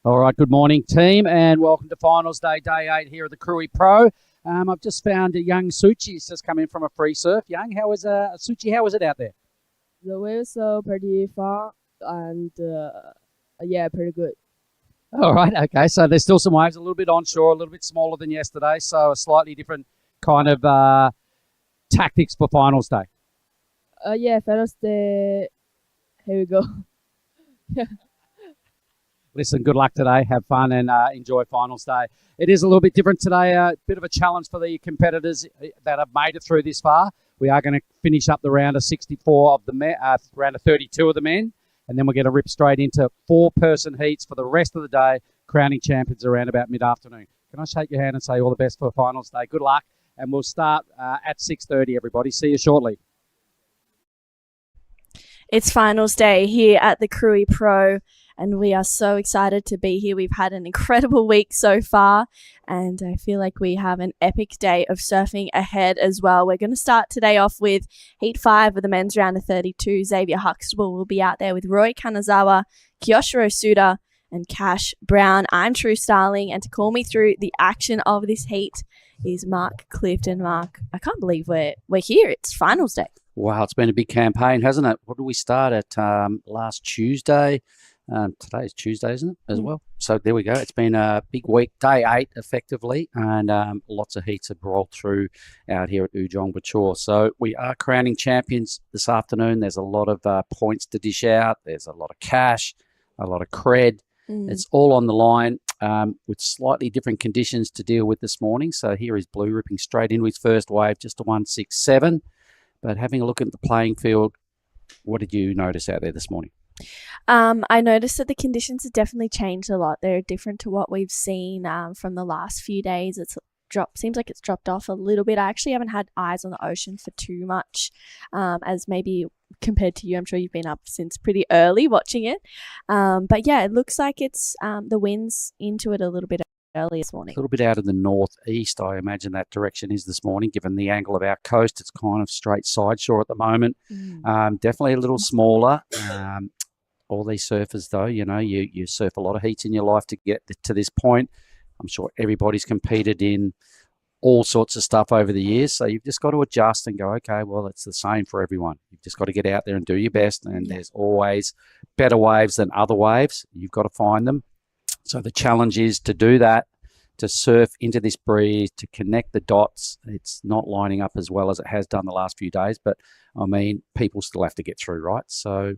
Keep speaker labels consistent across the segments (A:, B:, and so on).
A: All right, good morning, team, and welcome to Finals Day, Day 8 here at the Krui Pro. I've just found a young Suchi. He's just come in from a free surf. Young, how was Suchi? How was it out there?
B: The waves are pretty far and yeah, pretty good.
A: All right, okay. So there's still some waves, a little bit onshore, a little bit smaller than yesterday, so a slightly different kind of tactics for Finals Day.
B: Yeah, first day, here we go.
A: Listen, good luck today. Have fun and enjoy Finals Day. It is a little bit different today. A bit of a challenge for the competitors that have made it through this far. We are going to finish up the round of 64 of the men, round of 32 of the men, and then we're going to rip straight into four-person heats for the rest of the day, crowning champions around about mid-afternoon. Can I shake your hand and say all the best for Finals Day? Good luck, and we'll start at 6:30, everybody. See you shortly.
C: It's Finals Day here at the Krui Pro, and we are so excited to be here. We've had an incredible week so far, and I feel like we have an epic day of surfing ahead as well. We're going to start today off with Heat 5 of the men's round of 32. Xavier Huxtable will be out there with Roy Kanazawa, Kyoshiro Suda, and Cash Brown. I'm True Starling, and to call me through the action of this heat is Mark Clifton. Mark, I can't believe we're here. It's Finals Day.
A: Wow, it's been a big campaign, hasn't it? What did we start at last Tuesday? Today is Tuesday, isn't it, as well? So there we go. It's been a big week, day 8 effectively, and lots of heats have rolled through out here at Ujong Bachor. So we are crowning champions this afternoon. There's a lot of points to dish out. There's a lot of cash, a lot of cred. It's all on the line with slightly different conditions to deal with this morning. So here is Blue ripping straight into his first wave, just a 167. But having a look at the playing field, what did you notice out there this morning?
C: I noticed that the conditions have definitely changed a lot. They're different to what we've seen from the last few days. Seems like it's dropped off a little bit. I actually haven't had eyes on the ocean for too much, as maybe compared to you. I'm sure you've been up since pretty early watching it. But yeah, it looks like it's the wind's into it a little bit early this morning.
A: A little bit out of the northeast, I imagine that direction is this morning, given the angle of our coast. It's kind of straight side shore at the moment. Definitely a little smaller. All these surfers, though, you surf a lot of heats in your life to get to this point. I'm sure everybody's competed in all sorts of stuff over the years. So you've just got to adjust and go, okay, well, it's the same for everyone. You've just got to get out there and do your best. And there's always better waves than other waves. You've got to find them. So the challenge is to do that, to surf into this breeze, to connect the dots. It's not lining up as well as it has done the last few days, but I mean, people still have to get through, right? So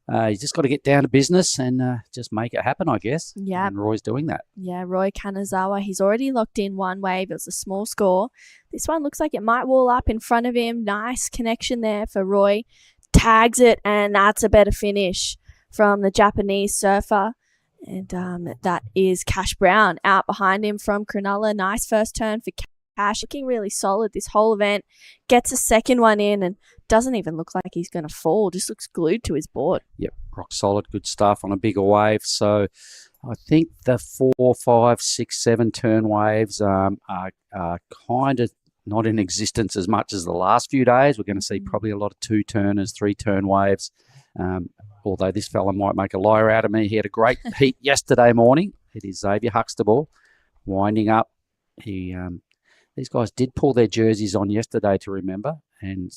A: you just got to get down to business and just make it happen, I guess.
C: Yeah.
A: And Roy's doing that.
C: Yeah, Roy Kanazawa, he's already locked in one wave. It was a small score. This one looks like it might wall up in front of him. Nice connection there for Roy. Tags it, and that's a better finish from the Japanese surfer. And that is Cash Brown out behind him from Cronulla. Nice first turn for Cash. Looking really solid this whole event. Gets a second one in and doesn't even look like he's going to fall. Just looks glued to his board. Yep,
A: rock solid, good stuff on a bigger wave. So I think the 4, 5, 6, 7 turn waves are kind of not in existence as much as the last few days. We're going to see probably a lot of 2-turners, 3-turn waves. Although this fella might make a liar out of me. He had a great heat yesterday morning. It is Xavier Huxtable winding up. These guys did pull their jerseys on yesterday, to remember, and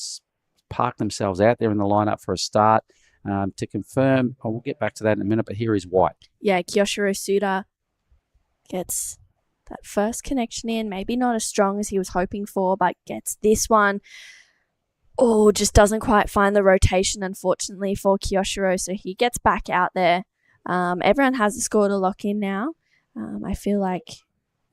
A: park themselves out there in the lineup for a start. To confirm, we'll get back to that in a minute, but here is White.
C: Yeah, Kyoshiro Suda gets that first connection in. Maybe not as strong as he was hoping for, but gets this one. Oh, just doesn't quite find the rotation, unfortunately, for Kyoshiro. So he gets back out there. Everyone has a score to lock in now. I feel like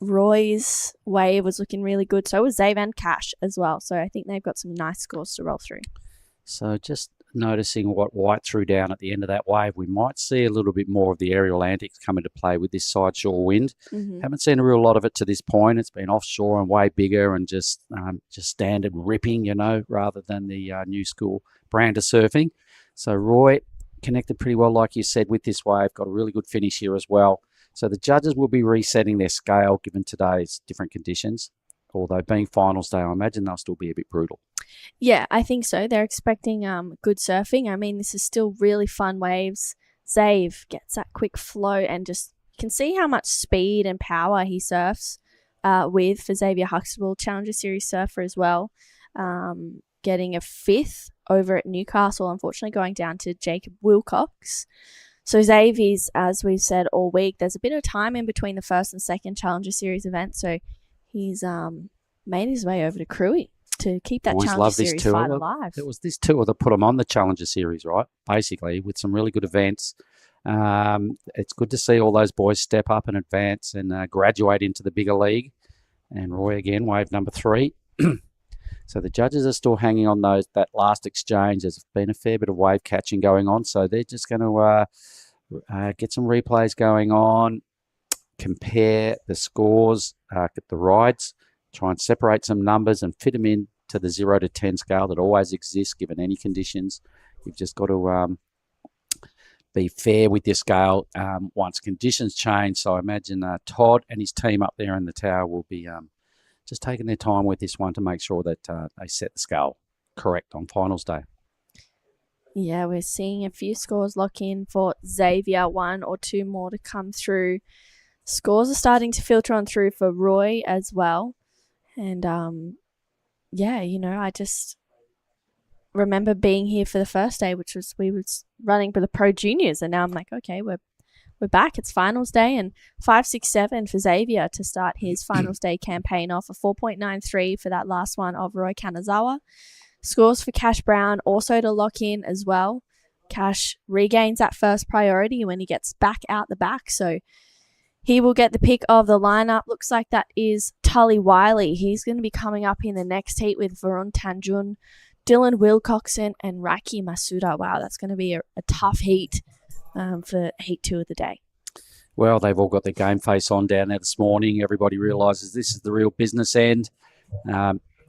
C: Roy's wave was looking really good. So was Zave and Cash as well. So I think they've got some nice scores to roll through.
A: So just noticing what White threw down at the end of that wave, we might see a little bit more of the aerial antics come into play with this side shore wind. Haven't seen a real lot of it to this point. It's been offshore and way bigger and just standard ripping, rather than the new school brand of surfing. So Roy connected pretty well, like you said, with this wave. Got a really good finish here as well. So the judges will be resetting their scale given today's different conditions. Although being finals day, I imagine they'll still be a bit brutal.
C: Yeah, I think so. They're expecting good surfing. I mean, this is still really fun waves. Zave gets that quick flow and just can see how much speed and power he surfs with for Xavier Huxtable, Challenger Series surfer as well. Getting a 5th over at Newcastle, unfortunately going down to Jacob Wilcox. So Xavier's, as we've said all week, there's a bit of time in between the first and second Challenger Series event, so he's made his way over to Krui to keep that Challenger Series fight alive.
A: It was this tour that put him on the Challenger Series, right? Basically, with some really good events. It's good to see all those boys step up and advance and graduate into the bigger league. And Roy again, wave number 3. So the judges are still hanging on that last exchange. There's been a fair bit of wave catching going on, so they're just going to get some replays going on, compare the scores, get the rides, try and separate some numbers and fit them in to the 0 to 10 scale that always exists given any conditions. You've just got to be fair with your scale once conditions change. So I imagine Todd and his team up there in the tower will be just taking their time with this one to make sure that they set the scale correct on finals day.
C: Yeah, we're seeing a few scores lock in for Xavier, 1 or 2 more to come through. Scores are starting to filter on through for Roy as well. And, I just remember being here for the first day, which was we was running for the Pro Juniors. And now I'm like, okay, we're back. It's finals day, and 5.67 for Xavier to start his finals day campaign off. A 4.93 for that last one of Roy Kanazawa. Scores for Cash Brown also to lock in as well. Cash regains that first priority when he gets back out the back, so he will get the pick of the lineup. Looks like that is Tully Wiley. He's going to be coming up in the next heat with Varun Tanjung, Dylan Wilcoxon, and Raki Masuda. Wow, that's going to be a tough heat for heat 2 of the day.
A: Well, they've all got their game face on down there this morning. Everybody realises this is the real business end.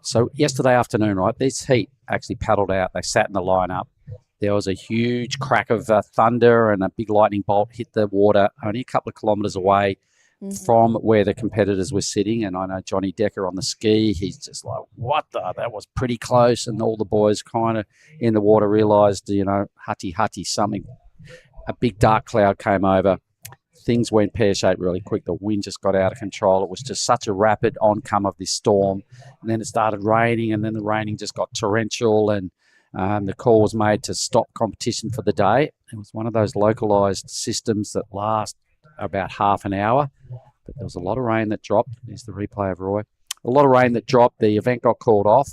A: So yesterday afternoon, right, this heat actually paddled out. They sat in the lineup. There was a huge crack of thunder and a big lightning bolt hit the water only a couple of kilometres away from where the competitors were sitting. And I know Johnny Decker on the ski, he's just like, what the? That was pretty close. And all the boys kind of in the water realised, hutty, something. A big dark cloud came over. Things went pear-shaped really quick. The wind just got out of control. It was just such a rapid oncome of this storm. And then it started raining, and then the raining just got torrential, and the call was made to stop competition for the day. It was one of those localised systems that last about half an hour. But there was a lot of rain that dropped. There's the replay of Roy. A lot of rain that dropped. The event got called off.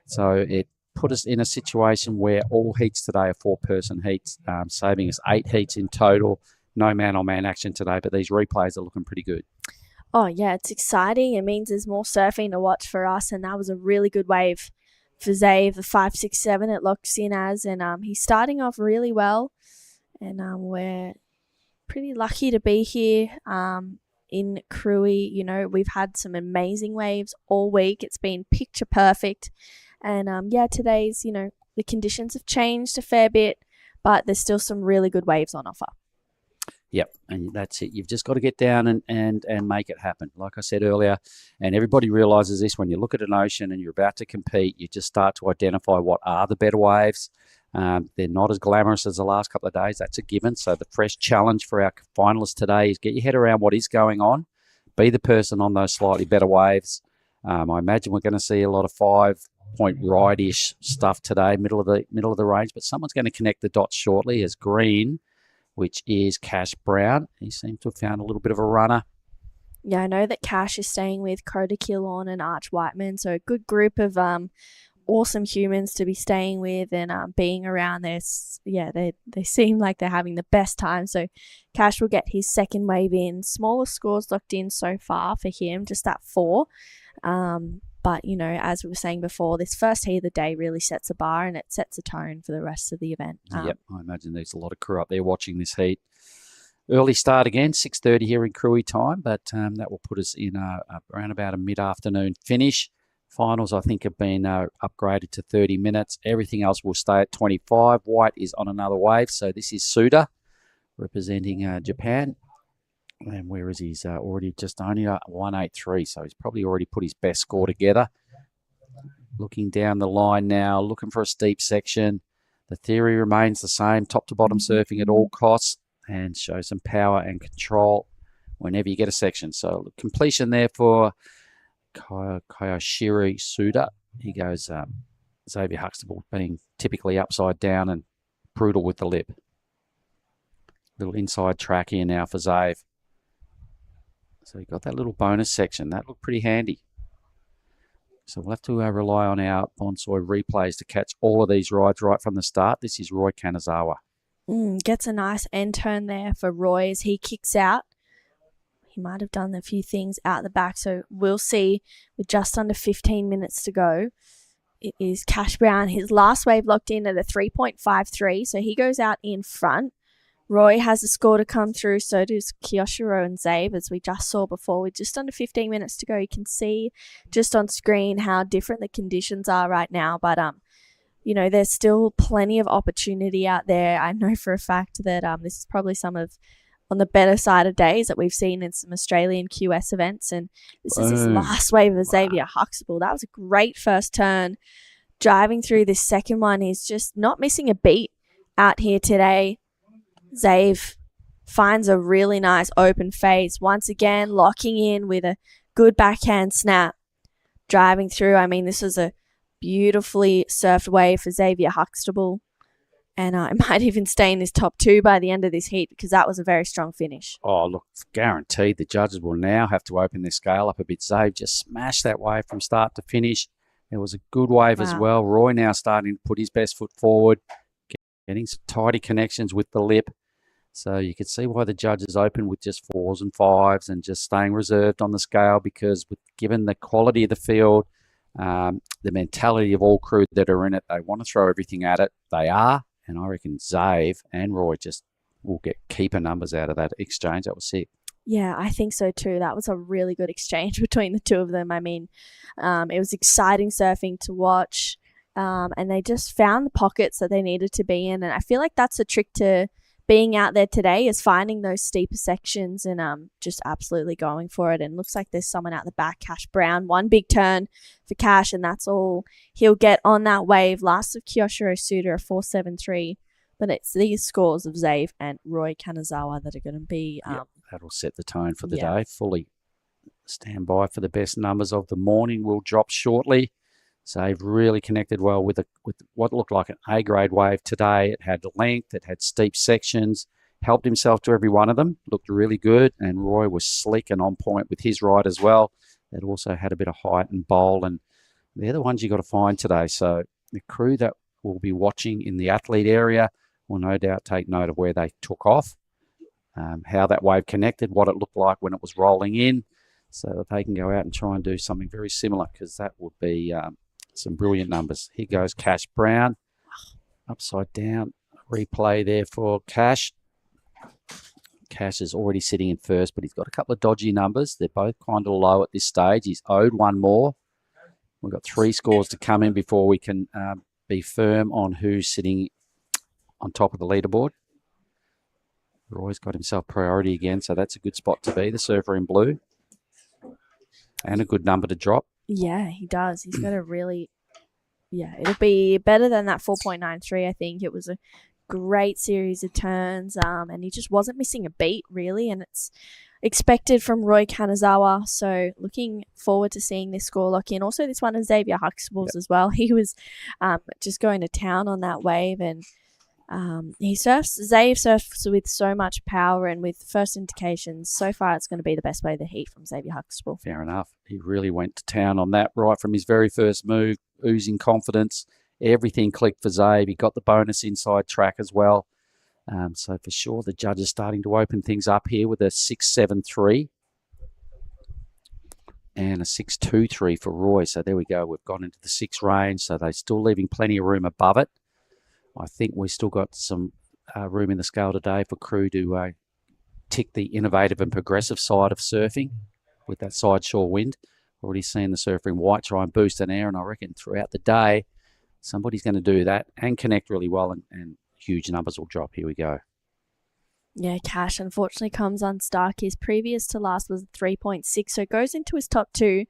A: So it put us in a situation where all heats today are 4-person heats, saving us 8 heats in total. No man-on-man action today, but these replays are looking pretty good.
C: Oh, yeah, it's exciting. It means there's more surfing to watch for us, and that was a really good wave for Zave, the 5.67 it locks in as, and he's starting off really well, and we're pretty lucky to be here in Krui. We've had some amazing waves all week. It's been picture perfect, and today's, the conditions have changed a fair bit, but there's still some really good waves on offer.
A: Yep, and that's it. You've just got to get down and make it happen. Like I said earlier, and everybody realises this, when you look at an ocean and you're about to compete, you just start to identify what are the better waves. They're not as glamorous as the last couple of days. That's a given. So the fresh challenge for our finalists today is get your head around what is going on. Be the person on those slightly better waves. I imagine we're going to see a lot of 5-point ride-ish stuff today, middle of the range, but someone's going to connect the dots shortly as green, which is Cash Brown. He seems to have found a little bit of a runner.
C: Yeah, I know that Cash is staying with Coda Killorn and Arch Whiteman, so a good group of awesome humans to be staying with and being around this. Yeah, they seem like they're having the best time. So Cash will get his second wave in. Smaller scores locked in so far for him, just at 4. But, as we were saying before, this first heat of the day really sets a bar and it sets a tone for the rest of the event.
A: Yep, I imagine there's a lot of crew up there watching this heat. Early start again, 6:30 here in Krui time, but that will put us in around about a mid-afternoon finish. Finals, I think, have been upgraded to 30 minutes. Everything else will stay at 25. White is on another wave, so this is Suda representing Japan. And where is he? He's already just only 183, so he's probably already put his best score together. Looking down the line now, looking for a steep section. The theory remains the same, top to bottom surfing at all costs, and show some power and control whenever you get a section. So completion there for Kyoshiro Suda. He goes Xavier Huxtable being typically upside down and brutal with the lip. Little inside track here now for Zave. So you got that little bonus section. That looked pretty handy. So we'll have to rely on our Bonsai replays to catch all of these rides right from the start. This is Roy Kanazawa.
C: Gets a nice end turn there for Roy as he kicks out. He might have done a few things out the back, so we'll see with just under 15 minutes to go. It is Cash Brown. His last wave locked in at a 3.53, so he goes out in front. Roy has a score to come through, so does Kyoshiro and Zabe, as we just saw before. With just under 15 minutes to go, you can see just on screen how different the conditions are right now. But, there's still plenty of opportunity out there. I know for a fact that this is probably some of on the better side of days that we've seen in some Australian QS events. And this is his last wave of Xavier Huxtable. That was a great first turn. Driving through this second one, he's just not missing a beat out here today. Zave finds a really nice open face. Once again, locking in with a good backhand snap. Driving through, this is a beautifully surfed wave for Xavier Huxtable. And I might even stay in this top two by the end of this heat because that was a very strong finish.
A: Oh, look, it's guaranteed the judges will now have to open their scale up a bit. Zave just smashed that wave from start to finish. It was a good wave as well. Roy now starting to put his best foot forward, getting some tidy connections with the lip. So you could see why the judges open with just 4s and 5s and just staying reserved on the scale because given the quality of the field, the mentality of all crew that are in it, they want to throw everything at it. They are. And I reckon Zave and Roy just will get keeper numbers out of that exchange. That was sick.
C: Yeah, I think so too. That was a really good exchange between the two of them. It was exciting surfing to watch. And they just found the pockets that they needed to be in. And I feel like that's a trick to being out there today, is finding those steeper sections and just absolutely going for it. And looks like there's someone out the back, Cash Brown. One big turn for Cash, and that's all he'll get on that wave. Last of Kyoshiro Suda, a 4.73. But it's these scores of Zave and Roy Kanazawa that are going to be...
A: that'll set the tone for the day. Fully stand by for the best numbers of the morning. Will drop shortly. Zave really connected well with what looked like an A-grade wave today. It had length, it had steep sections, helped himself to every one of them, looked really good, and Roy was sleek and on point with his ride as well. It also had a bit of height and bowl, and they're the ones you got to find today. So the crew that will be watching in the athlete area will no doubt take note of where they took off, how that wave connected, what it looked like when it was rolling in, so that they can go out and try and do something very similar, because that would be... some brilliant numbers. Here goes Cash Brown. Upside down. Replay there for Cash. Cash is already sitting in first, but he's got a couple of dodgy numbers. They're both kind of low at this stage. He's owed one more. We've got 3 scores to come in before we can be firm on who's sitting on top of the leaderboard. Roy's got himself priority again, so that's a good spot to be, the surfer in blue. And a good number to drop.
C: Yeah, he does. He's got a really... Yeah, it'll be better than that 4.93, I think. It was a great series of turns, and he just wasn't missing a beat, really, and it's expected from Roy Kanazawa. So looking forward to seeing this score lock in. Also, this one is Xavier Huxtable's as well. He was just going to town on that wave, and Zave surfs with so much power, and with first indications, so far it's going to be the best way of the heat from Xavier Huxtable.
A: Fair enough. He really went to town on that right from his very first move, oozing confidence. Everything clicked for Zave. He got the bonus inside track as well. So for sure, the judge is starting to open things up here with a 6.73 and a 6.23 for Roy. So there we go. We've gone into the 6 range, so they're still leaving plenty of room above it. I think we've still got some room in the scale today for crew to tick the innovative and progressive side of surfing with that side shore wind. Already seen the surfer in white try and boost an air, and I reckon throughout the day, somebody's going to do that and connect really well, and huge numbers will drop. Here we go.
C: Yeah, Cash unfortunately comes unstuck. His previous to last was 3.6, so it goes into his top 2,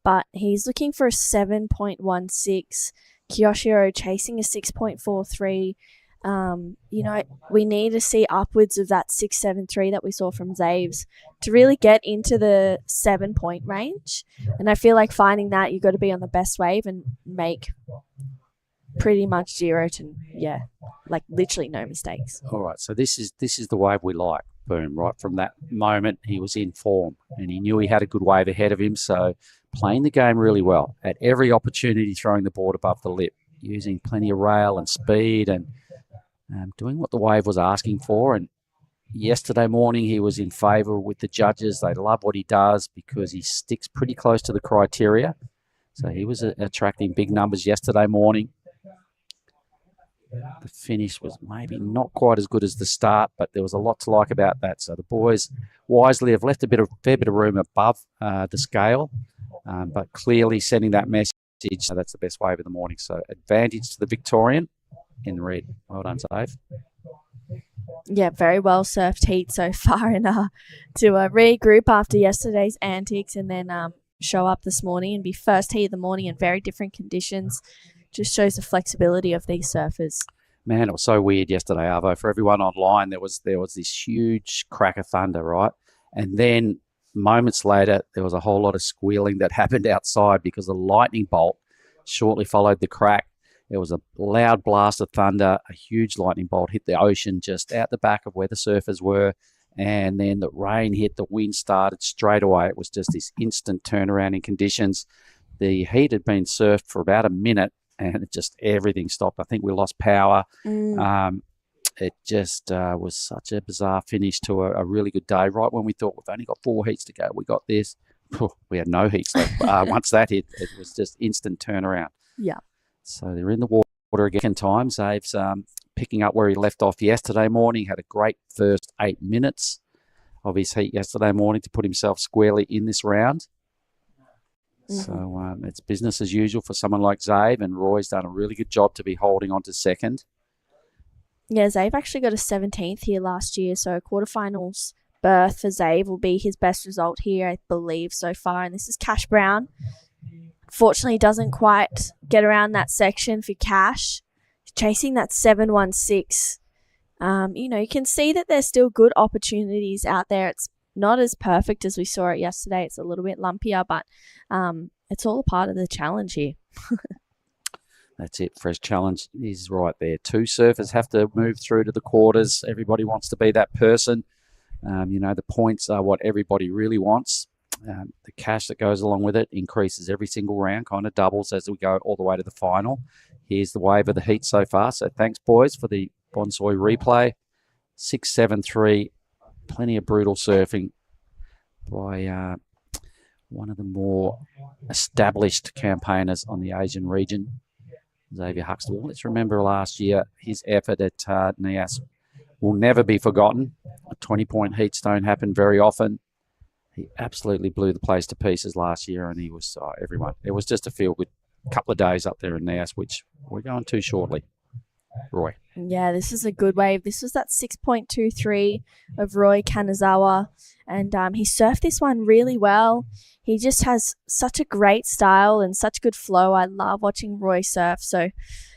C: but he's looking for a 7.16. Kyoshiro chasing a 6.43. We need to see upwards of that 6-7-3 that we saw from Zaves to really get into the 7-point range. And I feel like finding that, you've got to be on the best wave and make pretty much 0 to, literally no mistakes.
A: All right, so this is the wave we like. Boom, right from that moment he was in form and he knew he had a good wave ahead of him, so playing the game really well. At every opportunity throwing the board above the lip, using plenty of rail and speed and doing what the wave was asking for. And yesterday morning he was in favour with the judges. They love what he does because he sticks pretty close to the criteria. So he was attracting big numbers yesterday morning. The finish was maybe not quite as good as the start, but there was a lot to like about that. So the boys wisely have left a fair bit of room above the scale, but clearly sending that message. So that's the best wave of the morning. So advantage to the Victorian in red. Well done, Dave.
C: Yeah, very well surfed heat so far, and to regroup after yesterday's antics and then show up this morning and be first heat of the morning in very different conditions. Just shows the flexibility of these surfers.
A: Man, it was so weird yesterday, Arvo. For everyone online, there was this huge crack of thunder, right? And then moments later, there was a whole lot of squealing that happened outside because the lightning bolt shortly followed the crack. There was a loud blast of thunder. A huge lightning bolt hit the ocean just out the back of where the surfers were. And then the rain hit, the wind started straight away. It was just this instant turnaround in conditions. The heat had been surfed for about a minute, and everything stopped. I think we lost power. It just was such a bizarre finish to a really good day. Right when we thought we've only got 4 heats to go, we got this. We had no heats left. Once that hit, it was just instant turnaround.
C: Yeah.
A: So they're in the water again. Times Zave's picking up where he left off yesterday morning. Had a great first 8 minutes of his heat yesterday morning to put himself squarely in this round. So it's business as usual for someone like Zave, and Roy's done a really good job to be holding on to second.
C: Yeah, Zave actually got a 17th here last year, so a quarterfinals berth for Zave will be his best result here, I believe, so far. And this is Cash Brown. Fortunately, doesn't quite get around that section for Cash. Chasing that 716. You can see that there's still good opportunities out there. It's not as perfect as we saw it yesterday. It's a little bit lumpier, but it's all a part of the challenge here.
A: That's it. Fresh challenge is right there. 2 surfers have to move through to the quarters. Everybody wants to be that person. The points are what everybody really wants. The cash that goes along with it increases every single round, kind of doubles as we go all the way to the final. Here's the wave of the heat so far. So thanks, boys, for the Bonsai replay. 6-7-3. Plenty of brutal surfing by one of the more established campaigners on the Asian region, Xavier Huxtable. Let's remember last year, his effort at Nias will never be forgotten. 20-point heats don't happen very often. He absolutely blew the place to pieces last year, and he was everyone. It was just a feel-good couple of days up there in Nias, which we're going to shortly. Roy.
C: Yeah, this is a good wave. This was that 6.23 of Roy Kanazawa, and he surfed this one really well. He just has such a great style and such good flow. I love watching Roy surf. So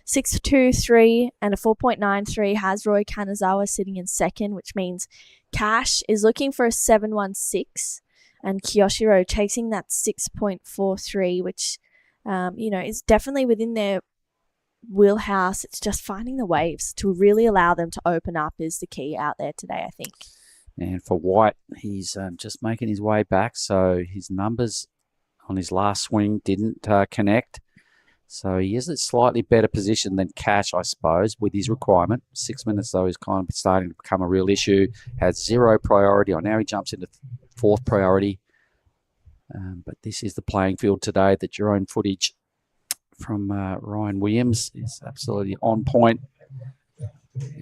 C: 6.23 and a 4.93 has Roy Kanazawa sitting in second, which means Cash is looking for a 7.16 and Kiyoshiro chasing that 6.43, which is definitely within their wheelhouse. It's just finding the waves to really allow them to open up is the key out there today, I think.
A: And for White, he's just making his way back. So his numbers on his last swing didn't connect. So he is in a slightly better position than Cash, I suppose, with his requirement. 6 minutes, though, is kind of starting to become a real issue. Has 0 priority. Now he jumps into 4th priority. But this is the playing field today. The drone footage from Ryan Williams is absolutely on point.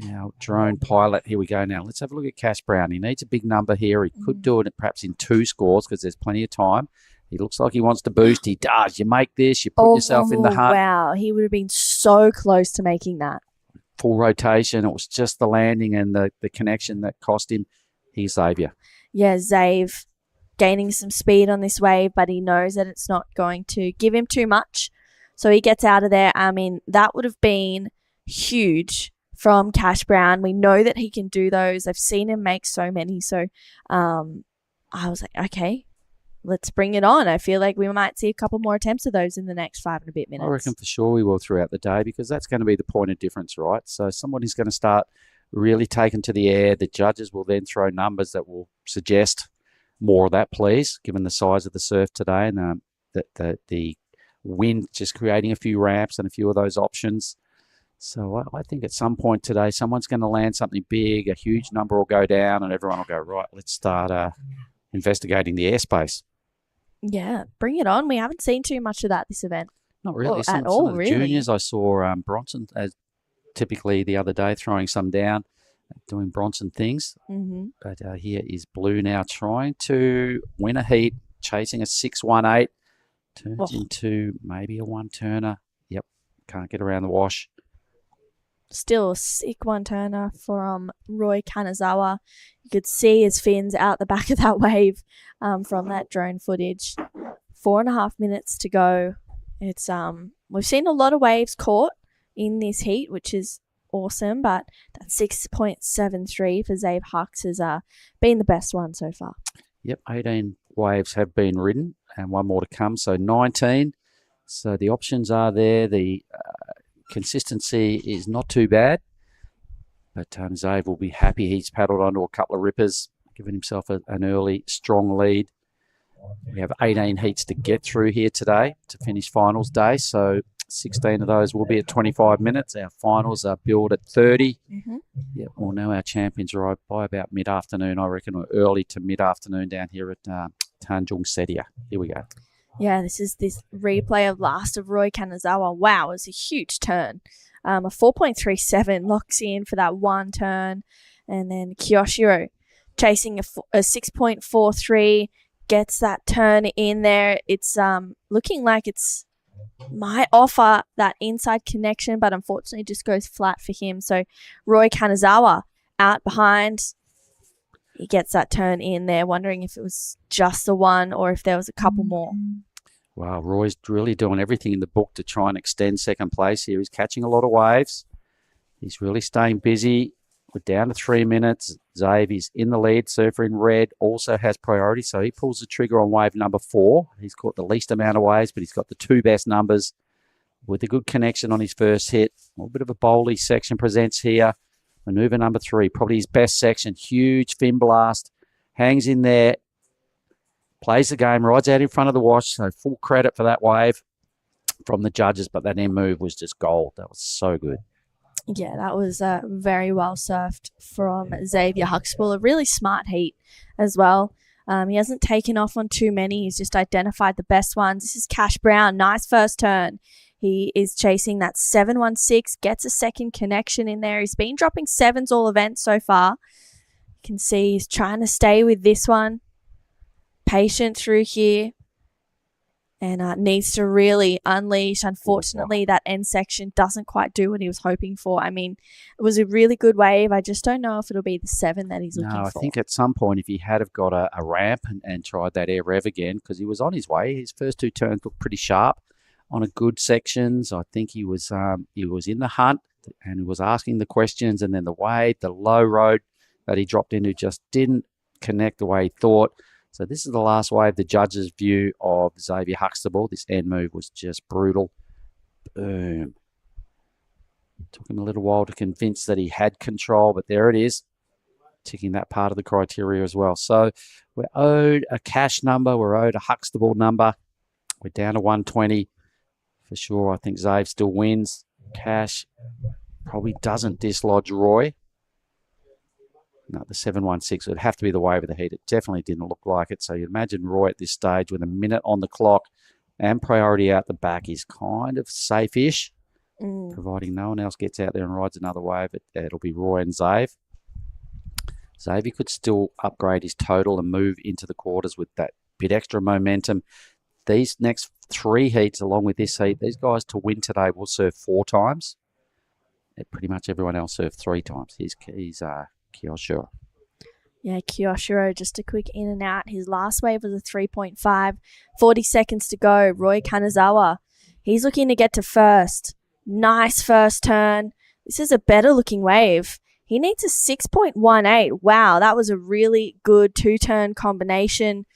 A: Now, drone pilot, here we go now. Let's have a look at Cash Brown. He needs a big number here. He could do it perhaps in 2 scores because there's plenty of time. He looks like he wants to boost. He does. You make this, you put yourself in the hunt.
C: Wow, he would have been so close to making that.
A: Full rotation. It was just the landing and the connection that cost him. Here's Xavier.
C: Yeah, Zave gaining some speed on this wave, but he knows that it's not going to give him too much. So he gets out of there. I mean, that would have been huge from Cash Brown. We know that he can do those. I've seen him make so many. So I was like, okay, let's bring it on. I feel like we might see a couple more attempts of those in the next 5 and a bit minutes.
A: I reckon for sure we will throughout the day, because that's going to be the point of difference, right? So somebody's going to start really taking to the air. The judges will then throw numbers that will suggest more of that, please, given the size of the surf today and the wind just creating a few ramps and a few of those options. So I think at some point today, someone's going to land something big, a huge number will go down, and everyone will go, right, let's start investigating the airspace.
C: Yeah, bring it on. We haven't seen too much of that this event.
A: Not really.
C: At all,
A: of the
C: really.
A: Juniors, I saw Bronson, as typically the other day, throwing some down, doing Bronson things.
C: Mm-hmm.
A: But here is Blue now trying to win a heat, chasing a 6-1-8. Turns into maybe a one-turner. Yep, can't get around the wash.
C: Still a sick one-turner from Roy Kanazawa. You could see his fins out the back of that wave from that drone footage. 4.5 minutes to go. It's we've seen a lot of waves caught in this heat, which is awesome, but that 6.73 for Zave Hux has been the best one so far.
A: Yep, 18 waves have been ridden and one more to come, so 19. So the options are there. The consistency is not too bad, but Zave will be happy. He's paddled onto a couple of rippers, giving himself an early strong lead. We have 18 heats to get through here today to finish finals day, so 16 of those will be at 25 minutes. Our finals are billed at 30.
C: Mm-hmm.
A: Yeah, we'll know our champions arrive by about mid-afternoon, I reckon, or early to mid-afternoon down here at Tanjung, Setia. Here we go.
C: Yeah, this is this replay of last of Roy Kanazawa. Wow, it was a huge turn. A 4.37 locks in for that one turn. And then Kiyoshiro chasing a 6.43, gets that turn in there. It's looking like it's might offer that inside connection, but unfortunately just goes flat for him. So Roy Kanazawa out behind. He gets that turn in there, wondering if it was just the one or if there was a couple more.
A: Wow, Roy's really doing everything in the book to try and extend second place here. He's catching a lot of waves. He's really staying busy. We're down to 3 minutes. Zave is in the lead. Surfer in red also has priority, so he pulls the trigger on wave number 4. He's caught the least amount of waves, but he's got the 2 best numbers with a good connection on his first hit. A little bit of a bowly section presents here. Maneuver number 3, probably his best section. Huge fin blast. Hangs in there. Plays the game, rides out in front of the wash. So full credit for that wave from the judges. But that end move was just gold. That was so good.
C: Yeah, that was very well surfed from Xavier Huxtable. A really smart heat as well. He hasn't taken off on too many. He's just identified the best ones. This is Cash Brown. Nice first turn. He is chasing that 716, gets a second connection in there. He's been dropping 7s all events so far. You can see he's trying to stay with this one. Patient through here. And needs to really unleash. Unfortunately, that end section doesn't quite do what he was hoping for. I mean, it was a really good wave. I just don't know if it'll be the 7 that he's looking for.
A: No, I think at some point, if he had have got a ramp and tried that air rev again, because he was on his way. His first 2 turns looked pretty sharp on a good sections. I think he was in the hunt and he was asking the questions, and then the wave, the low road that he dropped into just didn't connect the way he thought. So this is the last wave. The judge's view of Xavier Huxtable. This end move was just brutal. Boom. Took him a little while to convince that he had control, but there it is. Ticking that part of the criteria as well. So we're owed a cash number. We're owed a Huxtable number. We're down to 120. For sure, I think Zave still wins. Cash probably doesn't dislodge Roy. No, the 716 would have to be the wave of the heat. It definitely didn't look like it. So you'd imagine Roy at this stage with a minute on the clock and priority out the back is kind of safe-ish, providing no one else gets out there and rides another wave. It'll be Roy and Zave. Zave could still upgrade his total and move into the quarters with that bit extra momentum. These next 3 heats along with this heat, these guys to win today will serve 4 times. Pretty much everyone else served 3 times. He's Kiyoshiro.
C: Yeah, Kiyoshiro, just a quick in and out. His last wave was a 3.5. 40 seconds to go. Roy Kanazawa, he's looking to get to first. Nice first turn. This is a better looking wave. He needs a 6.18. Wow, that was a really good 2-turn combination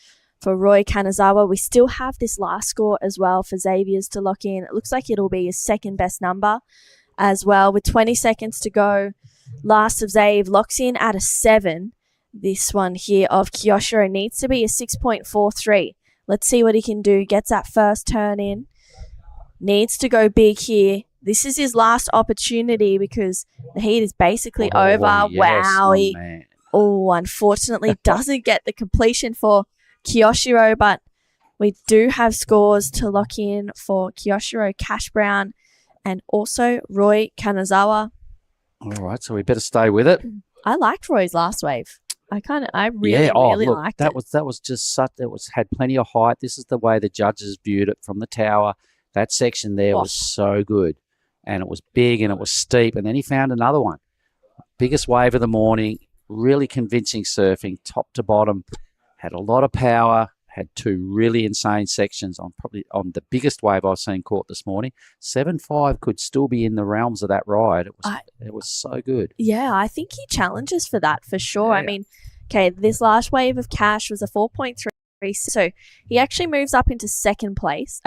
C: for Roy Kanazawa. We still have this last score as well for Xavier's to lock in. It looks like it'll be his second best number as well. With 20 seconds to go, last of Xav locks in at a 7. This one here of Kyoshiro needs to be a 6.43. Let's see what he can do. Gets that first turn in. Needs to go big here. This is his last opportunity because the heat is basically over.
A: Yes,
C: wow.
A: man.
C: Unfortunately doesn't get the completion for Kyoshiro, but we do have scores to lock in for Kyoshiro, Cash Brown, and also Roy Kanazawa.
A: All right, so we better stay with it.
C: I liked Roy's last wave. I really liked
A: that
C: it.
A: was just such. Had plenty of height. This is the way the judges viewed it from the tower. That section there was so good, and it was big and it was steep. And then he found another one, biggest wave of the morning. Really convincing surfing, top to bottom. Had a lot of power. Had 2 really insane sections on the biggest wave I've seen caught this morning. 7.5 could still be in the realms of that ride. It was so good.
C: Yeah, I think he challenges for that for sure.
A: Yeah.
C: I mean, okay, this last wave of Cash was a 4.3, so he actually moves up into third place,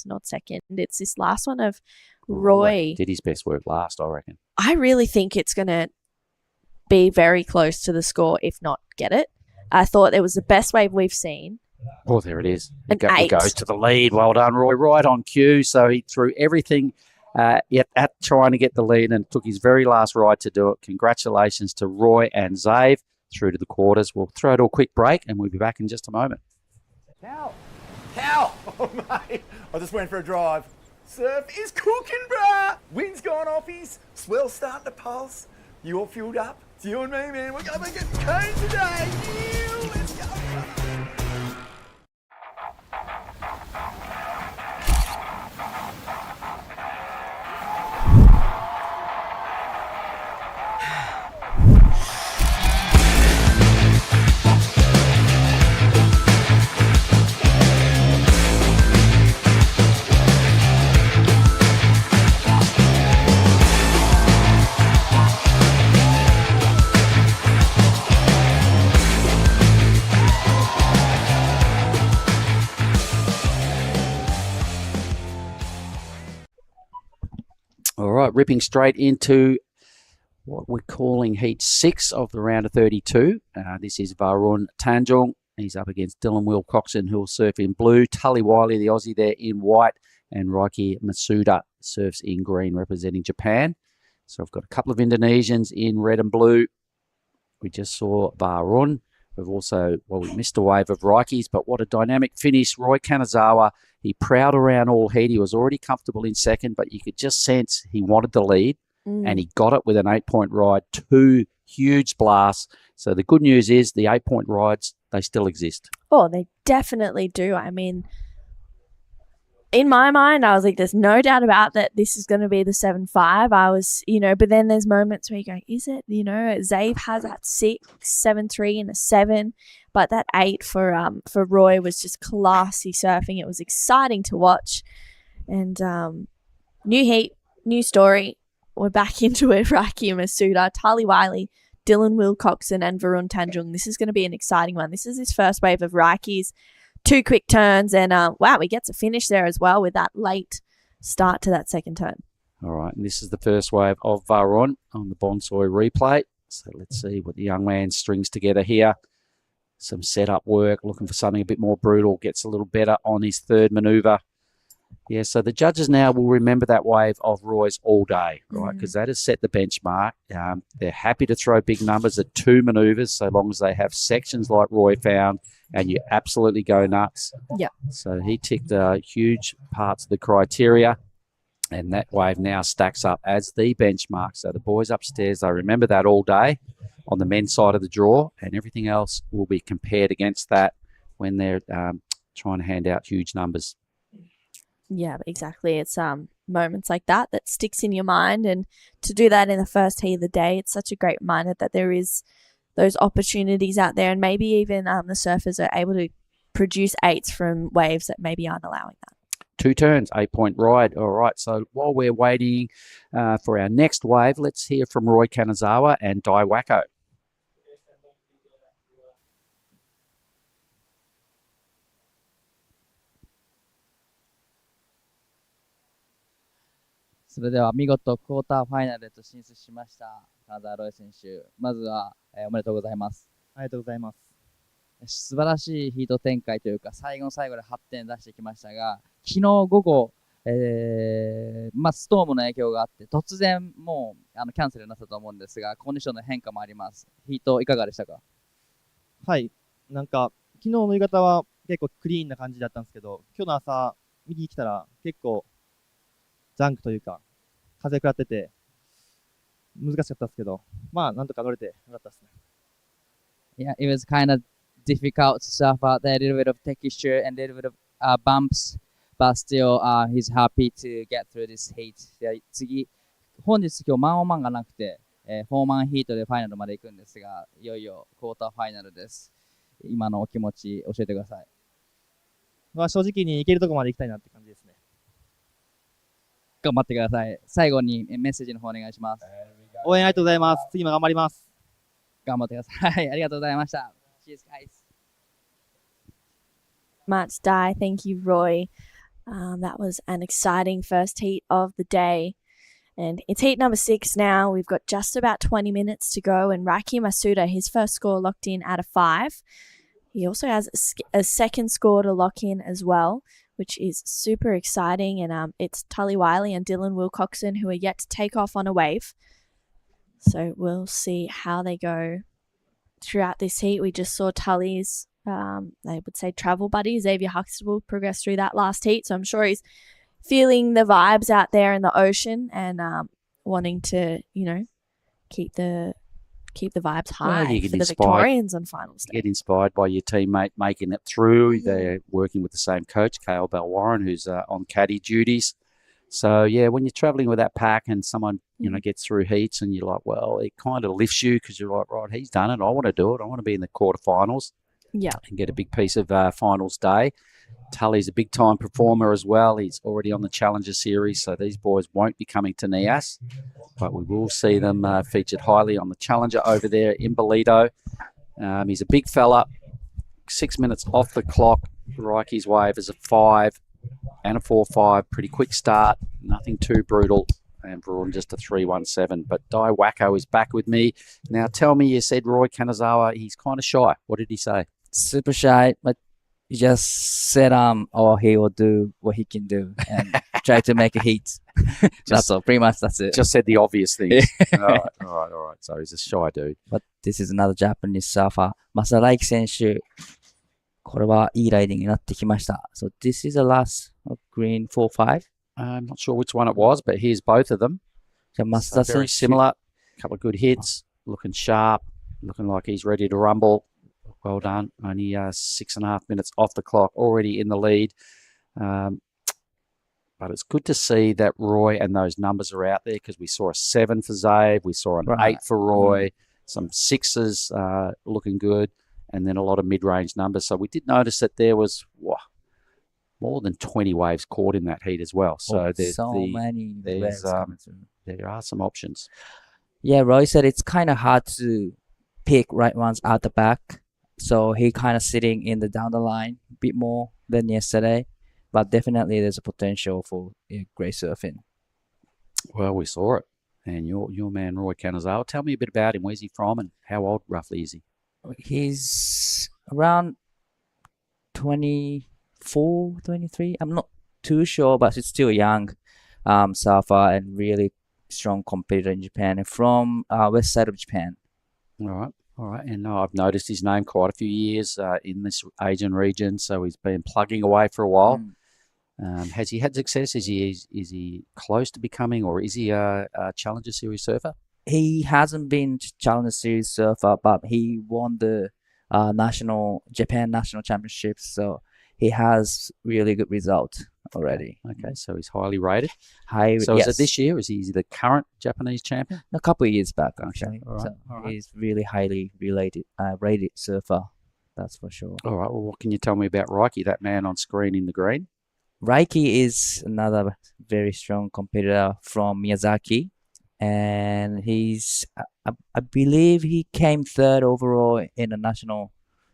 C: not second. It's this last one of Roy.
A: Did his best work last, I reckon.
C: I really think it's going to be very close to the score, if not get it. I thought it was the best wave we've seen.
A: Oh, there it is.
C: An
A: He
C: 8.
A: goes to the lead. Well done, Roy. Right on cue. So he threw everything at trying to get the lead and took his very last ride to do it. Congratulations to Roy and Xav through to the quarters. We'll throw it to a quick break and we'll be back in just a moment.
D: How? Oh, mate. I just went for a drive. Surf is cooking, bruh. Wind's gone offies. Swell's starting to pulse. You all fueled up? It's you and me, man. We're going to get cone today. Yeah, let's go.
A: All right, ripping straight into what we're calling Heat 6 of the round of 32. This is Varun Tanjung. He's up against Dylan Wilcoxon, who will surf in blue. Tully Wiley, the Aussie, there in white. And Raiki Masuda surfs in green, representing Japan. So I've got a couple of Indonesians in red and blue. We just saw Varun. We've also, we missed a wave of Raiki's, but what a dynamic finish. Roy Kanazawa, he prowled around all heat. He was already comfortable in second, but you could just sense he wanted the lead, and he got it with an 8-point ride. 2 huge blasts. So the good news is the 8-point rides, they still exist.
C: Oh, they definitely do. I mean, in my mind, I was like, there's no doubt about that this is going to be the 7.5. I was, but then there's moments where you go, is it? Xav has that 6, 7.3 and a 7, but that 8 for Roy was just classy surfing. It was exciting to watch. And new heat, new story. We're back into it. Raiki Masuda, Tali Wiley, Dylan Wilcoxon and Varun Tanjung. This is going to be an exciting one. This is his first wave of Raiki's. 2 quick turns, and wow, he gets a finish there as well with that late start to that second turn.
A: All right, and this is the first wave of Varun on the Bonsai replay. So let's see what the young man strings together here. Some setup work, looking for something a bit more brutal, gets a little better on his third manoeuvre. Yeah, so the judges now will remember that wave of Roy's all day, right? Because that has set the benchmark. They're happy to throw big numbers at 2 manoeuvres, so long as they have sections like Roy found, and you absolutely go nuts.
C: Yeah.
A: So he ticked huge parts of the criteria, and that wave now stacks up as the benchmark. So the boys upstairs, they remember that all day on the men's side of the draw, and everything else will be compared against that when they're trying to hand out huge numbers.
C: Yeah, exactly. It's moments like that sticks in your mind, and to do that in the first heat of the day, it's such a great reminder that there is those opportunities out there, and maybe even the surfers are able to produce 8s from waves that maybe aren't allowing that.
A: 2 turns, 8-point ride. All right, so while we're waiting for our next wave, let's hear from Roy Kanazawa and Dai Wacko.
E: それでは見事クォーターファイナルへと進出しました金沢ロイ選手、まずは、おめでとうございます。
F: ありがとうございます。
E: 素晴らしいヒート展開というか最後の最後で8点出してきましたが、昨日午後、ストームの影響があって突然もうキャンセルになったと思うんですが、コンディションの変化もあります。ヒートいかがでしたか？
F: はい、なんか昨日の夕方は結構クリーンな感じだったんですけど、今日の朝見に来たら結構ザンクというか風食らってて難しかったですけど、まあなんとか乗れてよかったですね。
E: Yeah, it was kind of difficult to surf out there, a little bit of texture and a little bit of bumps, but still he's happy to get through this heat. 本日今日マンオンマンがなくて、4マンヒートでファイナルまで行くんですが、いよいよクォーターファイナルです。今のお気持ち教えてください。
F: まあ正直に行けるとこまで行きたいなって感じですね。
E: 頑張ってください。最後にメッセージの方お願いします。
F: 応援ありがとうございます。次も頑張ります。
E: 頑張ってください。はい、ありがとうございました。Cheers, guys.
C: Mats Dai, thank you, Roy. That was an exciting first heat of the day. And it's heat number 6 now. We've got just about 20 minutes to go. And Raiki Masuda, his first score locked in at a 5. He also has a second score to lock in as well, which is super exciting. And it's Tully Wiley and Dylan Wilcoxon who are yet to take off on a wave. So we'll see how they go throughout this heat. We just saw Tully's, they would say travel buddy, Xavier Huxtable, progress through that last heat. So I'm sure he's feeling the vibes out there in the ocean and wanting to, keep the vibes high for the Victorians on finals day.
A: Get inspired by your teammate making it through. They're working with the same coach, Cale Belwarren, who's on caddy duties. So, yeah, when you're travelling with that pack and someone, gets through heats and you're like, well, it kind of lifts you because you're like, right, he's done it. I want to do it. I want to be in the quarterfinals.
C: Yeah.
A: And get a big piece of finals day. Tully's a big-time performer as well. He's already on the Challenger Series, so these boys won't be coming to Nias. But we will see them featured highly on the Challenger over there in Bolito. He's a big fella. 6 minutes off the clock. Reiki's wave is a 5 and a 4-5. Pretty quick start. Nothing too brutal. And Braun just a 3-1-7. But Dai Wacko is back with me. Now tell me, you said Roy Kanazawa, he's kind of shy. What did he say?
E: Super shy, but he just said, he will do what he can do and try to make a heat. That's all. Pretty much that's it.
A: Just said the obvious things. All right. So he's a shy dude.
E: But this is another Japanese surfer. Masaraiki 選手。これはいいライディングになってきました。So this is the last of green 4-5.
A: I'm not sure which one it was, but here's both of them. So very similar. A couple of good hits. Looking sharp. Looking like he's ready to rumble. Well done. Only 6.5 minutes off the clock. Already in the lead. But it's good to see that Roy and those numbers are out there because we saw a 7 for Zave. We saw an 8 for Roy. Some 6s looking good. And then a lot of mid-range numbers. So we did notice that there was more than 20 waves caught in that heat as well. So there's
E: many waves coming through.
A: There are some options.
E: Yeah, Roy said it's kind of hard to pick right ones out the back. So he kind of sitting in the down the line a bit more than yesterday. But definitely there's a potential for great surfing.
A: Well, we saw it. And your man, Roy Kanazawa, tell me a bit about him. Where's he from and how old roughly is he?
E: He's around 24, 23. I'm not too sure, but he's still young surfer and really strong competitor in Japan and from west side of Japan.
A: All right. And I've noticed his name quite a few years in this Asian region, so he's been plugging away for a while. Has he had success? Is he close to becoming, or is he a Challenger Series surfer?
E: He hasn't been Challenger Series surfer, but he won the Japan National Championships, so he has really good results already.
A: Okay, so he's highly rated.
E: Is
A: it this year? Is he the current Japanese champion?
E: A couple of years back, actually.
A: Okay, all right,
E: so he's really highly rated surfer, that's for sure.
A: All right, well, what can you tell me about Reiki, that man on screen in the green?
E: Raiki is another very strong competitor from Miyazaki, and I believe he came third overall in a national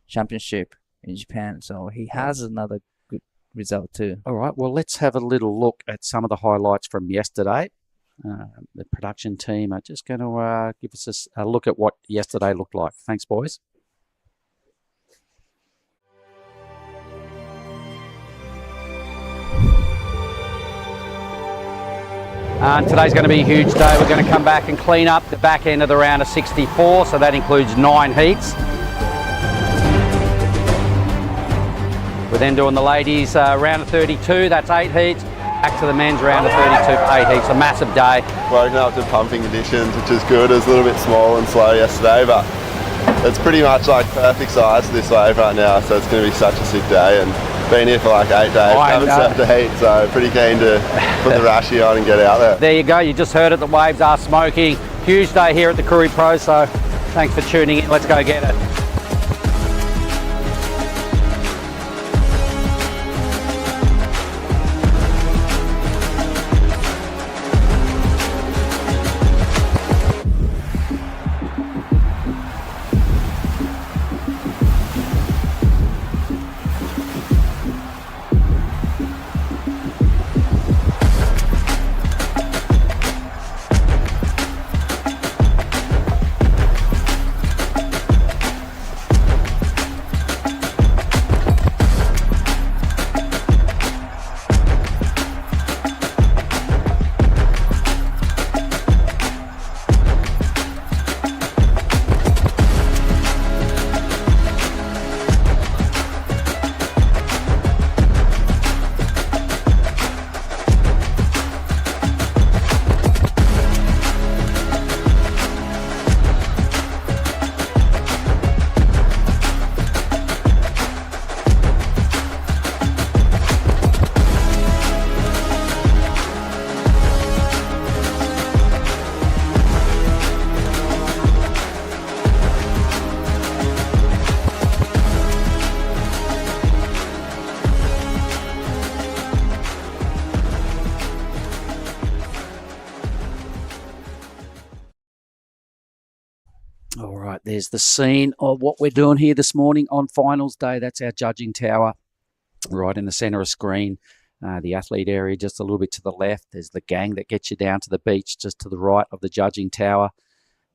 E: championship in Japan, so he has another good result too.
A: All right, well, let's have a little look at some of the highlights from yesterday. The production team are just going to give us a look at what yesterday looked like. Thanks, boys. Today's going to be a huge day. We're going to come back and clean up the back end of the round of 64, so that includes 9 heats. We're then doing the ladies round of 32, that's 8 heats. Back to the men's round of 32, 8 heats, a massive day.
G: Woken up to pumping conditions, which is good. It was a little bit small and slow yesterday, but it's pretty much like perfect size for this wave right now, so it's going to be such a sick day. And been here for like 8 days, haven't slept a heat, so pretty keen to put the rashy on and get out there.
A: There you go, you just heard it, the waves are smoking. Huge day here at the Krui Pro, so thanks for tuning in. Let's go get it. All right, there's the scene of what we're doing here this morning on finals day. That's our judging tower right in the center of screen. The athlete area just a little bit to the left. There's the gang that gets you down to the beach just to the right of the judging tower.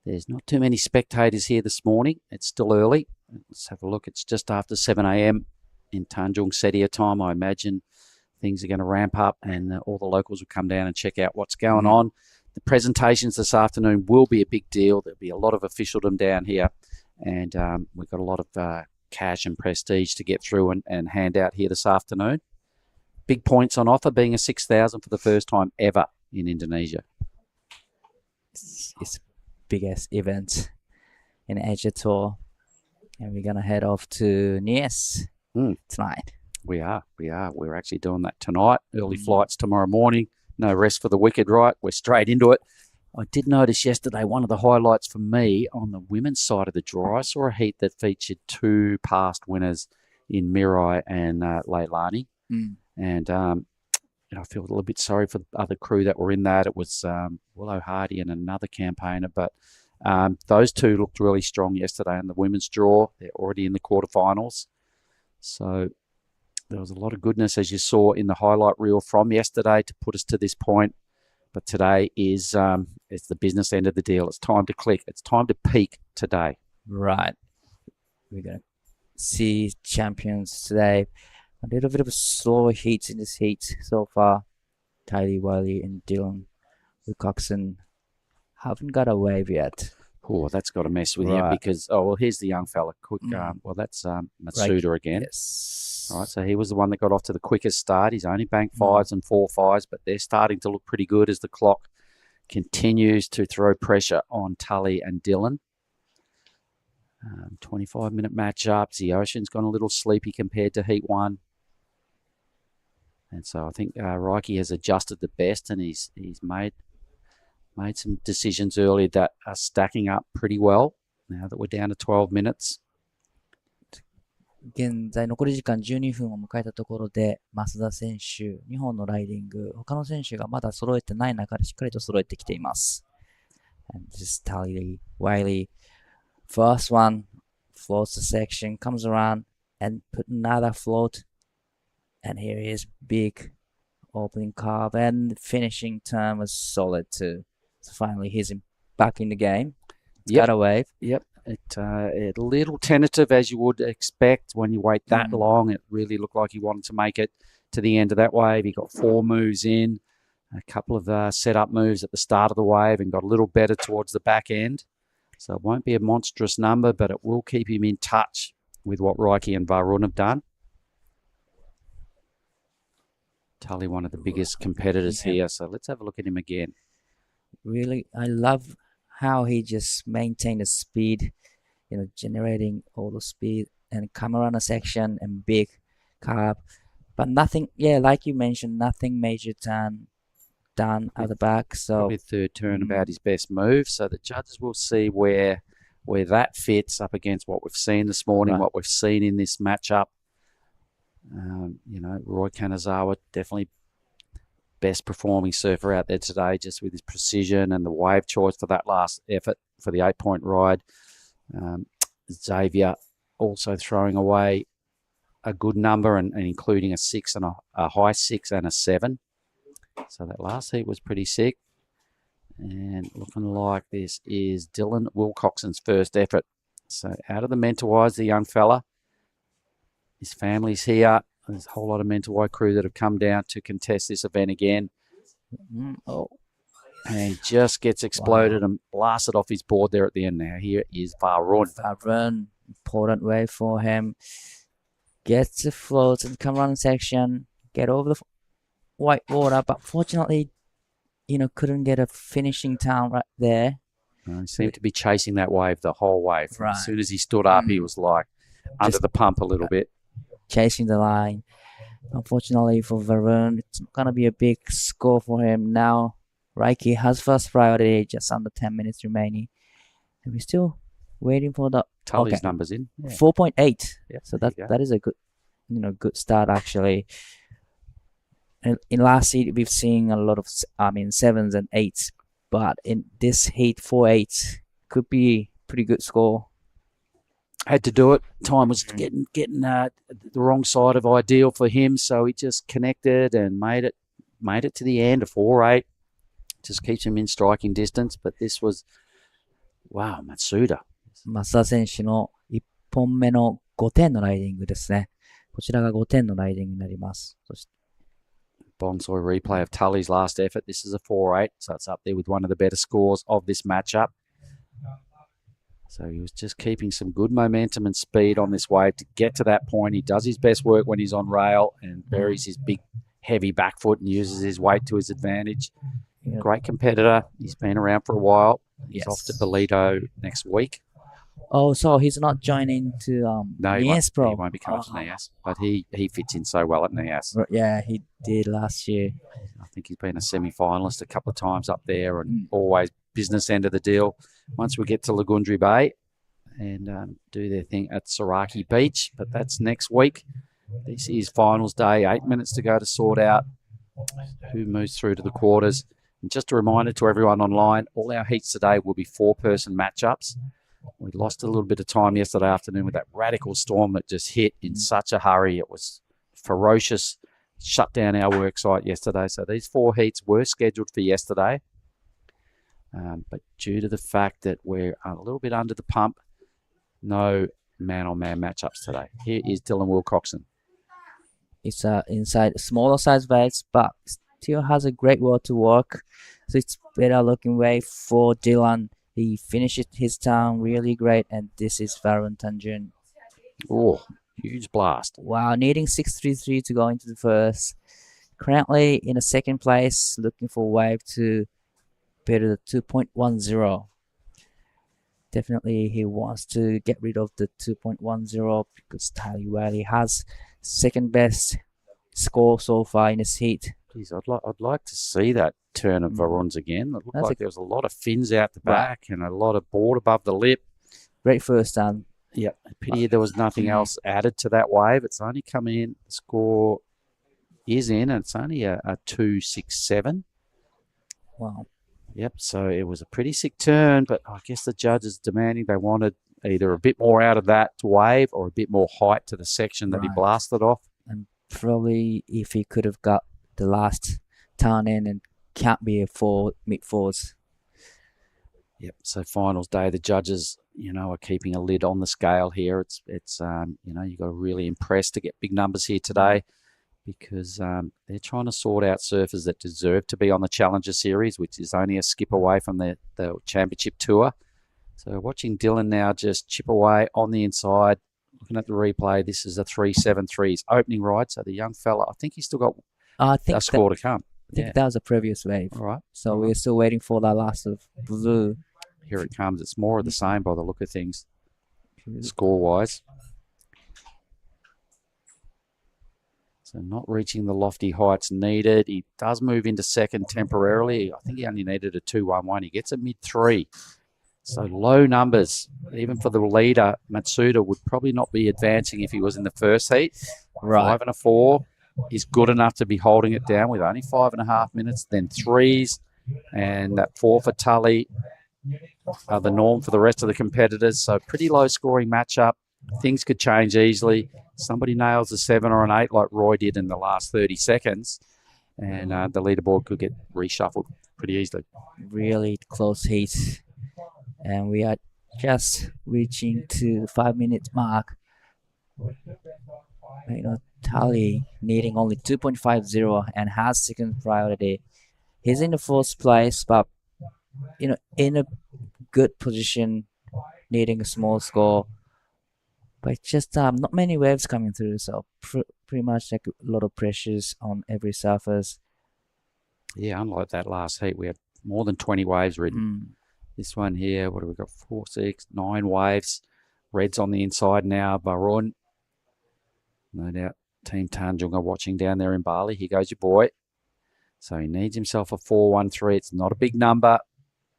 A: There's not too many spectators here this morning. It's still early. Let's have a look. It's just after 7 a.m. in Tanjung, Setia time. I imagine things are going to ramp up and all the locals will come down and check out what's going on. The presentations this afternoon will be a big deal. There'll be a lot of officialdom down here, and we've got a lot of cash and prestige to get through and hand out here this afternoon. Big points on offer, being a 6,000 for the first time ever in Indonesia.
E: It's biggest event in Asia Tour, and we're gonna head off to Nias tonight.
A: We are. We're actually doing that tonight. Early flights tomorrow morning. No rest for the wicked, right? We're straight into it. I did notice yesterday one of the highlights for me on the women's side of the draw. I saw a heat that featured 2 past winners in Mirai and Leilani. And I feel a little bit sorry for the other crew that were in that. It was Willow Hardy and another campaigner. But those 2 looked really strong yesterday in the women's draw. They're already in the quarterfinals. So there was a lot of goodness, as you saw in the highlight reel from yesterday, to put us to this point. But today is it's the business end of the deal. It's time to click. It's time to peak today.
E: Right. We're going to see champions today. A little bit of a slower heats in this heat so far. Kylie, Wiley, and Dylan Wilcoxon haven't got a wave yet.
A: Oh, that's got to mess with you because, here's the young fella. Quick, that's Matsuda again.
E: Yes.
A: All right, so he was the one that got off to the quickest start. He's only banked 5s and 4 5s, but they're starting to look pretty good as the clock continues to throw pressure on Tully and Dylan. 25-minute matchups. The Ocean's gone a little sleepy compared to Heat 1. And so I think Reiki has adjusted the best, and he's made some decisions early that are stacking up pretty well now that we're down to 12 minutes.
E: 現在残り時間12分を迎えたところで、増田選手、2本のライディング、他の選手がまだ揃えてない中でしっかりと揃えてきています。And this is Tally Wiley. First one, floats the section, comes around and put another float. And here is big opening carve and finishing turn was solid too. So finally he's back in the game. Got a wave.
A: Yep. A little tentative as you would expect when you wait that long. It really looked like he wanted to make it to the end of that wave. He got 4 moves in, a couple of setup moves at the start of the wave and got a little better towards the back end. So it won't be a monstrous number, but it will keep him in touch with what Reiki and Varun have done. Tully, one of the biggest competitors here, so let's have a look at him again.
E: Really, I love how he just maintained the speed, generating all the speed and come around a section and big carb. But nothing, like you mentioned, nothing major done at the back. So
A: probably third turn about his best move. So the judges will see where that fits up against what we've seen this morning, what we've seen in this matchup. Roy Kanazawa, definitely best performing surfer out there today, just with his precision and the wave choice for that last effort for the 8-point ride. Xavier also throwing away a good number and including a 6 and a high 6 and a 7. So that last heat was pretty sick. And looking like this is Dylan Wilcoxon's first effort. So out of the Mentawais, the young fella. His family's here. There's a whole lot of Mentawai crew that have come down to contest this event again. And just gets exploded and blasted off his board there at the end now. Here is Varun.
E: Varun, important wave for him. Gets the float and come around section. Get over the white water. But fortunately, couldn't get a finishing time right there.
A: He seemed to be chasing that wave the whole way.
E: Right.
A: As soon as he stood up, he was like under the pump a little bit.
E: Chasing the line. Unfortunately for Varun, it's going to be a big score for him now. Reiki has first priority, just under 10 minutes remaining. And we're still waiting for the
A: Tully's numbers in.
E: 4.8.
A: Yeah,
E: so that is a good, good start actually. In last heat, we've seen a lot of, 7s and 8s. But in this heat, 4.8 could be pretty good score.
A: Had to do it. Time was getting the wrong side of ideal for him, so he just connected and made it to the end. A 4.8 just keeps him in striking distance. But this was Matsuda.
E: 増田選手の1本目の5点のライディングですね。こちらが5点のライディングになります。そして
A: Bonsai replay of Tully's last effort. This is a 4.8, so it's up there with one of the better scores of this matchup. So he was just keeping some good momentum and speed on this wave to get to that point. He does his best work when he's on rail and buries his big, heavy back foot and uses his weight to his advantage. Great competitor. He's been around for a while. He's off to Bolito next week.
E: Oh, so he's not joining to NIAS Pro?
A: He won't be coming to NIAS, but he fits in so well at NIAS.
E: Yeah, he did last year.
A: I think he's been a semi-finalist a couple of times up there and always business end of the deal. Once we get to Lagundri Bay and do their thing at Saraki Beach, but that's next week. This is finals day, 8 minutes to go to sort out who moves through to the quarters. And just a reminder to everyone online, all our heats today will be 4-person matchups. We lost a little bit of time yesterday afternoon with that radical storm that just hit in such a hurry. It was ferocious, shut down our work site yesterday. So these 4 heats were scheduled for yesterday. But due to the fact that we're a little bit under the pump, no man-on-man matchups today. Here is Dylan Wilcoxon.
E: It's inside smaller size waves, but still has a great world to work. So it's better looking wave for Dylan. He finished his turn really great, and this is Varun Tanjung.
A: Oh, huge blast.
E: Wow, needing 6.33 to go into the first. Currently in a second place, looking for wave to better the 2.10. Definitely he wants to get rid of the 2.10 because Tyler Wiley has second best score so far in this heat.
A: Geez, I'd like to see that turn of Varun's again. It looked like there was a lot of fins out the back and a lot of board above the lip.
E: Great first turn.
A: Yep. Pity there was nothing else added to that wave. It's only come in. The score is in, and it's only a 2-6-7.
E: Wow.
A: Yep. So it was a pretty sick turn, but I guess the judges demanding they wanted either a bit more out of that wave or a bit more height to the section that he
E: Right.
A: blasted off.
E: And probably if he could have got the last turn in, and can't be a mid fours.
A: Yep. So finals day, the judges, are keeping a lid on the scale here. It's you've got to really impress to get big numbers here today, because they're trying to sort out surfers that deserve to be on the Challenger Series, which is only a skip away from the Championship Tour. So watching Dylan now just chip away on the inside, looking at the replay, this is a 3-7-3. His opening ride. So the young fella, I think he's still got a score to come.
E: I think that was a previous wave.
A: All right.
E: So we're still waiting for that last of blue.
A: Here it comes. It's more of the same by the look of things, score-wise. So not reaching the lofty heights needed. He does move into second temporarily. I think he only needed a 2-1-1. He gets a mid-3. So low numbers. Even for the leader, Matsuda would probably not be advancing if he was in the first heat.
E: Right.
A: 5 and a 4 is good enough to be holding it down with only 5.5 minutes. Then 3s, and that 4 for Tully are the norm for the rest of the competitors. So pretty low scoring matchup. Things could change easily. Somebody nails a 7 or an 8 like Roy did in the last 30 seconds, and the leaderboard could get reshuffled pretty easily.
E: Really close heat. And we are just reaching to the 5 minute mark. Tully needing only 2.50 and has second priority. He's in the fourth place, but in a good position, needing a small score. But just not many waves coming through, so pretty much like a lot of pressures on every surface.
A: Yeah, unlike that last heat, we had more than 20 waves ridden. This one here, what have we got? 4, 6, 9 waves. Red's on the inside now. Barun. No doubt Team Tanjung are watching down there in Bali. Here goes your boy. So he needs himself a 4-1-3. It's not a big number,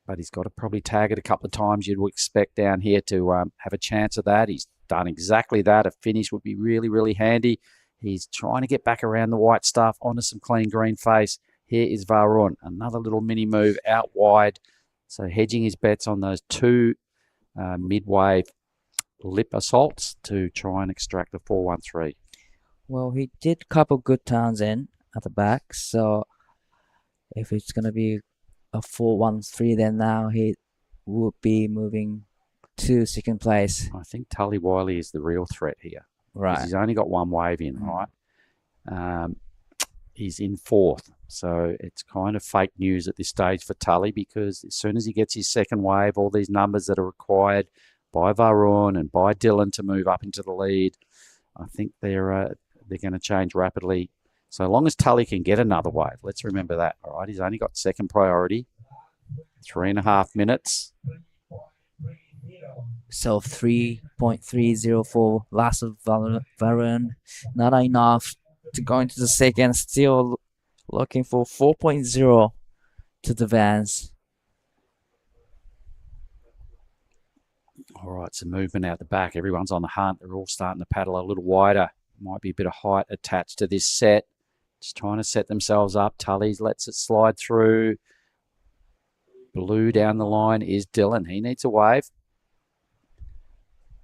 A: but he's got to probably tag it a couple of times. You'd expect down here to have a chance of that. He's done exactly that. A finish would be really, really handy. He's trying to get back around the white stuff onto some clean green face. Here is Varun. Another little mini move out wide. So hedging his bets on those 2 mid-wave lip assaults to try and extract the 4-1-3.
E: Well, he did a couple good turns in at the back. So if it's going to be a 4-1-3, then now he would be moving to second place.
A: I think Tully Wiley is the real threat here.
E: Right.
A: He's only got 1 wave in, right? He's in 4th. So it's kind of fake news at this stage for Tully, because as soon as he gets his second wave, all these numbers that are required by Varun and by Dylan to move up into the lead, I think they're going to change rapidly. So long as Tully can get another wave, let's remember that. All right, he's only got second priority. 3.5 minutes.
E: So 3.304 last of Varun. Not enough to go into the second. Still looking for 4.0 to advance.
A: All right, some movement out the back. Everyone's on the hunt. They're all starting to paddle a little wider. Might be a bit of height attached to this set. Just trying to set themselves up. Tully lets it slide through. Blue down the line is Dylan. He needs a wave.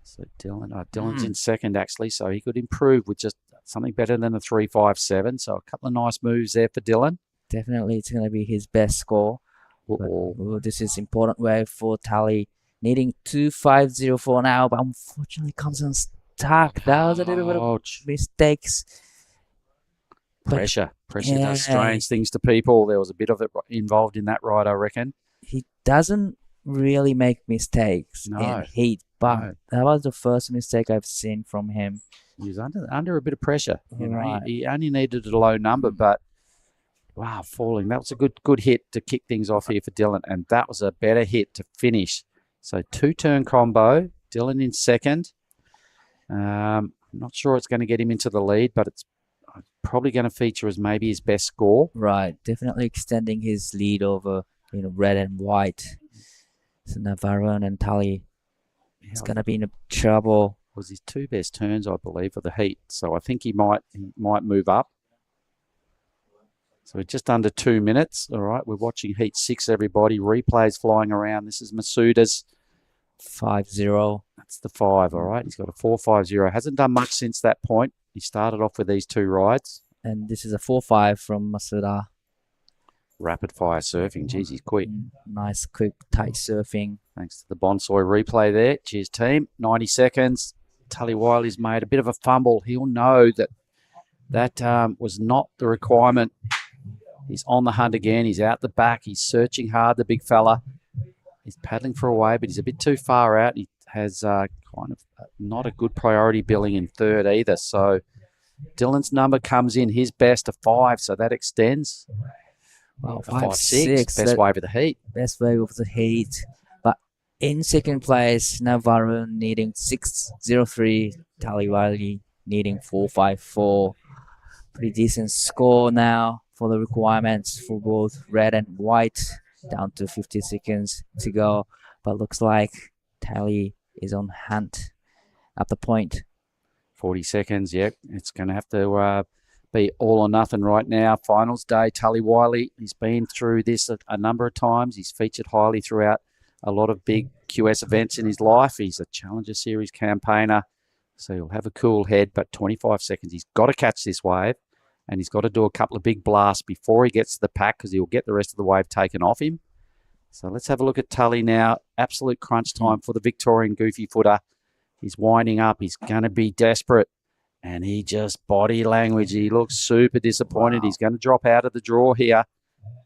A: So Dylan's in second, actually, so he could improve with just something better than a 3.57. So a couple of nice moves there for Dylan.
E: Definitely, it's going to be his best score. But, this is important wave for Tully. Needing 2.504 now, but unfortunately comes unstuck. That was a little bit of mistakes.
A: Pressure does strange things to people. There was a bit of it involved in that ride, I reckon.
E: He doesn't really make mistakes in heat, but that was the first mistake I've seen from him.
A: He was under a bit of pressure.
E: Right.
A: He only needed a low number, but wow, falling. That was a good hit to kick things off here for Dylan, and that was a better hit to finish. So 2-turn combo. Dylan in second. I'm not sure it's going to get him into the lead, but it's probably going to feature as maybe his best score.
E: Right, definitely extending his lead over red and white. So Navarro and Tully He's going to be in trouble.
A: Was his 2 best turns, I believe, of the heat. So I think he might move up. So we're just under 2 minutes. All right, we're watching Heat 6, everybody. Replays flying around. This is Masuda's
E: 5-0.
A: That's the 5, all right. He's got a 4.50. Hasn't done much since that point. He started off with these 2 rides.
E: And this is a 4-5 from Masuda.
A: Rapid fire surfing. Geez, he's quick.
E: Nice, quick, tight surfing.
A: Thanks to the Bonsai replay there. Cheers, team. 90 seconds. Tully Wiley's made a bit of a fumble. He'll know that was not the requirement. He's on the hunt again. He's out the back. He's searching hard, the big fella. He's paddling for a wave, but he's a bit too far out. He has kind of not a good priority billing in third either. So Dylan's number comes in his best, a 5, so that extends.
E: Well,
A: 5-6, best wave of the heat.
E: Best wave of the heat. But in second place, now Varun needing 6.03, Tully Wiley needing 4.54. Pretty decent score now for the requirements for both red and white. Down to 50 seconds to go. But looks like Tully is on hunt at the point.
A: 40 seconds, yep. It's going to have to be all or nothing right now. Finals day, Tully Wiley, he's been through this a number of times. He's featured highly throughout a lot of big QS events in his life. He's a Challenger Series campaigner, so he'll have a cool head, but 25 seconds. He's got to catch this wave, and he's got to do a couple of big blasts before he gets to the pack because he'll get the rest of the wave taken off him. So let's have a look at Tully now. Absolute crunch time for the Victorian goofy footer. He's winding up. He's going to be desperate. And he just body language. He looks super disappointed. Wow. He's going to drop out of the draw here.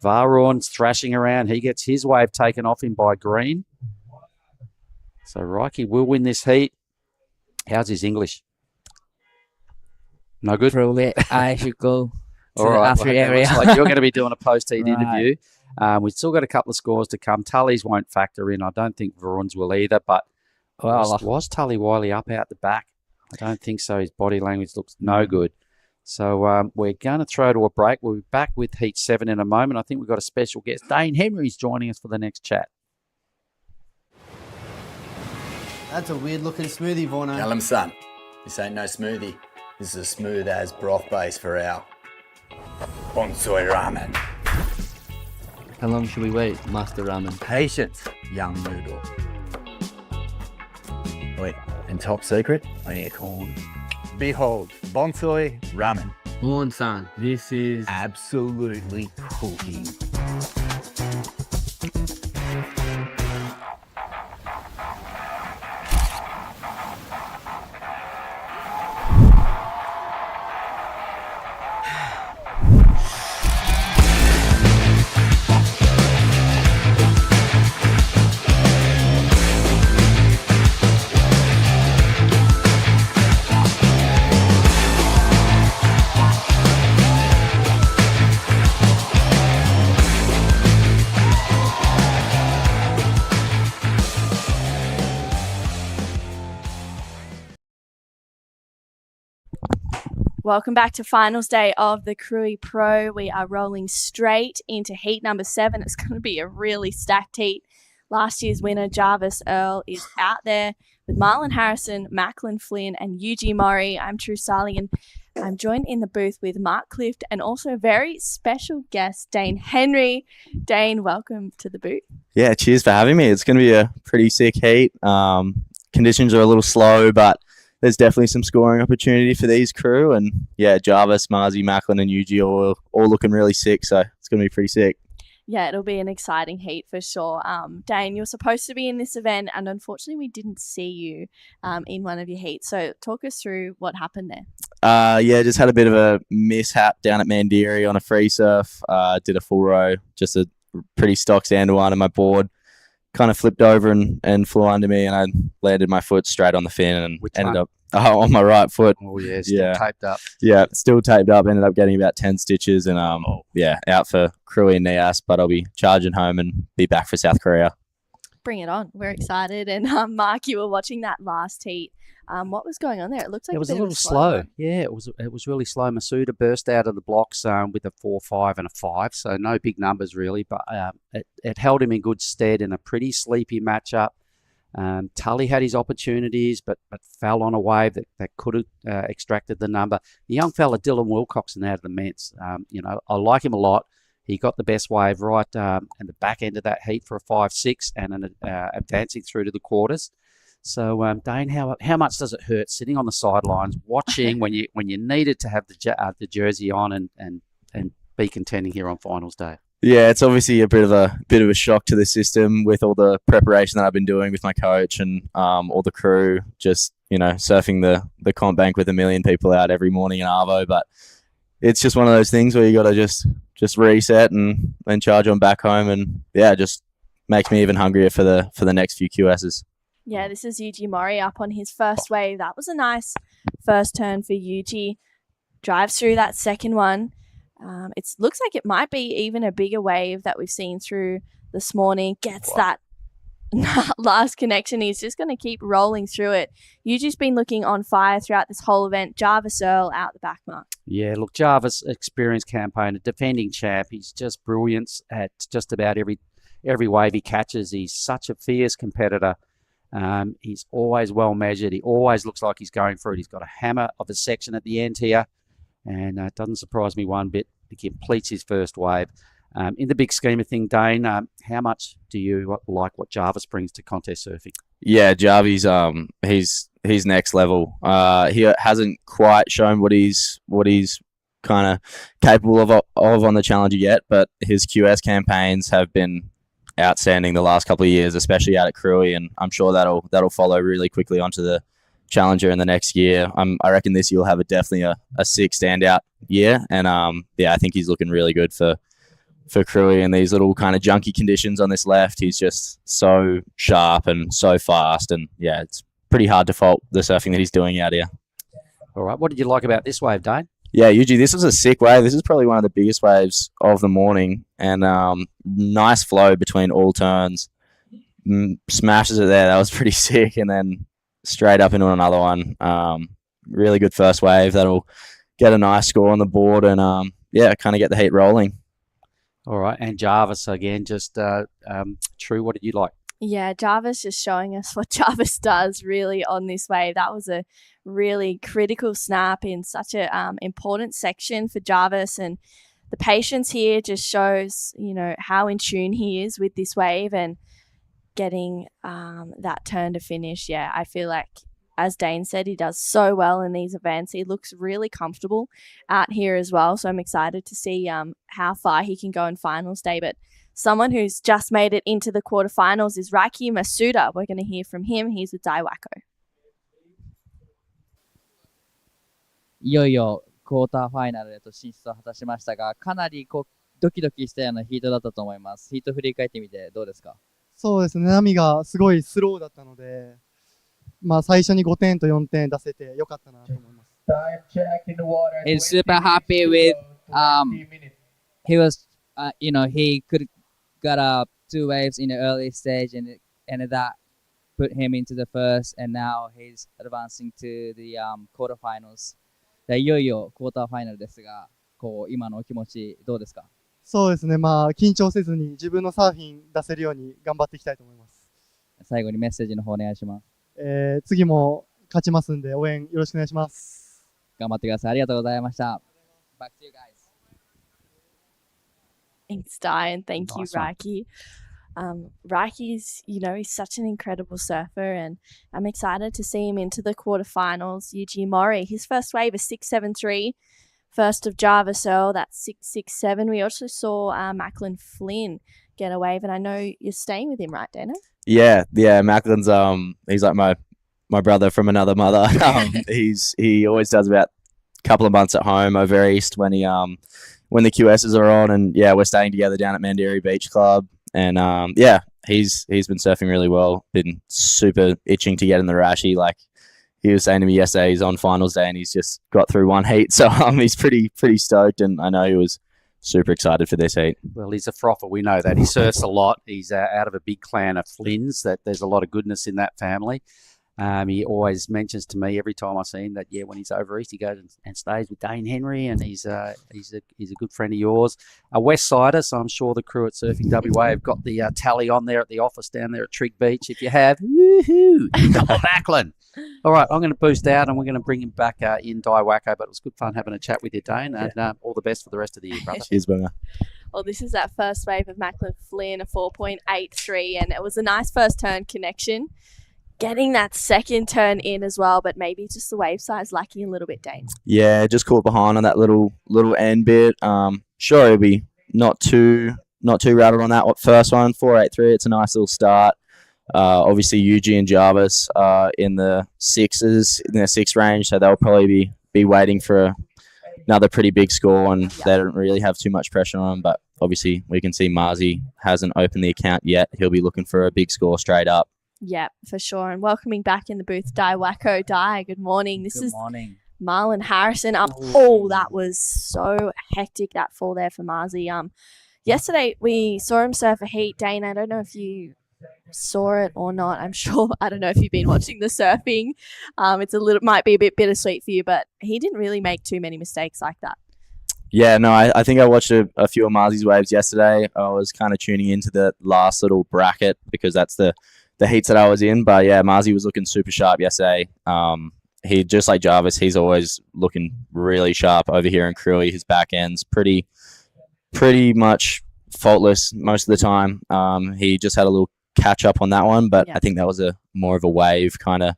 A: Varun's thrashing around. He gets his wave taken off him by Green. So Reiki will win this heat. How's his English? No good?
E: Probably I should go to
A: all right,
E: after area.
A: Like you're going to be doing a post-heat
E: Right.
A: interview. We've still got a couple of scores to come. Tully's won't factor in. I don't think Varun's will either. But was Tully Wiley up out the back? I don't think so. His body language looks no good. So we're going to throw to a break. We'll be back with Heat 7 in a moment. I think we've got a special guest. Dane Henry's joining us for the next chat.
H: That's a weird looking smoothie, Vorno.
D: Tell him, son, this ain't no smoothie. This is a smooth as broth base for our bonsai ramen.
H: How long should we wait, Master Ramen?
D: Patience, young noodle. Wait, and top secret, I need a corn. Behold, bonsai ramen.
H: Horn-san, this is...
D: Absolutely cooking.
C: Welcome back to finals day of the Krui Pro. We are rolling straight into heat number 7. It's going to be a really stacked heat. Last year's winner, Jarvis Earl, is out there with Marlon Harrison, Macklin Flynn, and Yuji Mori. I'm True Starling, and I'm joined in the booth with Mark Clift and also a very special guest, Dane Henry. Dane, welcome to the booth.
I: Yeah, cheers for having me. It's going to be a pretty sick heat. Conditions are a little slow, but there's definitely some scoring opportunity for these crew. And yeah, Jarvis, Marzi, Macklin, and Yuji are all looking really sick. So it's going to be pretty sick.
C: Yeah, it'll be an exciting heat for sure. Dane, you're supposed to be in this event, and unfortunately we didn't see you in one of your heats. So talk us through what happened there.
I: Yeah, just had a bit of a mishap down at Mandiri on a free surf. Did a full row, just a pretty stock standard one, and my board kind of flipped over and flew under me, and I landed my foot straight on the fin and ended up on my right foot.
A: Oh, yeah, still taped up.
I: Yeah, still taped up. Ended up getting about 10 stitches and, yeah, out for Krui and Nias, but I'll be charging home and be back for South Korea.
C: Bring it on. We're excited. And Mark, you were watching that last heat. What was going on there? It looked like
A: it was
C: a
A: little slow. Yeah, it was really slow. Masuda burst out of the blocks with a 4.5 and a 5, so no big numbers really, but it held him in good stead in a pretty sleepy matchup. Tully had his opportunities, but fell on a wave that could have extracted the number. The young fella, Dylan Wilcoxon, out of the Mets, I like him a lot. He got the best wave right in the back end of that heat for a 5-6 and advancing through to the quarters. So, Dane, how much does it hurt sitting on the sidelines watching when you needed to have the jersey on and be contending here on finals day?
I: Yeah, it's obviously a bit of a shock to the system with all the preparation that I've been doing with my coach and all the crew. Just surfing the comp bank with a million people out every morning in Arvo, but it's just one of those things where you got to just reset and charge on back home, and yeah, just makes me even hungrier for the next few QSs.
C: Yeah, this is Yuji Mori up on his first wave. That was a nice first turn for Yuji. Drives through that second one. It looks like it might be even a bigger wave that we've seen through this morning. Gets that last connection. He's just going to keep rolling through it. Yuji's been looking on fire throughout this whole event. Jarvis Earl out the back mark.
A: Yeah, look, Jarvis, experienced campaigner, defending champ. He's just brilliant at just about every wave he catches. He's such a fierce competitor. He's always well measured. He always looks like he's going for it. He's got a hammer of a section at the end here, and it doesn't surprise me one bit. He completes his first wave. In the big scheme of things, Dane, how much do you like what Jarvis brings to contest surfing?
I: Yeah, Jarvis, he's next level. He hasn't quite shown what he's kind of capable of on the Challenger yet, but his QS campaigns have been outstanding the last couple of years, especially out at Krui, and I'm sure that'll follow really quickly onto the Challenger in the next year. I reckon this year will have definitely a sick standout year, and I think he's looking really good for Krui in these little kind of junky conditions on this left. He's just so sharp and so fast, and yeah, it's pretty hard to fault the surfing that he's doing out here.
A: All right, what did you like about this wave, Dane?
I: Yeah, Yuji, this was a sick wave. This is probably one of the biggest waves of the morning, and nice flow between all turns. Smashes it there. That was pretty sick, and then straight up into another one. Really good first wave. That'll get a nice score on the board and, kind of get the heat rolling.
A: All right, and Jarvis again, just True, what did you like?
C: Yeah, Jarvis just showing us what Jarvis does really on this wave. That was a really critical snap in such a important section for Jarvis, and the patience here just shows, how in tune he is with this wave and getting that turn to finish. Yeah, I feel like, as Dane said, he does so well in these events. He looks really comfortable out here as well, so I'm excited to see how far he can go in finals day. But someone who's just made it into the quarterfinals is Raiki Masuda. We're going to hear from him. He's with Daiwako.
E: いよいよクォーターファイナルへと進出を果たしましたが、かなりドキドキしたようなヒートだったと思います。ヒート振り返ってみてどうですか？
F: そうですね、波がすごいスローだったので、最初に5点と4点出せてよかったなと思います。
E: He's super happy with he was he could got 2 waves in the early stage and that put him into the first, and now he's advancing to the quarterfinals. いよいよクォーターファイナルですが、今のお気持ちどうですか？
F: そうですね、緊張せずに自分のサーフィン出せるように頑張っていきたいと思います。最後にメッセージの方お願いします。次も勝ちますんで応援よろしくお願いします。頑張ってください。ありがとうございました。Back to you guys.
C: Thanks, Di, and thank you, Raiki. Raiki's, he's such an incredible surfer, and I'm excited to see him into the quarterfinals. Yuji Mori, his first wave is 6.73. First of Jarvis Earl, that's 6.67. We also saw Macklin Flynn get a wave, and I know you're staying with him, right, Dana?
I: Yeah. Macklin's he's like my brother from another mother. He always does about a couple of months at home over east when the QSs are on, and yeah, we're staying together down at Mandiri Beach Club, and he's been surfing really well. Been super itching to get in the Rashi. Like he was saying to me yesterday, he's on finals day and he's just got through one heat, so he's pretty stoked, and I know he was super excited for this heat.
A: Well, he's a frother. We know that. He surfs a lot. He's out of a big clan of Flynns. That there's a lot of goodness in that family. He always mentions to me every time I see him that when he's over east, he goes and stays with Dane Henry, and he's a good friend of yours. A West Sider, so I'm sure the crew at Surfing WA have got the tally on there at the office down there at Trig Beach. If you have, woohoo, Macklin. All right, I'm going to boost out, and we're going to bring him back in Daiwako, but it was good fun having a chat with you, Dane, and all the best for the rest of the year, brother.
I: Cheers, Boomer.
C: Well, this is that first wave of Macklin Flynn, a 4.83, and it was a nice first turn connection. Getting that second turn in as well, but maybe just the wave size lacking a little bit, Dane.
I: Yeah, just caught behind on that little end bit. Sure, it'll be not too rattled on that first one. 4.83. It's a nice little start. Obviously, Yuji and Jarvis are in the sixes, in their six range, so they'll probably be waiting for another pretty big score, and they don't really have too much pressure on them. But obviously, we can see Marzi hasn't opened the account yet. He'll be looking for a big score straight up.
C: Yeah, for sure. And welcoming back in the booth, Daiwako. Good morning. Good morning. Marlon Harrison. That was so hectic, that fall there for Marzi. Yesterday we saw him surf a heat. Dane, I don't know if you saw it or not. I don't know if you've been watching the surfing. Might be a bit bittersweet for you, but he didn't really make too many mistakes like that.
I: Yeah, no, I think I watched a few of Marzi's waves yesterday. I was kind of tuning into the last little bracket because that's the heats that I was in. But yeah, Marzi was looking super sharp yesterday. He, just like Jarvis, he's always looking really sharp over here in Krui. His back end's pretty much faultless most of the time. He just had a little catch up on that one, but I think that was more of a wave kind of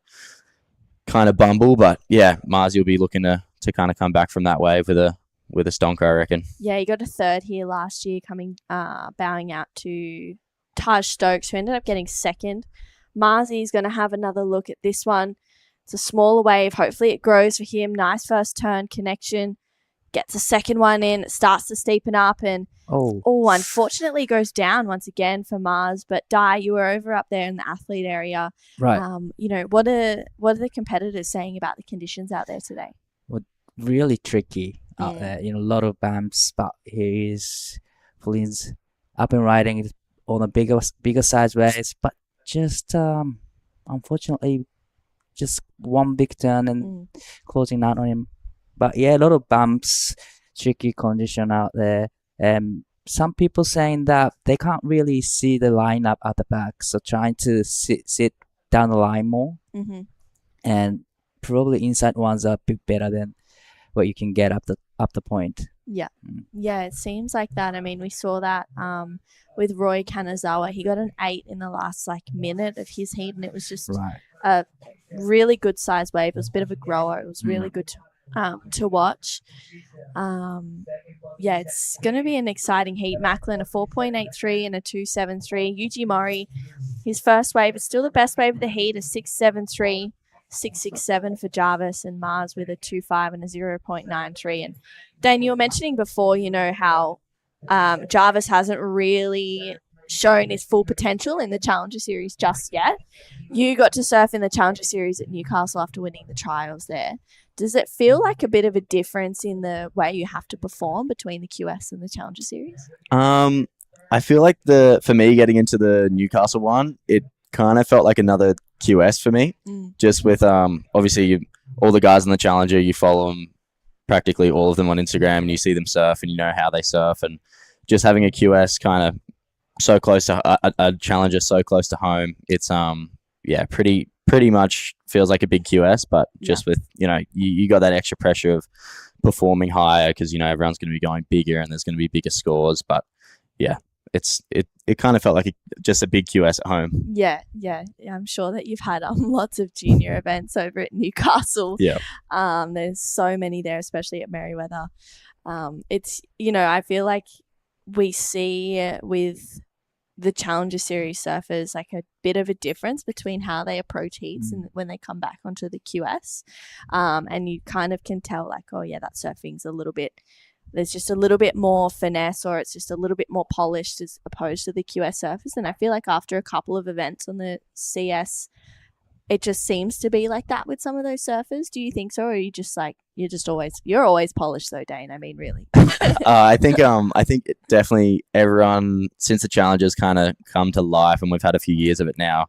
I: bumble. But yeah, Marzi will be looking to kind of come back from that wave with a stonker, I reckon. Yeah,
C: he got a third here last year, bowing out to Taj Stokes, who ended up getting second. Marzi's going to have another look at this one. It's a smaller wave. Hopefully it grows for him. Nice first turn connection. Gets a second one in. It starts to steepen up and unfortunately goes down once again for Mars. But Di, you were over up there in the athlete area.
H: Right.
C: What are the competitors saying about the conditions out there today?
H: Well, really tricky out there. A lot of bumps, but here is Flynn's up and riding on a bigger size waves, but just unfortunately just one big turn and closing out on him. But yeah, a lot of bumps, tricky condition out there. Some people saying that they can't really see the lineup at the back, so trying to sit down the line more. And probably inside ones are a bit better than what you can get up the point. Yeah, it seems like that. I mean, we saw that with Roy Kanazawa. He got an 8 in the last minute of his heat, and it was just a really good size wave. It was a bit of a grower. It was really good to watch. It's going to be an exciting heat. Macklin, a 4.83 and a 2.73. Yuji Mori, his first wave is still the best wave of the heat, a 6.73. 6.67 for Jarvis, and Mars with a 2.5 and a 0.93. And Dan, you were mentioning before, how Jarvis hasn't really shown his full potential in the Challenger Series just yet. You got to surf in the Challenger Series at Newcastle after winning the trials there. Does it feel like a bit of a difference in the way you have to perform between the QS and the Challenger Series?
I: I feel like for me getting into the Newcastle one, it kind of felt like another QS for me. Just with obviously all the guys in the Challenger, you follow them, practically all of them on Instagram, and you see them surf and you know how they surf, and just having a QS kind of so close to a Challenger so close to home, it's pretty much feels like a big QS, but just with you got that extra pressure of performing higher because everyone's going to be going bigger and there's going to be bigger scores. But yeah, it kind of felt like just a big QS at home. Yeah.
C: I'm sure that you've had lots of junior events over at Newcastle.
I: Yeah.
C: There's so many there, especially at Merriweather. It's I feel like we see with the Challenger Series surfers like a bit of a difference between how they approach heats and when they come back onto the QS. And you kind of can tell that surfing's there's just a little bit more finesse, or it's just a little bit more polished as opposed to the QS surfers. And I feel like after a couple of events on the CS, it just seems to be like that with some of those surfers. Do you think so, or are you just like you're always polished though, Dane? I mean, really.
I: I think definitely everyone since the Challenger's kind of come to life, and we've had a few years of it now.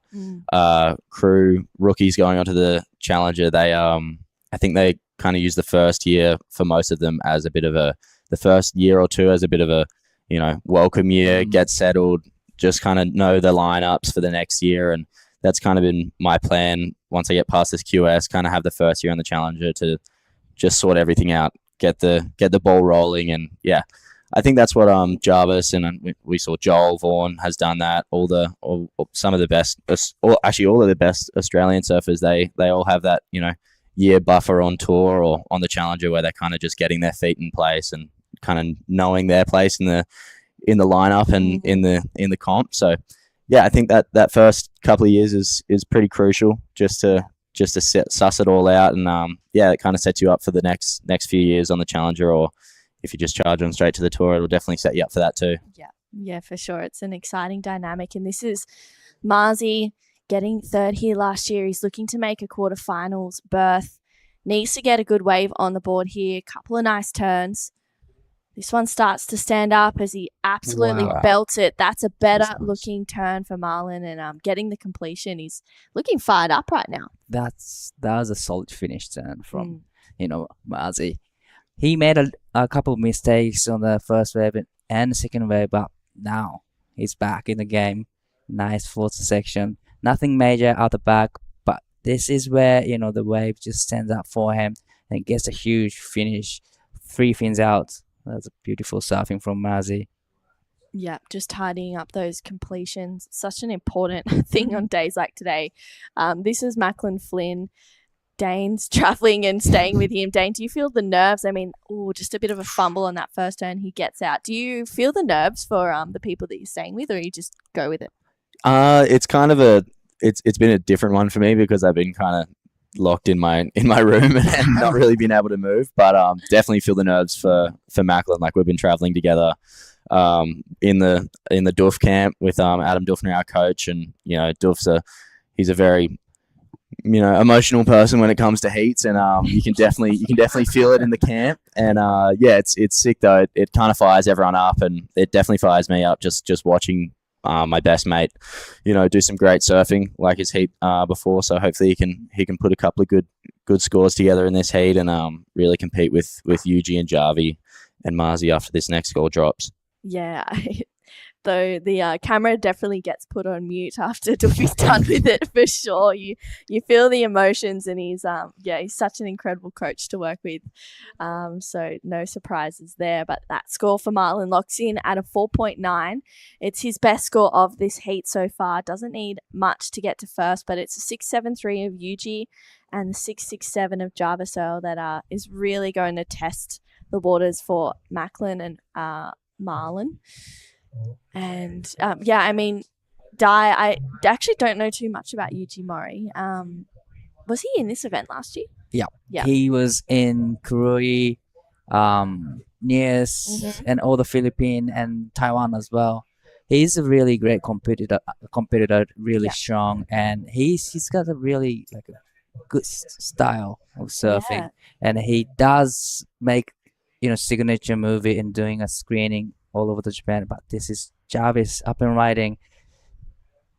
I: Crew rookies going onto the Challenger, they I think they kind of use the first year for most of them as a bit of the first year or two as a bit of a welcome year, get settled, just kind of know the lineups for the next year. And that's kind of been my plan once I get past this QS, kind of have the first year on the Challenger to just sort everything out, get the ball rolling. And yeah, I think that's what Jarvis and we saw Joel Vaughan has done that. Some of the best, actually all of the best Australian surfers, they all have that year buffer on tour or on the Challenger where they're kind of just getting their feet in place and kind of knowing their place in the lineup and in the comp. So yeah, I think that first couple of years is pretty crucial just to suss it all out. And it kind of sets you up for the next few years on the Challenger, or if you just charge on straight to the tour, it'll definitely set you up for that too.
C: Yeah, for sure. It's an exciting dynamic. And this is Marzi getting third here last year. He's looking to make a quarterfinals berth. Needs to get a good wave on the board here. Couple of nice turns. This one starts to stand up as he absolutely belts it. That's a better looking turn for Marlon, and getting the completion. He's looking fired up right now.
H: That was a solid finish turn from Marzi. He made a couple of mistakes on the first wave and the second wave, but now he's back in the game. Nice floater section. Nothing major out the back, but this is where the wave just stands up for him and gets a huge finish. 3 fins out. That's a beautiful surfing from Marzi.
C: Yeah, just tidying up those completions. Such an important thing on days like today. This is Macklin Flynn. Dane's traveling and staying with him. Dane, do you feel the nerves? I mean, just a bit of a fumble on that first turn. He gets out. Do you feel the nerves for the people that you're staying with, or you just go with it?
I: It's kind of it's been a different one for me because I've been kind of locked in my room and not really been able to move, but definitely feel the nerves for Macklin. Like, we've been traveling together in the Duff camp with Adam Duffner, our coach, and Duff's he's a very emotional person when it comes to heats, and you can definitely feel it in the camp. And it's sick though. It kind of fires everyone up, and it definitely fires me up just watching my best mate, do some great surfing like his heat before. So hopefully he can put a couple of good scores together in this heat and really compete with Yuji and Jarvi and Marzi after this next score drops.
C: Yeah, though the camera definitely gets put on mute after Duffy's done with it for sure. You feel the emotions, and he's such an incredible coach to work with. So no surprises there. But that score for Marlon locks in at a 4.9. It's his best score of this heat so far. Doesn't need much to get to first, but it's a 6.73 of Yuji and the 6.67 of Jarvis Earl that is really going to test the waters for Macklin and Marlon. And I mean, I actually don't know too much about Yuji Mori. Was he in this event last year?
H: Yeah. He was in Krui, Nias, and all the Philippines and Taiwan as well. He's a really great competitor, really strong, and he's got a really a good style of surfing, and he does make signature movie in doing a screening all over the Japan. But this is Jarvis up and riding.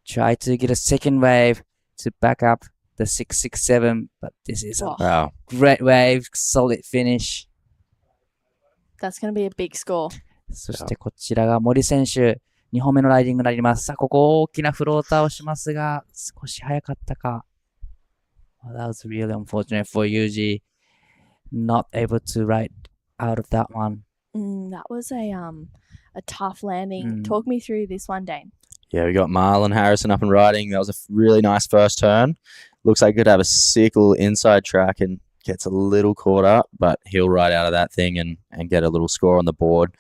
H: Try to get a second wave to back up the 6.67, but this is a great wave, solid finish.
C: That's going to be a big score.
H: そしてこちらが森選手、2本目のライディングになります。さあ、ここ大きなフローターをしますが、少し早かったか。That was really unfortunate for Yuji. Not able to ride out of that one.
C: That was a tough landing. Talk me through this one, Dane.
I: Yeah, we got Marlon Harrison up and riding. That was a really nice first turn. Looks like he could have a sick little inside track and gets a little caught up, but he'll ride out of that thing and get a little score on the board.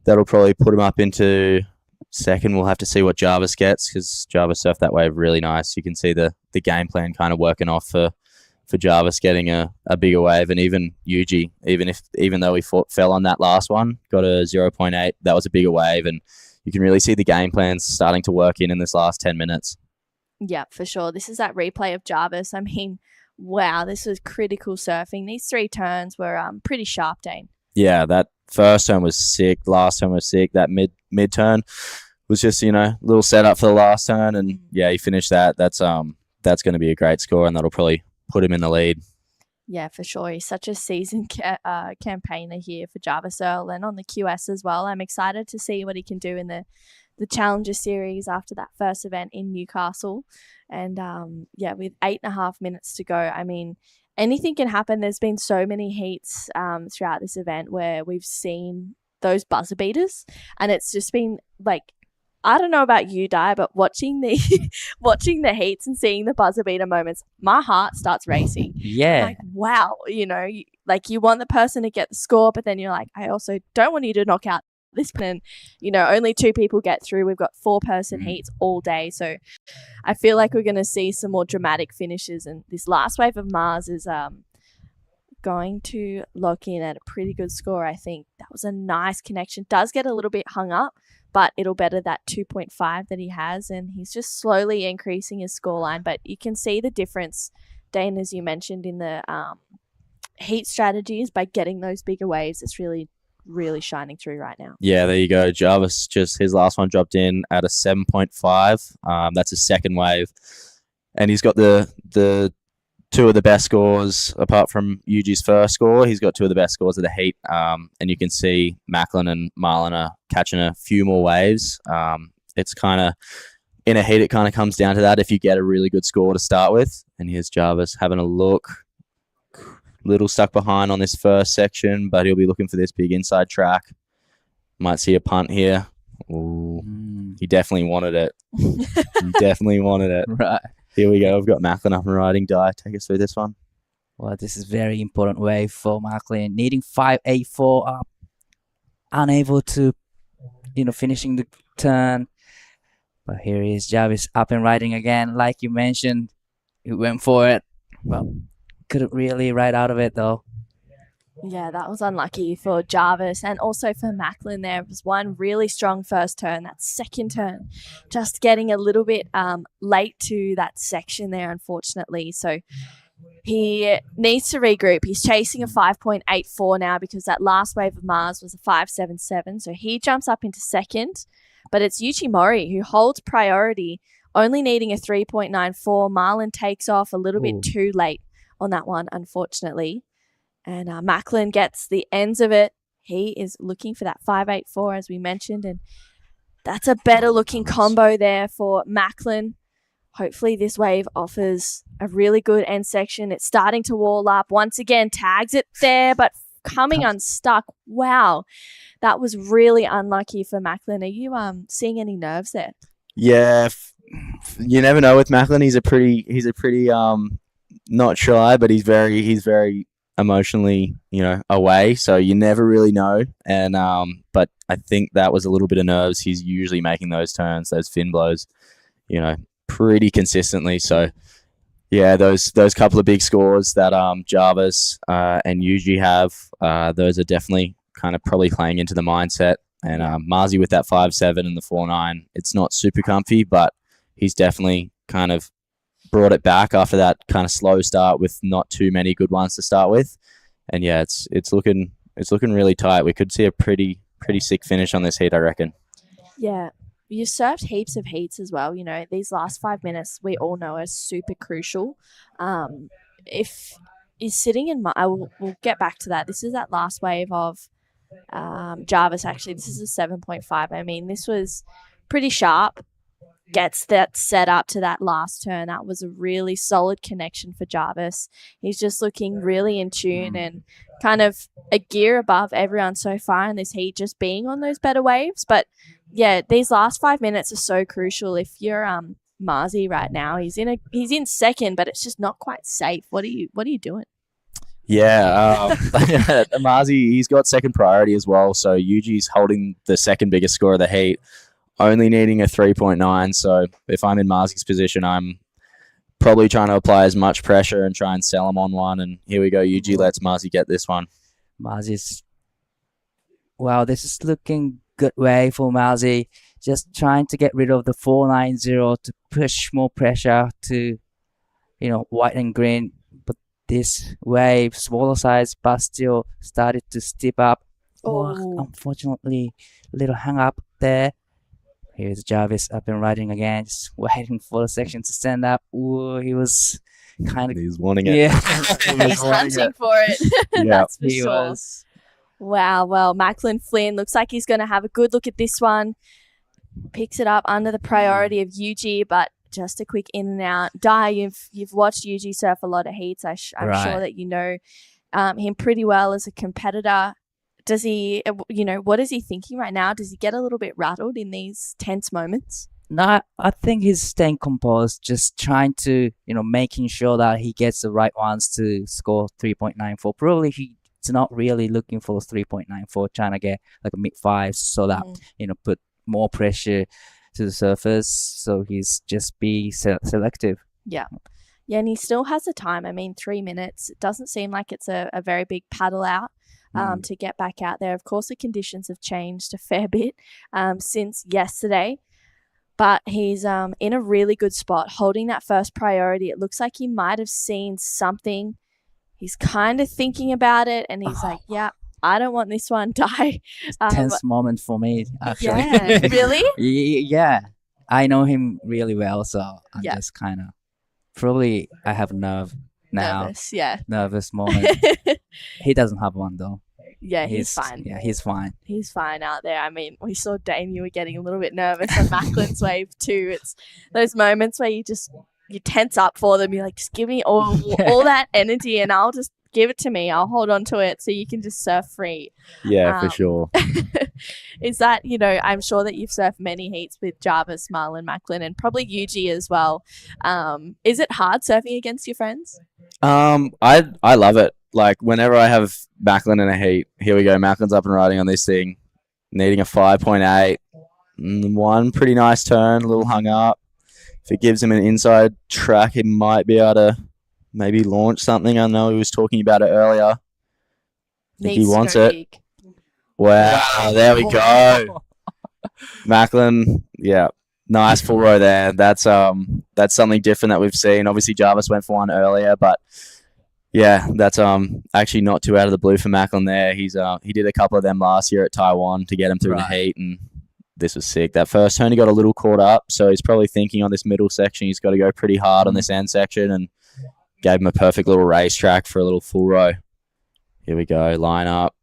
I: That'll probably put him up into second. We'll have to see what Jarvis gets, because Jarvis surfed that wave really nice. You can see the game plan kind of working off for Jarvis getting a bigger wave, and even Yuji, even though he fell on that last one, got a 0.8. That was a bigger wave, and you can really see the game plans starting to work in this last 10 minutes.
C: Yeah, for sure. This is that replay of Jarvis. I mean, wow, this was critical surfing. These 3 turns were pretty sharp, Dane.
I: Yeah, that first turn was sick. Last turn was sick. That mid turn was just, a little setup for the last turn, and yeah, he finished that. That's going to be a great score, and that'll probably put him in the lead.
C: Yeah, for sure. He's such a seasoned campaigner here for Jarvis Earl and on the QS as well. I'm excited to see what he can do in the Challenger Series after that first event in Newcastle. And with 8.5 minutes to go, I mean, anything can happen. There's been so many heats throughout this event where we've seen those buzzer beaters, and it's just been like, I don't know about you, Di, but watching the heats and seeing the buzzer beater moments, my heart starts racing.
H: Yeah.
C: Like, wow, you want the person to get the score, but then you're like, I also don't want you to knock out this one. And, only 2 people get through. We've got 4-person heats all day. So I feel like we're going to see some more dramatic finishes. And this last wave of Mars is going to lock in at a pretty good score, I think. That was a nice connection. Does get a little bit hung up, but it'll better that 2.5 that he has, and he's just slowly increasing his scoreline. But you can see the difference, Dane, as you mentioned, in the heat strategies by getting those bigger waves. It's really, really shining through right now.
I: Yeah, there you go. Jarvis, just his last one dropped in at a 7.5. That's his second wave, and he's got the 2 of the best scores apart from Yuji's first score. He's got 2 of the best scores of the heat, and you can see Macklin and Marlon are catching a few more waves. It's kind of in a heat, it kind of comes down to that if you get a really good score to start with. And here's Jarvis having a look. Little stuck behind on this first section, but he'll be looking for this big inside track. Might see a punt here. Ooh, he definitely wanted it. He definitely wanted it.
H: Right.
I: Here we go. We've got Macklin up and riding. Di, take us through this one.
H: Well, this is very important wave for Macklin. Needing 5.84 up. Unable to, finishing the turn. But here is Jarvis up and riding again. Like you mentioned, he went for it. Well, couldn't really ride out of it though.
C: Yeah, that was unlucky for Jarvis and also for Macklin. There was one really strong first turn. That second turn, just getting a little bit late to that section there, unfortunately. So he needs to regroup. He's chasing a 5.84 now because that last wave of Mars was a 5.77. So he jumps up into second, but it's Yuji Mori who holds priority, only needing a 3.94. Marlon takes off a little bit too late on that one, unfortunately. And Macklin gets the ends of it. He is looking for that 5.84, as we mentioned, and that's a better looking combo there for Macklin. Hopefully this wave offers a really good end section. It's starting to wall up. Once again, tags it there, but coming unstuck. Wow. That was really unlucky for Macklin. Are you seeing any nerves there?
I: Yeah, you never know with Macklin. He's a pretty not shy, but he's very emotionally, away. So you never really know. And but I think that was a little bit of nerves. He's usually making those turns, those fin blows, pretty consistently. So yeah, those couple of big scores that Jarvis and Yuji have, those are definitely kind of probably playing into the mindset. And Marzi with that 5.7 and the 4.9, it's not super comfy, but he's definitely kind of brought it back after that kind of slow start with not too many good ones to start with. And yeah, it's looking really tight. We could see a pretty sick finish on this heat, I reckon.
C: Yeah. You surfed heaps of heats as well. These last 5 minutes we all know are super crucial. If he's sitting in we'll get back to that. This is that last wave of Jarvis, actually. This is a 7.5. I mean, this was pretty sharp. Gets that set up to that last turn. That was a really solid connection for Jarvis. He's just looking really in tune and kind of a gear above everyone so far in this heat, just being on those better waves. But yeah, these last 5 minutes are so crucial. If you're Marzi right now, he's in second, but it's just not quite safe. What are you doing?
I: Yeah, Marzi, he's got second priority as well. So Yuji's holding the second biggest score of the heat, only needing a 3.9. So if I'm in Marzi's position, I'm probably trying to apply as much pressure and try and sell him on one. And here we go. Yuji lets Marzi get this one.
H: Marzi's... Wow, this is looking good way for Mousy, just trying to get rid of the 490 to push more pressure to, white and green. But this wave, smaller size, but still started to step up. Unfortunately, a little hang up there. Here's Jarvis up and riding again, just waiting for the section to stand up. Ooh, he was kind of...
I: He's wanting it.
H: Yeah.
C: He's hunting for it. That's for sure.
H: Was.
C: Wow, well, Macklin Flynn looks like he's going to have a good look at this one. Picks it up under the priority of Yuji, but just a quick in and out. Dai, you've watched Yuji surf a lot of heats. I'm sure that you know him pretty well as a competitor. Does he, what is he thinking right now? Does he get a little bit rattled in these tense moments?
H: No, I think he's staying composed, just trying to, making sure that he gets the right ones to score 3.94. Probably he's not really looking for 3.94, trying to get like a mid-fives so that, put more pressure to the surface. So he's just be selective.
C: Yeah. Yeah, and he still has the time. I mean, 3 minutes. It doesn't seem like it's a very big paddle out. To get back out there. Of course, the conditions have changed a fair bit since yesterday, but he's in a really good spot, holding that first priority. It looks like he might have seen something. He's kind of thinking about it, and he's like, yeah, I don't want this one, die.
H: Tense moment for me, actually.
C: Yeah, really?
H: Yeah, I know him really well, so I'm just kind of, probably I have nerve now. Nervous moment. He doesn't have one, though.
C: Yeah, he's fine.
H: Yeah, he's fine.
C: He's fine out there. I mean, we saw Dane, you were getting a little bit nervous on Macklin's wave too. It's those moments where you tense up for them. You're like, just give me all that energy and I'll just give it to me. I'll hold on to it so you can just surf free.
I: Yeah, for sure.
C: Is that, I'm sure that you've surfed many heats with Jarvis, Marlon, Macklin, and probably Yuji as well. Is it hard surfing against your friends?
I: I love it. Like, whenever I have Macklin in a heat, here we go. Macklin's up and riding on this thing, needing a 5.8. One pretty nice turn, a little hung up. If it gives him an inside track, he might be able to maybe launch something. I know he was talking about it earlier. I think he wants it. Big. Wow, there we go. Macklin, yeah, nice full row there. That's something different that we've seen. Obviously, Jarvis went for one earlier, but yeah, that's actually not too out of the blue for Macklin there. He did a couple of them last year at Taiwan to get him through the heat, and this was sick. That first turn he got a little caught up, so he's probably thinking on this middle section he's got to go pretty hard on this end section, and gave him a perfect little racetrack for a little full row. Here we go, line up.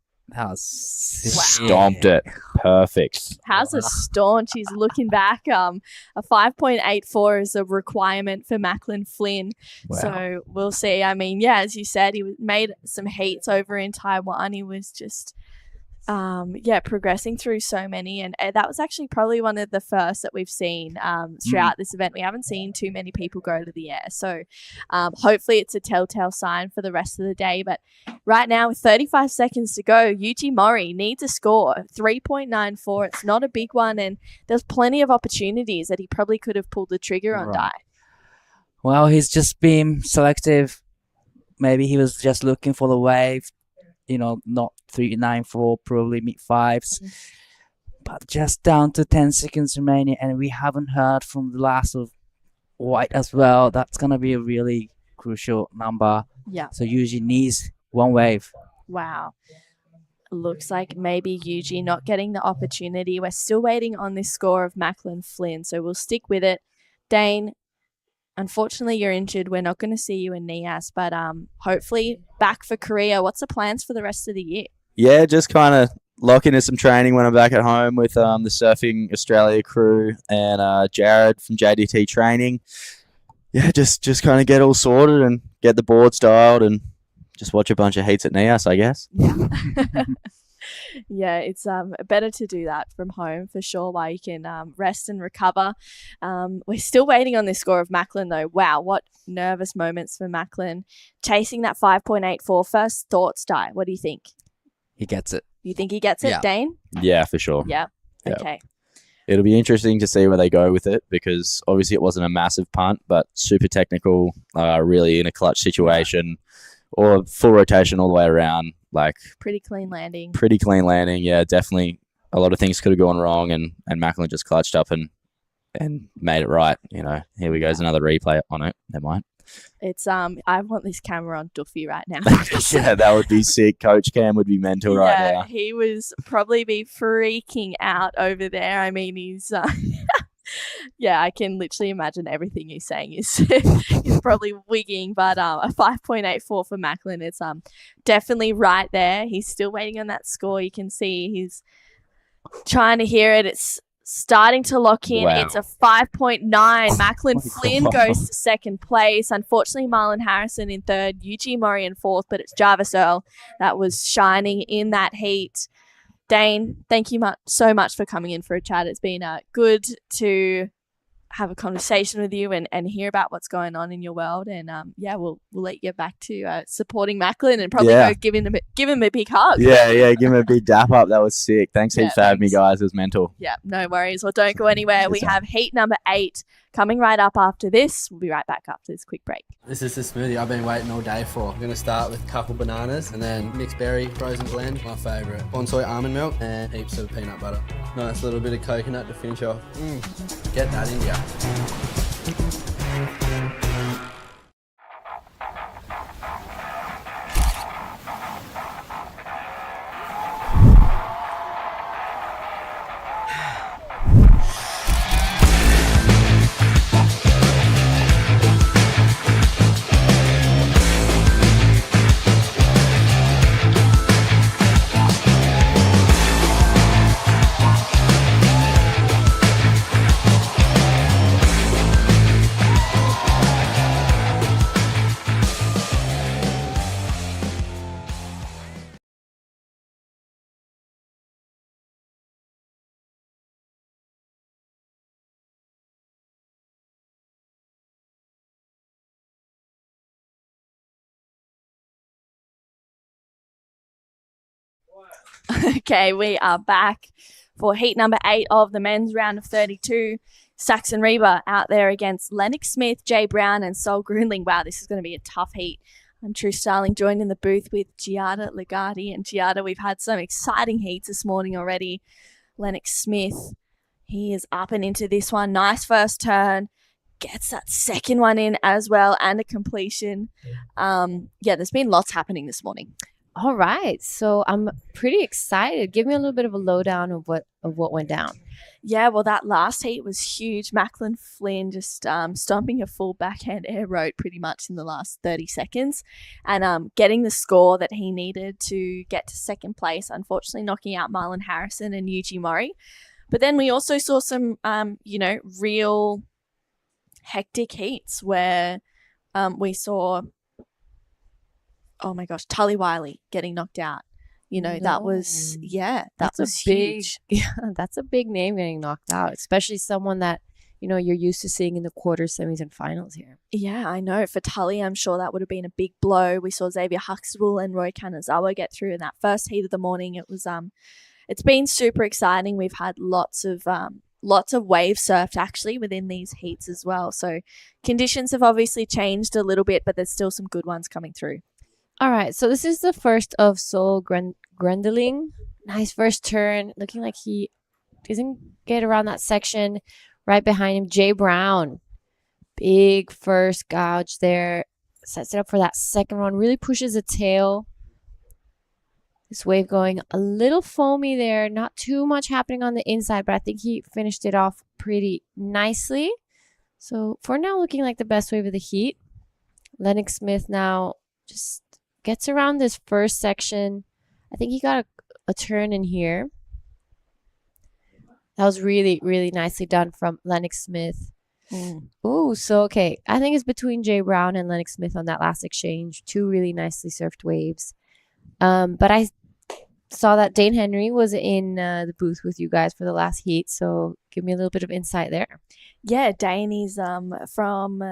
I: Stomped it. Perfect.
C: How's a staunch? He's looking back. A 5.84 is a requirement for Macklin Flynn. Wow. So we'll see. I mean, yeah, as you said, he made some heats over in Taiwan. He was just progressing through so many, and that was actually probably one of the first that we've seen throughout this event. We haven't seen too many people go to the air, so hopefully it's a telltale sign for the rest of the day. But right now, with 35 seconds to go, Yuji Mori needs a score 3.94. It's not a big one, and there's plenty of opportunities that he probably could have pulled the trigger on. Dai.
H: Well, he's just been selective. Maybe he was just looking for the wave. Not 3.94, probably mid-fives. But just down to 10 seconds remaining, and we haven't heard from the last of white as well. That's going to be a really crucial number.
C: Yeah.
H: So Yuji needs one wave.
C: Wow. Looks like maybe Yuji not getting the opportunity. We're still waiting on this score of Macklin Flynn, so we'll stick with it. Dane, unfortunately, you're injured. We're not going to see you in NIAS, but hopefully back for Korea. What's the plans for the rest of the year?
I: Yeah, just kind of lock into some training when I'm back at home with the Surfing Australia crew and Jared from JDT Training. Yeah, just kind of get all sorted and get the boards dialed and just watch a bunch of heats at NIAS, I guess.
C: Yeah, it's better to do that from home for sure, while you can rest and recover. We're still waiting on this score of Macklin, though. Wow, what nervous moments for Macklin. Chasing that 5.84. First thoughts, Dai. What do you think?
H: He gets it.
C: You think he gets it, Dane?
I: Yeah, for sure.
C: Yeah.
I: Yep.
C: Okay.
I: It'll be interesting to see where they go with it, because obviously it wasn't a massive punt, but super technical, really in a clutch situation, or full rotation all the way around. Like,
C: pretty clean landing.
I: Yeah, definitely a lot of things could have gone wrong, and Macklin just clutched up and made it right. Here we go. There's another replay on it. Never mind.
C: It's I want this camera on Duffy right now.
I: Yeah, that would be sick. Coach Cam would be mental right now.
C: He was probably be freaking out over there. I mean, he's yeah, I can literally imagine everything he's saying. He's probably wigging, but a 5.84 for Macklin. It's definitely right there. He's still waiting on that score. You can see he's trying to hear it. It's starting to lock in.
I: Wow.
C: It's a 5.9. Macklin Flynn goes to second place. Unfortunately, Marlon Harrison in third, Eugene Murray in fourth, but it's Jarvis Earl that was shining in that heat. Dane, thank you so much for coming in for a chat. It's been good to have a conversation with you and hear about what's going on in your world. And we'll let you get back to supporting Macklin and probably go give him a big hug.
I: Yeah, give him a big dap up. That was sick. Thanks heaps for having me, guys. It was mental.
C: Yeah, no worries. Well, don't go anywhere. We have heat number 8 coming right up after this. We'll be right back after this quick break.
J: This is the smoothie I've been waiting all day for. I'm going to start with a couple bananas and then mixed berry frozen blend, my favourite. Bonsoy almond milk and heaps of peanut butter. Nice little bit of coconut to finish off. Get that in ya.
C: Okay, we are back for heat number 8 of the men's round of 32. Saxon Reba out there against Lennox Smith, Jay Brown, and Sol Grundling. Wow, this is going to be a tough heat. I'm True Starling, joined in the booth with Giada Legati. And Giada, we've had some exciting heats this morning already. Lennox Smith, he is up and into this one. Nice first turn. Gets that second one in as well and a completion. There's been lots happening this morning.
K: All right, so I'm pretty excited. Give me a little bit of a lowdown of what went down.
C: Yeah, well, that last heat was huge. Macklin Flynn just stomping a full backhand air rote pretty much in the last 30 seconds and getting the score that he needed to get to second place, unfortunately knocking out Marlon Harrison and Eugene Murray. But then we also saw some, real hectic heats where we saw... oh my gosh, Tully Wiley getting knocked out. That was huge.
K: Yeah, that's a big name getting knocked out, especially someone that, you're used to seeing in the quarters, semis, and finals here.
C: Yeah, I know. For Tully, I'm sure that would have been a big blow. We saw Xavier Huxtable and Roy Kanazawa get through in that first heat of the morning. It was it's been super exciting. We've had lots of wave surfed actually within these heats as well. So conditions have obviously changed a little bit, but there's still some good ones coming through.
K: All right, so this is the first of Sol Grundling. Nice first turn. Looking like he doesn't get around that section. Right behind him, Jay Brown. Big first gouge there. Sets it up for that second one. Really pushes the tail. This wave going a little foamy there. Not too much happening on the inside, but I think he finished it off pretty nicely. So for now, looking like the best wave of the heat. Lennox Smith now just gets around this first section. I think he got a turn in here. That was really, really nicely done from Lennox Smith. Ooh, so okay. I think it's between Jay Brown and Lennox Smith on that last exchange. 2 really nicely surfed waves. But I saw that Dane Henry was in the booth with you guys for the last heat. So give me a little bit of insight there.
C: Yeah, Dane is from...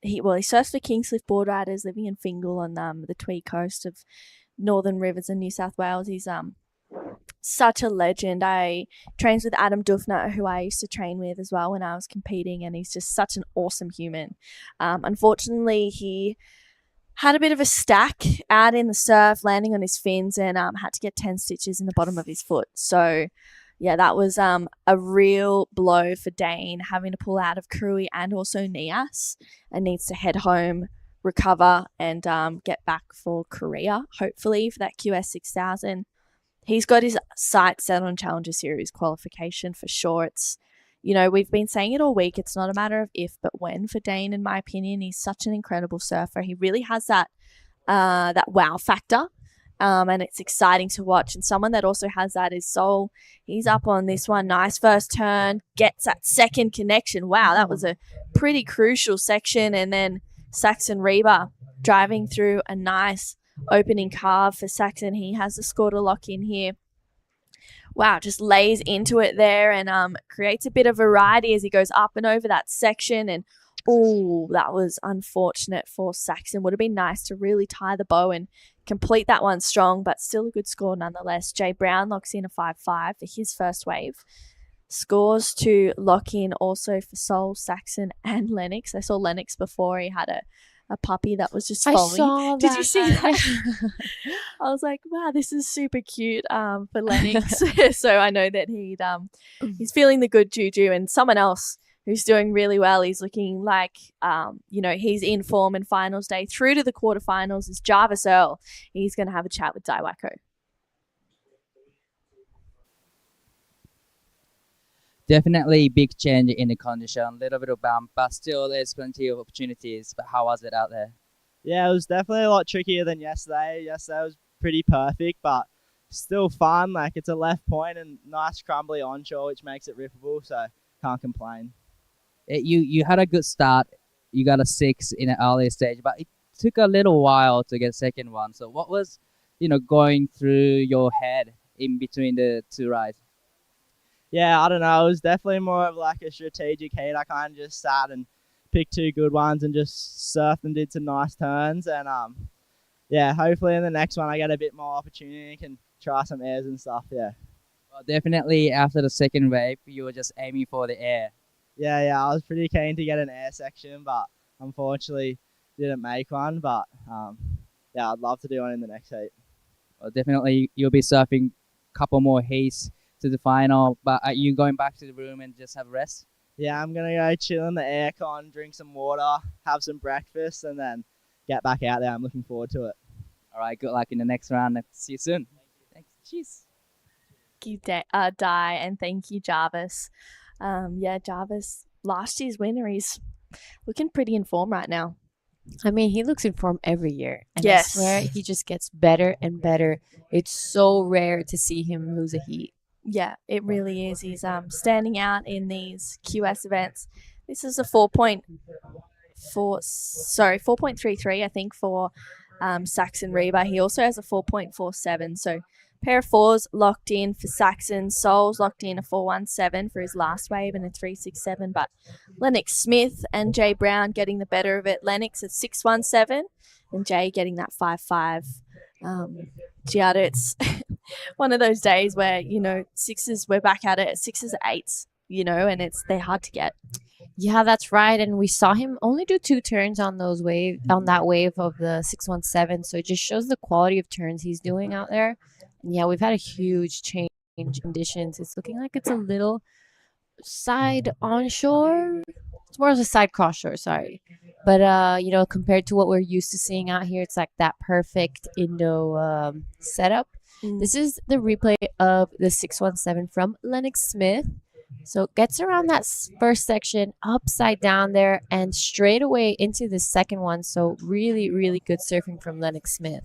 C: He surfs for Kingscliff Board Riders, living in Fingal on the Tweed coast of Northern Rivers in New South Wales. He's such a legend. I trains with Adam Dufner, who I used to train with as well when I was competing, and he's just such an awesome human. Unfortunately, he had a bit of a stack out in the surf, landing on his fins, and had to get 10 stitches in the bottom of his foot. So, Yeah, that was a real blow for Dane, having to pull out of Krui and also Nias, and needs to head home, recover, and get back for Korea, hopefully, for that QS 6000. He's got his sights set on Challenger Series qualification for sure. It's, we've been saying it all week. It's not a matter of if, but when for Dane, in my opinion. He's such an incredible surfer. He really has that wow factor. And it's exciting to watch. And someone that also has that is Sol. He's up on this one. Nice first turn. Gets that second connection. Wow, that was a pretty crucial section. And then Saxon Reba driving through a nice opening carve for Saxon. He has the score to lock in here. Wow, just lays into it there and creates a bit of variety as he goes up and over that section. And that was unfortunate for Saxon. Would have been nice to really tie the bow and complete that one strong, but still a good score nonetheless. Jay Brown locks in a 5-5 for his first wave. Scores to lock in also for Sol, Saxon, and Lennox. I saw Lennox before. He had a puppy that was just following.
K: I saw
C: Did
K: that.
C: you see that? I was like, wow, this is super cute for Lennox. So I know that he's feeling the good juju. And someone else who's doing really well, he's looking like, he's in form in finals day through to the quarterfinals, is Jarvis Earl. He's going to have a chat with Daiwako.
E: Definitely big change in the condition, a little bit of bump, but still there's plenty of opportunities. But how was it out there?
F: Yeah, it was definitely a lot trickier than yesterday. Yesterday was pretty perfect, but still fun. Like, it's a left point and nice crumbly onshore, which makes it rippable, so can't complain.
E: You had a good start. You got a 6 in an early stage, but it took a little while to get second one. So what was, going through your head in between the two rides?
F: Yeah, I don't know. It was definitely more of like a strategic heat. I kind of just sat and picked 2 good ones and just surfed and did some nice turns. And hopefully in the next one I get a bit more opportunity and can try some airs and stuff. Yeah.
E: Well, definitely after the second wave, you were just aiming for the air.
F: Yeah, I was pretty keen to get an air section, but unfortunately didn't make one. But I'd love to do one in the next heat.
E: Well, definitely you'll be surfing a couple more heats to the final, but are you going back to the room and just have a rest?
F: Yeah, I'm going to go chill in the aircon, drink some water, have some breakfast, and then get back out there. I'm looking forward to it.
E: All right, good luck in the next round. See you soon. Thanks. Cheers.
C: Thank you, Di, and thank you, Jarvis. Jarvis, last year's winner, he's looking pretty in form right now.
K: I mean, he looks in form every year. And
C: yes.
K: I swear he just gets better and better. It's so rare to see him lose a heat.
C: Yeah, it really is. He's standing out in these QS events. This is a 4.33, I think, for Saxon Reba. He also has a 4.47. So pair of 4s locked in for Saxon. Sol's locked in a 4.17 for his last wave and a 3.67. But Lennox Smith and Jay Brown getting the better of it. Lennox at 6.17 and Jay getting that 5.5. Giada, it's one of those days where, sixes, we're back at it, 6s, 8s, and they're hard to get.
K: Yeah, that's right. And we saw him only do 2 turns on that wave of the 6.17. So it just shows the quality of turns he's doing out there. And yeah, we've had a huge change in conditions. It's looking like it's a little side onshore. It's more of a side cross shore, sorry. But, compared to what we're used to seeing out here, it's like that perfect Indo setup. This is the replay of the 6.17 from Lennox Smith. So it gets around that first section, upside down there, and straight away into the second one. So really, really good surfing from Lennox Smith.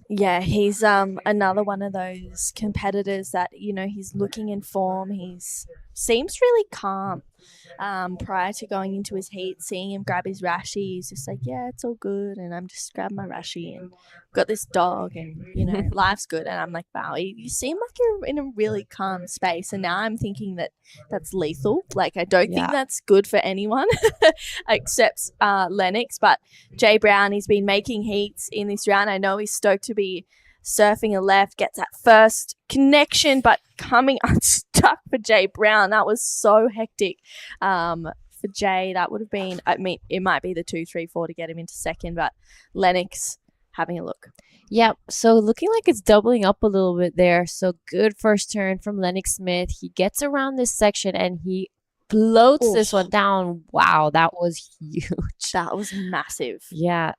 C: Yeah, he's another one of those competitors that, he's looking in form. Seems really calm prior to going into his heat. Seeing him grab his rashi, he's just like, yeah, it's all good. And I'm just grabbing my rashi and got this dog and, life's good. And I'm like, wow, you seem like you're in a really calm space. And now I'm thinking that that's lethal. Like, I don't think that's good for anyone except Lennox. But Jay Brown, he's been making heats in this round. I know he's stoked to be surfing a left, gets that first connection, but coming unstuck for Jay Brown. That was so hectic for Jay. That would have been, it might be the 2, 3, 4 to get him into second, but Lennox having a look.
K: Yep. So looking like it's doubling up a little bit there. So good first turn from Lennox Smith. He gets around this section and he floats this one down. Wow, that was huge.
C: That was massive.
K: Yeah.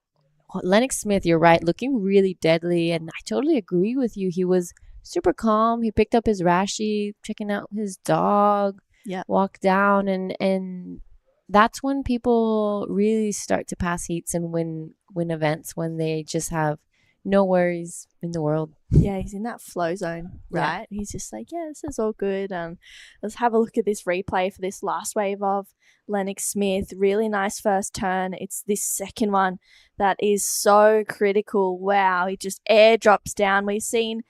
K: Lennox Smith, you're right, looking really deadly. And I totally agree with you. He was super calm. He picked up his Rashi, checking out his dog, walked down. And that's when people really start to pass heats and win events, when they just have no worries in the world.
C: Yeah, he's in that flow zone, right? Yeah. He's just like, yeah, this is all good. Let's have a look at this replay for this last wave of Lennox Smith. Really nice first turn. It's this second one that is so critical. Wow, he just airdrops down. We've seen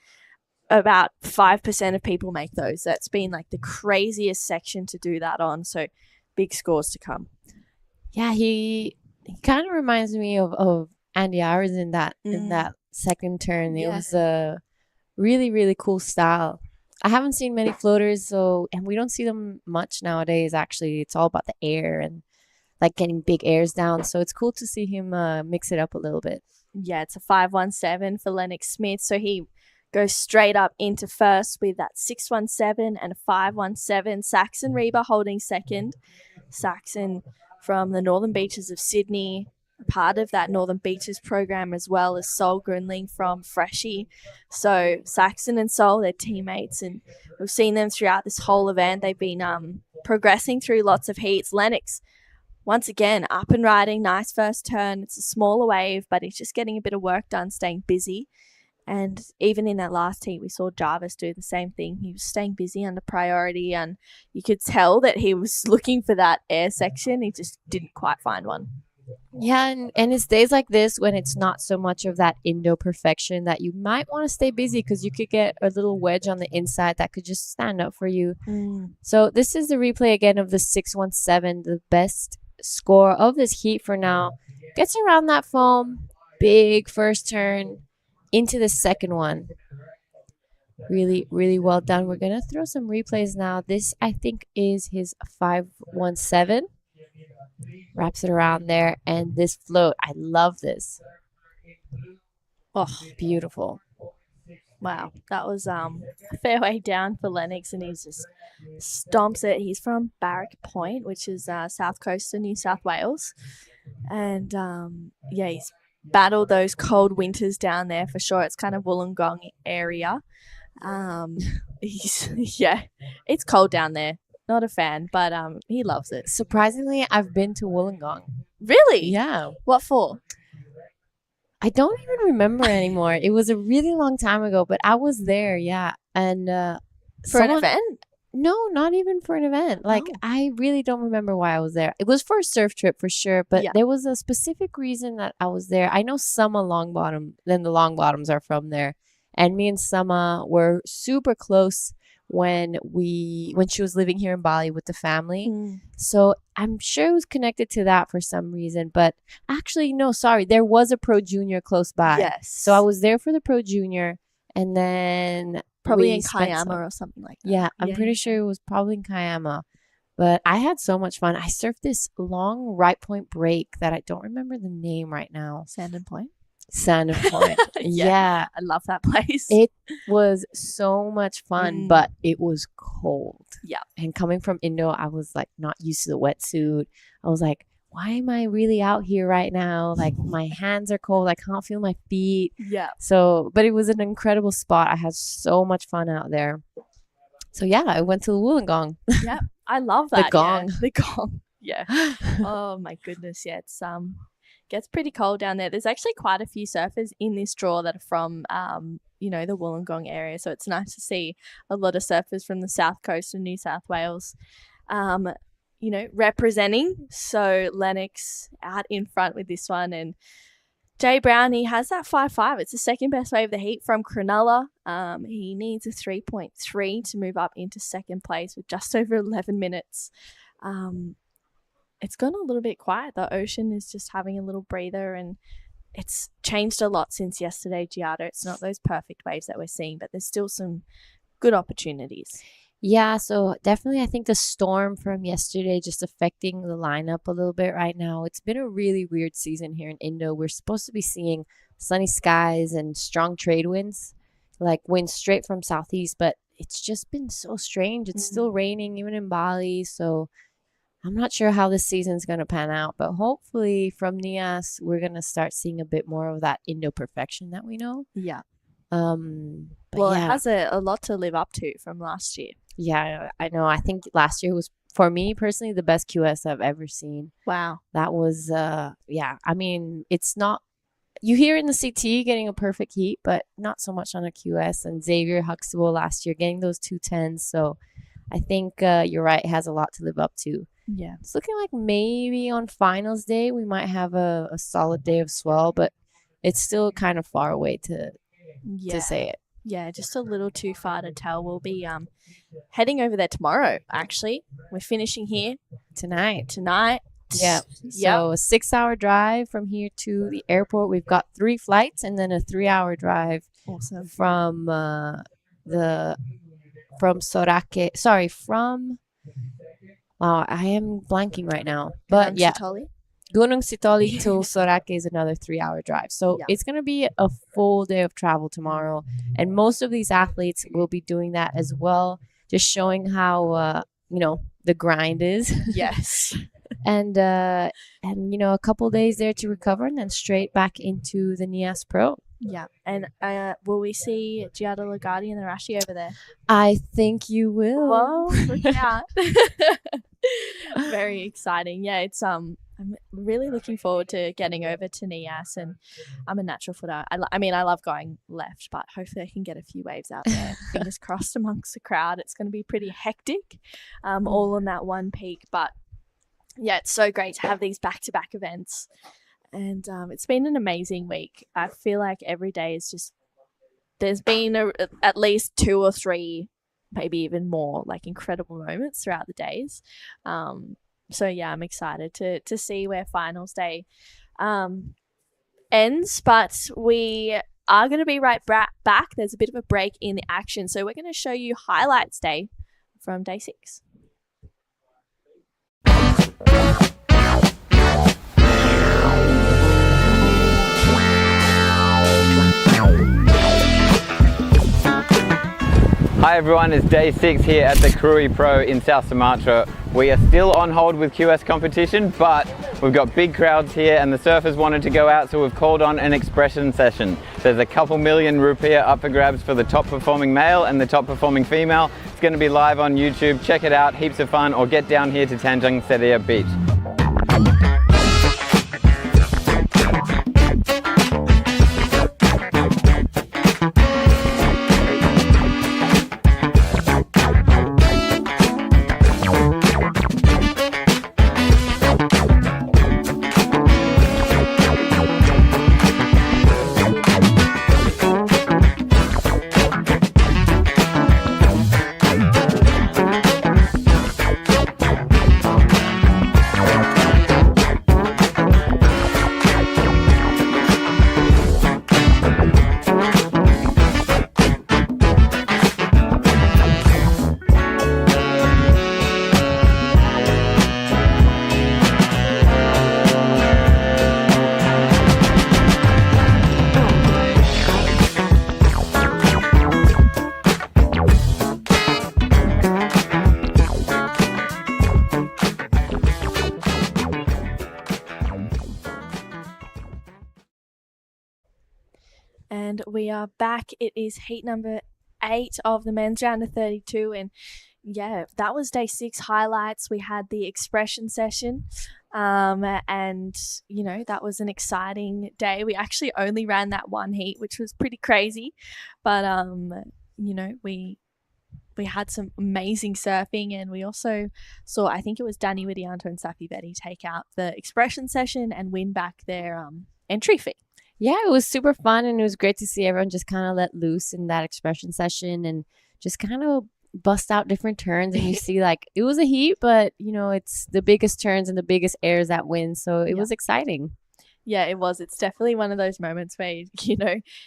C: about 5% of people make those. That's been like the craziest section to do that on. So big scores to come.
K: Yeah, he kind of reminds me of Andy Iris in that second turn. It was a really, really cool style. I haven't seen many floaters, and we don't see them much nowadays, actually. It's all about the air and like getting big airs down. So it's cool to see him mix it up a little bit.
C: Yeah, it's a 517 for Lennox Smith. So he goes straight up into first with that 617 and a 517. Saxon Reba holding second. Saxon from the Northern Beaches of Sydney, part of that Northern Beaches program, as well as Sol Grundling from Freshie. So Saxon and Sol, they're teammates, and we've seen them throughout this whole event. They've been progressing through lots of heats. Lennox, once again, up and riding, nice first turn. It's a smaller wave, but he's just getting a bit of work done, staying busy. And even in that last heat, we saw Jarvis do the same thing. He was staying busy under priority, and you could tell that he was looking for that air section. He just didn't quite find one.
K: Yeah, and it's days like this when it's not so much of that Indo perfection that you might want to stay busy, because you could get a little wedge on the inside that could just stand up for you. So this is the replay again of the 617, the best score of this heat for now. Gets around that foam, big first turn into the second one. Really, really well done. We're going to throw some replays now. This, I think, is his 517. Wraps it around there, and this float, I love this. Oh, beautiful.
C: Wow, that was a fair way down for Lennox, and he just stomps it. He's from Barat Point, which is south coast of New South Wales, and he's battled those cold winters down there for sure. It's kind of Wollongong area. It's cold down there. Not a fan, but he loves it.
K: Surprisingly, I've been to Wollongong.
C: Really?
K: Yeah.
C: What for?
K: I don't even remember anymore. It was a really long time ago, but I was there, yeah. And
C: for an event?
K: No, not even for an event. Like, I really don't remember why I was there. It was for a surf trip for sure, but there was a specific reason that I was there. I know Summa Longbottom, then the Longbottoms are from there. And me and Summa were super close when she was living here in Bali with the family. So I'm sure it was connected to that for some reason. But actually, no, sorry. There was a Pro Junior close by.
C: Yes.
K: So I was there for the Pro Junior, and then
C: probably in Kiama or something like that.
K: Yeah, I'm pretty sure it was probably in Kiama. But I had so much fun. I surfed this long right point break that I don't remember the name right now.
C: Sandon Point?
K: Sandon Point. Yeah.
C: I love that place.
K: It was so much fun, but it was cold.
C: Yeah.
K: And coming from Indo, I was like not used to the wetsuit. I was like, why am I really out here right now? Like, my hands are cold. I can't feel my feet.
C: Yeah.
K: So, but it was an incredible spot. I had so much fun out there. So yeah, I went to the Wollongong.
C: Yeah. I love that.
K: The gong.
C: Yeah. The gong. Yeah. Oh my goodness. Yeah. It's gets pretty cold down there. There's actually quite a few surfers in this draw that are from the Wollongong area, so it's nice to see a lot of surfers from the south coast of New South Wales representing. So Lennox out in front with this one, and Jay Brown, he has that 5.5. It's the second best wave of the heat from Cronulla. He needs a 3.3 to move up into second place with just over 11 minutes. It's gone a little bit quiet. The ocean is just having a little breather, and it's changed a lot since yesterday, Giada. It's not those perfect waves that we're seeing, but there's still some good opportunities.
K: Yeah, so definitely I think the storm from yesterday just affecting the lineup a little bit right now. It's been a really weird season here in Indo. We're supposed to be seeing sunny skies and strong trade winds, like winds straight from southeast. But it's just been so strange. It's still raining even in Bali, so I'm not sure how this season's going to pan out, but hopefully from Nias, we're going to start seeing a bit more of that Indo perfection that we know.
C: Yeah.
K: But
C: Well,
K: yeah.
C: it has a lot to live up to from last year.
K: Yeah, I know. I think last year was, for me personally, the best QS I've ever seen.
C: Wow.
K: That was, yeah. I mean, it's not, you hear in the CT getting a perfect heat, but not so much on a QS. And Xavier Huxtable last year getting those 210s. So I think you're right. It has a lot to live up to.
C: Yeah.
K: It's looking like maybe on finals day we might have a solid day of swell, but it's still kind of far away to say it.
C: Yeah, just a little too far to tell. We'll be heading over there tomorrow, actually. We're finishing here
K: tonight.
C: Yep.
K: Yeah. So a 6-hour drive from here to the airport. We've got 3 flights and then a 3-hour drive
C: Awesome.
K: from Sorake. Sorry, wow, I am blanking right now. But yeah. Gunung Sitoli to Sorake is another 3-hour drive. So it's going to be a full day of travel tomorrow. And most of these athletes will be doing that as well, just showing how, the grind is.
C: Yes.
K: and a couple days there to recover and then straight back into the Nias Pro.
C: Yeah. And will we see Giada Lagarde and the Rashi over there?
K: I think you will.
C: Whoa, look out. Very exciting. Yeah, it's I'm really looking forward to getting over to Nias, and I'm a natural footer. I mean, I love going left, but hopefully I can get a few waves out there. Fingers crossed amongst the crowd. It's going to be pretty hectic, all on that one peak. But yeah, it's so great to have these back-to-back events. And it's been an amazing week. I feel like every day is just, there's been at least 2 or 3, maybe even more, like incredible moments throughout the days. So yeah, I'm excited to see where finals day ends. But we are going to be right back. There's a bit of a break in the action. So we're going to show you highlights day from day 6.
L: Hi everyone, it's day 6 here at the Krui Pro in South Sumatra. We are still on hold with QS competition, but we've got big crowds here and the surfers wanted to go out, so we've called on an expression session. There's a couple million rupiah up for grabs for the top performing male and the top performing female. It's going to be live on YouTube. Check it out, heaps of fun, or get down here to Tanjung Setia Beach.
C: And we are back. It is heat number 8 of the men's round of 32. And yeah, that was day 6 highlights. We had the expression session. And, that was an exciting day. We actually only ran that one heat, which was pretty crazy. But, we had some amazing surfing, and we also saw, I think it was Danny Widianto and Safi Betty take out the expression session and win back their entry fee.
K: Yeah, it was super fun, and it was great to see everyone just kind of let loose in that expression session and just kind of bust out different turns. And you see, like, it was a heat, but, it's the biggest turns and the biggest airs that win. So it was exciting.
C: Yeah, it was. It's definitely one of those moments where,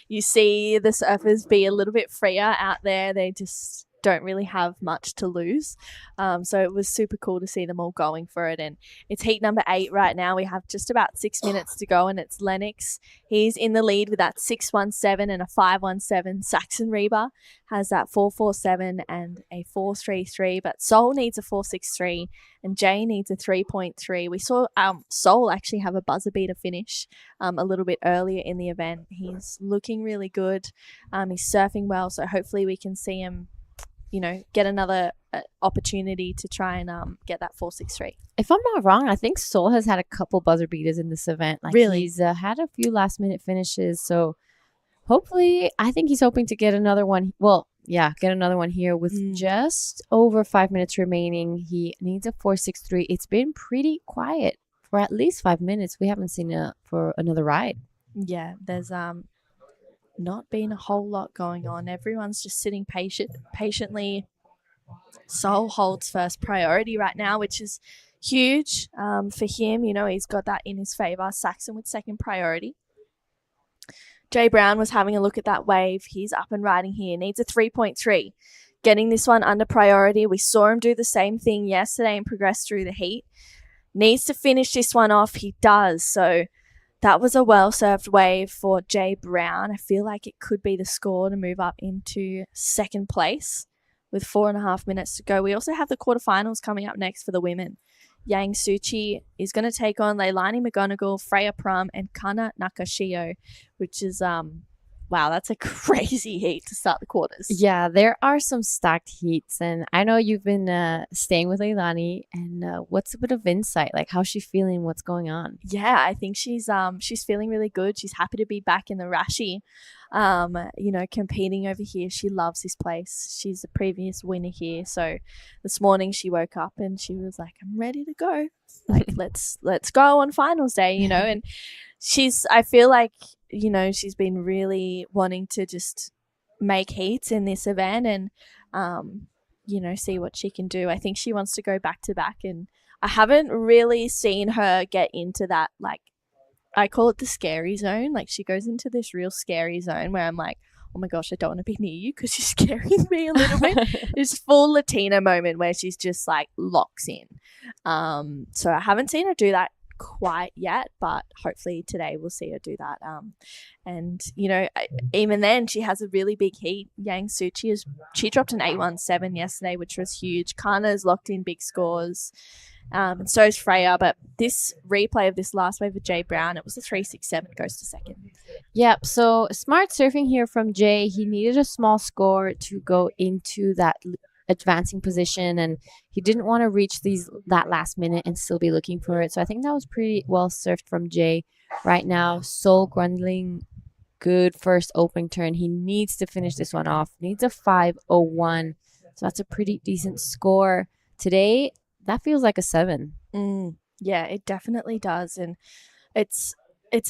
C: you see the surfers be a little bit freer out there. They just don't really have much to lose. So it was super cool to see them all going for it. And it's heat number 8 right now. We have just about 6 minutes to go, and it's Lennox. He's in the lead with that 6.17 and a 5.17. Saxon Reba has that 4.47 and a 4.33, but Sol needs a 4.63 and Jay needs a 3.3. We saw Sol actually have a buzzer beater finish a little bit earlier in the event. He's looking really good. He's surfing well, so hopefully we can see him, get another opportunity to try and get that 4.63.
K: If I'm not wrong, I think Sol has had a couple buzzer beaters in this event.
C: Really?
K: He's had a few last minute finishes, so hopefully, I think he's hoping to get another one. Well, yeah, get another one here with just over 5 minutes remaining. He needs a 4.63. It's been pretty quiet for at least 5 minutes. We haven't seen it for another ride.
C: Yeah, there's not been a whole lot going on. Everyone's just sitting patiently. Sol holds first priority right now, which is huge for him. He's got that in his favor. Saxon with second priority. Jay Brown was having a look at that wave. He's up and riding here. Needs a 3.3. Getting this one under priority. We saw him do the same thing yesterday and progress through the heat. Needs to finish this one off. He does. So that was a well-served wave for Jay Brown. I feel like it could be the score to move up into second place with 4.5 minutes to go. We also have the quarterfinals coming up next for the women. Yang Suchi is going to take on Leilani McGonigal, Freya Prum, and Kana Nakashio, which is, wow, that's a crazy heat to start the quarters.
K: Yeah, there are some stacked heats, and I know you've been staying with Leilani, and what's a bit of insight? Like, how's she feeling? What's going on?
C: Yeah, I think she's feeling really good. She's happy to be back in the Rashi, competing over here. She loves this place. She's a previous winner here. So this morning she woke up and she was like, I'm ready to go. Like, let's go on finals day, and I feel like, she's been really wanting to just make heats in this event and, see what she can do. I think she wants to go back to back, and I haven't really seen her get into that, like, I call it the scary zone. Like, she goes into this real scary zone where I'm like, oh my gosh, I don't want to be near you because you're scaring me a little bit. This full Latina moment where she's just like locks in. So I haven't seen her do that quite yet, but hopefully today we'll see her do that. Even then she has a really big heat. Yang Suchi she dropped an 8.17 yesterday, which was huge. Kana's locked in big scores. And so is Freya, but this replay of this last wave with Jay Brown, it was a 3.67, goes to second.
K: Yep, so smart surfing here from Jay. He needed a small score to go into that advancing position, and he didn't want to reach that last minute and still be looking for it. So I think that was pretty well surfed from Jay. Right now, Sol Grundling, good first opening turn. He needs to finish this one off. Needs a 5.01, so that's a pretty decent score. Today, that feels like a 7.
C: Yeah, it definitely does. And it's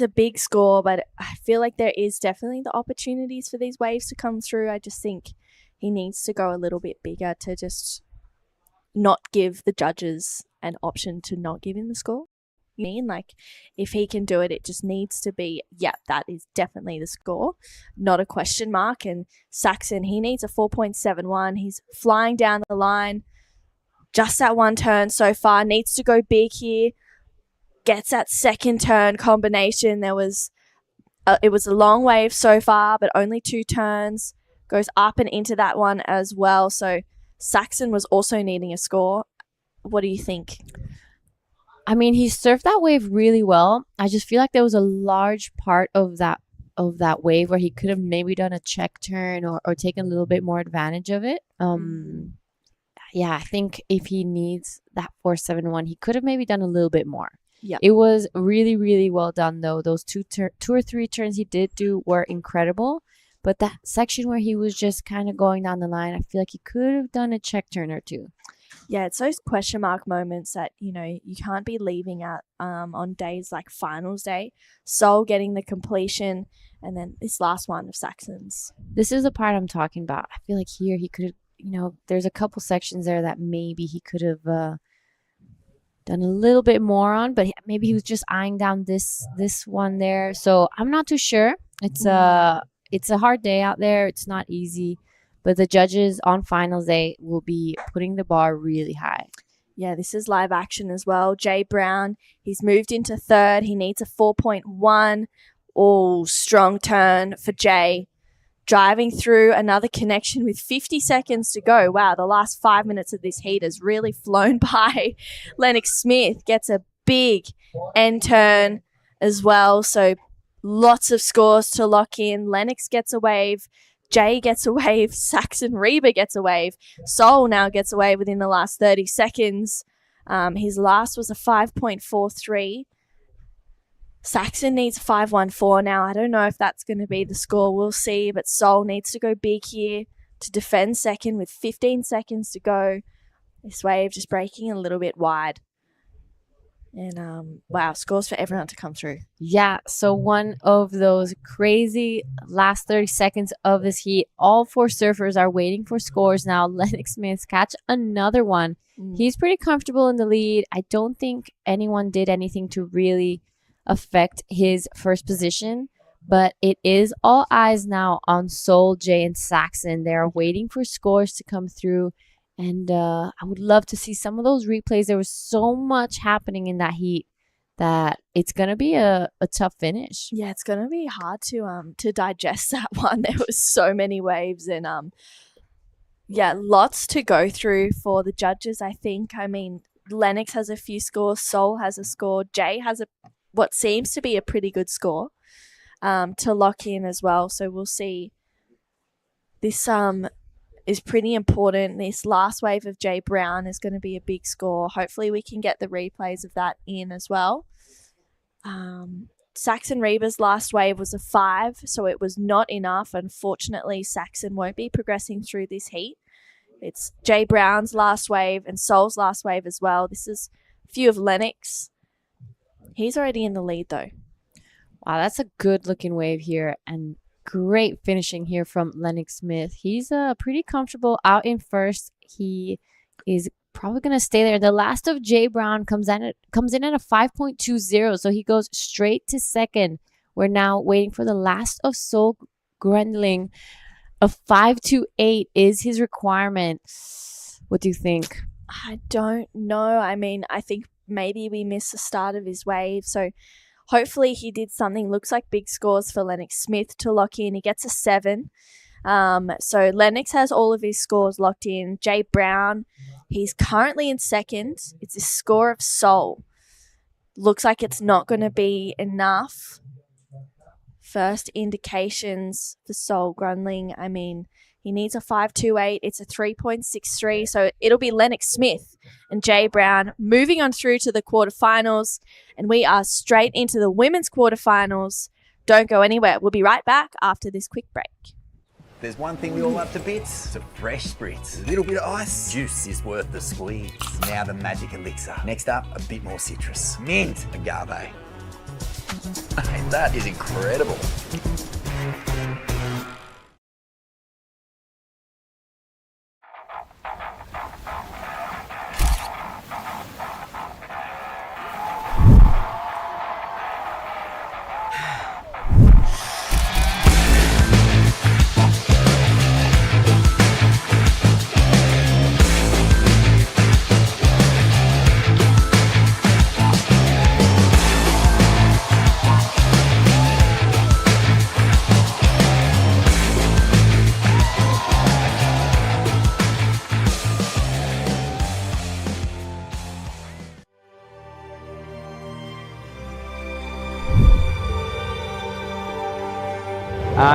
C: a big score, but I feel like there is definitely the opportunities for these waves to come through. I just think he needs to go a little bit bigger to just not give the judges an option to not give him the score. Like, if he can do it, it just needs to be, that is definitely the score, not a question mark. And Saxon, he needs a 4.71. He's flying down the line. Just that one turn so far, needs to go big here. Gets that second turn combination. It was a long wave so far, but only 2 turns. Goes up and into that one as well. So Saxon was also needing a score. What do you think?
K: I mean, he surfed that wave really well. I just feel like there was a large part of that wave where he could have maybe done a check turn or taken a little bit more advantage of it. Yeah, I think if he needs that 4.71, he could have maybe done a little bit more.
C: Yeah,
K: it was really, really well done though. Those two or three turns he did do were incredible. But that section where he was just kind of going down the line, I feel like he could have done a check turn or two.
C: Yeah, it's those question mark moments that, you can't be leaving at on days like finals day. Sol getting the completion, and then this last one of Saxon's.
K: This is the part I'm talking about. I feel like here he could have, there's a couple sections there that maybe he could have done a little bit more on, but maybe he was just eyeing down this one there. So I'm not too sure. It's a hard day out there. It's not easy. but the judges on finals day will be putting the bar really high.
C: Yeah, this is live action as well. Jay Brown, he's moved into third. He needs a 4.1. Oh, strong turn for Jay. Driving through another connection with 50 seconds to go. Wow, the last 5 minutes of this heat has really flown by. Lennox Smith gets a big end turn as well. So lots of scores to lock in. Lennox gets a wave. Jay gets a wave. Saxon Reba gets a wave. Sol now gets a wave within the last 30 seconds. His last was a 5.43. Saxon needs 5.14 now. I don't know if that's going to be the score. We'll see. But Sol needs to go big here to defend second with 15 seconds to go. This wave just breaking a little bit wide. And wow, scores for everyone to come through.
K: Yeah, so one of those crazy last 30 seconds of this heat. All 4 surfers are waiting for scores now. Lennox Smith catch another one. He's pretty comfortable in the lead. I don't think anyone did anything to really affect his first position, but it is all eyes now on Sol, Jay, and Saxon. They're waiting for scores to come through. And I would love to see some of those replays. There was so much happening in that heat that it's going to be a tough finish.
C: Yeah, it's going to be hard to digest that one. There was so many waves and yeah, lots to go through for the judges, I think. I mean, Lennox has a few scores, Sol has a score, Jay has what seems to be a pretty good score to lock in as well. So we'll see. This is pretty important. This last wave of Jay Brown is going to be a big score. Hopefully we can get the replays of that in as well. Saxon Reba's last wave was a 5, so it was not enough. Unfortunately, Saxon won't be progressing through this heat. It's Jay Brown's last wave and Sol's last wave as well. This is a few of Lennox. He's already in the lead though.
K: Wow, that's a good looking wave here, and great finishing here from Lennox Smith. He's pretty comfortable out in first. He is probably going to stay there. The last of Jay Brown comes in at a 5.20, so he goes straight to second. We're now waiting for the last of Sol Grundling. A 5.28 is his requirement. What do you think?
C: I don't know. I mean, I think maybe we missed the start of his wave, so hopefully he did something. Looks like big scores for Lennox Smith to lock in. He gets a 7. So Lennox has all of his scores locked in. Jay Brown, he's currently in second. It's a score of Sol. Looks like it's not going to be enough. First indications for Sol Grundling. I mean, he needs a 5.28. It's a 3.63. So it'll be Lennox Smith and Jay Brown moving on through to the quarterfinals. And we are straight into the women's quarterfinals. Don't go anywhere. We'll be right back after this quick break.
D: There's one thing we all love to bits. It's a fresh spritz. A little bit of ice. Juice is worth the squeeze. Now the magic elixir. Next up, a bit more citrus. Mint agave. Hey, that is incredible.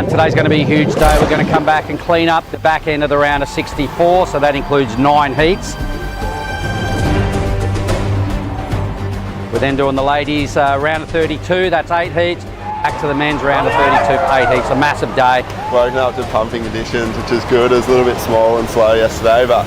A: Today's going to be a huge day. We're going to come back and clean up the back end of the round of 64, so that includes 9 heats. We're then doing the ladies round of 32, that's 8 heats. Back to the men's round of 32, 8 heats, a massive day.
G: Woken up to pumping conditions, which is good. It was a little bit small and slow yesterday, but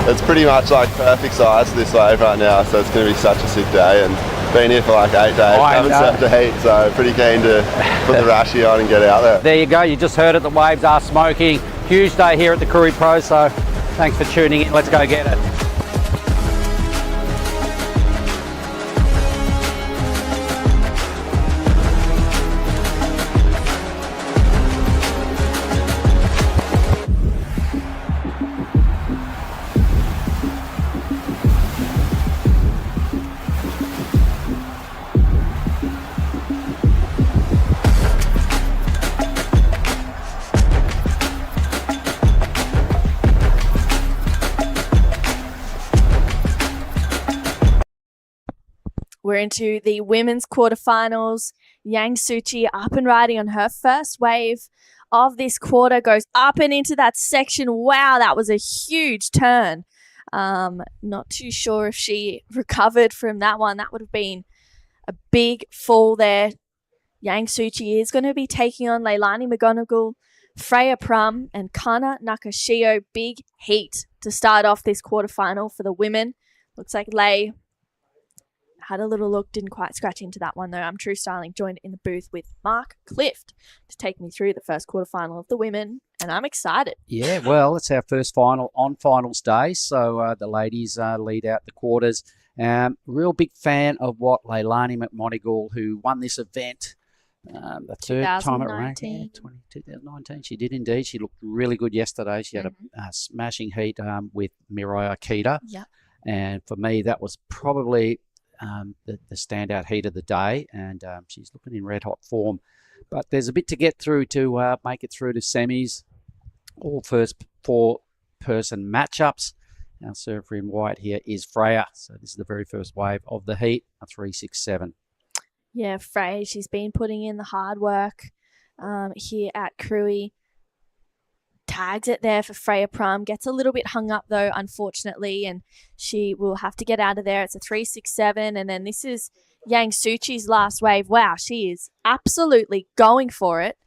G: it's pretty much like perfect size for this wave right now, so it's going to be such a sick day. And been here for like 8 days, haven't surfed a heat, so pretty keen to put the rashy on and get out there.
A: There you go, you just heard it, the waves are smoking. Huge day here at the Krui Pro, so thanks for tuning in, let's go get it.
C: We're into the women's quarterfinals. Yang Suchi up and riding on her first wave of this quarter, goes up and into that section. Wow, that was a huge turn. Not too sure if she recovered from that one. That would have been a big fall there. Yang Suchi is going to be taking on Leilani McGonigal, Freya Prum, and Kana Nakashio. Big heat to start off this quarterfinal for the women. Looks like Lei had a little look, didn't quite scratch into that one though. I'm True Styling joined in the booth with Mark Clift to take me through the first quarterfinal of the women, and I'm excited.
A: Yeah, well, it's our first final on finals day, so the ladies lead out the quarters. Real big fan of what Leilani McMonigal, who won this event the third time it ran, 2019. She did indeed. She looked really good yesterday. She had a smashing heat with Mirai Akita.
C: Yeah.
A: And for me, that was probably the standout heat of the day, and she's looking in red hot form. But there's a bit to get through to make it through to semis. All first 4-person matchups. Our surfer in white here is Freya. So this is the very first wave of the heat, a 3.67.
C: Yeah, Freya, she's been putting in the hard work here at Krui. Tags it there for Freya Prum. Gets a little bit hung up though, unfortunately, and she will have to get out of there. It's a 3.67, and then this is Yang Suchi's last wave. Wow, she is absolutely going for it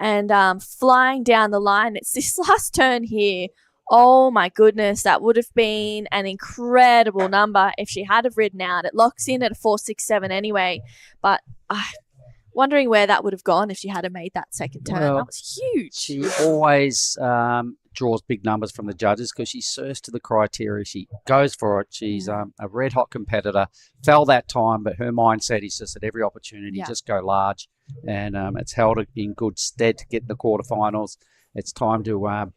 C: and flying down the line. It's this last turn here. Oh my goodness, that would have been an incredible number if she had have ridden out. It locks in at a 4.67 anyway, but wondering where that would have gone if she had made that second turn.
A: Well,
C: that was huge.
A: She always draws big numbers from the judges because she serves to the criteria. She goes for it. She's a red-hot competitor. Fell that time, but her mindset is just at every opportunity, just go large. And it's held in good stead to get in the quarterfinals. It's time to,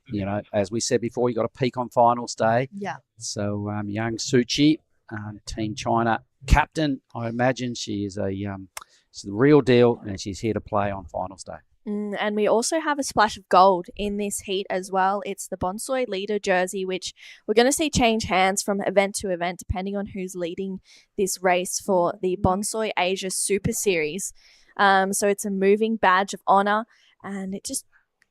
A: as we said before, you got to peak on finals day.
C: Yeah.
A: So Yang Suchi, Team China captain, I imagine she is she's the real deal, and she's here to play on finals day.
C: And we also have a splash of gold in this heat as well. It's the Bonsoi leader jersey, which we're going to see change hands from event to event depending on who's leading this race for the Bonsoi Asia Super Series. So it's a moving badge of honor, and it just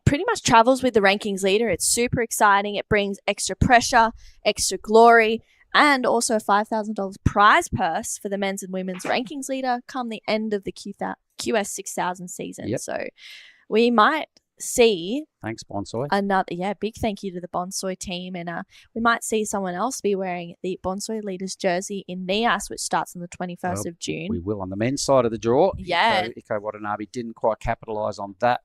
C: pretty much travels with the rankings leader. It's super exciting. It brings extra pressure, extra glory, and also a $5,000 prize purse for the men's and women's rankings leader come the end of the QS 6000 season.
A: Yep.
C: So we might see
A: Thanks, Bonsoi.
C: Big thank you to the Bonsoi team, and we might see someone else be wearing the Bonsoi leaders jersey in NIAS, which starts on the 21st of June.
A: We will on the men's side of the draw.
C: Yeah.
A: Iko Watanabe didn't quite capitalise on that.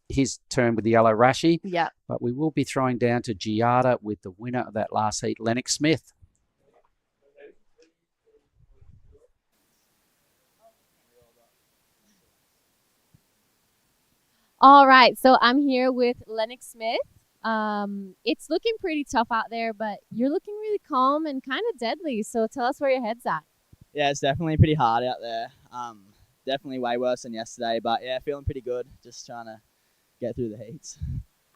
A: His turn with the yellow rashi.
C: Yeah.
A: But we will be throwing down to Giada with the winner of that last heat, Lennox Smith.
K: All right, so I'm here with Lennox Smith. It's looking pretty tough out there, but you're looking really calm and kind of deadly. So tell us where your head's at.
M: Yeah, it's definitely pretty hard out there. Definitely way worse than yesterday, but yeah, feeling pretty good. Just trying to get through the heats.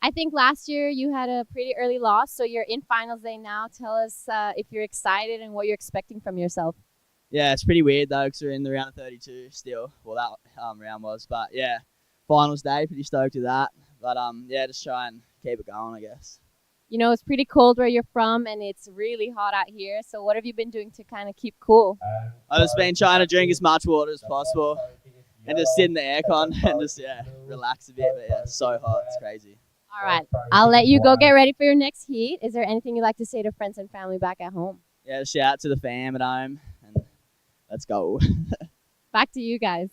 K: I think last year you had a pretty early loss, so you're in finals day now. Tell us if you're excited and what you're expecting from yourself.
M: Yeah, it's pretty weird though, because we're in the round of 32 still. Well, that round was, but yeah, finals day, pretty stoked with that. But yeah, just try and keep it going, I guess.
K: You know, it's pretty cold where you're from, and it's really hot out here. So what have you been doing to kind of keep cool?
M: I've just been trying to drink as much water as possible and just sit in the aircon and just, relax a bit. But yeah, it's so hot. It's crazy.
K: All right. I'll let you go get ready for your next heat. Is there anything you'd like to say to friends and family back at home?
M: Yeah, shout out to the fam at home, and let's go.
K: Back to you guys.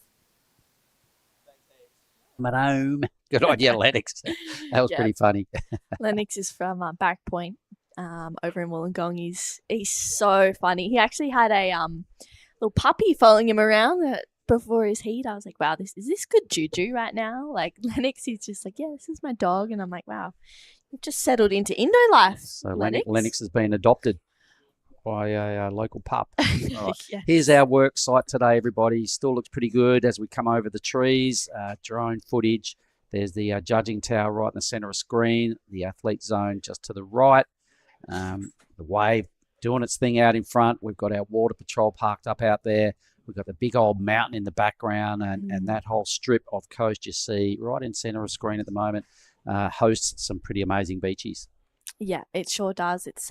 A: At home. Good on you, Lennox. That was pretty funny.
C: Lennox is from Barrack Point over in Wollongong. He's so funny. He actually had a little puppy following him around before his heat. I was like, wow, is this good juju right now? Like Lennox, he's just like, yeah, this is my dog. And I'm like, wow, you've just settled into Indo life.
A: So
C: Lennox
A: has been adopted by a local pup. Right.
C: Yes.
A: Here's our work site today, everybody. Still looks pretty good as we come over the trees. Drone footage. There's the judging tower right in the center of screen. The athlete zone just to the right. The wave doing its thing out in front. We've got our water patrol parked up out there. We've got the big old mountain in the background, and that whole strip of coast you see right in center of screen at the moment hosts some pretty amazing beaches.
C: Yeah, it sure does. It's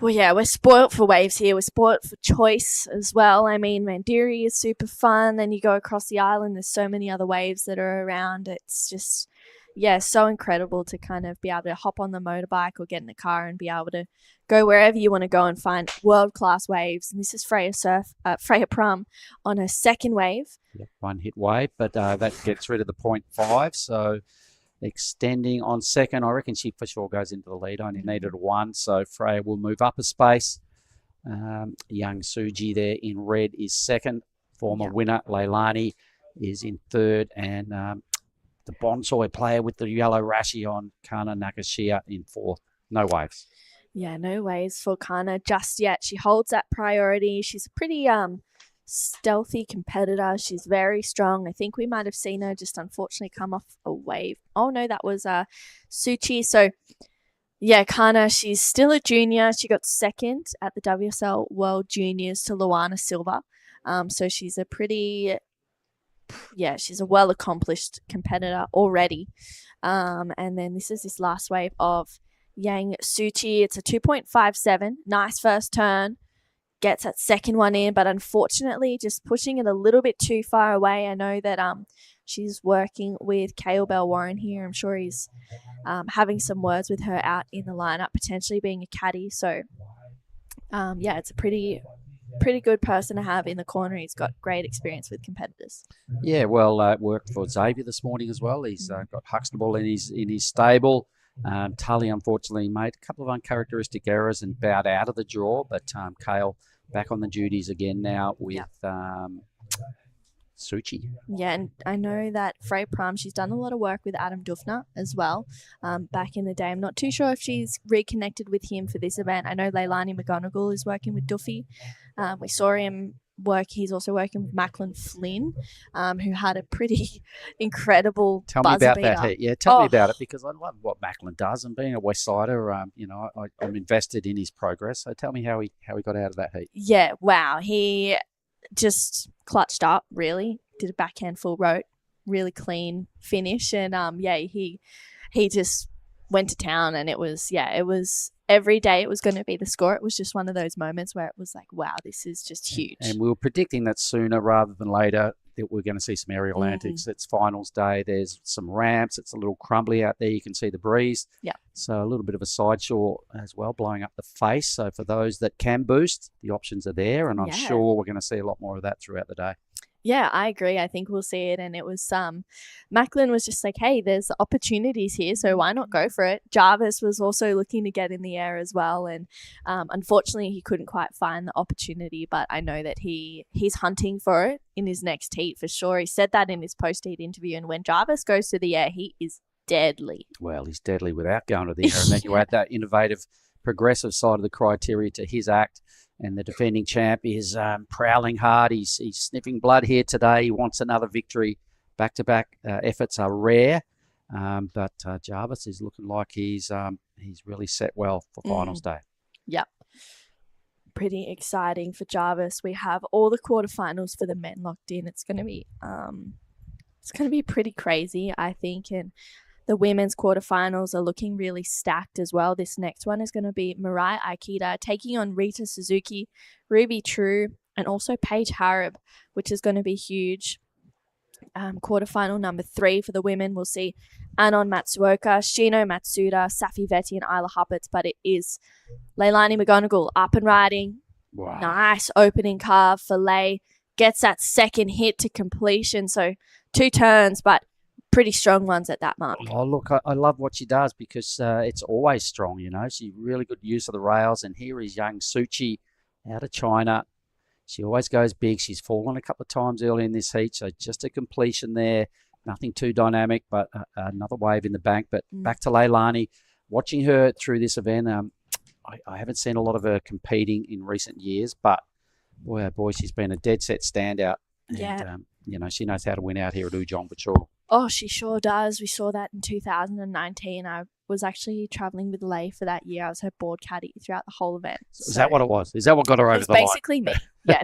C: well, yeah, we're spoilt for waves here. We're spoilt for choice as well. I mean, Mandiri is super fun. Then you go across the island, there's so many other waves that are around. It's just, yeah, so incredible to kind of be able to hop on the motorbike or get in the car and be able to go wherever you want to go and find world-class waves. And this is Freya Prum on her second wave.
A: Yep, one hit wave, but that gets rid of the 0.5. So extending on second, I reckon she for sure goes into the lead. Only needed a 1, so Freya will move up a space. Young Suji there in red is second. Former winner Leilani is in third, and the Bonsai player with the yellow rashi on, Kana Nakashia, in fourth. No waves.
C: Yeah, no waves for Kana just yet. She holds that priority. She's a pretty stealthy competitor. She's very strong. I think we might have seen her just unfortunately come off a wave. Oh no, that was Suchi. So yeah, Kana, she's still a junior. She got second at the WSL World Juniors to Luana Silva. So she's a pretty, she's a well-accomplished competitor already. And then this is this last wave of Yang Suchi. It's a 2.57. Nice first turn. Gets that second one in, but unfortunately just pushing it a little bit too far away. I know that she's working with Cale Bell Warren here. I'm sure he's having some words with her out in the lineup, potentially being a caddy. So it's a pretty good person to have in the corner. He's got great experience with competitors.
A: Yeah, well, worked for Xavier this morning as well. He's got Huxtable in his stable. Tully unfortunately made a couple of uncharacteristic errors and bowed out of the draw, but Cale back on the duties again now with Suchi.
C: Yeah, and I know that Freya Prum, she's done a lot of work with Adam Dufner as well back in the day. I'm not too sure if she's reconnected with him for this event. I know Leilani McGonigal is working with Duffy. We saw him work. He's also working with Macklin Flynn, who had a pretty incredible
A: Tell me about that heat. Yeah, tell me about it, because I love what Macklin does, and being a West Sider, I'm invested in his progress. So tell me how he got out of that heat.
C: Yeah, wow. He just clutched up, really. Did a backhand full rote, really clean finish, and he just went to town, and it was every day it was going to be the score. It was just one of those moments where it was like, wow, this is just huge.
A: And we were predicting that sooner rather than later that we're going to see some aerial antics. It's finals day. There's some ramps. It's a little crumbly out there. You can see the breeze.
C: Yeah.
A: So a little bit of a sideshore as well, blowing up the face. So for those that can boost, the options are there, and I'm sure we're going to see a lot more of that throughout the day.
C: Yeah, I agree. I think we'll see it. And it was Macklin was just like, hey, there's opportunities here, so why not go for it? Jarvis was also looking to get in the air as well. And unfortunately, he couldn't quite find the opportunity. But I know that he's hunting for it in his next heat for sure. He said that in his post-heat interview. And when Jarvis goes to the air, he is deadly.
A: Well, he's deadly without going to the air. And then you add that innovative, progressive side of the criteria to his act. And the defending champ is prowling hard. He's sniffing blood here today. He wants another victory. Back-to-back efforts are rare, but Jarvis is looking like he's really set well for finals day.
C: Yep. Pretty exciting for Jarvis. We have all the quarterfinals for the men locked in. It's going to be pretty crazy, I think, and the women's quarterfinals are looking really stacked as well. This next one is going to be Mirai Aikida taking on Rita Suzuki, Ruby True, and also Paige Harab, which is going to be huge. Quarterfinal number 3 for the women, we'll see Anon Matsuoka, Shino Matsuda, Safi Vetti, and Isla Hupperts, but it is Leilani McGonigal up and riding.
A: Wow.
C: Nice opening carve for Lei. Gets that second hit to completion, so 2 turns, but pretty strong ones at that mark.
A: Oh, look, I love what she does, because it's always strong, She's really good use of the rails, and here is young Suchi out of China. She always goes big. She's fallen a couple of times early in this heat, so just a completion there. Nothing too dynamic, but another wave in the bank. But back to Leilani. Watching her through this event, I haven't seen a lot of her competing in recent years, but boy, oh boy, she's been a dead set standout.
C: Yeah.
A: And, she knows how to win out here at Ujong for sure.
C: Oh, she sure does. We saw that in 2019. I was actually traveling with Lei for that year. I was her board caddy throughout the whole event.
A: Is that what it was? Is that what got her over the line?
C: Basically me. Yeah,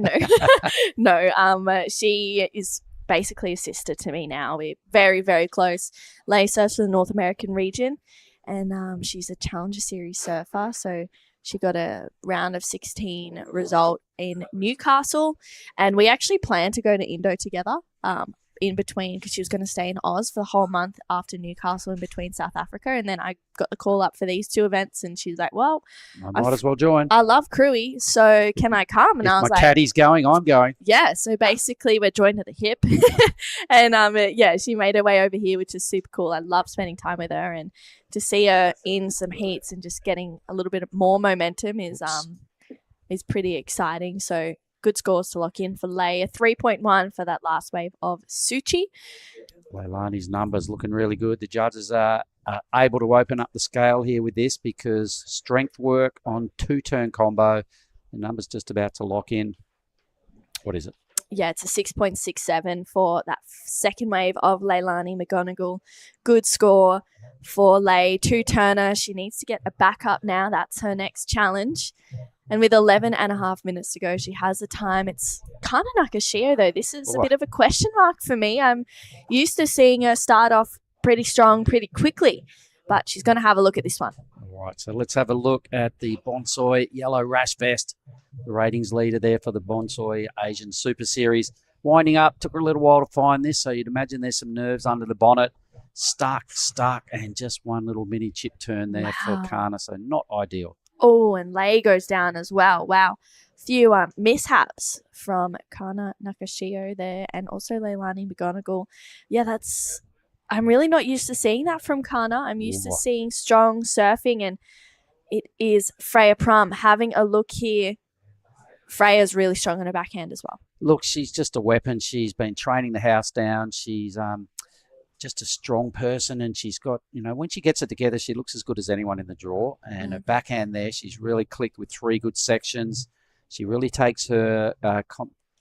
C: no. No, she is basically a sister to me now. We're very, very close. Lay surfs for the North American region, and she's a Challenger Series surfer, so she got a round of 16 result in Newcastle, and we actually planned to go to Indo together in between, because she was going to stay in Oz for the whole month after Newcastle in between South Africa. And then I got the call up for these two events, and she's like, well,
A: I might as well join.
C: I love Krui, so can I come? And
A: If
C: I was
A: my
C: like,
A: caddy's going, I'm going.
C: yeah, so basically we're joined at the hip. And yeah, she made her way over here, which is super cool. I love spending time with her, and to see her in some heats and just getting a little bit of more momentum is pretty exciting. So good scores to lock in for Lay. A 3.1 for that last wave of Suchi.
A: Leilani's numbers looking really good. The judges are able to open up the scale here with this, because strength work on 2-turn combo. The number's just about to lock in. What is it?
C: Yeah, it's a 6.67 for that second wave of Leilani McGonigal. Good score for Lay. 2-turner. She needs to get a backup now. That's her next challenge. And with 11 and a half minutes to go, she has the time. It's kind of Nakashio, though. This is a bit of a question mark for me. I'm used to seeing her start off pretty strong, pretty quickly, but she's going to have a look at this one.
A: All right, so let's have a look at the Bonsai Yellow Rash Vest, the ratings leader there for the Bonsai Asian Super Series. Winding up, took her a little while to find this, so you'd imagine there's some nerves under the bonnet. Stuck, and just one little mini chip turn there for Kana, so not ideal.
C: Oh, and Lay goes down as well. Wow. Few mishaps from Kana Nakashio there, and also Leilani McGonigal. Yeah, I'm really not used to seeing that from Kana. I'm used to seeing strong surfing, and it is Freya Prum. Having a look here, Freya's really strong on her backhand as well.
A: Look, she's just a weapon. She's been training the house down. She's just a strong person, and she's got, when she gets it together, she looks as good as anyone in the draw. And her backhand there, she's really clicked with 3 good sections. She really takes her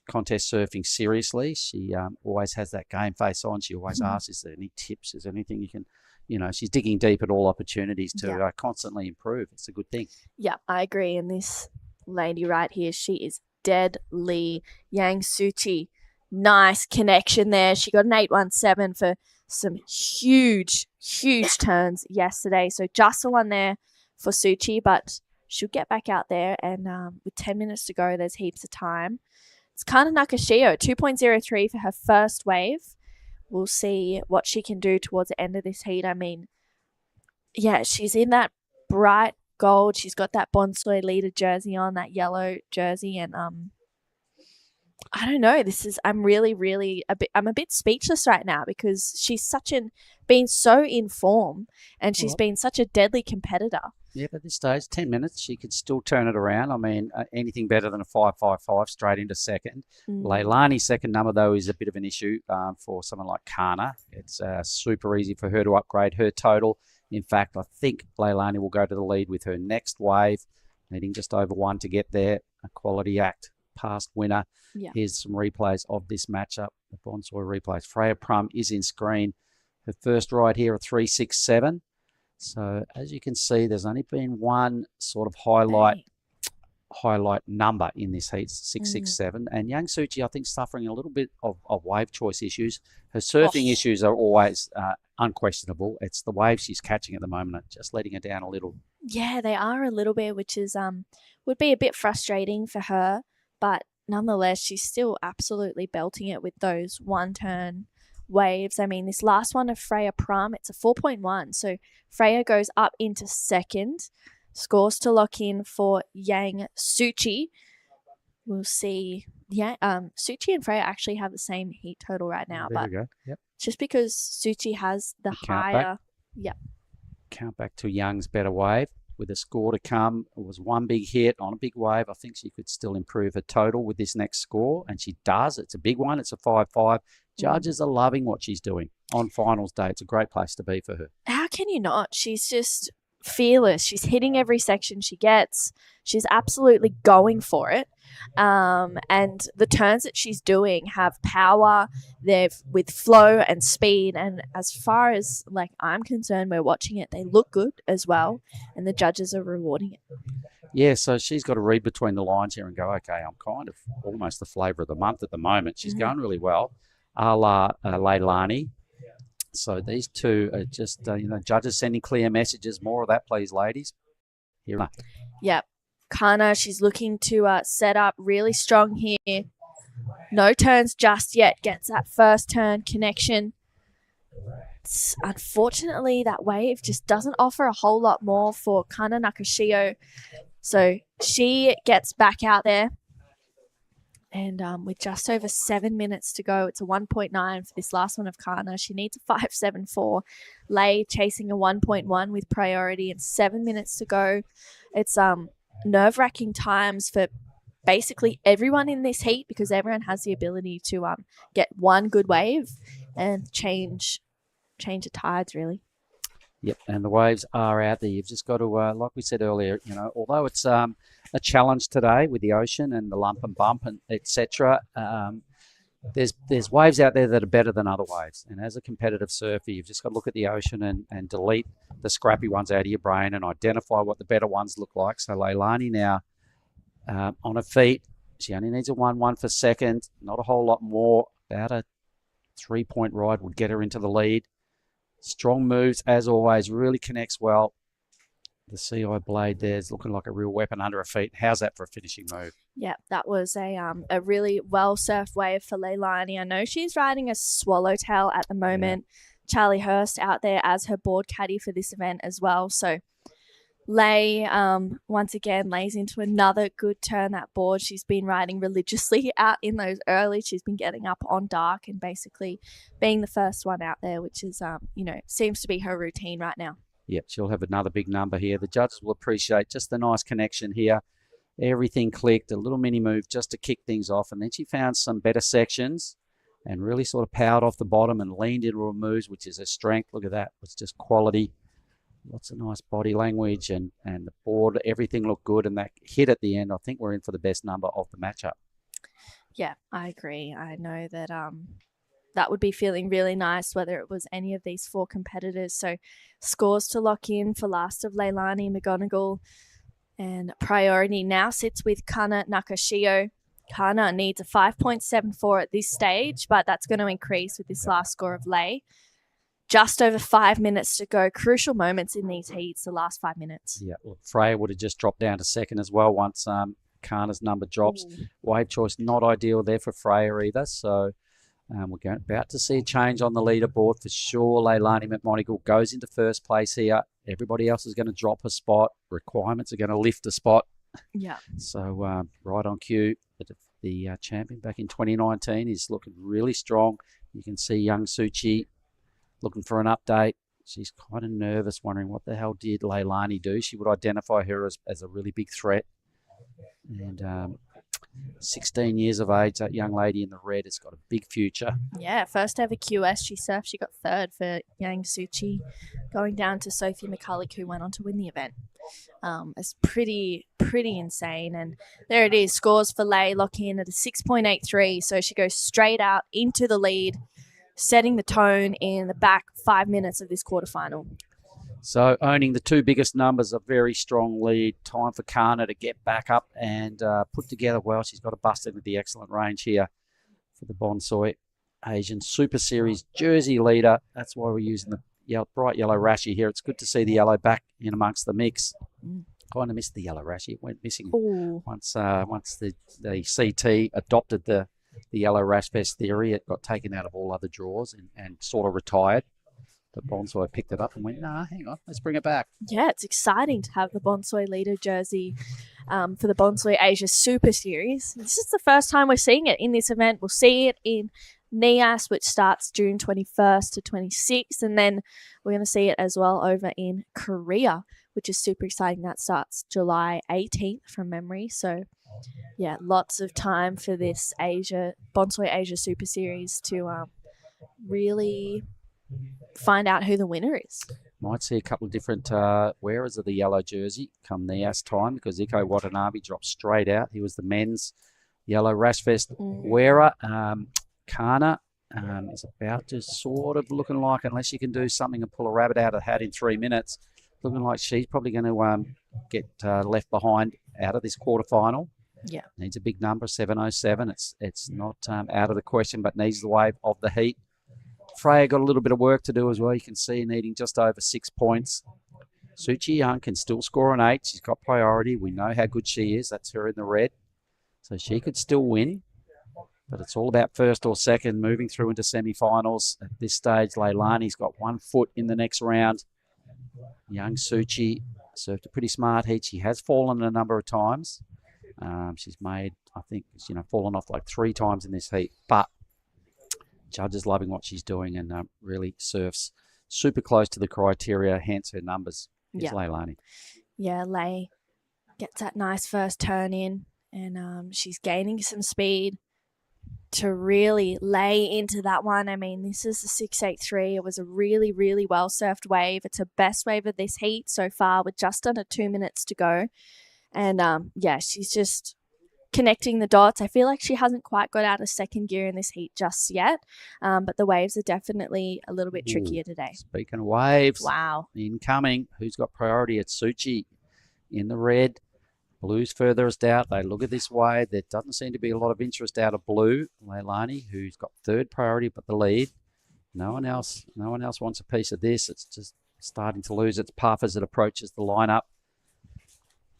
A: contest surfing seriously. She always has that game face on. She always asks, is there any tips? Is there anything you can, she's digging deep at all opportunities to constantly improve. It's a good thing.
C: Yeah, I agree. And this lady right here, she is deadly. Yang Suchi, nice connection there. She got an 817 for some huge turns yesterday. So just the one there for Suchi, but she'll get back out there. And with 10 minutes to go, there's heaps of time. It's Kana Nakashio, 2.03 for her first wave. We'll see what she can do towards the end of this heat. I mean, yeah, she's in that bright gold. She's got that Bonsai leader jersey on, that yellow jersey, and I don't know. I'm really I'm a bit speechless right now, because she's been so in form, and she's been such a deadly competitor.
A: Yeah, but at this stage, 10 minutes, she could still turn it around. I mean, anything better than a 5.55 straight into second. Leilani's second number, though, is a bit of an issue for someone like Kana. It's super easy for her to upgrade her total. In fact, I think Leilani will go to the lead with her next wave, needing just over 1 to get there. A quality act, past winner.
C: Yeah.
A: Here's some replays of this matchup. The Bonsai replays. Freya Prum is in screen. Her first ride here, a 3.67. So as you can see, there's only been one sort of highlight number in this heat, 6.67. And Yang Suchi, I think, suffering a little bit of wave choice issues. Her surfing issues are always unquestionable. It's the waves she's catching at the moment, just letting her down a little.
C: Yeah, they are a little bit, which is would be a bit frustrating for her, but nonetheless, she's still absolutely belting it with those 1-turn waves. I mean, this last one of Freya Prum, it's a 4.1. So Freya goes up into second. Scores to lock in for Yang Suchi. We'll see. Yeah, Suchi and Freya actually have the same heat total right now,
A: There we go. Yep.
C: just because Suchi has the higher. Yep.
A: Count back to Young's better wave. With a score to come, it was one big hit on a big wave. I think she could still improve her total with this next score, and she does. It's a big one. It's a 5.5. Judges are loving what she's doing on finals day. It's a great place to be for her.
C: How can you not? She's just fearless. She's hitting every section she gets. She's absolutely going for it. And the turns that she's doing have power. They're with flow and speed. And as far as like I'm concerned, we're watching it. They look good as well, and the judges are rewarding it.
A: Yeah, so she's got to read between the lines here and go, okay, I'm kind of almost the flavour of the month at the moment. She's going really well, a la Leilani. So these two are just, judges sending clear messages. More of that, please, ladies. Here.
C: Yep. Kana, she's looking to set up really strong here. No turns just yet. Gets that first turn connection. Unfortunately, that wave just doesn't offer a whole lot more for Kana Nakashio. So she gets back out there. And with just over 7 minutes to go, it's a 1.9 for this last one of Kana. She needs a 5.74. Lei chasing a 1.1 with priority and 7 minutes to go. It's nerve-wracking times for basically everyone in this heat because everyone has the ability to get one good wave and change the tides, really.
A: Yep, and the waves are out there. You've just got to, like we said earlier, although it's a challenge today with the ocean and the lump and bump and etc. There's waves out there that are better than other waves. And as a competitive surfer, you've just got to look at the ocean and delete the scrappy ones out of your brain and identify what the better ones look like. So Leilani now on her feet, she only needs a 1-1 for second, not a whole lot more. About a 3-point ride would get her into the lead. Strong moves, as always, really connects well. The CI blade there is looking like a real weapon under her feet. How's that for a finishing move?
C: Yeah, that was a really well-surfed wave for Leilani. I know she's riding a swallowtail at the moment. Yeah. Charlie Hurst out there as her board caddy for this event as well. So Lei, once again, lays into another good turn that board. She's been riding religiously out in those early. She's been getting up on dark and basically being the first one out there, which is, seems to be her routine right now.
A: Yep, she'll have another big number here. The judges will appreciate just the nice connection here. Everything clicked, a little mini move just to kick things off. And then she found some better sections and really sort of powered off the bottom and leaned into her moves, which is her strength. Look at that. It's just quality. Lots of nice body language and the board, everything looked good. And that hit at the end, I think we're in for the best number of the matchup.
C: Yeah, I agree. I know that that would be feeling really nice, whether it was any of these four competitors. So scores to lock in for last of Leilani McGonigal. And priority now sits with Kana Nakashio. Kana needs a 5.74 at this stage, but that's going to increase with this last score of Lei. Just over 5 minutes to go. Crucial moments in these heats, the last 5 minutes.
A: Yeah, well, Freya would have just dropped down to second as well once Kana's number drops. Wave choice not ideal there for Freya either. So we're about to see a change on the leaderboard for sure. Leilani McMonigal goes into first place here. Everybody else is going to drop a spot. Requirements are going to lift a spot.
C: Yeah.
A: So right on cue. The champion back in 2019 is looking really strong. You can see young Suchi looking for an update. She's kind of nervous, wondering what the hell did Leilani do. She would identify her as a really big threat. And 16 years of age, that young lady in the red has got a big future.
C: Yeah, first ever QS she surfed. She got third for Yang Suchi, going down to Sophie McCulloch, who went on to win the event. It's pretty insane. And there it is. Scores for Lei lock in at a 6.83. So she goes straight out into the lead, setting the tone in the back 5 minutes of this quarterfinal.
A: So owning the two biggest numbers, a very strong lead. Time for Kana to get back up and put together well. She's got to bust in with the excellent range here for the Bonsoi Asian Super Series jersey leader. That's why we're using the bright yellow rashi here. It's good to see the yellow back in amongst the mix. Kind of missed the yellow rashi. It went missing once the CT adopted the yellow rash vest theory. It got taken out of all other draws and sort of retired. But Bonsoi picked it up and went, nah, hang on, let's bring it back.
C: Yeah, it's exciting to have the Bonsoi leader jersey for the Bonsoi Asia Super Series. This is the first time we're seeing it in this event. We'll see it in NIAS, which starts June 21st to 26th, and then we're going to see it as well over in Korea, which is super exciting. That starts July 18th from memory. So, yeah, lots of time for this Bonsoi Asia Super Series to really find out who the winner is.
A: Might see a couple of different wearers of the yellow jersey come the as time, because Iko Watanabe dropped straight out. He was the men's yellow rash vest wearer. Kana is about to sort of looking like, unless she can do something and pull a rabbit out of the hat in 3 minutes, looking like she's probably going to get left behind out of this quarterfinal.
C: Yeah.
A: Needs a big number, 707. It's not out of the question, but needs the wave of the heat. Freya got a little bit of work to do as well. You can see needing just over 6 points. Suchi Young can still score an 8. She's got priority. We know how good she is. That's her in the red. So she could still win. But it's all about first or second, moving through into semi-finals. At this stage, Leilani's got 1 foot in the next round. Young Suchi served a pretty smart heat. She has fallen a number of times. She's made, I think, fallen off like 3 times in this heat. But judges loving what she's doing, and really surfs super close to the criteria, hence her numbers. It's Leilani.
C: Yeah, Lei gets that nice first turn in, and she's gaining some speed to really lay into that one. I mean, this is the 683. It was a really, really well surfed wave. It's her best wave of this heat so far, with just under 2 minutes to go. And she's just connecting the dots. I feel like she hasn't quite got out of second gear in this heat just yet, but the waves are definitely a little bit trickier today.
A: Speaking of waves,
C: wow,
A: incoming. Who's got priority? It's Suchi in the red. Blue's furthest out. They look at this wave. There doesn't seem to be a lot of interest out of blue. Leilani, who's got third priority but the lead. No one else wants a piece of this. It's just starting to lose its puff as it approaches the lineup.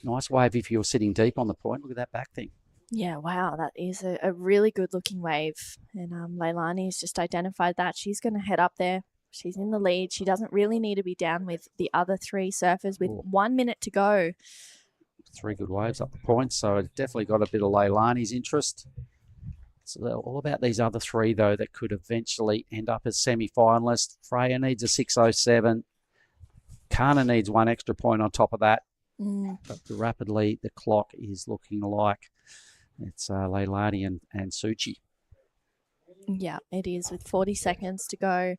A: Nice wave if you're sitting deep on the point. Look at that back thing.
C: Yeah, wow, that is a really good looking wave. And Leilani's just identified that. She's going to head up there. She's in the lead. She doesn't really need to be down with the other 3 surfers with 1 minute to go.
A: 3 good waves up the point, so it definitely got a bit of Leilani's interest. It's all about these other 3, though, that could eventually end up as semi-finalists. Freya needs a 607. Kana needs 1 extra point on top of that. But rapidly, the clock is looking like it's Leilani and Suchi.
C: Yeah, it is, with 40 seconds to go.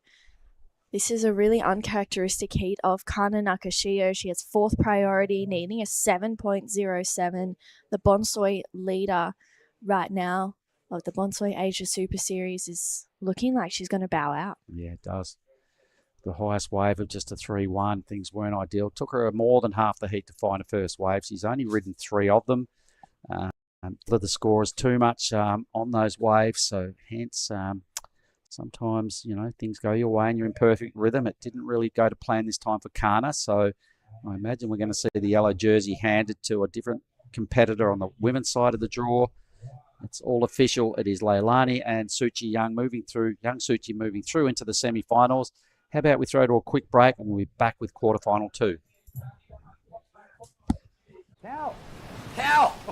C: This is a really uncharacteristic heat of Kana Nakashio. She has 4th priority, needing a 7.07. The Bonsoi leader right now of the Bonsoi Asia Super Series is looking like she's going to bow out.
A: Yeah, it does. The highest wave of just a 3-1. Things weren't ideal. Took her more than half the heat to find a first wave. She's only ridden 3 of them. The score is too much on those waves, so hence sometimes, things go your way and you're in perfect rhythm. It didn't really go to plan this time for Kana, so I imagine we're going to see the yellow jersey handed to a different competitor on the women's side of the draw. It's all official. It is Leilani and Suchi Young Suchi moving through into the semi-finals. How about we throw to a quick break and we'll be back with quarterfinal 2.
D: How?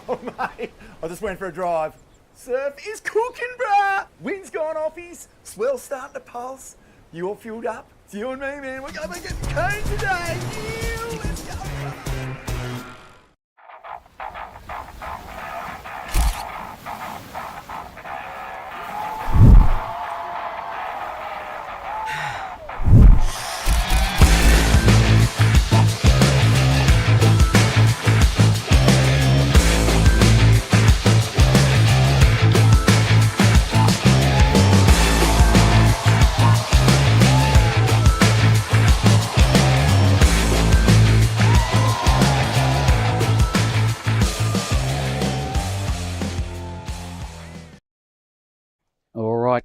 D: Oh, mate. I just went for a drive. Surf is cooking, bruh. Wind's gone offies. Swell's starting to pulse. You all fueled up? It's you and me, man. We're going to get cone today. Yeah, let's go, bruh.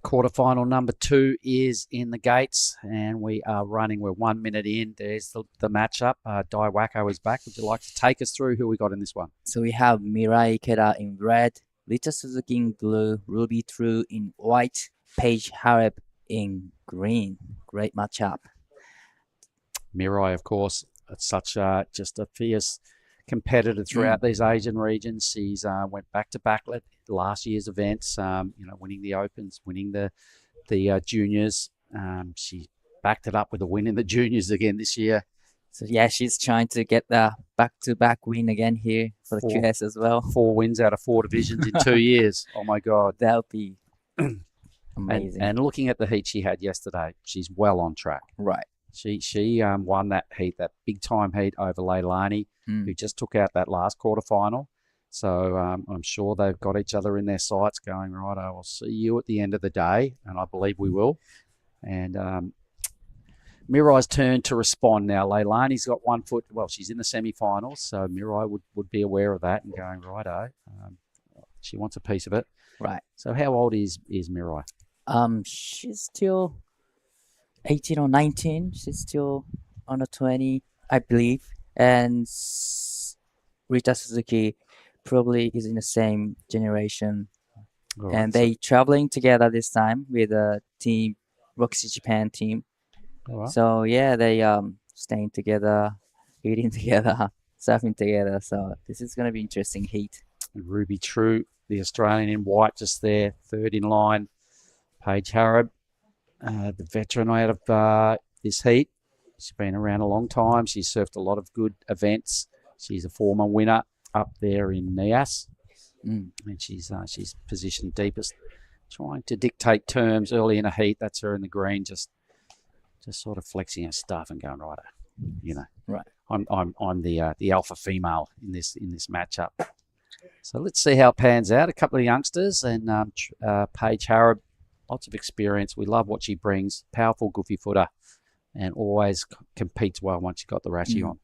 A: Quarterfinal number 2 is in the gates, and we are running. We're 1 minute in. There's the matchup. Dai Wacko is back. Would you like to take us through who we got in this one?
H: So we have Mirai Ikeda in red, Rita Suzuki in blue, Ruby True in white, Paige Harrop in green. Great matchup.
A: Mirai, of course, it's such just a fierce competitor throughout these Asian regions. She's went back to back last year's events, winning the Opens, winning the juniors. She backed it up with a win in the juniors again this year.
H: So yeah, she's trying to get the back-to-back win again here for the QS as well.
A: 4 wins out of 4 divisions in 2 years. Oh my God.
H: That'll be amazing.
A: And looking at the heat she had yesterday, she's well on track.
H: Right.
A: She won that heat, that big time heat over Leilani, who just took out that last quarterfinal. So I'm sure they've got each other in their sights going, right, I will see you at the end of the day, and I believe we will. And Mirai's turn to respond now. Leilani's got 1 foot. Well, she's in the semi-finals, so Mirai would be aware of that and going, righto, she wants a piece of it.
H: Right.
A: So how old is Mirai?
H: She's still 18 or 19. She's still under 20, I believe. And Rita Suzuki probably is in the same generation.
A: Right.
H: And they traveling together this time with a team, Roxy Japan team.
A: Right.
H: So yeah, they staying together, eating together, surfing together. So this is going to be interesting heat.
A: Ruby True, the Australian in white, just there, third in line. Paige Harrod, the veteran out of this heat. She's been around a long time. She's surfed a lot of good events. She's a former winner up there in Nias. And she's positioned deepest, trying to dictate terms early in a heat. That's her in the green, just sort of flexing her stuff and going, right,
H: right.
A: I'm the alpha female in this matchup. So let's see how it pans out. A couple of youngsters and Paige Harrod, lots of experience. We love what she brings. Powerful goofy footer, and always competes well once you've got the rashi on.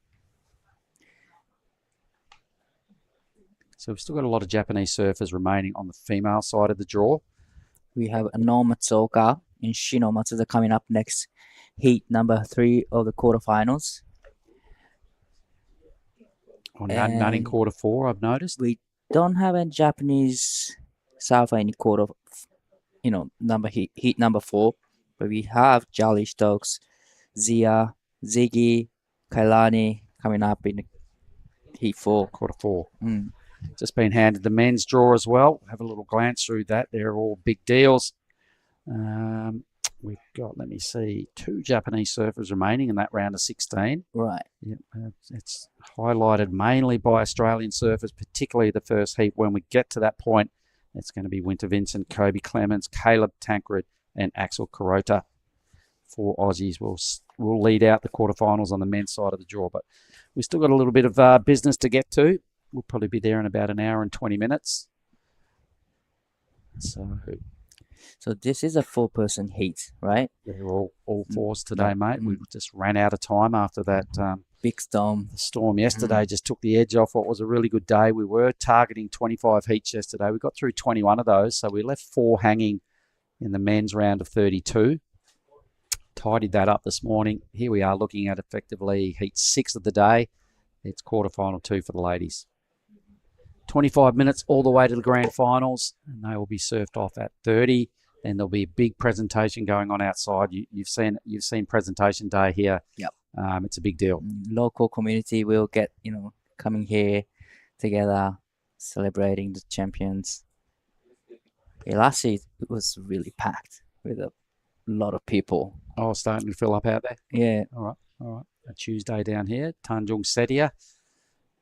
A: So we've still got a lot of Japanese surfers remaining on the female side of the draw.
H: We have Ano Matsuoka and Shino Matsuda coming up next, heat number 3 of the quarterfinals.
A: None in quarter 4, I've noticed.
H: We don't have a Japanese surfer in quarter, heat number 4, but we have Jolly Stokes, Zia, Ziggy, Kailani coming up in heat 4.
A: Quarter 4. Just been handed the men's draw as well. Have a little glance through that. They're all big deals. We've got, let me see, 2 Japanese surfers remaining in that round of 16.
H: Right.
A: Yep, it's highlighted mainly by Australian surfers, particularly the first heat. When we get to that point, it's going to be Winter Vincent, Kobe Clemens, Caleb Tancred, and Axel Kurota. 4 Aussies will lead out the quarterfinals on the men's side of the draw. But we've still got a little bit of business to get to. We'll probably be there in about an hour and 20 minutes.
H: So this is a 4-person heat, right?
A: They're all 4s today, mate. We just ran out of time after that
H: big storm.
A: The storm yesterday just took the edge off what was a really good day. We were targeting 25 heats yesterday. We got through 21 of those, so we left 4 hanging in the men's round of 32. Tidied that up this morning. Here we are looking at effectively heat 6 of the day. It's quarterfinal 2 for the ladies. 25 minutes all the way to the grand finals, and they will be surfed off at 30. Then there'll be a big presentation going on outside. You've seen presentation day here.
H: Yep.
A: It's a big deal.
H: Local community will get coming here together, celebrating the champions. Last year it was really packed with a lot of people.
A: Oh, starting to fill up out there.
H: Yeah.
A: All right. A Tuesday down here, Tanjung Setia.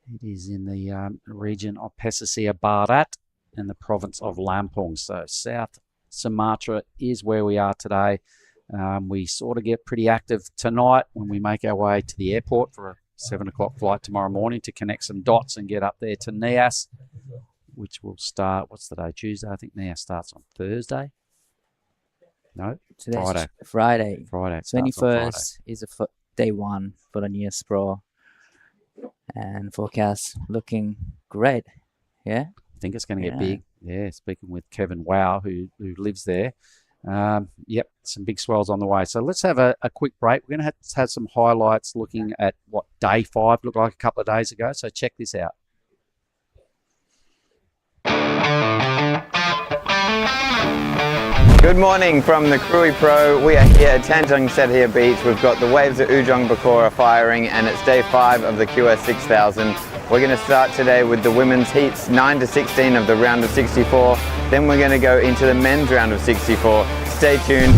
A: It is in the region of Pesisir, Barat, in the province of Lampung. So South Sumatra is where we are today. We sort of get pretty active tonight when we make our way to the airport for a 7 o'clock flight tomorrow morning to connect some dots and get up there to Nias, which will start, what's the day? Tuesday? I think Nias starts on Thursday. No?
H: Friday.
A: 21st
H: is day 1 for the Nias Pro. And forecast looking great. Yeah,
A: I think it's going to get big. Yeah, speaking with Kevin Wow, who lives there. Yep, some big swells on the way. So let's have a quick break. We're going to have some highlights looking at what day 5 looked like a couple of days ago. So check this out.
L: Good morning from the Krui Pro. We are here at Tanjung Setia Beach. We've got the waves at Ujung Bakora firing, and it's day 5 of the QS 6000. We're going to start today with the women's heats 9 to 16 of the round of 64. Then we're going to go into the men's round of 64. Stay tuned.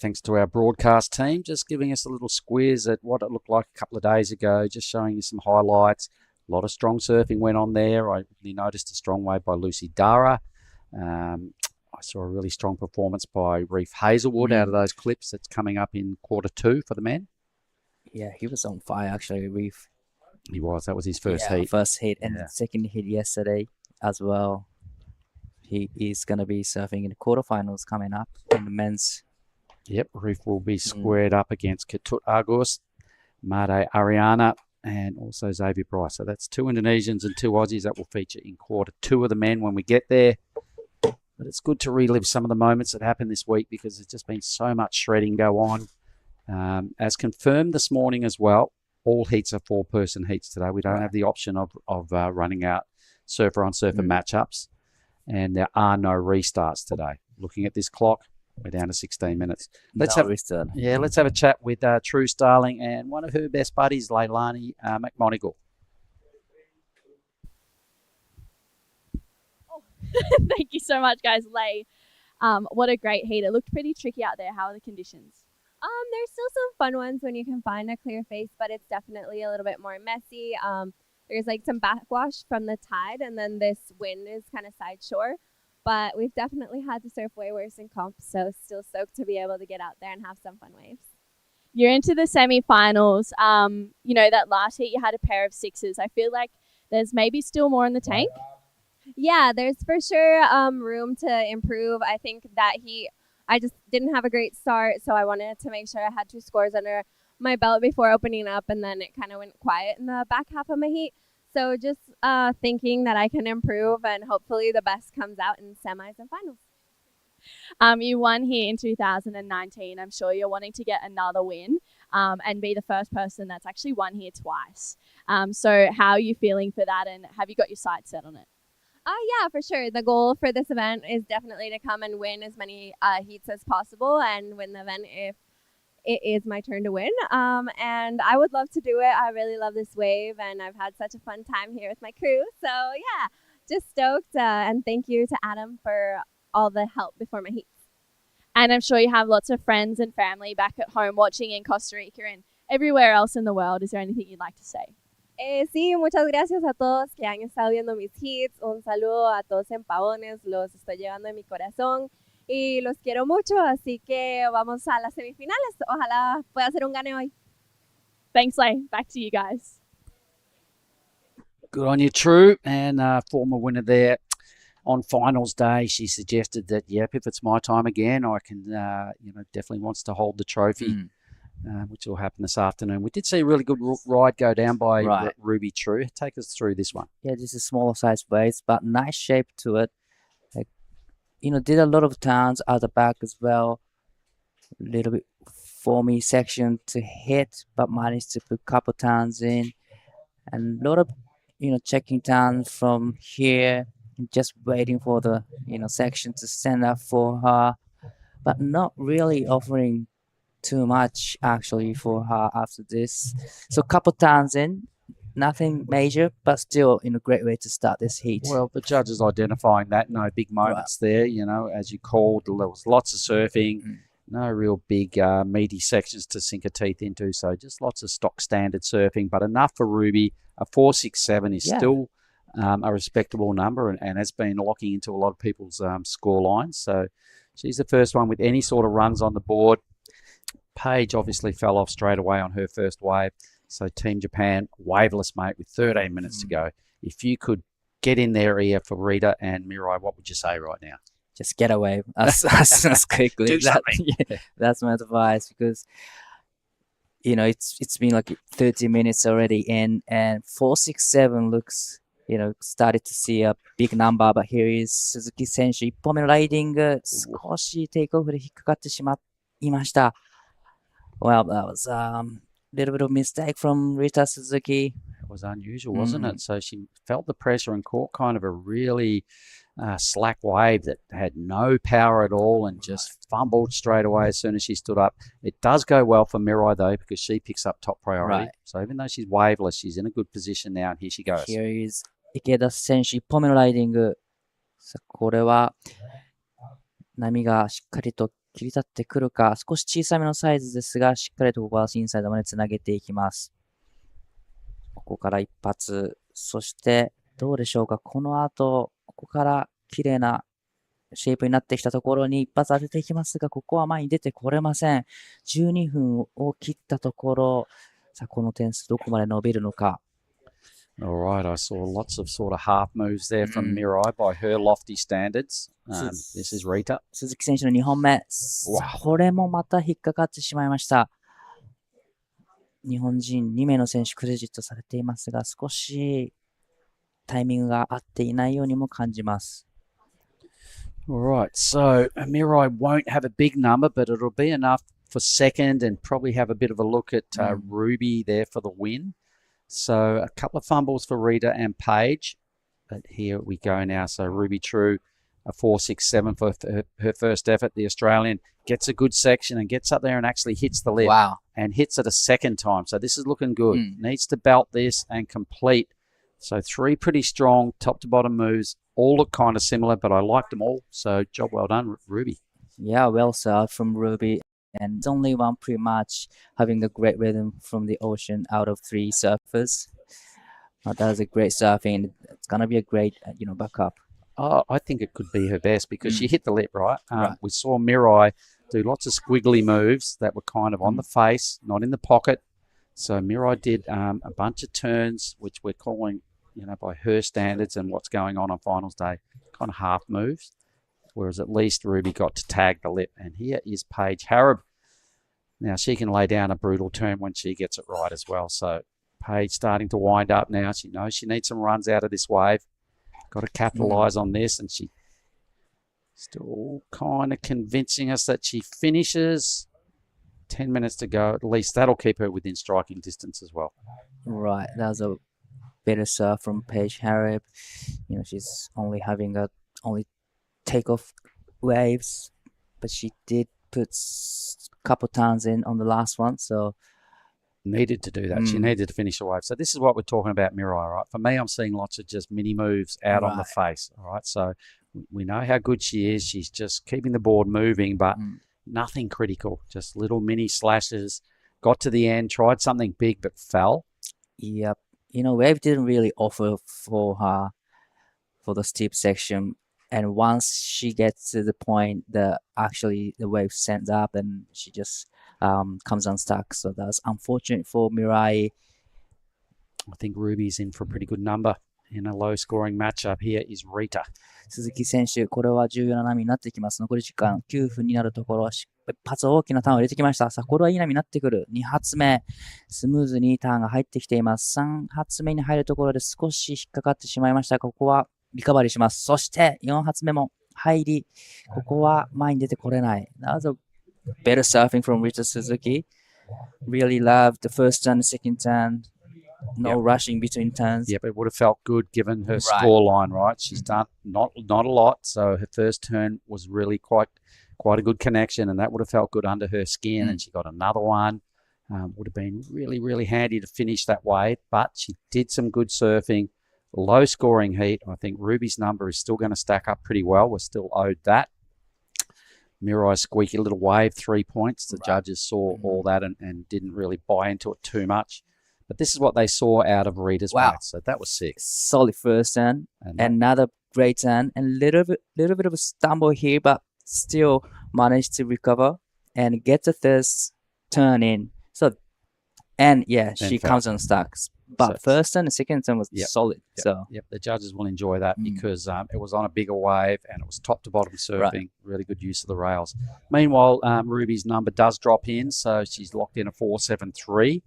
A: thanks to our broadcast team, just giving us a little squiz at what it looked like a couple of days ago, just showing you some highlights. A lot of strong surfing went on there. I really noticed a strong wave by Lucy Dara. I saw a really strong performance by Reef Hazelwood out of those clips. That's coming up in quarter 2 for the men.
H: Yeah, he was on fire actually.
A: He was. That was his first heat.
H: First heat and second heat yesterday as well. He is going to be surfing in the quarterfinals coming up in the men's.
A: Yep, Reef will be squared up against Ketut Agus, Made Ariana, and also Xavier Bryce. So that's 2 Indonesians and 2 Aussies that will feature in quarter 2 of the men when we get there. But it's good to relive some of the moments that happened this week because there's just been so much shredding go on. As confirmed this morning as well, all heats are 4-person heats today. We don't have the option of running out surfer-on-surfer matchups. And there are no restarts today. Looking at this clock, we're down to 16 minutes. Let's have a chat with True Starling and one of her best buddies, Leilani McMonigal.
C: Thank you so much, guys. Lay, what a great heat. It looked pretty tricky out there. How are the conditions?
N: There's still some fun ones when you can find a clear face, but it's definitely a little bit more messy. There's like some backwash from the tide, and then this wind is kind of side shore. But we've definitely had to surf way worse in comps, so still stoked to be able to get out there and have some fun waves.
C: You're into the semi-finals. You know, that last heat you had a pair of 6s. I feel like there's maybe still more in the tank.
N: Yeah, there's for sure room to improve. I think that I just didn't have a great start, so I wanted to make sure I had 2 scores under my belt before opening up, and then it kind of went quiet in the back half of my heat. So just thinking that I can improve, and hopefully the best comes out in semis and finals.
C: You won here in 2019. I'm sure you're wanting to get another win and be the first person that's actually won here twice. So how are you feeling for that, and have you got your sights set on it?
N: Yeah, for sure. The goal for this event is definitely to come and win as many heats as possible and win the event if it is my turn to win. And I would love to do it. I really love this wave, and I've had such a fun time here with my crew. So yeah, just stoked. And thank you to Adam for all the help before my heats.
C: And I'm sure you have lots of friends and family back at home watching in Costa Rica and everywhere else in the world. Is there anything you'd like to say?
N: Sí, muchas gracias a todos que han estado viendo mis hits. Un saludo a todos en Pavones. Los estoy llevando en mi corazón. Y los quiero mucho, así que vamos a las semifinales. Ojalá pueda ser un gane hoy.
C: Thanks, Lay. Back to you guys.
A: Good on you, True. And former winner there on finals day, she suggested that, yep, if it's my time again, I can, definitely wants to hold the trophy, which will happen this afternoon. We did see a really good ride go down by Ruby True. Take us through this one.
H: Yeah, this is smaller size waves, but nice shape to it. Did a lot of turns out the back as well. A little bit foamy section to hit, but managed to put a couple turns in. And a lot of, checking turns from here, just waiting for the, section to stand up for her. But not really offering too much, actually, for her after this. So a couple turns in. Nothing major, but still in a great way to start this heat.
A: Well, the judges identifying that, no big moments there, as you called. There was lots of surfing, no real big meaty sections to sink her teeth into. So just lots of stock standard surfing, but enough for Ruby. A 4.67 is still a respectable number and has been locking into a lot of people's score lines. So she's the first one with any sort of runs on the board. Paige obviously fell off straight away on her first wave. So Team Japan, waveless, mate, with 13 minutes to go. If you could get in their ear for Rita and Mirai, what would you say right now?
H: Just get away as quickly.
A: Do something.
H: That's my advice because, it's been like 30 minutes already in, and 4.67 looks, started to see a big number, but here is Suzuki 選手1本目のライディング少しテイクオフで引っかかってしまいました。Well, that was little bit of mistake from Rita Suzuki.
A: It was unusual, wasn't it? So she felt the pressure and caught kind of a really slack wave that had no power at all and just fumbled straight away as soon as she stood up. It does go well for Mirai, though, because she picks up top priority.
H: Right.
A: So even though she's waveless, she's in a good position now, and here she goes.
H: Here is 池田選手1本目のライディング。これは波がしっかりと切り立ってくるか、少し小さめのサイズですが、しっかりとここはインサイドまでつなげていきます。ここから一発、そしてどうでしょうか、この後、ここから綺麗なシェイプになってきたところに一発当てていきますが、ここは前に出てこれません。12分を切ったところ、さあこの点数どこまで伸びるのか。
A: All right, I saw lots of sort of half moves there from Mirai by her lofty standards. This is Rita.
H: 鈴木選手の2本目。これもまた引っかかってしまいました。日本人2名の選手クレジットされていますが、少しタイミングが合っていないようにも感じます。
A: All right, so Mirai won't have a big number, but it'll be enough for second and probably have a bit of a look at Ruby there for the win. So a couple of fumbles for Rita and Paige. But here we go now. So Ruby True, a 4.67 for her first effort. The Australian gets a good section and gets up there and actually hits the lip.
H: Wow.
A: And hits it a second time. So this is looking good. Needs to belt this and complete. So 3 pretty strong top to bottom moves. All look kind of similar, but I liked them all. So job well done, Ruby.
H: Yeah, well served from Ruby. And it's only one pre-match having a great rhythm from the ocean out of 3 surfers. That was a great surfing. It's going to be a great, backup.
A: I think it could be her best because she hit the lip, right? We saw Mirai do lots of squiggly moves that were kind of on the face, not in the pocket. So Mirai did a bunch of turns, which we're calling, by her standards and what's going on finals day, kind of half moves. Whereas at least Ruby got to tag the lip. And here is Paige Harrop. Now, she can lay down a brutal turn when she gets it right as well. So Paige starting to wind up now. She knows she needs some runs out of this wave. Got to capitalise on this. And she still kind of convincing us that she finishes. 10 minutes to go. At least that'll keep her within striking distance as well.
H: Right. That was a better serve from Paige Harrop. She's only having only takeoff waves, but she did put a couple turns in on the last one, so
A: needed to do that. She needed to finish the wave. So this is what we're talking about, Mirai, right? For me, I'm seeing lots of just mini moves out on the face, all right? So we know how good she is. She's just keeping the board moving, but nothing critical, just little mini slashes. Got to the end, tried something big, but fell.
H: Yep. Wave didn't really offer for her for the steep section. And once she gets to the point that actually the wave sends up and she just comes unstuck. So that's unfortunate for Mirai.
A: I think Ruby's in for a pretty good number in a low scoring matchup. Here is Rita.
H: 鈴木選手、これは重要な波になってきます。残り時間9分になるところ、一発大きなターンを入れてきました。さあ、これはいい波になってくる。2発目、スムーズにターンが入ってきています。3発目に入るところで少し引っかかってしまいました。ここはリカバリーします。そして4発目も入り、ここは前に出てこれない。That was a better surfing from Rita Suzuki. Really loved the first turn, the second turn. No rushing between turns.
A: Yep, it would have felt good given her score line, right? She's done not a lot, so her first turn was really quite a good connection, and that would have felt good under her skin. And she got another one. Would have been really, really handy to finish that wave, but she did some good surfing. Low scoring heat. I think Ruby's number is still going to stack up pretty well. We're still owed that. Mirai's squeaky little wave, 3 points. The judges saw all that and didn't really buy into it too much. But this is what they saw out of Rita's wave. So that was sick.
H: Solid first turn. Another great turn. And little bit of a stumble here, but still managed to recover and get the first turn in. So, and yeah, she comes unstuck. But first turn and second turn was solid. So
A: the judges will enjoy that because it was on a bigger wave and it was top to bottom surfing. Really good use of the rails. Meanwhile, Ruby's number does drop in, so she's locked in a 4.73.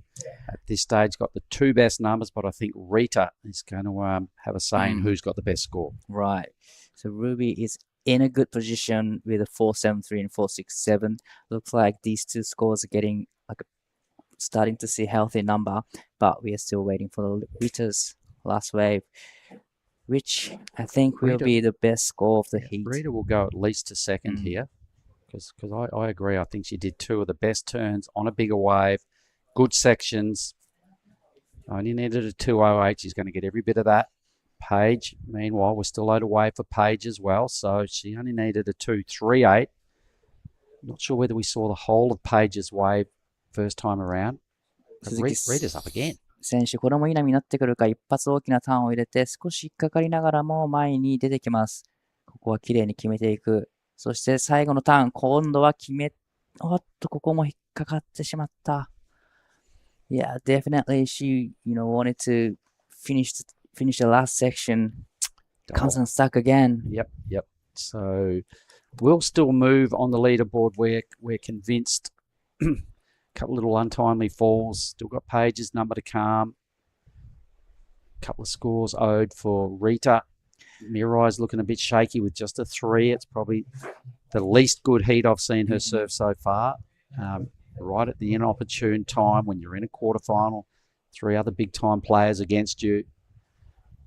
A: At this stage, got the 2 best numbers, but I think Rita is going to have a say in who's got the best score.
H: Right. So Ruby is in a good position with a 4.73 and 4.67. Looks like these 2 scores are getting starting to see healthy number, but we are still waiting for Rita's last wave, which I think will be the best score of the heat.
A: Rita will go at least to second here because I agree. I think she did 2 of the best turns on a bigger wave, good sections. Only needed a 2.08. She's going to get every bit of that. Paige, meanwhile, we're still owed a wave for Paige as well, so she only needed a 2.38. Not sure whether we saw the whole of Page's wave first time around. But
H: 鈴木
A: Rita's up again.
H: 選手、これも稲見になってくるか、一発大きなターンを入れて、少し引っかかりながらも前に出てきます。ここは綺麗に決めていく。そして最後のターン、今度はおっと、ここも引っかかってしまった。Yeah, definitely she, wanted to finish the last section. Comes unstuck again.
A: Yep. So we'll still move on the leaderboard. We're convinced. Couple little untimely falls. Still got Page's number to come. Couple of scores owed for Rita. Mirai's looking a bit shaky with just a 3. It's probably the least good heat I've seen her serve so far. Right at the inopportune time when you're in a quarterfinal, 3 other big time players against you.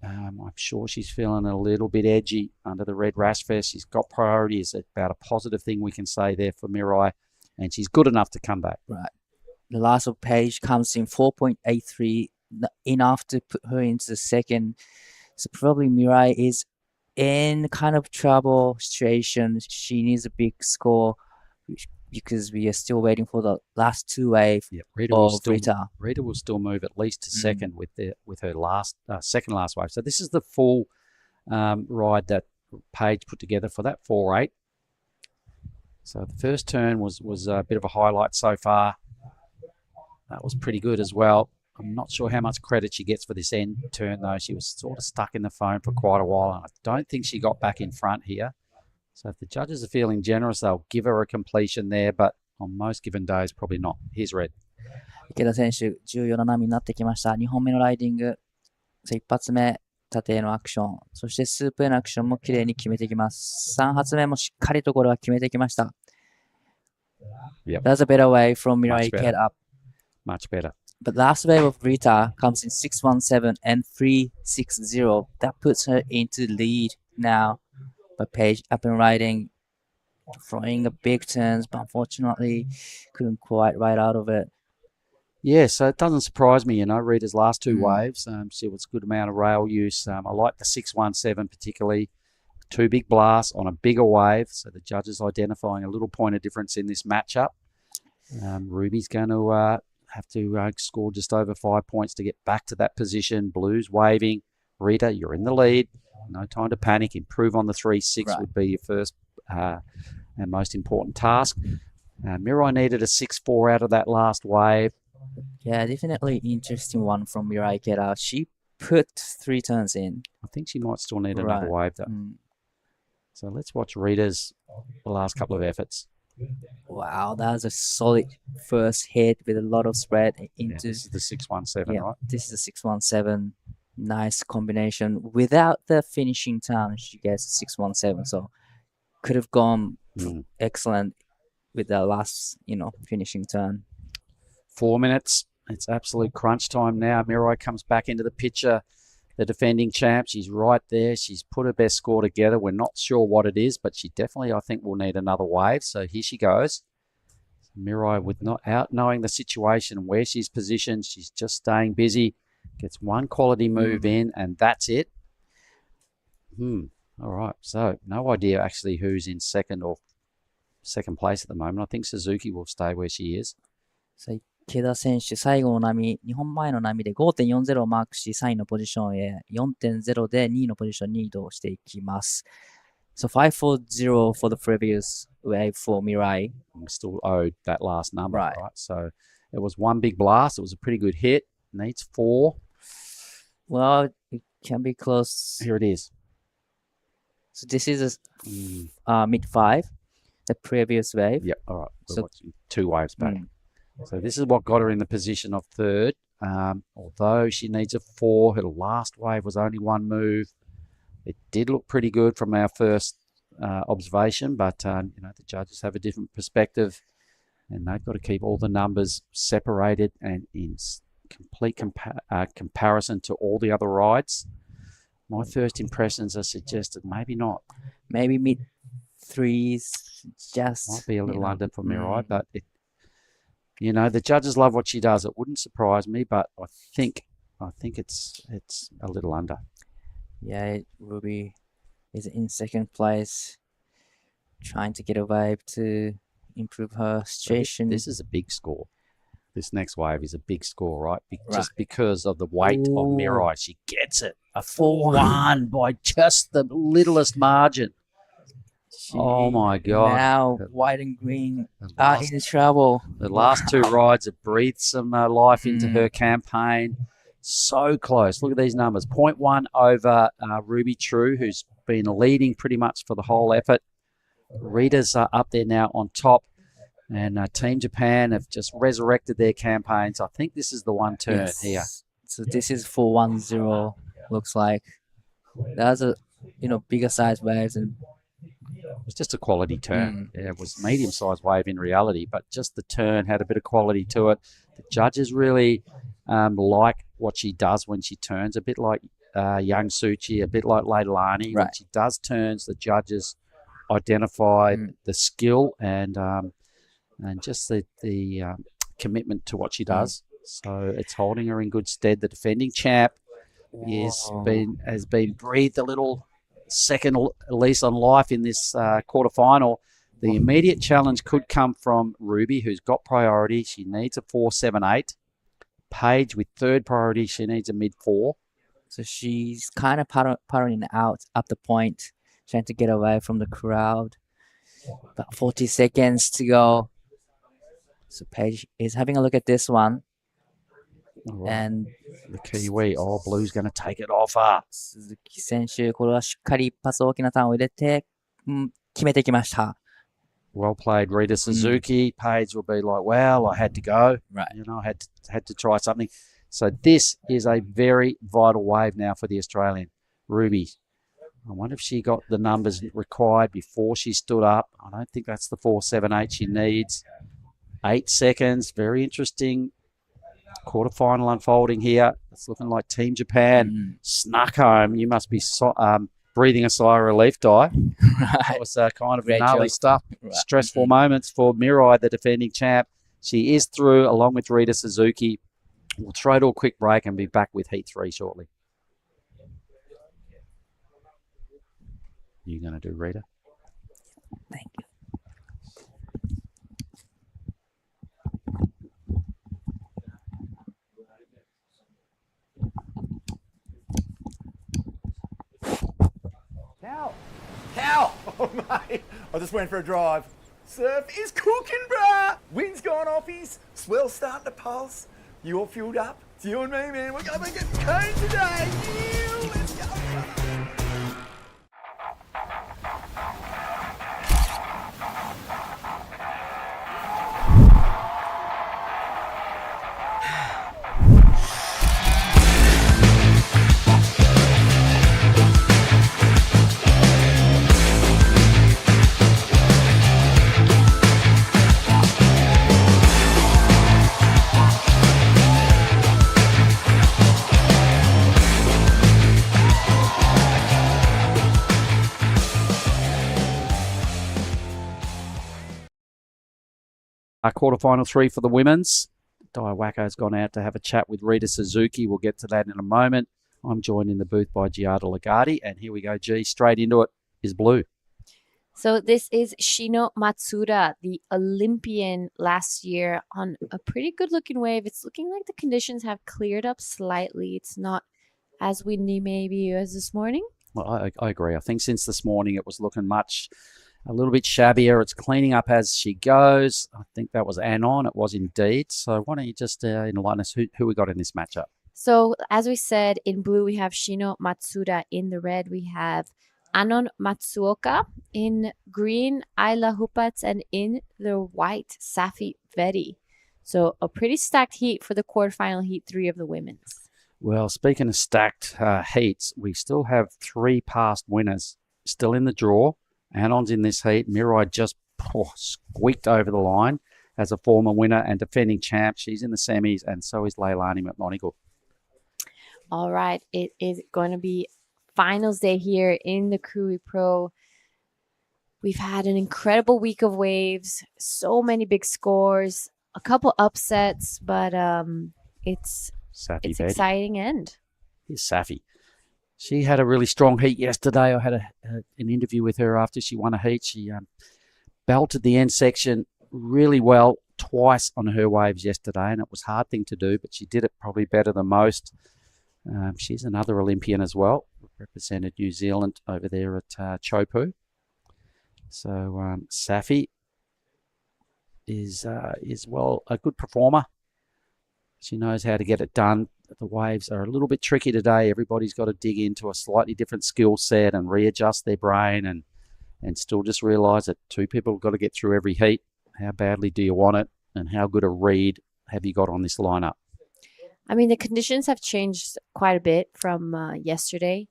A: I'm sure she's feeling a little bit edgy under the red rash vest. She's got priority. Is about a positive thing we can say there for Mirai. And she's good enough to come back.
H: Right. The last of Page comes in 4.83, enough to put her into the second. So probably Mirai is in kind of trouble situation. She needs a big score because we are still waiting for the last 2 wave of Rita.
A: Rita will still move at least to second with her last second last wave. So this is the full ride that Page put together for that 4-8. So the first turn was a bit of a highlight so far. That was pretty good as well. I'm not sure how much credit she gets for this end turn, though. She was sort of stuck in the foam for quite a while, and I don't think she got back in front here. So if the judges are feeling generous, they'll give her a completion there, but on most given days, probably not. Here's Red.
H: 池田選手、14の波になってきました。2本目のライディング。一発目、縦へのアクション。そしてスープへのアクションも綺麗に決めてきます。3発目もしっかりとこれは決めてきました。That's a better way from Mirai Get Up.
A: Much better.
H: But last wave of Rita comes in 617 and 360. That puts her into lead now. But Page up and riding, throwing the big turns, but unfortunately couldn't quite ride out of it.
A: Yeah, so it doesn't surprise me, Rita's last 2 waves. She was a good amount of rail use. I like the 617 particularly. 2 big blasts on a bigger wave, so the judges identifying a little point of difference in this matchup. Ruby's going to have to score just over 5 points to get back to that position. Blue's waving. Rita, you're in the lead. No time to panic. Improve on the 3-6 would be your first and most important task. Mirai needed a 6-4 out of that last wave.
H: Yeah, definitely interesting one from Mirai Keta. She put 3 turns in.
A: I think she might still need another wave, though. So let's watch Rita's last couple of efforts.
H: Wow, that was a solid first hit with a lot of spread into...
A: this is the 617, right?
H: This is the 617. Nice combination. Without the finishing turn, she gets 617. So could have gone excellent with the last, finishing turn.
A: 4 minutes. It's absolute crunch time now. Mirai comes back into the picture. The defending champ, she's right there. She's put her best score together. We're not sure what it is, but she definitely, I think, will need another wave. So here she goes. Mirai, without knowing the situation and where she's positioned, she's just staying busy. Gets one quality move in, and that's it. All right. So no idea actually who's in second place at the moment. I think Suzuki will stay where she is.
H: So 池田選手、最後の波、2本前の波で 5.40 をマークし、3位のポジションへ 4.0 で2位のポジションに移動していきます。So 5.40 for the previous wave for Mirai.
A: We still owed that last number, right? So it was one big blast. It was a pretty good hit. Needs 4.
H: Well, it can be close.
A: Here it is.
H: So this is a mid-5, the previous wave.
A: Yep, all right. We're watching 2 waves back. So this is what got her in the position of third. Although she needs a 4, her last wave was only 1 move. It did look pretty good from our first observation, but the judges have a different perspective, and they've got to keep all the numbers separated and in complete comparison to all the other rides. My first impressions are suggested maybe not.
H: Maybe mid-3s, just
A: might be a little under for Mirai, but the judges love what she does. It wouldn't surprise me, but I think it's a little under.
H: Yeah, Ruby is in second place, trying to get a wave to improve her situation.
A: This is a big score. This next wave is a big score, right? Just because of the weight of Mirai. She gets it. A 4-1 by just the littlest margin. Oh, my God.
H: Now, white and green are in trouble.
A: The last two rides have breathed some life into her campaign. So close. Look at these numbers. 0.1 over Ruby True, who's been leading pretty much for the whole effort. Rita's up there now on top. And Team Japan have just resurrected their campaigns. I think this is the one turn here.
H: So this is 410, looks like. That's a bigger size waves, and
A: it was just a quality turn. Yeah, it was medium-sized wave in reality, but just the turn had a bit of quality to it. The judges really like what she does when she turns, a bit like Young Suchi, a bit like Leilani. When she does turns, the judges identify the skill and just the commitment to what she does. So it's holding her in good stead. The defending champ has been breathed a little second lease on life in this quarterfinal. The immediate challenge could come from Ruby, who's got priority. She needs a 4.78. Paige with third priority. She needs a mid-4.
H: So she's kind of puttering out up the point, trying to get away from the crowd. About 40 seconds to go. So Paige is having a look at this one. And
A: the Kiwi, Blue's going to take it off her.
H: 鈴木選手、これはしっかり一発大きなターンを入れて、決めてきました。
A: Well played, Rita Suzuki. Paige will be like, well, I had to go.
H: Right.
A: I had to try something. So this is a very vital wave now for the Australian. Ruby, I wonder if she got the numbers required before she stood up. I don't think that's the 4.78 she needs. 8 seconds. Very interesting quarterfinal unfolding here. It's looking like Team Japan snuck home. You must be breathing a sigh of relief, Di. That was kind of gnarly stuff. Stressful moments for Mirai, the defending champ. She is through along with Rita Suzuki. We'll throw to a quick break and be back with Heat 3 shortly. You going to do Rita?
H: Thank you.
D: How? Oh, mate. I just went for a drive. Surf is cooking, bruh. Wind's gone offies. Swell's starting to pulse. You all fueled up? It's you and me, man. We're going to get cone today. Yeah, let's go, brother.
A: Quarterfinal 3 for the women's. Daiwako's gone out to have a chat with Rita Suzuki. We'll get to that in a moment. I'm joined in the booth by Giada Lagarde, and here we go, G. Straight into it is Blue.
K: So this is Shino Matsuda, the Olympian last year, on a pretty good-looking wave. It's looking like the conditions have cleared up slightly. It's not as windy maybe as this morning.
A: Well, I agree. I think since this morning it was looking a little bit shabbier. It's cleaning up as she goes. I think that was Anon. It was indeed. So why don't you just enlighten us who we got in this matchup?
K: So as we said, in blue we have Shino Matsuda. In the red we have Anon Matsuoka. In green, Ayla Hupats. And in the white, Safi Vedi. So a pretty stacked heat for the quarterfinal Heat 3 of the women's.
A: Well, speaking of stacked heats, we still have 3 past winners still in the draw. Anon's in this heat. Mirai just squeaked over the line as a former winner and defending champ. She's in the semis, and so is Leilani McMonigal.
K: All right. It is going to be finals day here in the Krui Pro. We've had an incredible week of waves, so many big scores, a couple upsets, but it's exciting end.
A: Here's Safi. She had a really strong heat yesterday. I had an interview with her after she won a heat. She belted the end section really well twice on her waves yesterday, and it was a hard thing to do, but she did it probably better than most. She's another Olympian as well, represented New Zealand over there at Chopu. So Safi is well a good performer. She knows how to get it done. The waves are a little bit tricky today. Everybody's got to dig into a slightly different skill set and readjust their brain and still just realise that two people have got to get through every heat. How badly do you want it, and how good a read have you got on this lineup?
K: I mean, the conditions have changed quite a bit from yesterday.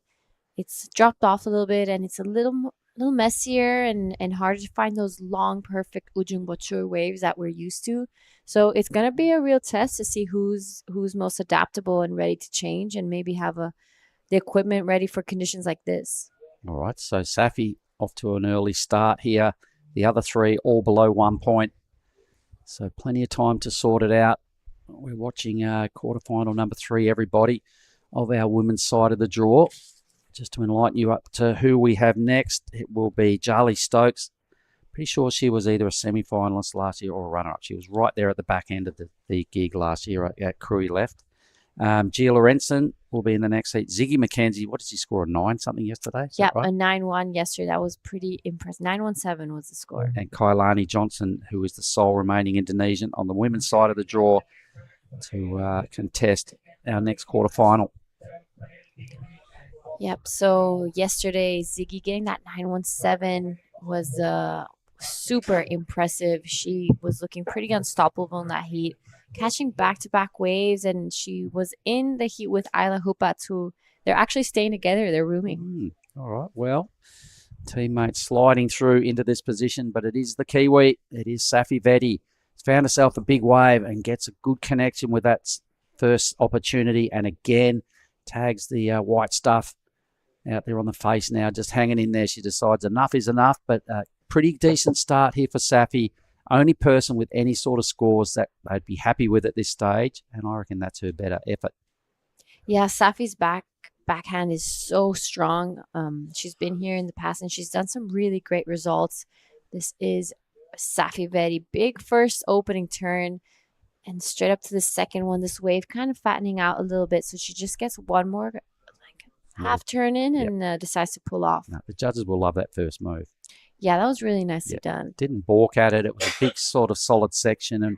K: It's dropped off a little bit, and it's a little messier and harder to find those long, perfect ujung bochur waves that we're used to. So it's going to be a real test to see who's most adaptable and ready to change, and maybe have the equipment ready for conditions like this.
A: All right, so Safi off to an early start here. The other three all below 1 point. So plenty of time to sort it out. We're watching quarterfinal number 3, everybody, of our women's side of the draw. Just to enlighten you up to who we have next, it will be Charlie Stokes. Pretty sure she was either a semi-finalist last year or a runner-up. She was right there at the back end of the gig last year at Krui left. Gia Lorenzen will be in the next heat. Ziggy McKenzie, what did she score? A 9 something yesterday?
K: Yeah,
A: right?
K: a 9-1 yesterday. That was pretty impressive. 9-1-7 was the score.
A: And Kailani Johnson, who is the sole remaining Indonesian on the women's side of the draw, to contest our next quarterfinal.
K: Yep. So yesterday, Ziggy getting that 9-1-7 was super impressive. She was looking pretty unstoppable in that heat, catching back-to-back waves, and she was in the heat with Ayla Hupat, who they're actually staying together. They're rooming.
A: All right. Well, teammate sliding through into this position, but it is the Kiwi. It is Safi Vedi. Found herself a big wave and gets a good connection with that first opportunity, and again tags the white stuff out there on the face now, just hanging in there. She decides enough is enough, but pretty decent start here for Safi. Only person with any sort of scores that they'd be happy with at this stage, and I reckon that's her better effort.
K: Yeah, Safi's backhand is so strong. She's been here in the past, and she's done some really great results. This is Safi Vedi, big first opening turn, and straight up to the second one. This wave kind of fattening out a little bit, so she just gets one more half turn in and decides to pull off.
A: No, the judges will love that first move.
K: Yeah, that was really nicely done.
A: Didn't balk at it. It was a big sort of solid section, and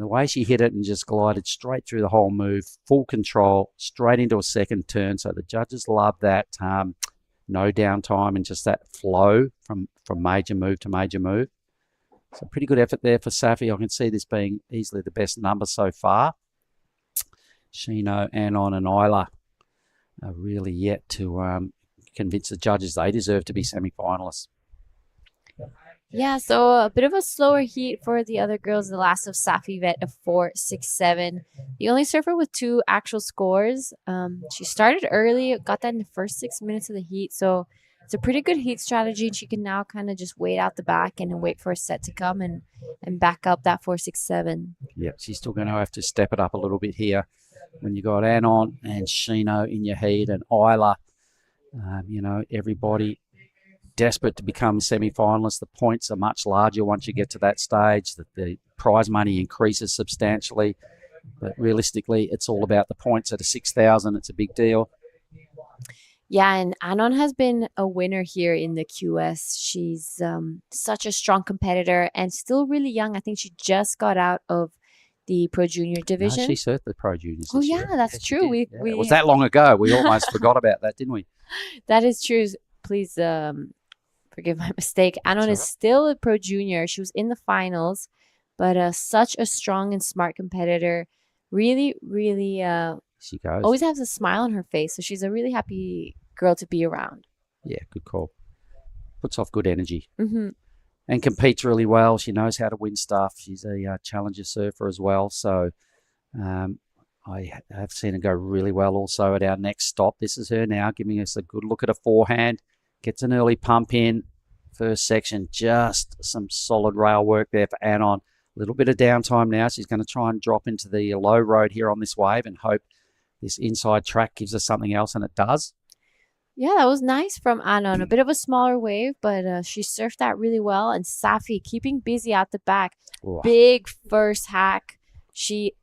A: the way she hit it and just glided straight through the whole move, full control, straight into a second turn. So the judges love that. No downtime and just that flow from major move to major move. So pretty good effort there for Safi. I can see this being easily the best number so far. Shino, Anon and Isla are really yet to convince the judges they deserve to be semi-finalists.
K: Yeah, so a bit of a slower heat for the other girls. The last of Safi Vet, a 4.67. The only surfer with 2 actual scores. She started early, got that in the first 6 minutes of the heat. So it's a pretty good heat strategy. She can now kind of just wait out the back and wait for a set to come and back up that 4.67.
A: Yeah, she's still going to have to step it up a little bit here when you got Anon and Shino in your heat and Isla. Everybody desperate to become semi-finalists. The points are much larger once you get to that stage. The prize money increases substantially. But realistically, it's all about the points at a 6,000. It's a big deal.
K: Yeah, and Anon has been a winner here in the QS. She's such a strong competitor and still really young. I think she just got out of the Pro Junior division.
A: No, she served the Pro Juniors.
K: Oh, yeah, that's true.
A: It was that long ago. We almost forgot about that, didn't we?
K: That is true. Please forgive my mistake. Anon is still a Pro Junior. She was in the finals, but such a strong and smart competitor. Really, really
A: she goes.
K: Always has a smile on her face. So she's a really happy girl to be around.
A: Yeah, good call. Puts off good energy.
K: Mm-hmm.
A: And competes really well. She knows how to win stuff. She's a challenger surfer as well. So I have seen her go really well also at our next stop. This is her now giving us a good look at a forehand. Gets an early pump in. First section, just some solid rail work there for Anon. A little bit of downtime now. She's going to try and drop into the low road here on this wave and hope this inside track gives us something else, and it does.
K: Yeah, that was nice from Anna on a bit of a smaller wave, but she surfed that really well. And Safi keeping busy at the back.
A: Ooh.
K: Big first hack. She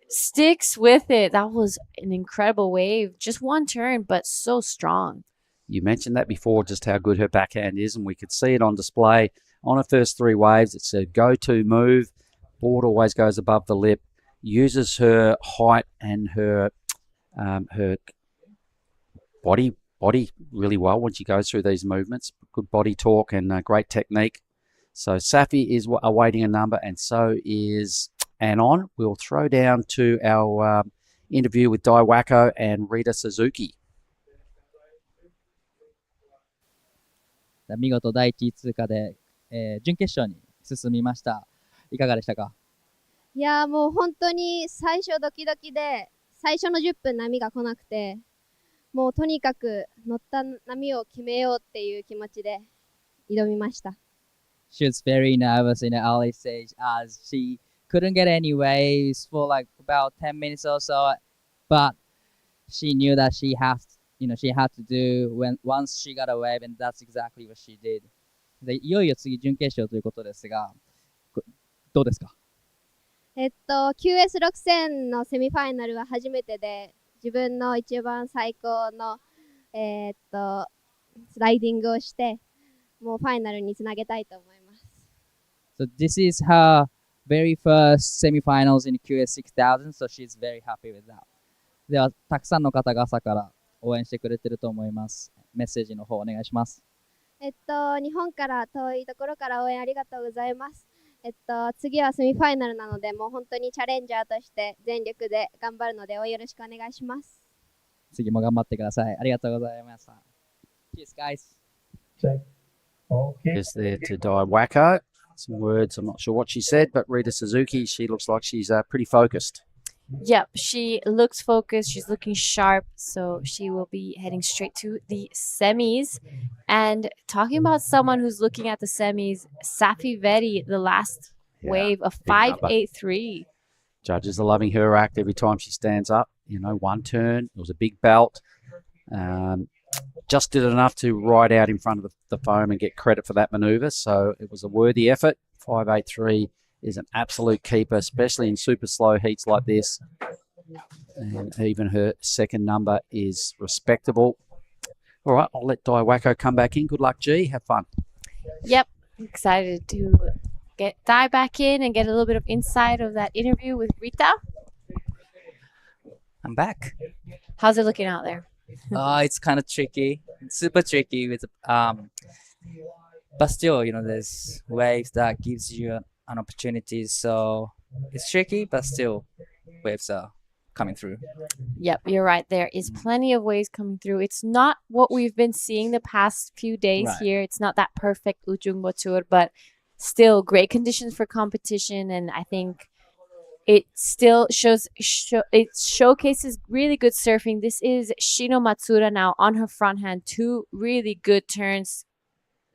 K: sticks with it. That was an incredible wave. Just one turn, but so strong.
A: You mentioned that before, just how good her backhand is, and we could see it on display on her first 3 waves. It's a go-to move. Board always goes above the lip. Uses her height and her body really well when she goes through these movements. Good body torque and great technique. So Safi is awaiting a number, and so is Anon. We'll throw down to our interview with Dai Wacko and Rita Suzuki.
E: 見事第1位通過で、準決勝に進みました。いかがでしたか？
O: いやーもう本当に最初ドキドキで最初の10分波が来なくてもうとにかく乗った波を決めようっていう気持ちで挑みました。
E: She was very nervous in the early stage as she couldn't get any waves for like about 10 minutes or so, but she knew that she had to do when once she got a wave, and that's exactly what she did. でいよいよ次準決勝ということですが、どうですか
O: ？QS6000 のセミファイナルは初めてで、自分の一番最高のスライディングをして、もうファイナルにつなげたいと思います。
E: So this is her very first semifinals in QS6000, so she's very happy with that. では、たくさんの方が朝から応援してくれてると思います。メッセージの方お願いします。
O: 日本から遠いところから応援ありがとうございます。次はセミファイナルなので、もう本当にチャレンジャーとして全力で頑張るので、よろしくお願いします。
E: 次も頑張ってください。ありがとうございました。Cheers, guys.
A: Just there to Dai Wacko. Some words, I'm not sure what she said, but Rita Suzuki, she looks like she's pretty focused.
K: Yep, she looks focused. She's looking sharp. So she will be heading straight to the semis. And talking about someone who's looking at the semis, Safi Veri, the last wave of 5.83.
A: Judges are loving her act every time she stands up. You know, one turn, it was a big belt. Just did enough to ride out in front of the foam and get credit for that maneuver. So it was a worthy effort. 5.83 is an absolute keeper, especially in super slow heats like this. And even her second number is respectable. All right, I'll let Dai Wacko come back in. Good luck, G. Have fun.
K: Yep, excited to get Dai back in and get a little bit of insight of that interview with Rita.
H: I'm back.
K: How's it looking out there?
H: It's kind of tricky. It's super tricky with but still, there's waves that gives you an opportunity. So it's tricky, but still, waves are coming through.
K: Yep, you're right. There is plenty of waves coming through. It's not what we've been seeing the past few days here. It's not that perfect Ujung Botur, but still great conditions for competition. And I think it still it showcases really good surfing. This is Shino Matsura now on her front hand. 2 really good turns.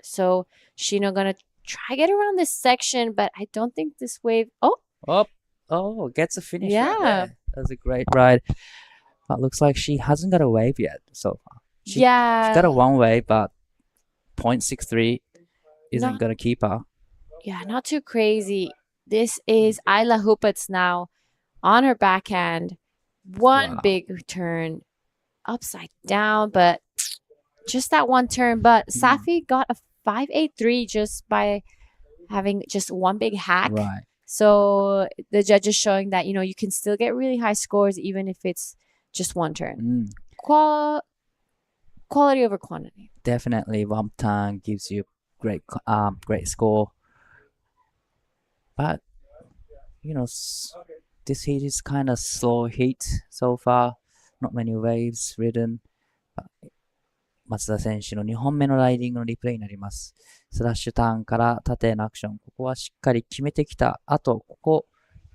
K: So Shino gonna try get around this section, but I don't think this wave.
H: Oh, gets a finish.
K: Yeah,
H: right there. That was a great ride. But looks like she hasn't got a wave yet so far. She's got a one wave, but 0.63 isn't gonna keep her.
K: Yeah, not too crazy. This is Ayla Hupets now on her backhand. One big turn upside down, but just that one turn. But Safi got a 5.83 just by having just one big hack.
H: Right.
K: So the judge is showing that, you can still get really high scores even if it's just one turn. Quality over quantity.
H: Definitely one turn gives you great score. But, this heat is kind of slow heat so far. Not many waves ridden. 松田選手の2本目のライディングのリプレイになります。スラッシュターンから縦へのアクション。ここはしっかり決めてきた。あと、ここ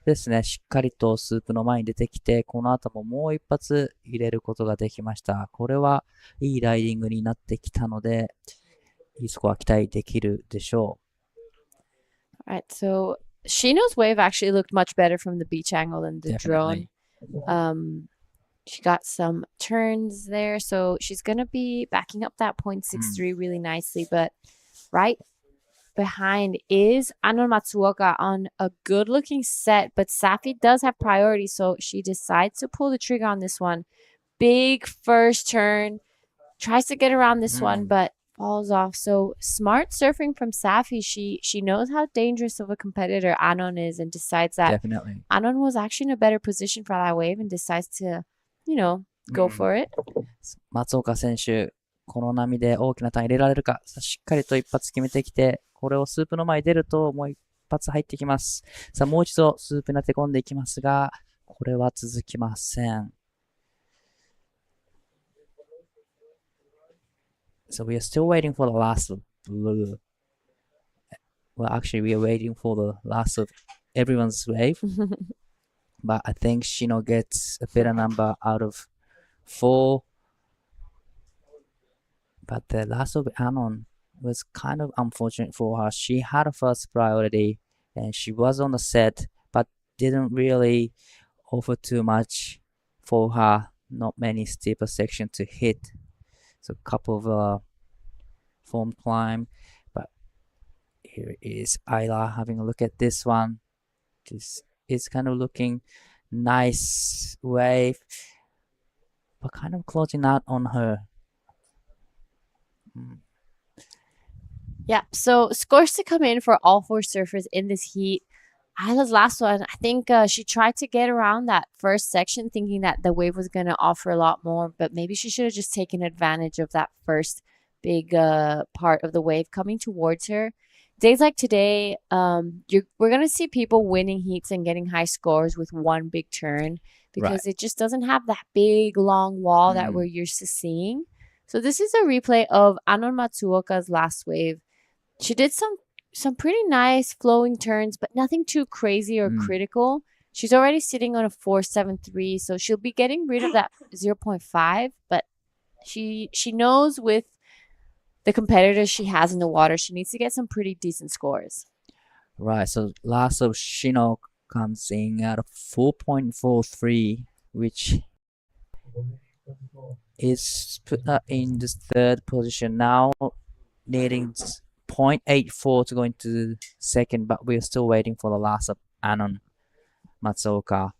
H: ですね。しっかりとスープの前に出てきて、この後ももう一発入れることができました。これはいいライディングになってきたので、いいスコア期待できるでしょ
K: う。Alright, so Shino's wave actually looked much better from the beach angle than the drone. She got some turns there, so she's going to be backing up that 0.63 really nicely. But right behind is Anon Matsuoka on a good-looking set, but Safi does have priority, so she decides to pull the trigger on this one. Big first turn, tries to get around this one, but falls off. So smart surfing from Safi. She knows how dangerous of a competitor Anon is and decides that
H: Definitely.
K: Anon was actually in a better position for that wave and decides to, go for it.
H: 松岡選手、この波で大きなターン入れられるか、しっかりと一発決めてきて、これをスープの前に出るともう一発入ってきます。さあ、もう一度スープに当て込んでいきますが、これは続きません。So we are still waiting for the last of blue. Well, actually, we are waiting for the last of everyone's wave. But I think Shino gets a better number out of 4. But the last of Anon was kind of unfortunate for her. She had a first priority and she was on the set, but didn't really offer too much for her. Not many steeper sections to hit. So a couple of form climb. But here is Ayla having a look at this one. This is kind of looking nice wave, but kind of closing out on her.
K: Yeah, so scores to come in for all 4 surfers in this heat. Ayla's last one, I think she tried to get around that first section thinking that the wave was going to offer a lot more, but maybe she should have just taken advantage of that first big part of the wave coming towards her. Days like today, we're going to see people winning heats and getting high scores with one big turn because it just doesn't have that big, long wall that we're used to seeing. So this is a replay of Anon Matsuoka's last wave. She did some pretty nice flowing turns, but nothing too crazy or critical. She's already sitting on a 4.73, so she'll be getting rid of that 0.5, but she knows with the competitors she has in the water, she needs to get some pretty decent scores.
H: Right, so last of Shino comes in at a 4.43, which is put her in the 3rd position now, needing 0.84 to go into second, but we're still waiting for the last of Anon Matsuoka.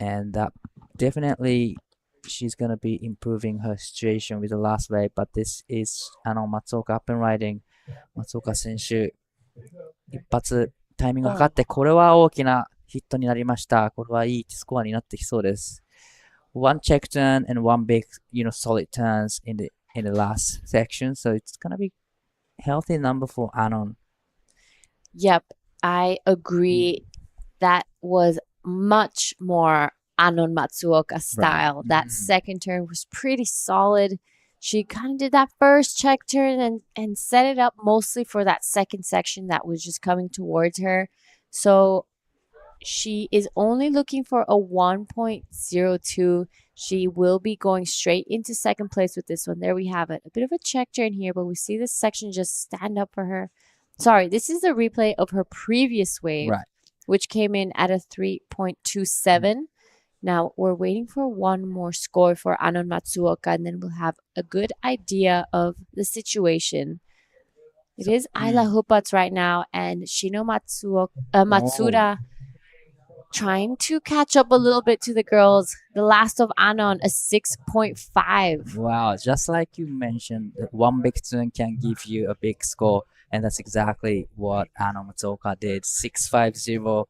H: And definitely she's going to be improving her situation with the last wave, but this is Anon Matsuoka up and riding. Matsuoka 選手、一発タイミングがかかって、これは大きなヒットになりました。これはいいスコアになってきそうです。One check turn and one big, solid turns in the last section, so it's going to be healthy number for Anon.
K: Yep, I agree. That was much more Anon Matsuoka style. That second turn was pretty solid. She kind of did that first check turn and set it up mostly for that second section that was just coming towards her. So she is only looking for a 1.02. She will be going straight into second place with this one. There we have it. A bit of a check turn here, but we see this section just stand up for her. Sorry, this is the replay of her previous wave, which came in at a 3.27. Now we're waiting for one more score for Anon Matsuoka, and then we'll have a good idea of the situation. It is Ayla Hupats right now, and Shino Matsuda trying to catch up a little bit to the girls. The last of Anon, a 6.5.
H: Wow, just like you mentioned, one big turn can give you a big score, and that's exactly what Anon Matsuoka did. 6.50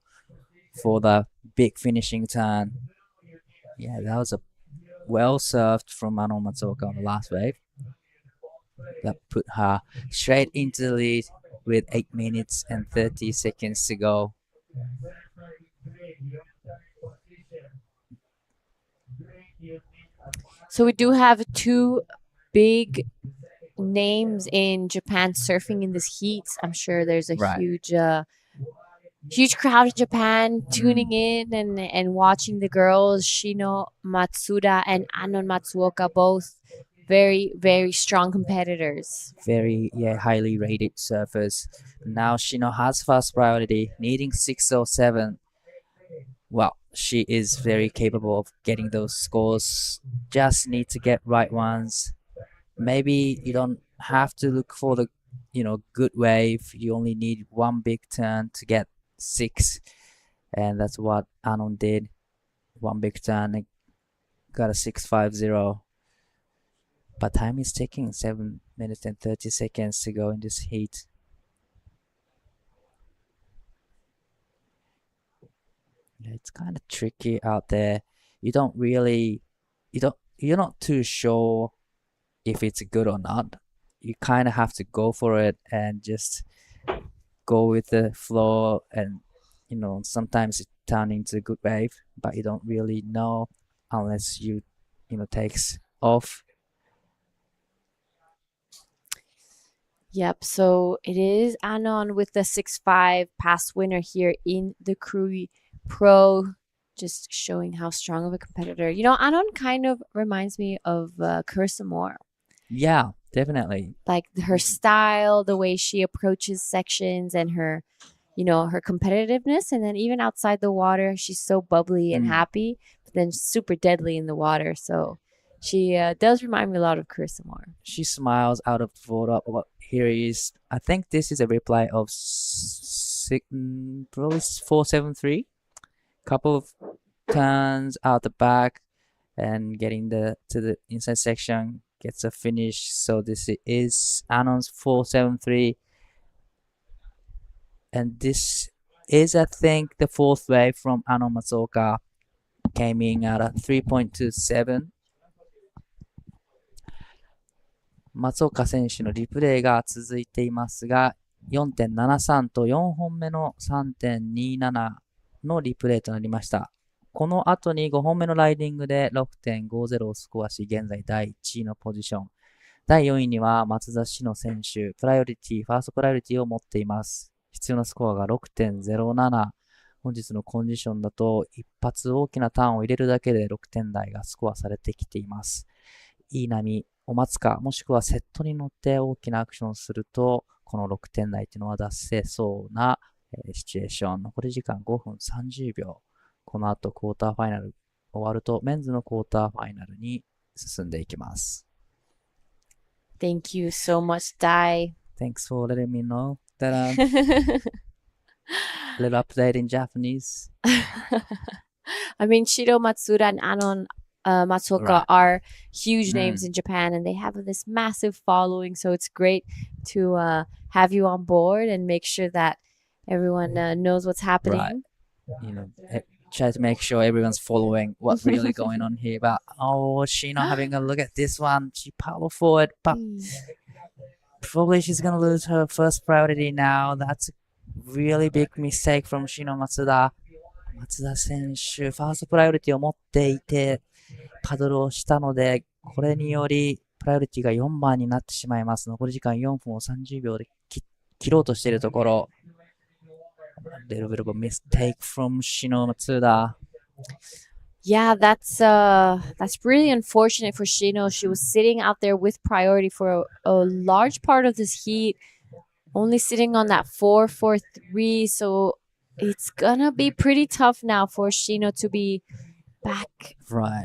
H: for the big finishing turn. Yeah, that was a well served from Anon Matsuoka on the last wave. That put her straight into the lead with 8 minutes and 30 seconds to go.
K: So we do have 2 big names in Japan surfing in this heat. I'm sure there's a huge crowd in Japan tuning in and watching the girls. Shino Matsuda and Anon Matsuoka, both very, very strong competitors.
H: Very, highly rated surfers. Now Shino has first priority, needing 607. Well, she is very capable of getting those scores. Just need to get right ones. Maybe you don't have to look for the good wave. You only need one big turn to get 6, and that's what Anon did. One big turn and got a 6.50. But time is ticking. 7 minutes and 30 seconds to go in this heat. It's kind of tricky out there. You're not too sure if it's good or not. You kind of have to go for it and just go with the flow, and sometimes it turns into a good wave, but you don't really know unless you takes off.
K: Yep, so it is Anon with the 6.5 past winner here in the Krui Pro, just showing how strong of a competitor. Anon kind of reminds me of Carissa Moore.
H: Yeah, definitely.
K: Like her style, the way she approaches sections, and her, her competitiveness. And then even outside the water, she's so bubbly and happy, but then super deadly in the water. So she does remind me a lot of Carissa Moore.
H: She smiles out of the water. Here is, I think this is a replay of probably 4.73. Couple of turns out the back and getting to the inside section, gets a finish. So this is Anon's 4.73, and this is, I think, the fourth wave from Anon Matsuoka. Came in at a 3.27. 松岡選手のリプレイが続いていますが、4.73 と4本目の 3.27 のリプレイとなりました。この後に5本目のライディングで 6.50 をスコアし、現在第1位のポジション。第4位には松田詩野選手、ファーストプライオリティを持っています。必要なスコアが 6.07。本日のコンディションだと一発大きなターンを入れるだけで6点台がスコアされてきています。いい波を待つか、もしくはセットに乗って大きなアクションをすると、この6点台というのは出せそうなシチュエーション。残り時間5分30秒。この後クォーターファイナル終わると、メンズのクォーターファイナルに進んでいきます。
K: Thank you so much, Dai.
H: Thanks for letting me know that a little update in Japanese.
K: I mean, Shiro Matsuda and Anon Matsuoka are huge names in Japan, and they have this massive following. So it's great to have you on board and make sure that everyone knows what's happening.
H: Right. Try to make sure everyone's following what's really going on here. But Shino having a look at this one. She power forward, but probably she's gonna lose her first priority now. That's a really big mistake from Shino Matsuda. 松田選手、ファーストプライオリティを持っていて、パドルをしたので、これによりプライオリティが4番になってしまいます。残り時間4分を30秒で切ろうとしているところ。A little bit of a mistake from Shino Matsuda.
K: Yeah, that's really unfortunate for Shino. She was sitting out there with priority for a large part of this heat, only sitting on that 4.43. So it's gonna be pretty tough now for Shino to be back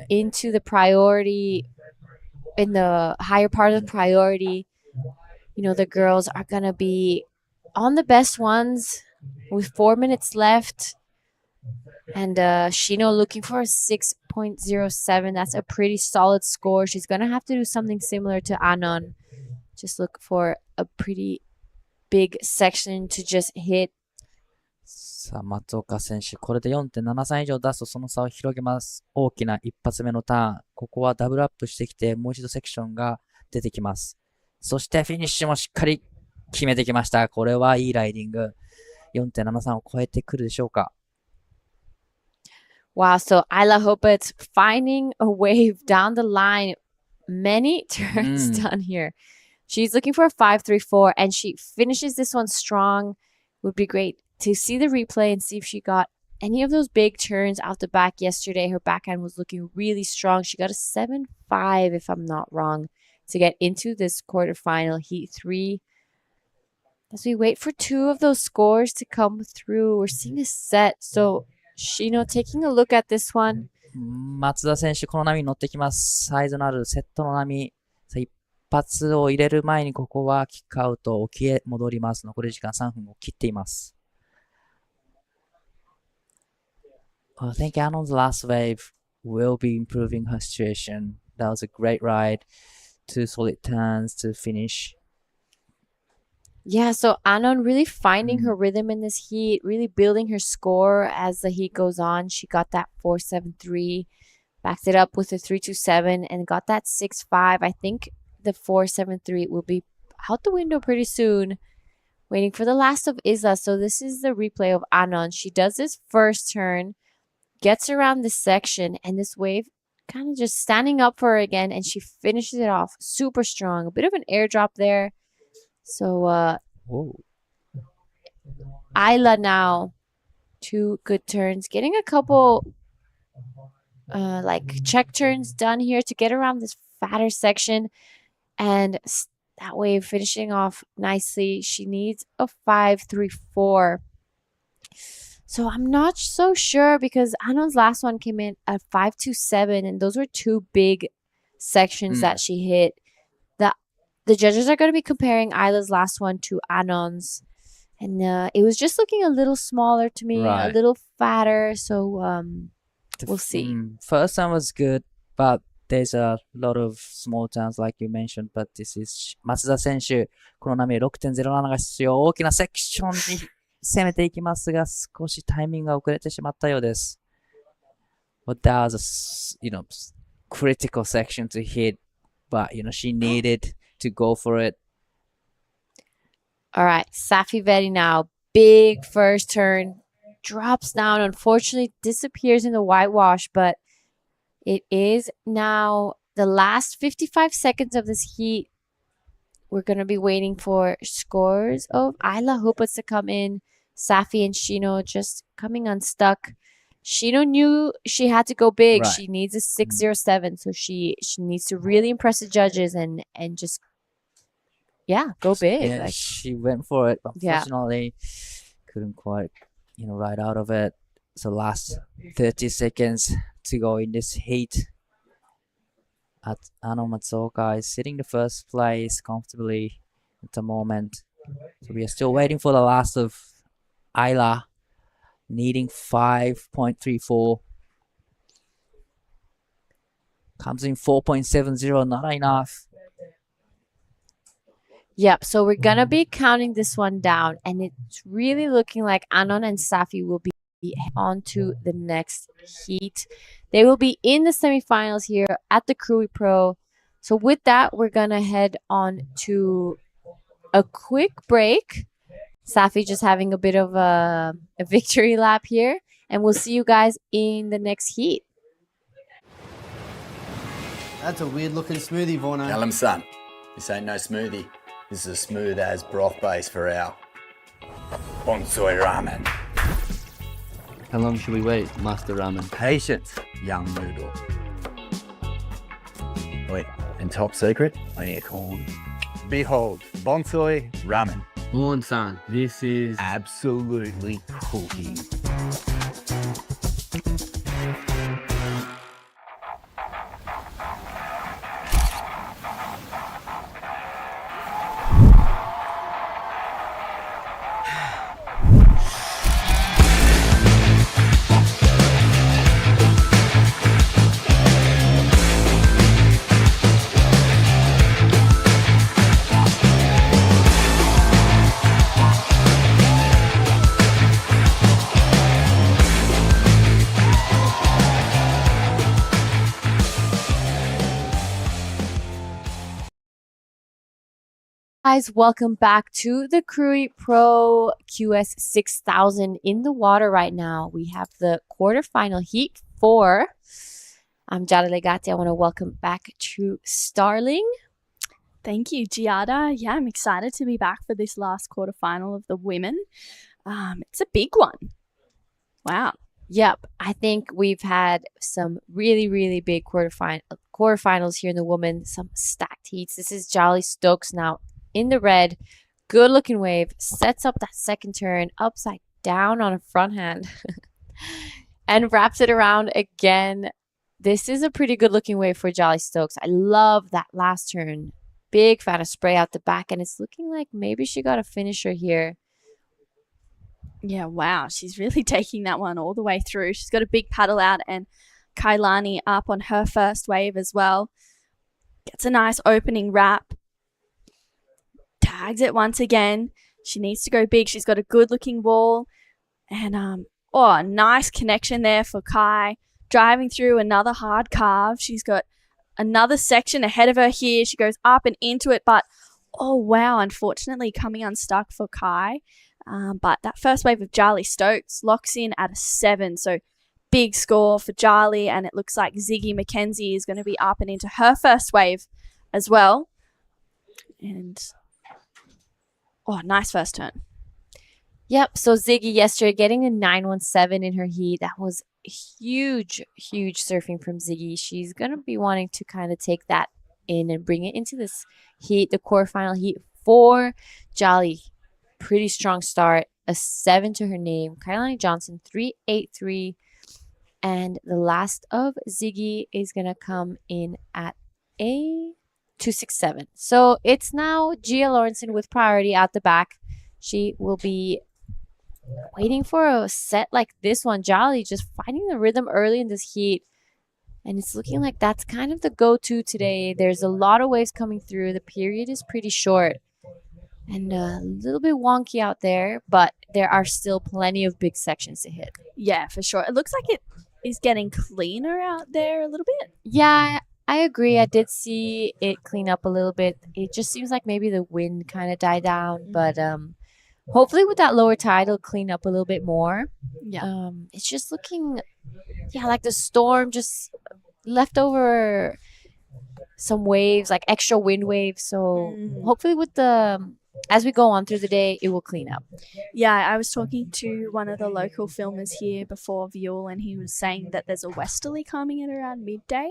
K: into the priority, in the higher part of the priority. The girls are gonna be on the best ones with 4 minutes left, and Shino looking for a 6.07. That's a pretty solid score. She's gonna have to do something similar to Anon. Just look for a pretty big section to just hit.
H: さあ、松岡選手、これで 4.73 以上出すとその差を広げます。大きな一発目のターン。ここはダブルアップしてきて、もう一度セクションが出てきます。そしてフィニッシュもしっかり決めてきました。これはいいライディング。4.73 を超えてくるでしょうか。
K: Wow, so Ayla Hopet's finding a wave down the line. Many turns done here. She's looking for a 5.34, and she finishes this one strong. Would be great to see the replay and see if she got any of those big turns out the back yesterday. Her backhand was looking really strong. She got a 7.5, if I'm not wrong, to get into this quarterfinal, Heat 3. As we wait for two of those scores to come through, we're seeing a set. So Shino taking a look at this one.
H: 松田選手、この波に乗ってきます。サイズのあるセットの波。一発を入れる前にここはキックアウト、沖へ戻ります。残り時間3分を切っています。I think Anon's last wave will be improving her situation. That was a great ride. 2 solid turns to finish.
K: Yeah, so Anon really finding her rhythm in this heat, really building her score as the heat goes on. She got that 4.73, backed it up with a 3.27, and got that 6.5. I think the 4.73 will be out the window pretty soon. Waiting for the last of Isla. So this is the replay of Anon. She does this first turn, gets around this section, and this wave kind of just standing up for her again, and she finishes it off super strong. A bit of an airdrop there. So, Isla now, 2 good turns. Getting a couple, like, check turns done here to get around this fatter section. And that wave finishing off nicely. She needs a 5.34. So I'm not so sure because Anon's last one came in at 5.27, and those were 2 big sections that she hit. The judges are going to be comparing Isla's last one to Anon's. And it was just looking a little smaller to me, a little fatter. So we'll see.
H: First one was good, but there's a lot of small turns like you mentioned. But this is 松田選手、この波 6.07 が必要。大きなセクションに攻めていきますが、少しタイミングが遅れてしまったようです。But that was a, critical section to hit. But, she needed to go for it.
K: All right, Safi Vedi now. Big first turn. Drops down. Unfortunately, disappears in the whitewash. But it is now the last 55 seconds of this heat. We're going to be waiting for scores of Isla Hupas to come in. Safi and Shino just coming unstuck. Shino knew she had to go big. Right. She needs a 6.07. So she needs to really impress the judges and just, go big.
H: Yeah, she went for it. But unfortunately, couldn't quite, ride out of it. So last 30 seconds to go in this heat. Ano Matsuoka is sitting the first place comfortably at the moment. So we are still waiting for the last of Isla, needing 5.34. Comes in 4.70, not enough.
K: Yep, so we're going to be counting this one down, and it's really looking like Anon and Safi will be on to the next heat. They will be in the semifinals here at the Krui Pro. So with that, we're going to head on to a quick break. Safi just having a bit of a victory lap here. And we'll see you guys in the next heat.
J: That's a weird looking smoothie, Vorno.
D: Tell him, son, this ain't no smoothie. This is a smooth as broth base for our bonsai ramen.
P: How long should we wait, Master Ramen?
D: Patience, young noodle. Wait, and top secret, I need corn. Behold, bonsai ramen.
P: Moon-san, this is
D: absolutely cooking.
K: Guys, welcome back to the Krui Pro QS 6000 in the water right now. We have the quarterfinal heat 4. I'm Giada Legati. I want to welcome back to Starling.
C: Thank you, Giada. Yeah, I'm excited to be back for this last quarterfinal of the women. It's a big one. Wow.
K: Yep, I think we've had some really, really big quarterfinals here in the women. Some stacked heats. This is Jolly Stokes now in the red. Good looking wave. Sets up that second turn upside down on a front hand. and wraps it around again. This is a pretty good looking wave for Jolly Stokes. I love that last turn. Big fan of spray out the back, and it's looking like maybe she got a finisher here.
C: Yeah, wow. She's really taking that one all the way through. She's got a big paddle out, and Kailani up on her first wave as well. Gets a nice opening wrap. Tags it once again. She needs to go big. She's got a good looking wall. And nice connection there for Kai. Driving through another hard carve. She's got another section ahead of her here. She goes up and into it, but oh wow, unfortunately coming unstuck for Kai. But that first wave of Charlie Stokes locks in at a 7. So big score for Charlie, and it looks like Ziggy McKenzie is going to be up and into her first wave as well. And nice first turn.
K: Yep, so Ziggy yesterday getting a 917 in her heat. That was huge surfing from Ziggy. She's going to be wanting to kind of take that in and bring it into this heat, the quarterfinal heat for Jolly. Pretty strong start. A 7 to her name. Kailani Johnson, 383. And the last of Ziggy is going to come in at a 267. So it's now Gia Lawrenson with priority at the back. She will be waiting for a set like this one. Jolly just finding the rhythm early in this heat. And it's looking like that's kind of the go-to today. There's a lot of waves coming through. The period is pretty short and a little bit wonky out there, but there are still plenty of big sections to hit.
C: Yeah, for sure. It looks like it is getting cleaner out there a little bit.
K: Yeah, I agree. I did see it clean up a little bit. It just seems like maybe the wind kind of died down, but hopefully with that lower tide, it'll clean up a little bit more.
C: Yeah.
K: It's just looking, like the storm just left over some waves, like extra wind waves. So hopefully with as we go on through the day, it will clean up.
C: Yeah, I was talking to one of the local filmers here before Viewel, and he was saying that there's a westerly coming in around midday.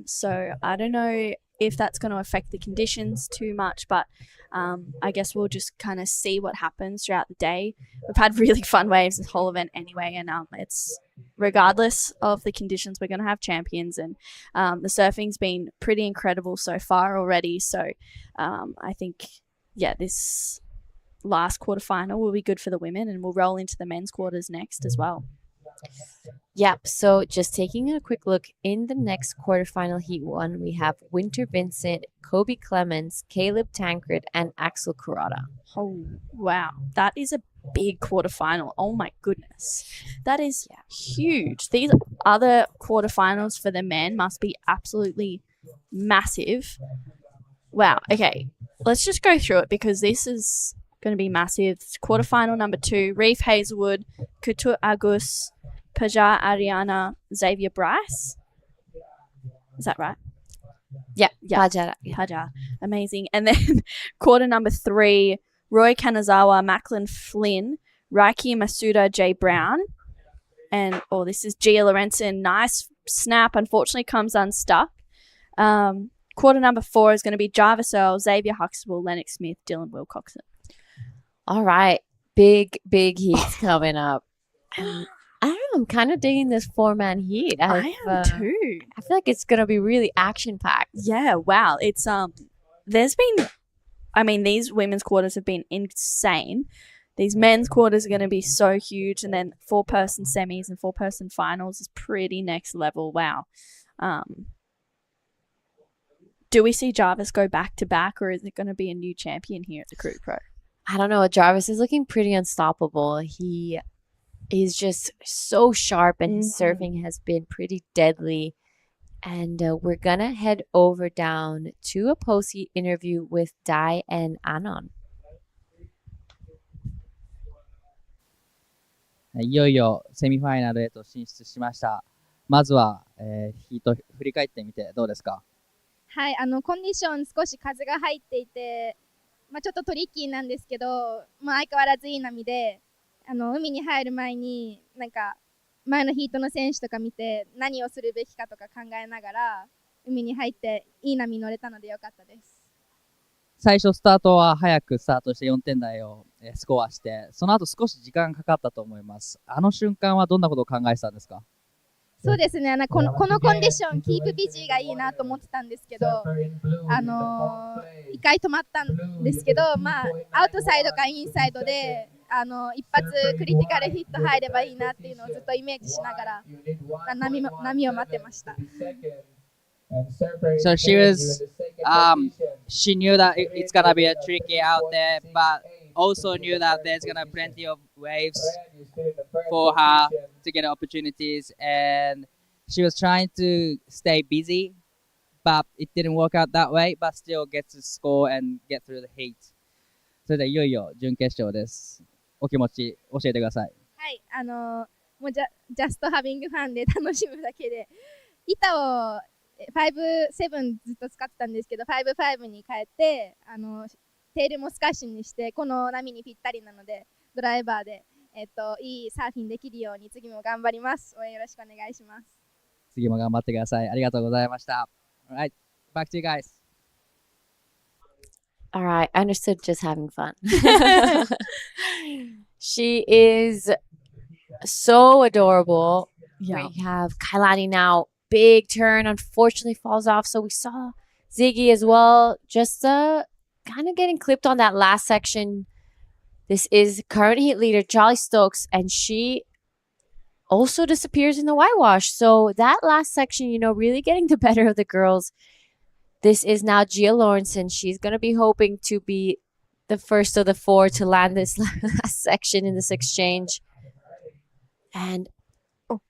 C: So I don't know if that's going to affect the conditions too much, but I guess we'll just kind of see what happens throughout the day. We've had really fun waves this whole event anyway, and it's regardless of the conditions, we're going to have champions, and the surfing's been pretty incredible so far already. So I think, this last quarterfinal will be good for the women, and we'll roll into the men's quarters next as well.
K: Yep, so just taking a quick look in the next quarterfinal heat one, we have Winter Vincent, Kobe Clemens, Caleb Tancred, and Axel Kurata.
C: Oh, wow. That is a big quarterfinal. Oh my goodness. That is huge. These other quarterfinals for the men must be absolutely massive. Wow. Okay, let's just go through it because this is going to be massive. It's quarterfinal number 2, Reef Hazelwood, Couture Agus, Pajar Ariana, Xavier Bryce. Is that right?
K: Yeah.
C: Pajar. Amazing. And then quarter number 3, Roy Kanazawa, Macklin Flynn, Raiki Masuda, Jay Brown. And, this is Gia Lorenzen. Nice snap. Unfortunately comes unstuck. Quarter number 4 is going to be Jarvis Earl, Xavier Huxtable, Lennox Smith, Dylan Wilcoxon.
K: All right. Big heats coming up. I don't know. I'm kind of digging this 4-man heat.
C: I am too.
K: I feel like it's going to be really action-packed.
C: Yeah, wow. It's these women's quarters have been insane. These men's quarters are going to be so huge, and then 4-person semis and 4-person finals is pretty next level. Wow. Do we see Jarvis go back-to-back, or is it going to be a new champion here at the Krui Pro?
K: I don't know. Jarvis is looking pretty unstoppable. He is just so sharp, and his surfing has been pretty deadly. And we're going to head over down to a post-heat interview with Dai and Anon.
E: いよいよセミファイナルへと進出しました。まずは、ヒート振り返ってみてどうですか？
O: はい、コンディション少し風が入っていて、ちょっとトリッキーなんですけど、相変わらずいい波で、海に入る前に前のヒートの選手とか見て何をするべきかとか考えながら海に入っていい波乗れたのでよかったです。
E: 最初スタートは早くスタートして4点台をスコアして、その後少し時間かかったと思います。あの瞬間はどんなことを考えてたんですか？
Q: そうですね、このコンディション、キープビジーがいいなと思ってたんですけど、一回止まったんですけど、アウトサイドかインサイドで、一発クリティカルヒット入ればいいなっていうのをずっとイメージしながら、波を待ってました。
E: So she knew that it's gonna be a tricky out there, but also knew that there's gonna be plenty of waves for her to get opportunities, and she was trying to stay busy, but it didn't work out that way, but still get to score and get through the heat. それではいよいよ準決勝です。お気持ち教えてください。
Q: はい、もうジャストハビングファンで楽しむだけで、板を5-7ずっと使ってたんですけど、5-5に変えて、テールもスカッシュにして、この波にぴったりなので、ドライバーで、いいサーフィンできるように次も頑張ります。応援よろしくお願いします。
E: 次も頑張ってください。ありがとうございました。Alright, back to you guys.
K: All right, I understood just having fun. She is so adorable.
C: Yeah.
K: We have Kailani now. Big turn, unfortunately falls off. So we saw Ziggy as well, just kind of getting clipped on that last section. This is current heat leader Jolly Stokes, and she also disappears in the whitewash. So that last section, really getting the better of the girls. This is now Gia Lawrenson. She's going to be hoping to be the first of the four to land this last section in this exchange. And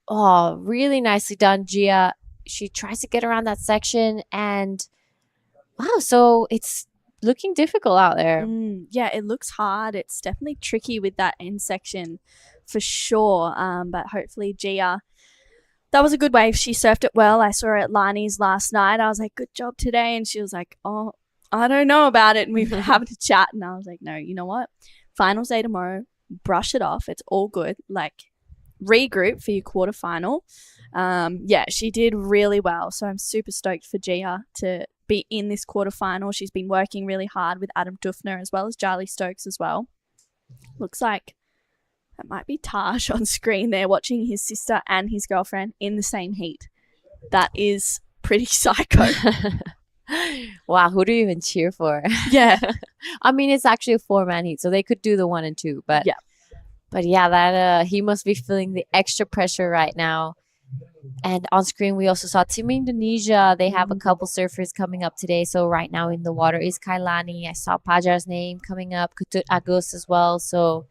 K: really nicely done, Gia. She tries to get around that section, and wow, so it's looking difficult out there.
C: Yeah, it looks hard. It's definitely tricky with that end section for sure. But hopefully Gia, that was a good wave. She surfed it well. I saw her at Lani's last night. I was like, good job today. And she was like, oh, I don't know about it. And we were having a chat, and I was like, no, you know what? Finals day tomorrow. Brush it off. It's all good. Regroup for your quarterfinal. Yeah, she did really well. So I'm super stoked for Gia to be in this quarterfinal. She's been working really hard with Adam Dufner as well as Charlie Stokes as well. Looks like that might be Taj on screen there watching his sister and his girlfriend in the same heat. That is pretty psycho.
K: Wow, who do you even cheer for?
C: Yeah.
K: I mean, it's actually a 4-man heat, so they could do the 1 and 2, but
C: yeah.
K: But yeah, that he must be feeling the extra pressure right now. And on screen, we also saw Team Indonesia. They have a couple surfers coming up today. So right now in the water is Kailani. I saw Pajar's name coming up, Kutut Agus as well. So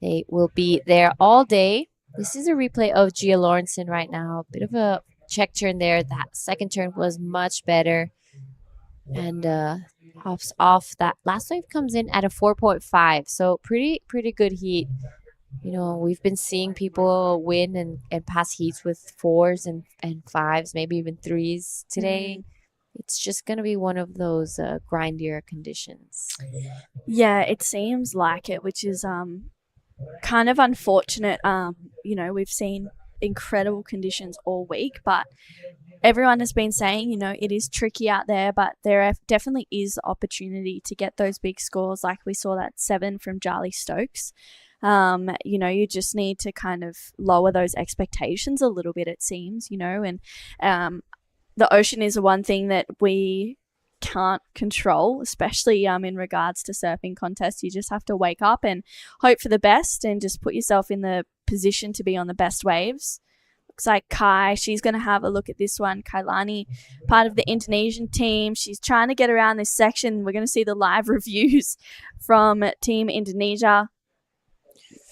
K: they will be there all day. This is a replay of Gia Lawrenson right now. Bit of a check turn there. That second turn was much better. And hops off. That last wave comes in at a 4.5. So pretty good heat. We've been seeing people win and pass heats with 4s and 5s, maybe even 3s today. It's just going to be one of those grindier conditions.
C: Yeah, it seems like it, which is kind of unfortunate. We've seen incredible conditions all week, but everyone has been saying, it is tricky out there, but there definitely is opportunity to get those big scores. Like we saw that 7 from Charlie Stokes. You just need to kind of lower those expectations a little bit, it seems, and the ocean is one thing that we can't control, especially in regards to surfing contests. You just have to wake up and hope for the best and just put yourself in the position to be on the best waves. Looks like Kai, she's going to have a look at this one. Kailani, part of the Indonesian team. She's trying to get around this section. We're going to see the live reviews from Team Indonesia.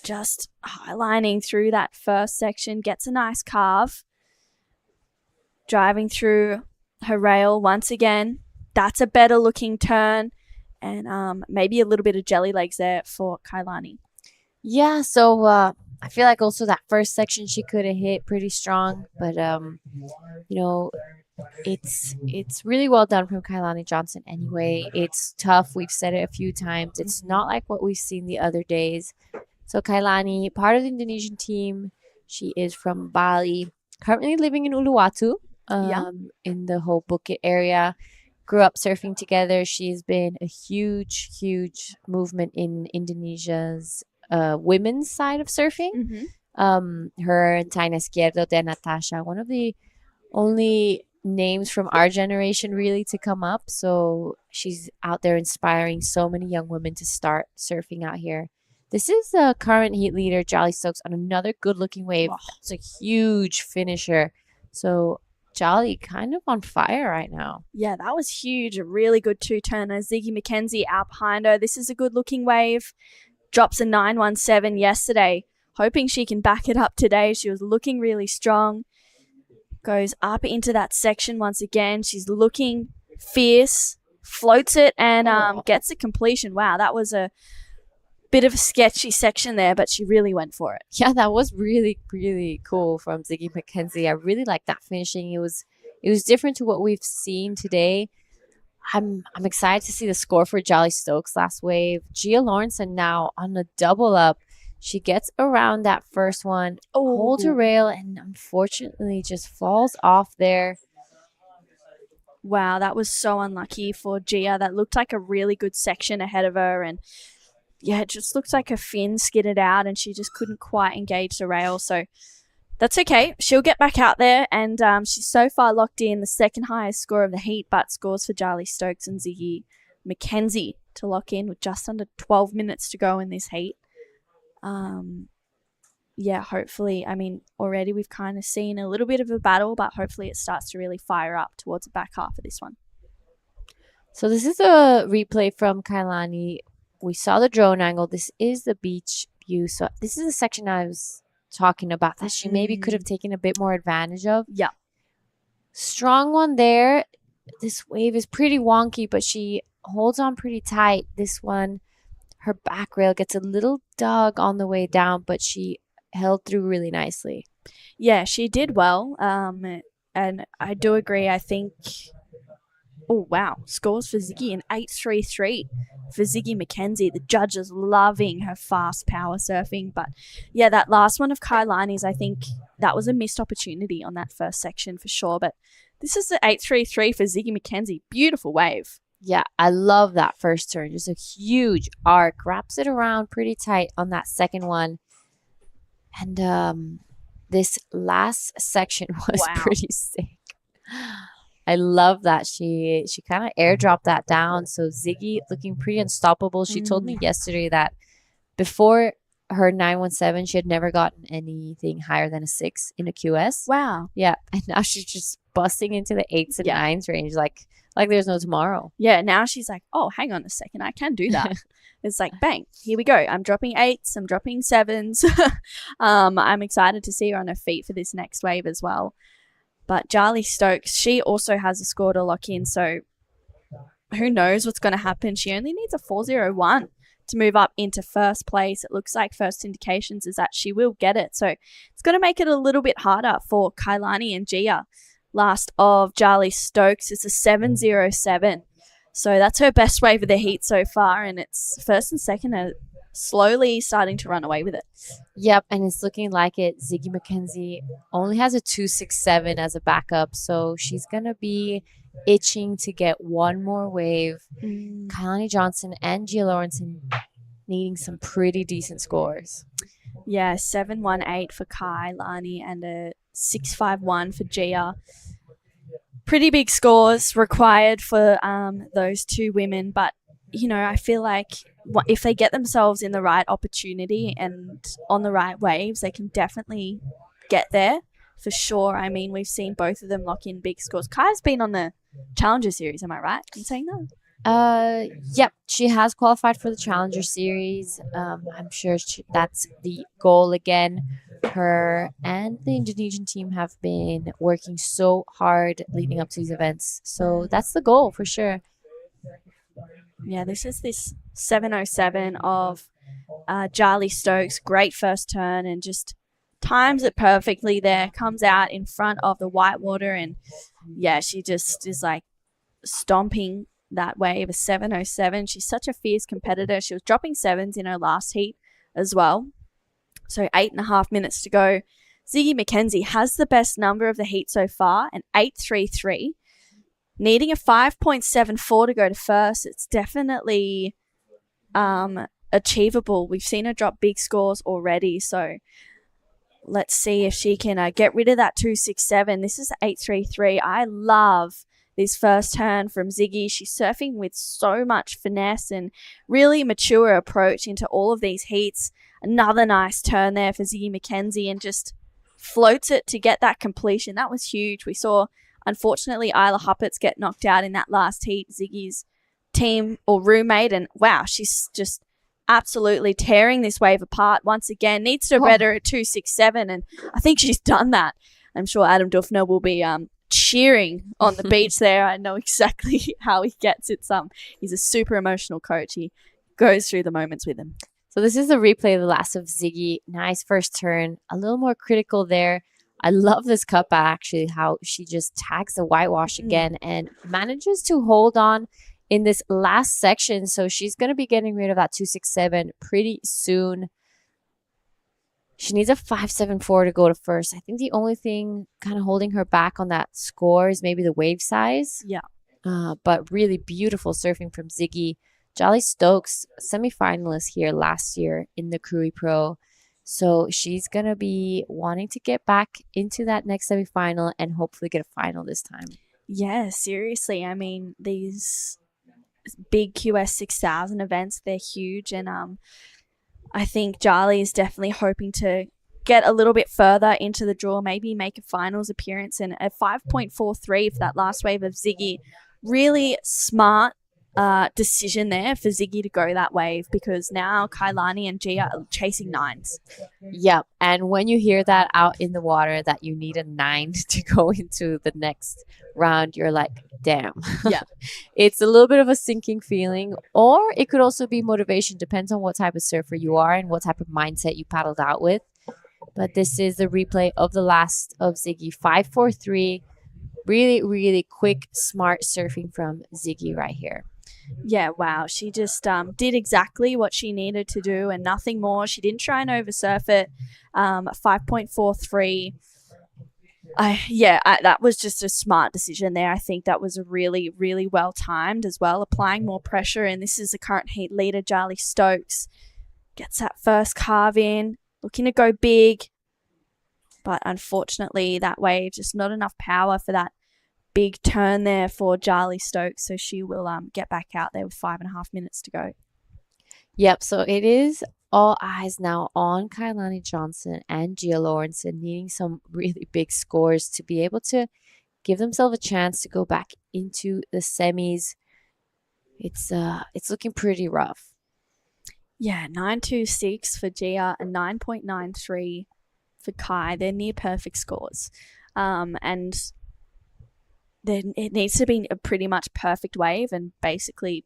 C: Just highlining through that first section. Gets a nice carve. Driving through her rail once again. That's a better looking turn. And maybe a little bit of jelly legs there for Kailani.
K: Yeah, so I feel like also that first section she could have hit pretty strong. But, it's really well done from Kailani Johnson anyway. It's tough. We've said it a few times. It's not like what we've seen the other days. So Kailani, part of the Indonesian team. She is from Bali. Currently living in Uluwatu, in the whole Bukit area. grew up surfing together. She's been a huge movement in Indonesia's women's side of surfing. Her and Taina Izquierdo de Natasha, one of the only names from our generation really to come up. So she's out there inspiring so many young women to start surfing out here. This is the current heat leader, Jolly Stokes, on another good-looking wave. It's a huge finisher. So Jolly kind of on fire right now.
C: Yeah, that was huge. A really good two-turner. Ziggy McKenzie out behind her. This is a good-looking wave. Drops a 917 yesterday. Hoping she can back it up today. She was looking really strong. Goes up into that section once again. She's looking fierce. Floats it and gets a completion. Wow, that was a bit of a sketchy section there, but she really went for it.
K: Yeah, that was really cool from Ziggy McKenzie. I really like that finishing. It was different to what we've seen today. I'm excited to see the score for Jolly Stokes last wave. Gia Lawrenson now on a double up. She gets around that first one, holds her rail, and unfortunately just falls off there.
C: Wow, that was so unlucky for Gia. That looked like a really good section ahead of her, and yeah, it just looks like her fin skidded out and she just couldn't quite engage the rail. So that's okay. She'll get back out there, and she's so far locked in the second highest score of the heat, but scores for Jolly Stokes and Ziggy McKenzie to lock in with just under 12 minutes to go in this heat. Yeah, hopefully, I mean, already we've kind of seen a little bit of a battle, but hopefully it starts to really fire up towards the back half of this one.
K: So this is a replay from Kailani. We saw the drone angle. This is the beach view. So this is the section I was talking about that she maybe could have taken a bit more advantage of.
C: Yeah.
K: Strong one there. This wave is pretty wonky, but she holds on pretty tight. This one, her back rail gets a little dug on the way down, but she held through really nicely.
C: Yeah, she did well. And I do agree. I think, oh, wow. Scores for Ziggy, an 8.33 for Ziggy McKenzie. The judges loving her fast power surfing. But yeah, that last one of Kailani's, I think that was a missed opportunity on that first section for sure. But this is the 8.33 for Ziggy McKenzie. Beautiful wave.
K: Yeah, I love that first turn. Just a huge arc. Wraps it around pretty tight on that second one. And this last section was pretty sick. I love that she kind of airdropped that down. So Ziggy looking pretty unstoppable. She told me yesterday that before her 917, she had never gotten anything higher than a 6 in a QS.
C: Wow.
K: Yeah, and now she's just busting into the 8s and 9s range like there's no tomorrow.
C: Yeah, now she's like, oh, hang on a second, I can do that. It's like, bang, here we go. I'm dropping 8s, I'm dropping 7s. I'm excited to see her on her feet for this next wave as well. But Jolly Stokes, she also has a score to lock in, so who knows what's going to happen. She only needs a 4.01 to move up into first place. It looks like first indications is that she will get it. So it's going to make it a little bit harder for Kailani and Gia. Last of Jolly Stokes is a 7.07. So that's her best wave of the heat so far, and it's first and second are slowly starting to run away with it.
K: Yep, and it's looking like it. Ziggy McKenzie only has a 2.67 as a backup, so she's going to be itching to get one more wave. Kailani Johnson and Gia Lawrenson needing some pretty decent scores.
C: Yeah, 7.18 for Kailani and a 6.51 for Gia. Pretty big scores required for those two women, but you know, I feel like if they get themselves in the right opportunity and on the right waves, they can definitely get there for sure. I mean, we've seen both of them lock in big scores. Kai's been on the Challenger Series, am I right in saying that?
K: Yep, she has qualified for the Challenger Series. I'm sure that's the goal again. Her and the Indonesian team have been working so hard leading up to these events. So that's the goal for sure.
C: Yeah, this is this 7.07 of Jolly Stokes. Great first turn and just times it perfectly there. Comes out in front of the whitewater and yeah, she just is like stomping that wave. A 7.07. She's such a fierce competitor. She was dropping 7s in her last heat as well. So 8.5 minutes to go. Ziggy McKenzie has the best number of the heat so far, an 8.33. needing a 5.74 to go to first. It's definitely achievable. We've seen her drop big scores already, so let's see if she can get rid of that 267. This is 833. I love this first turn from Ziggy. She's surfing with so much finesse and really mature approach into all of these heats. Another nice turn there for Ziggy McKenzie and just floats it to get that completion. That was huge. We saw, unfortunately, Isla Huppert's get knocked out in that last heat, Ziggy's team or roommate, and wow, she's just absolutely tearing this wave apart once again. Needs to better at 267, and I think she's done that. I'm sure Adam Duffner will be cheering on the beach there. I know exactly how he gets it. He's a super emotional coach. He goes through the moments with him.
K: So this is the replay of the last of Ziggy. Nice first turn. A little more critical there. I love this cutback, actually, how she just tags the whitewash again and manages to hold on in this last section. So she's going to be getting rid of that 267 pretty soon. She needs a 574 to go to first. I think the only thing kind of holding her back on that score is maybe the wave size.
C: Yeah.
K: But really beautiful surfing from Ziggy. Jolly Stokes, semifinalist here last year in the Krui Pro. So she's going to be wanting to get back into that next semifinal and hopefully get a final this time.
C: Yeah, seriously. I mean, these big QS 6000 events, they're huge. And I think Jolly is definitely hoping to get a little bit further into the draw, maybe make a finals appearance. And a 5.43 for that last wave of Ziggy. Really smart decision there for Ziggy to go that wave, because now Kailani and Gia are chasing nines.
K: Yep. And when you hear that out in the water that you need a 9 to go into the next round, you're like, damn.
C: Yeah.
K: It's a little bit of a sinking feeling, or it could also be motivation. Depends on what type of surfer you are and what type of mindset you paddled out with. But this is the replay of the last of Ziggy. 5.43. Really, really quick, smart surfing from Ziggy right here.
C: Yeah, wow. She just did exactly what she needed to do and nothing more. She didn't try and oversurf it. 5.43. That was just a smart decision there. I think that was a really, really well timed as well, applying more pressure. And this is the current heat leader, Jolly Stokes. Gets that first carve in, looking to go big. But unfortunately, that wave, just not enough power for that big turn there for Jolly Stokes. So she will get back out there with 5.5 minutes to go.
K: Yep, so it is all eyes now on Kailani Johnson and Gia Lawrenson, needing some really big scores to be able to give themselves a chance to go back into the semis. It's looking pretty rough.
C: Yeah, 9.26 for Gia and 9.93 for Kai. They're near perfect scores. And then it needs to be a pretty much perfect wave and basically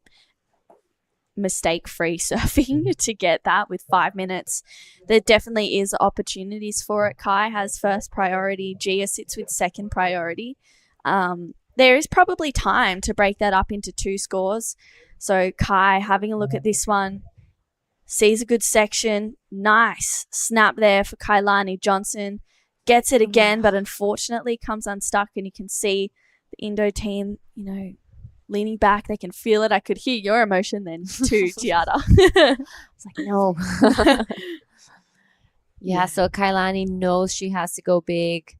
C: mistake-free surfing to get that with 5 minutes. There definitely is opportunities for it. Kai has first priority. Gia sits with second priority. There is probably time to break that up into 2 scores. So Kai having a look at this one, sees a good section. Nice snap there for Kailani Johnson. Gets it again, but unfortunately comes unstuck, and you can see the Indo team, leaning back. They can feel it. I could hear your emotion then too, Giada.
K: It's like, no. Yeah, so Kailani knows she has to go big.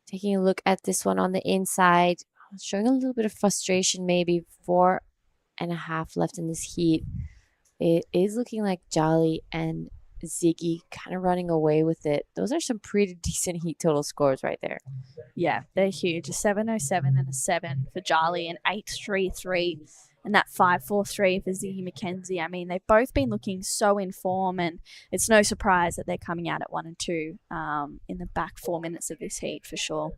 K: Taking a look at this one on the inside. Showing a little bit of frustration, maybe 4.5 left in this heat. It is looking like Jolly and Ziggy kind of running away with it. Those are some pretty decent heat total scores right there.
C: Yeah, they're huge. A 7.07 and a 7 for Jolly, and 8.33 and that 5.43 for Ziggy McKenzie. I mean, they've both been looking so in form, and it's no surprise that they're coming out at 1 and 2 in the back 4 minutes of this heat for sure.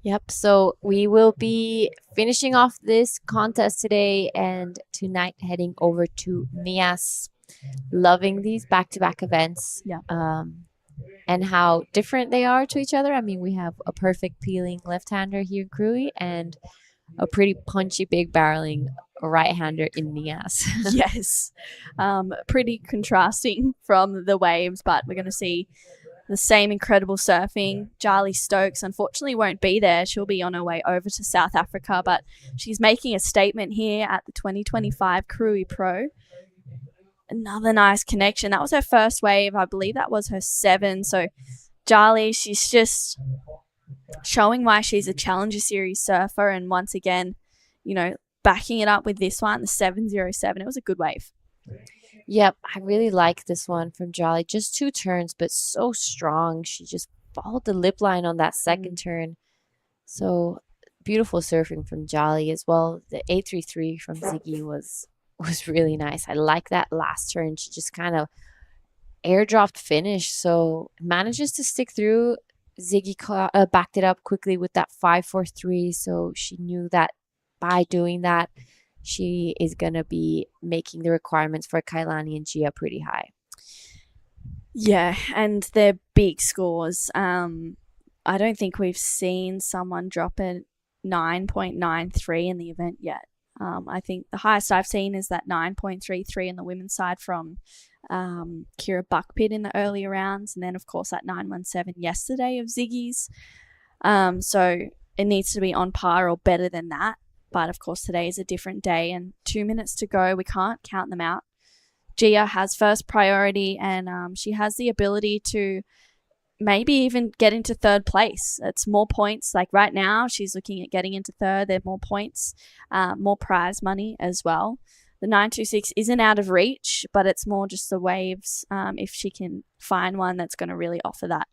K: Yep, so we will be finishing off this contest today and tonight heading over to Nias. Loving these back-to-back events.
C: Yeah.
K: And how different they are to each other. I mean, we have a perfect peeling left-hander here in Krui and a pretty punchy, big barreling right-hander in Nias.
C: Yes. Pretty contrasting from the waves, but we're going to see the same incredible surfing. Jarly Stokes unfortunately won't be there. She'll be on her way over to South Africa, but she's making a statement here at the 2025 Krui Pro. Another nice connection. That was her first wave. I believe that was her 7. So Jarly, she's just showing why she's a Challenger Series surfer. And once again, you know, backing it up with this one, the 707. It was a good wave.
K: Yep, I really like this one from Jolly. Just 2 turns, but so strong. She just followed the lip line on that second turn. So beautiful surfing from Jolly as well. The 833 from Ziggy was really nice. I like that last turn. She just kind of airdropped finish, so manages to stick through. Ziggy backed it up quickly with that 543, so she knew that by doing that, she is going to be making the requirements for Kailani and Gia pretty high.
C: Yeah, and they're big scores. I don't think we've seen someone drop a 9.93 in the event yet. I think the highest I've seen is that 9.33 in the women's side from Kira Buckpitt in the earlier rounds. And then, of course, that 917 yesterday of Ziggy's. So it needs to be on par or better than that. But, of course, today is a different day and 2 minutes to go. We can't count them out. Gia has first priority and she has the ability to maybe even get into third place. It's more points. Like right now, she's looking at getting into third. There are more points, more prize money as well. The 926 isn't out of reach, but it's more just the waves if she can find one that's going to really offer that.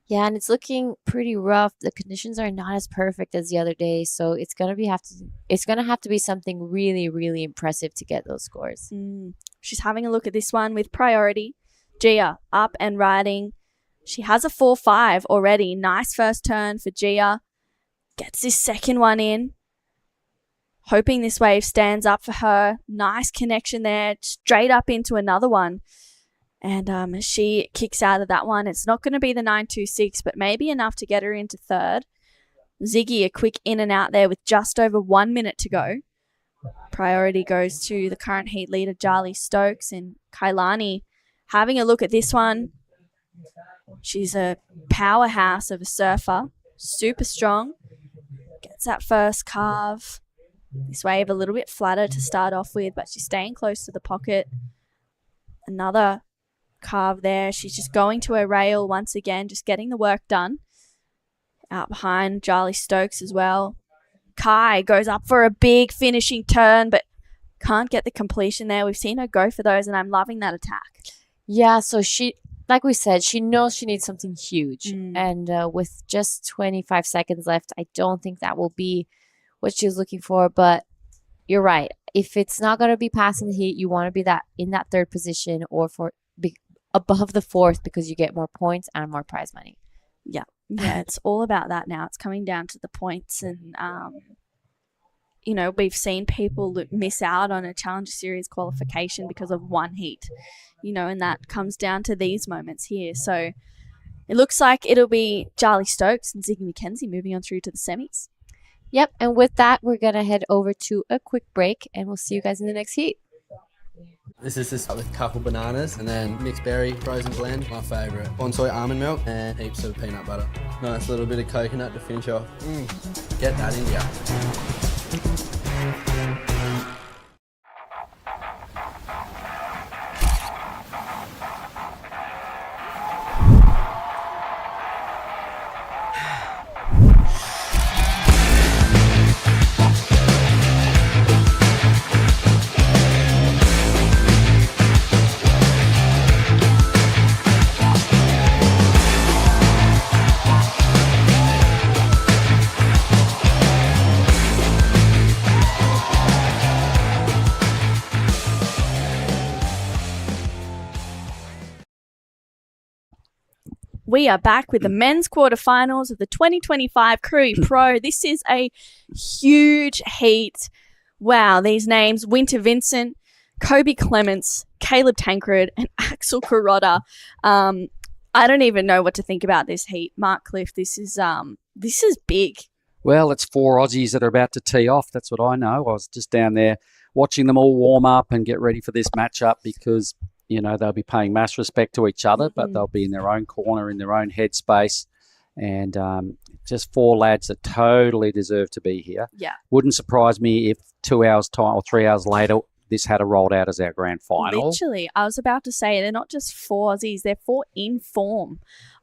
K: Yeah, and it's looking pretty rough. The conditions are not as perfect as the other day, so it's gonna have to be something really, really impressive to get those scores.
C: She's having a look at this one with priority. Gia up and riding. She has a 4.5 already. Nice first turn for Gia. Gets this second one in. Hoping this wave stands up for her. Nice connection there. Straight up into another one. And she kicks out of that one. It's not going to be the 926, but maybe enough to get her into third. Ziggy, a quick in and out there with just over 1 minute to go. Priority goes to the current heat leader, Jarly Stokes, and Kailani having a look at this one. She's a powerhouse of a surfer. Super strong. Gets that first carve. This wave a little bit flatter to start off with, but she's staying close to the pocket. Another carve there. She's just going to her rail once again, just getting the work done. Out behind Jarly Stokes as well. Kai goes up for a big finishing turn, but can't get the completion there. We've seen her go for those, and I'm loving that attack.
K: Yeah, so she, like we said, she knows she needs something huge. And with just 25 seconds left, I don't think that will be what she's looking for. But you're right. If it's not going to be passing the heat, you want to be in that third position or above the fourth because you get more points and more prize money.
C: Yeah, it's all about that now. It's coming down to the points, and you know, we've seen people miss out on a Challenger Series qualification because of one heat, you know, and that comes down to these moments here. So it looks like it'll be Jarly Stokes and Ziggy McKenzie moving on through to the semis.
K: Yep, and with that, we're going to head over to a quick break, and we'll see you guys in the next heat.
J: This is just with a couple bananas and then mixed berry frozen blend, my favourite. Bonsai almond milk and heaps of peanut butter. Nice little bit of coconut to finish off. Get that in ya.
C: We are back with the men's quarterfinals of the 2025 Krui Pro. This is a huge heat. Wow, these names: Winter Vincent, Kobe Clements, Caleb Tancred, and Axel Kuroda. I don't even know what to think about this heat. Mark Cliff, this is big.
A: Well, it's 4 Aussies that are about to tee off. That's what I know. I was just down there watching them all warm up and get ready for this matchup because, they'll be paying mass respect to each other, but they'll be in their own corner, in their own headspace. And just 4 lads that totally deserve to be here.
C: Yeah.
A: Wouldn't surprise me if 2 hours time or 3 hours later, this had rolled out as our grand final.
C: Literally, I was about to say they're not just 4 Aussies; they're 4 in-form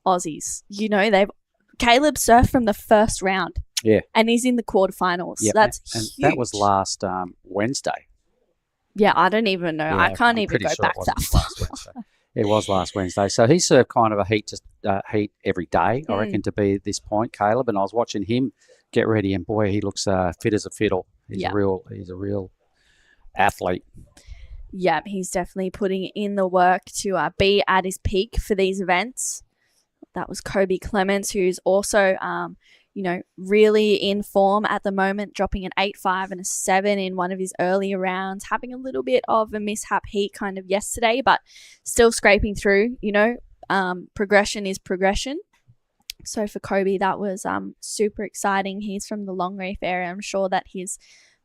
C: Aussies. Caleb surfed from the first round.
A: Yeah.
C: And he's in the quarterfinals.
A: Yep.
C: That's
A: and
C: huge.
A: that was last Wednesday.
C: Yeah, I don't even know. I can't
A: I'm
C: even
A: pretty
C: go
A: sure
C: back
A: it
C: that
A: was
C: far.
A: last Wednesday. It was last Wednesday. So he served kind of a heat every day, I reckon, to be at this point, Caleb. And I was watching him get ready, and boy, he looks fit as a fiddle. He's a real athlete.
C: Yeah, he's definitely putting in the work to be at his peak for these events. That was Kobe Clements, who's also, really in form at the moment, dropping an 8.5 and a 7 in one of his earlier rounds, having a little bit of a mishap heat kind of yesterday, but still scraping through. Progression is progression. So for Kobe, that was super exciting. He's from the Longreef area. I'm sure that his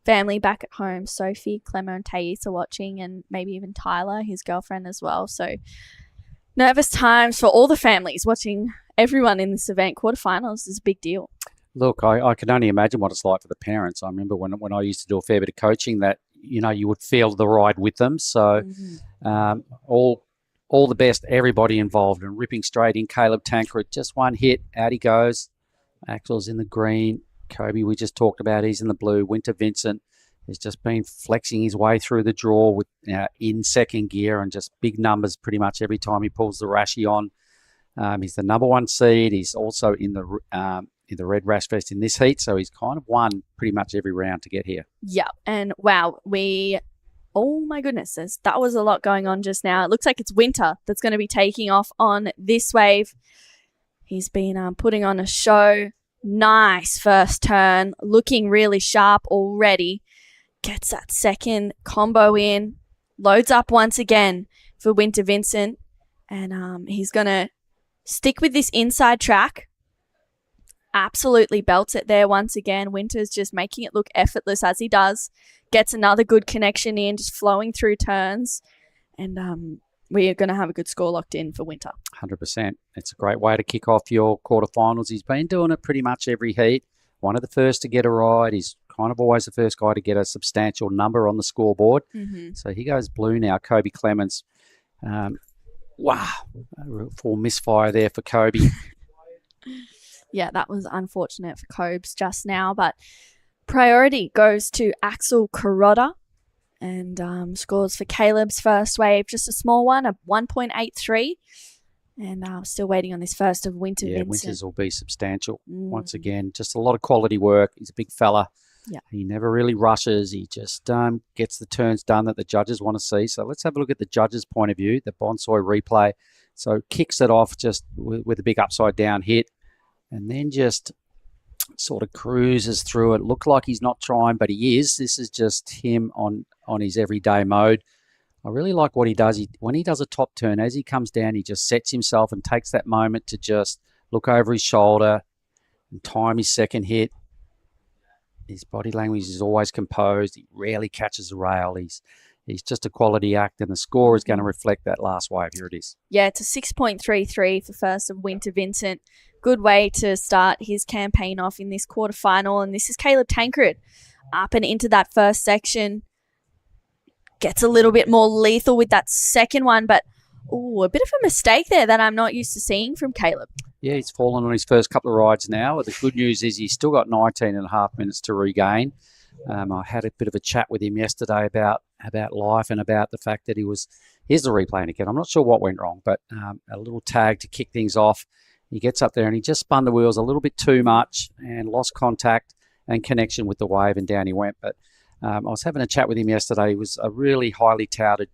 C: family back at home, Sophie, Clemmer and Thais, are watching, and maybe even Tyler, his girlfriend, as well. So nervous times for all the families watching everyone in this event. Quarterfinals is a big deal.
A: Look, I can only imagine what it's like for the parents. I remember when I used to do a fair bit of coaching that, you would feel the ride with them. So all the best, everybody involved, and ripping straight in. Caleb Tankred, just one hit, out he goes. Axel's in the green. Kobe, we just talked about, he's in the blue. Winter Vincent has just been flexing his way through the draw with in second gear and just big numbers pretty much every time he pulls the Rashi on. He's the number 1 seed. He's also in the Red Rash Fest in this heat, so he's kind of won pretty much every round to get here.
C: Yeah, and wow, oh my goodness, that was a lot going on just now. It looks like it's Winter that's going to be taking off on this wave. He's been putting on a show. Nice first turn, looking really sharp already. Gets that second combo in, loads up once again for Winter Vincent, and he's going to stick with this inside track. Absolutely belts it there once again. Winter's just making it look effortless as he does. Gets another good connection in, just flowing through turns. And we are going to have a good score locked in for Winter.
A: 100%. It's a great way to kick off your quarterfinals. He's been doing it pretty much every heat. One of the first to get a ride. He's kind of always the first guy to get a substantial number on the scoreboard. So he goes blue now. Kobe Clements. Wow. A full misfire there for Kobe.
C: Yeah, that was unfortunate for Cobes just now, but priority goes to Axel Carota, and scores for Caleb's first wave, just a small one, a 1.83, and still waiting on this first of Winter Vincent.
A: Winters will be substantial once again. Just a lot of quality work. He's a big fella.
C: Yeah.
A: He never really rushes. He just gets the turns done that the judges want to see. So let's have a look at the judges' point of view, the Bonsai replay. So kicks it off just with a big upside down hit, and then just sort of cruises through it. Looked like he's not trying, but he is. This is just him on his everyday mode. I really like what he does. When he does a top turn, as he comes down, he just sets himself and takes that moment to just look over his shoulder and time his second hit. His body language is always composed. He rarely catches a rail. He's just a quality act, and the score is going to reflect that last wave. Here it is.
C: Yeah, it's a 6.33 for first of Winter Vincent. Good way to start his campaign off in this quarterfinal. And this is Caleb Tankred up and into that first section. Gets a little bit more lethal with that second one, but a bit of a mistake there that I'm not used to seeing from Caleb.
A: Yeah, he's fallen on his first couple of rides now. The good news is he's still got 19 and a half minutes to regain. I had a bit of a chat with him yesterday about life and about the fact that here's the replay again. I'm not sure what went wrong, but a little tag to kick things off. He gets up there and he just spun the wheels a little bit too much and lost contact and connection with the wave, and down he went. But I was having a chat with him yesterday. He was a really highly touted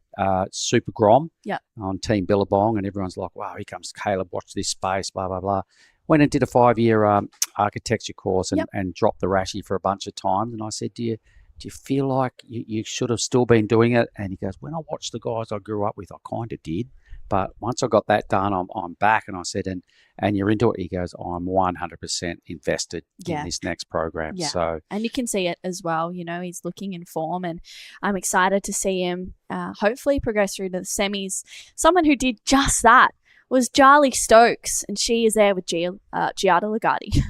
A: Super Grom on Team Billabong, and everyone's like, wow, here comes Caleb, watch this space, blah, blah, blah. Went and did a 5-year architecture course and dropped the Rashi for a bunch of times. And I said, do you feel like you should have still been doing it? And he goes, when I watched the guys I grew up with, I kind of did. But once I got that done, I'm back, and I said, and you're into it. He goes, I'm 100% invested in this next program.
C: Yeah.
A: So,
C: and you can see it as well. You know, he's looking in form, and I'm excited to see him hopefully progress through to the semis. Someone who did just that was Charlie Stokes, and she is there with Giada Lagarde.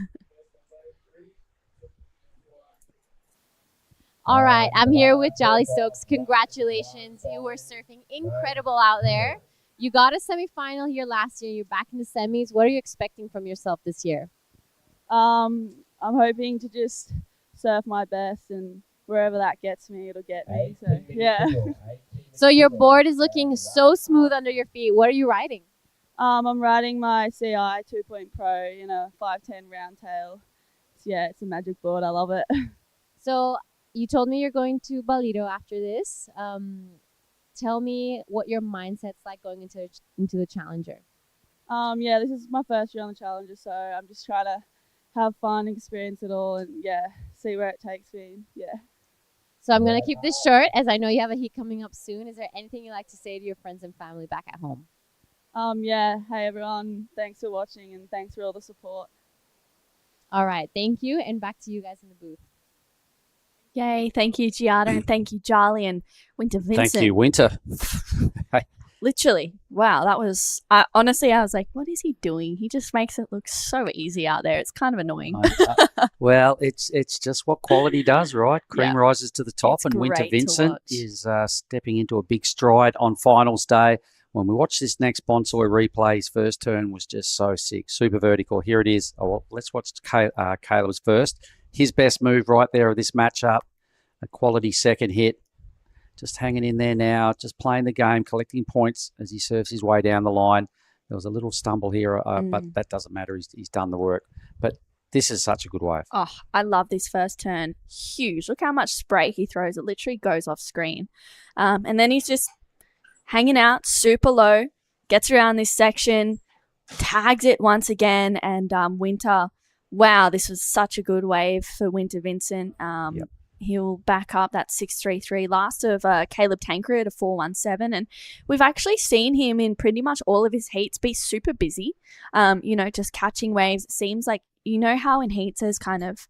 K: All right, I'm here with Jolly Stokes. Congratulations. You were surfing incredible out there. You got a semifinal here last year. You're back in the semis. What are you expecting from yourself this year?
R: I'm hoping to just surf my best, and wherever that gets me, it'll get me. So, yeah.
K: So your board is looking so smooth under your feet. What are you riding?
R: I'm riding my CI 2 Pro in a 510 round tail. So, yeah, it's a magic board. I love it.
K: So you told me you're going to Balito after this. Tell me what your mindset's like going into the Challenger.
R: Yeah, this is my first year on the Challenger, so I'm just trying to have fun, experience it all, and see where it takes me. Yeah.
K: So I'm gonna keep this short, as I know you have a heat coming up soon. Is there anything you'd like to say to your friends and family back at home?
R: Yeah. Hey everyone, thanks for watching and thanks for all the support.
K: All right, thank you, and back to you guys in the booth.
C: Yay, thank you, Giada, and thank you, Charlie, and Winter Vincent.
A: Thank you, Winter.
C: Literally, wow, that was, honestly, I was like, what is he doing? He just makes it look so easy out there. It's kind of annoying.
A: Well, it's just what quality does, right? Cream rises to the top,
C: It's
A: and Winter
C: great to
A: Vincent
C: watch.
A: is stepping into a big stride on finals day. When we watch this next Bonsoy replay, his first turn was just so sick, super vertical. Here it is. Oh, well, let's watch Caleb's first. His best move right there of this matchup, a quality second hit. Just hanging in there now, just playing the game, collecting points as he surfs his way down the line. There was a little stumble here, but that doesn't matter. He's done the work. But this is such a good wave.
C: Oh, I love this first turn. Huge. Look how much spray he throws. It literally goes off screen. And then he's just hanging out super low, gets around this section, tags it once again, and Winter. Wow, this was such a good wave for Winter Vincent. He'll back up that 6.33 last of Caleb Tancred, a 4.17. And we've actually seen him in pretty much all of his heats be super busy, just catching waves. It seems like, how in heats there's kind of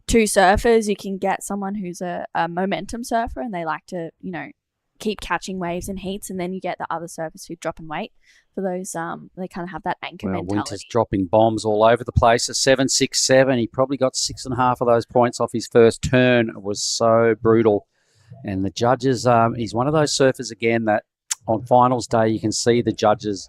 C: two surfers. You can get someone who's a momentum surfer and they like to, keep catching waves in heats, and then you get the other surfers who drop and wait for those. They kind of have that anchor mentality.
A: Winter's dropping bombs all over the place. A 7.67. He probably got 6.5 of those points off his first turn. It was so brutal. And the judges, he's one of those surfers again that on finals day you can see the judges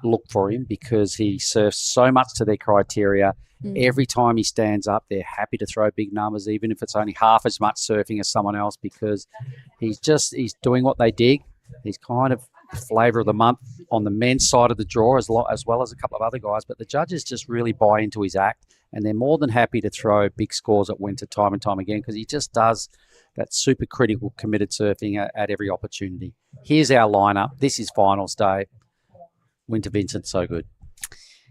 A: look for him because he surfs so much to their criteria. Every time he stands up, they're happy to throw big numbers, even if it's only half as much surfing as someone else, because he's doing what they dig. He's kind of flavour of the month on the men's side of the draw as well as a couple of other guys, but the judges just really buy into his act, and they're more than happy to throw big scores at Winter time and time again because he just does that super critical committed surfing at every opportunity. Here's our lineup. This is finals day. Winter Vincent, so good.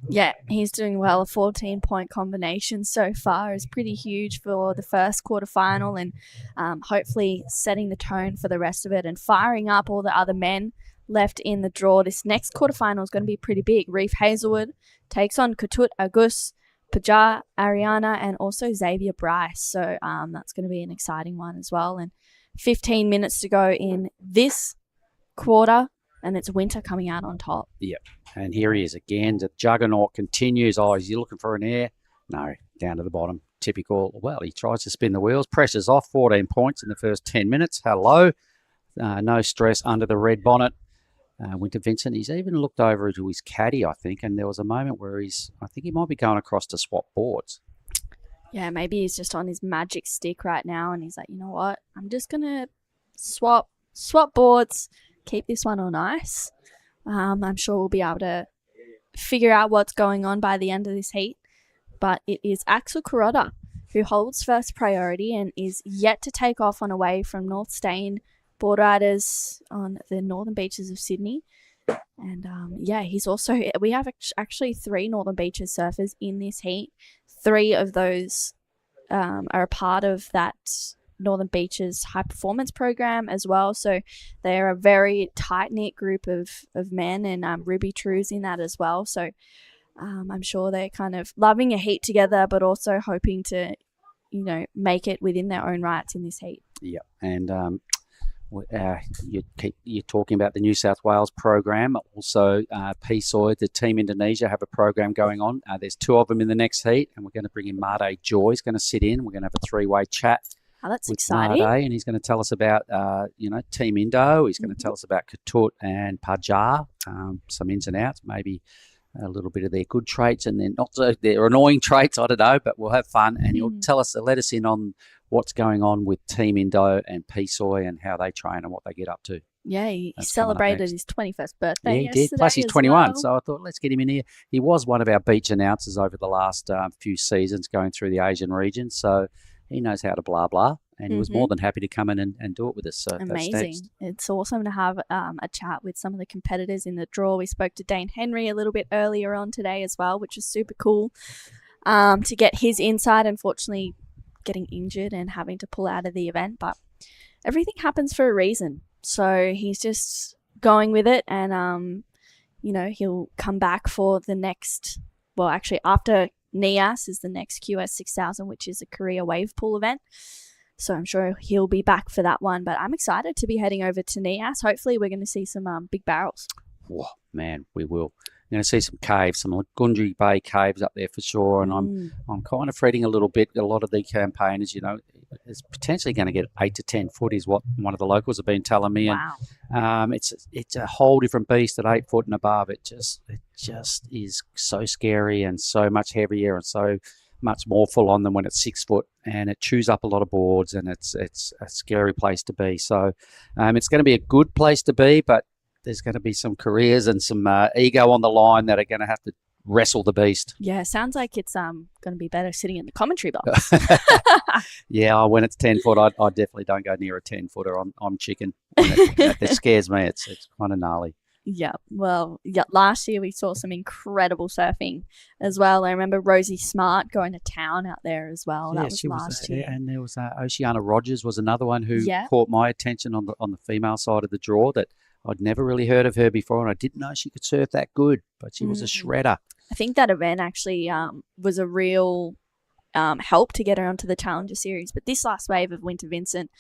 C: Yeah, he's doing well. A 14-point combination so far is pretty huge for the first quarterfinal, and hopefully setting the tone for the rest of it and firing up all the other men left in the draw. This next quarterfinal is going to be pretty big. Reef Hazelwood takes on Katut Agus, Pajar Ariana, and also Xavier Bryce. So that's going to be an exciting one as well. And 15 minutes to go in this quarter, and it's Winter coming out on top.
A: Yep. And here he is again. The juggernaut continues. Oh, is he looking for an air? No, down to the bottom. Typical. Well, he tries to spin the wheels. Pressure's off. 14 points in the first 10 minutes. Hello. No stress under the red bonnet. Winter Vincent, he's even looked over to his caddy, I think, and there was a moment where I think he might be going across to swap boards.
C: Yeah, maybe he's just on his magic stick right now, and he's like, you know what? I'm just going to swap boards, keep this one on ice. I'm sure we'll be able to figure out what's going on by the end of this heat. But it is Axel Kuroda who holds first priority and is yet to take off on away from North Stain board riders on the northern beaches of Sydney. And he's also, we have actually 3 Northern Beaches surfers in this heat. 3 of those are a part of that Northern Beaches high performance program as well. So they're a very tight knit group of men, and Ruby True's in that as well. So I'm sure they're kind of loving a heat together, but also hoping to, make it within their own rights in this heat.
A: Yeah, and you're talking about the New South Wales program. Also, PSOI, the Team Indonesia, have a program going on. There's 2 of them in the next heat, and we're going to bring in Made Joy. He's going to sit in. We're going to have a 3-way chat.
C: Oh, that's
A: with
C: exciting.
A: Made, and he's going to tell us about, Team Indo. He's going to tell us about Katut and Pajar, some ins and outs, maybe a little bit of their good traits and then not so their annoying traits, I don't know, but we'll have fun, and he'll let us in on what's going on with Team Indo and PSOI and how they train and what they get up to.
C: Yeah, he celebrated his 21st birthday.
A: Yeah, he did. Plus he's 21, so I thought let's get him in here. He was one of our beach announcers over the last few seasons going through the Asian region, so he knows how to blah blah, and he was more than happy to come in and do it with us. So
C: amazing. It's awesome to have a chat with some of the competitors in the draw. We spoke to Dane Henry a little bit earlier on today as well, which is super cool to get his insight. Unfortunately, getting injured and having to pull out of the event, but everything happens for a reason. So he's just going with it, and he'll come back for the next. Well, actually, after NIAS is the next QS 6000, which is a Korea wave pool event. So I'm sure he'll be back for that one. But I'm excited to be heading over to NIAS. Hopefully we're going to see some big barrels.
A: Whoa, man, we will. You're going to see some caves, some Gundry Bay caves up there for sure. And I'm kind of fretting a little bit. A lot of the campaigners, it's potentially going to get 8 to 10 foot is what one of the locals have been telling me.
C: Wow.
A: And it's a whole different beast at 8 foot and above. It just is so scary and so much heavier and so much more full on than when it's 6 foot, and it chews up a lot of boards, and it's a scary place to be. So it's going to be a good place to be, but there's going to be some careers and some ego on the line that are going to have to wrestle the beast.
C: Yeah, sounds like it's going to be better sitting in the commentary box.
A: Yeah, when it's 10 foot, I definitely don't go near a 10 footer. I'm chicken. It scares me. It's kind of gnarly.
C: Yeah, well, last year we saw some incredible surfing as well. I remember Rosie Smart going to town out there as well.
A: Yeah,
C: that was last year.
A: And there was Oceana Rogers was another one who caught my attention on the female side of the draw that I'd never really heard of her before, and I didn't know she could surf that good, but she was a shredder.
C: I think that event actually was a real help to get her onto the Challenger Series. But this last wave of Winter Vincent,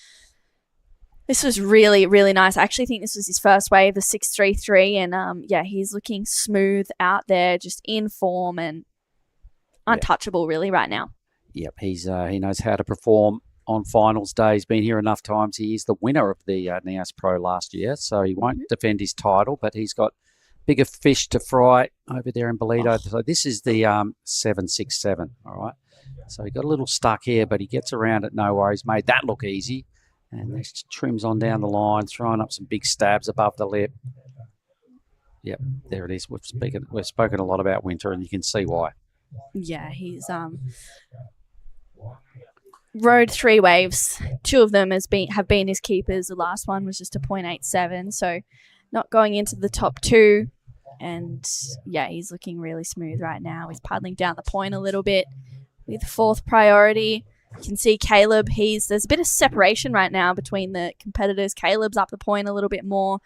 C: this was really, really nice. I actually think this was his first wave, the 633, and he's looking smooth out there, just in form and untouchable really right now.
A: Yep, he knows how to perform on finals day. He's been here enough times. He is the winner of the NIAS Pro last year, so he won't defend his title, but he's got bigger fish to fry over there in Bolito. So this is the 767, all right? So he got a little stuck here, but he gets around it, no worries. Made that look easy. And this trims on down the line, throwing up some big stabs above the lip. Yep, there it is. We've spoken a lot about Winter, and you can see why.
C: Yeah, he's rode 3 waves. 2 of them have been his keepers. The last one was just a 0.87, so not going into the top 2. And yeah, he's looking really smooth right now. He's paddling down the point a little bit with 4th priority. You can see Caleb, there's a bit of separation right now between the competitors. Caleb's up the point a little bit more.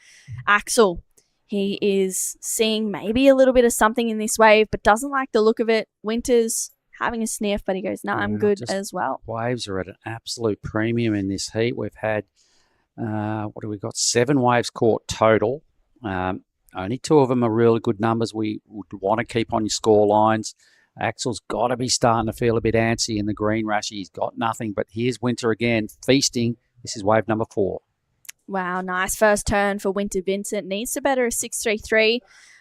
C: Axel, he is seeing maybe a little bit of something in this wave, but doesn't like the look of it. Winter's having a sniff, but he goes, no, I'm good as well.
A: Waves are at an absolute premium in this heat. We've had, 7 waves caught total. Only 2 of them are really good numbers. We would want to keep on your score lines. Axel's got to be starting to feel a bit antsy in the green rash. He's got nothing, but here's Winter again, feasting. This is wave number 4.
C: Wow, nice first turn for Winter Vincent. Needs to better a 633,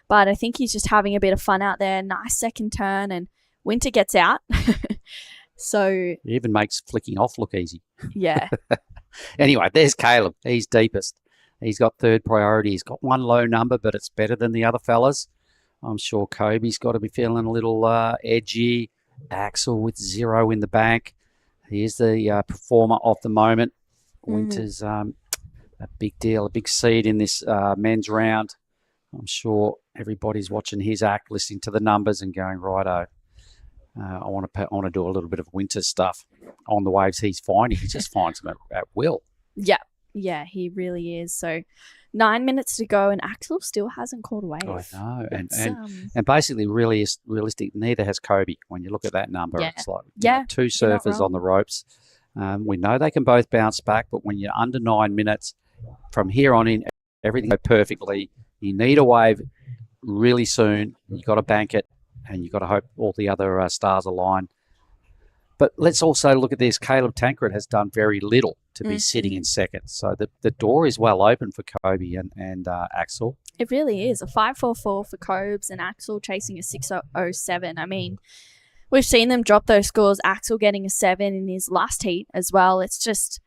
C: but I think he's just having a bit of fun out there. Nice second turn, and Winter gets out. So
A: he even makes flicking off look easy.
C: Yeah.
A: Anyway, there's Caleb. He's deepest. He's got 3rd priority. He's got 1 low number, but it's better than the other fellas. I'm sure Kobe's got to be feeling a little edgy. Axel with 0 in the bank. He is the performer of the moment. Winter's a big deal, a big seed in this men's round. I'm sure everybody's watching his act, listening to the numbers and going, righto. I want to do a little bit of winter stuff on the waves he's finding. He just finds them at will.
C: Yeah, he really is. So 9 minutes to go, and Axel still hasn't caught a wave.
A: I know, and basically, really is realistic. Neither has Kobe. When you look at that number, it's like two surfers on the ropes. We know they can both bounce back, but when you're under 9 minutes, from here on in, everything goes perfectly. You need a wave really soon. You've got to bank it, and you've got to hope all the other stars align. But let's also look at this. Caleb Tancred has done very little to be sitting in second. So the door is well open for Kobe and Axel.
C: It really is. A 5.44 for Cobes and Axel chasing a 6.07. I mean, we've seen them drop those scores. Axel getting a 7 in his last heat as well. It's just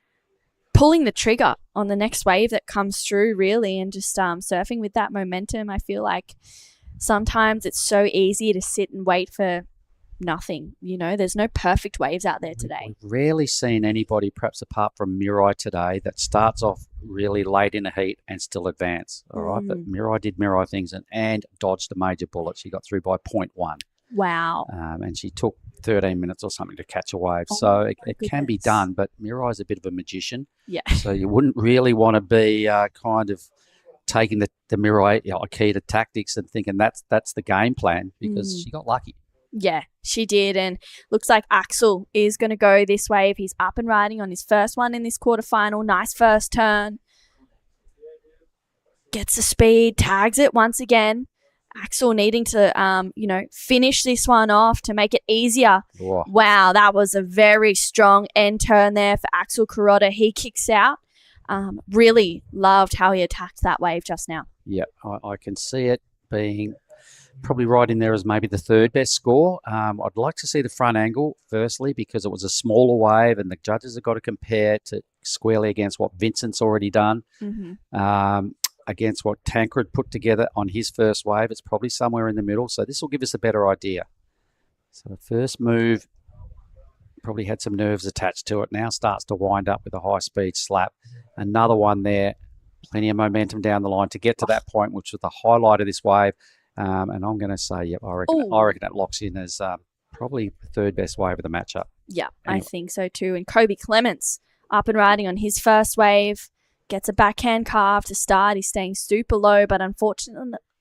C: pulling the trigger on the next wave that comes through, really, and just surfing with that momentum. I feel like sometimes it's so easy to sit and wait for nothing. There's no perfect waves out there today.
A: We've rarely seen anybody, perhaps apart from Mirai today, that starts off really late in a heat and still advance. All right, but Mirai did Mirai things and dodged a major bullet. She got through by 0.1.
C: Wow.
A: And she took 13 minutes or something to catch a wave. So it can be done, but Mirai's a bit of a magician.
C: Yeah.
A: So you wouldn't really want to be kind of taking the Mirai Akita tactics and thinking that's the game plan, because she got lucky.
C: Yeah, she did, and looks like Axel is going to go this wave. He's up and riding on his first one in this quarterfinal. Nice first turn. Gets the speed, tags it once again. Axel needing to, finish this one off to make it easier.
A: Whoa.
C: Wow, that was a very strong end turn there for Axel Kuroda. He kicks out. Really loved how he attacked that wave just now.
A: Yeah, I can see it being probably right in there as maybe the third best score. I'd like to see the front angle, firstly, because it was a smaller wave and the judges have got to compare to squarely against what Vincent's already done. Against what Tancred put together on his first wave. It's probably somewhere in the middle, so this will give us a better idea. So the first move probably had some nerves attached to it. Now starts to wind up with a high-speed slap. Another one there, plenty of momentum down the line to get to that point, which was the highlight of this wave. And I'm going to say, I reckon that locks in as probably the third best wave of the matchup.
C: Yeah,
A: Anyway.
C: I think so too. And Kobe Clements up and riding on his first wave. Gets a backhand carve to start. He's staying super low, but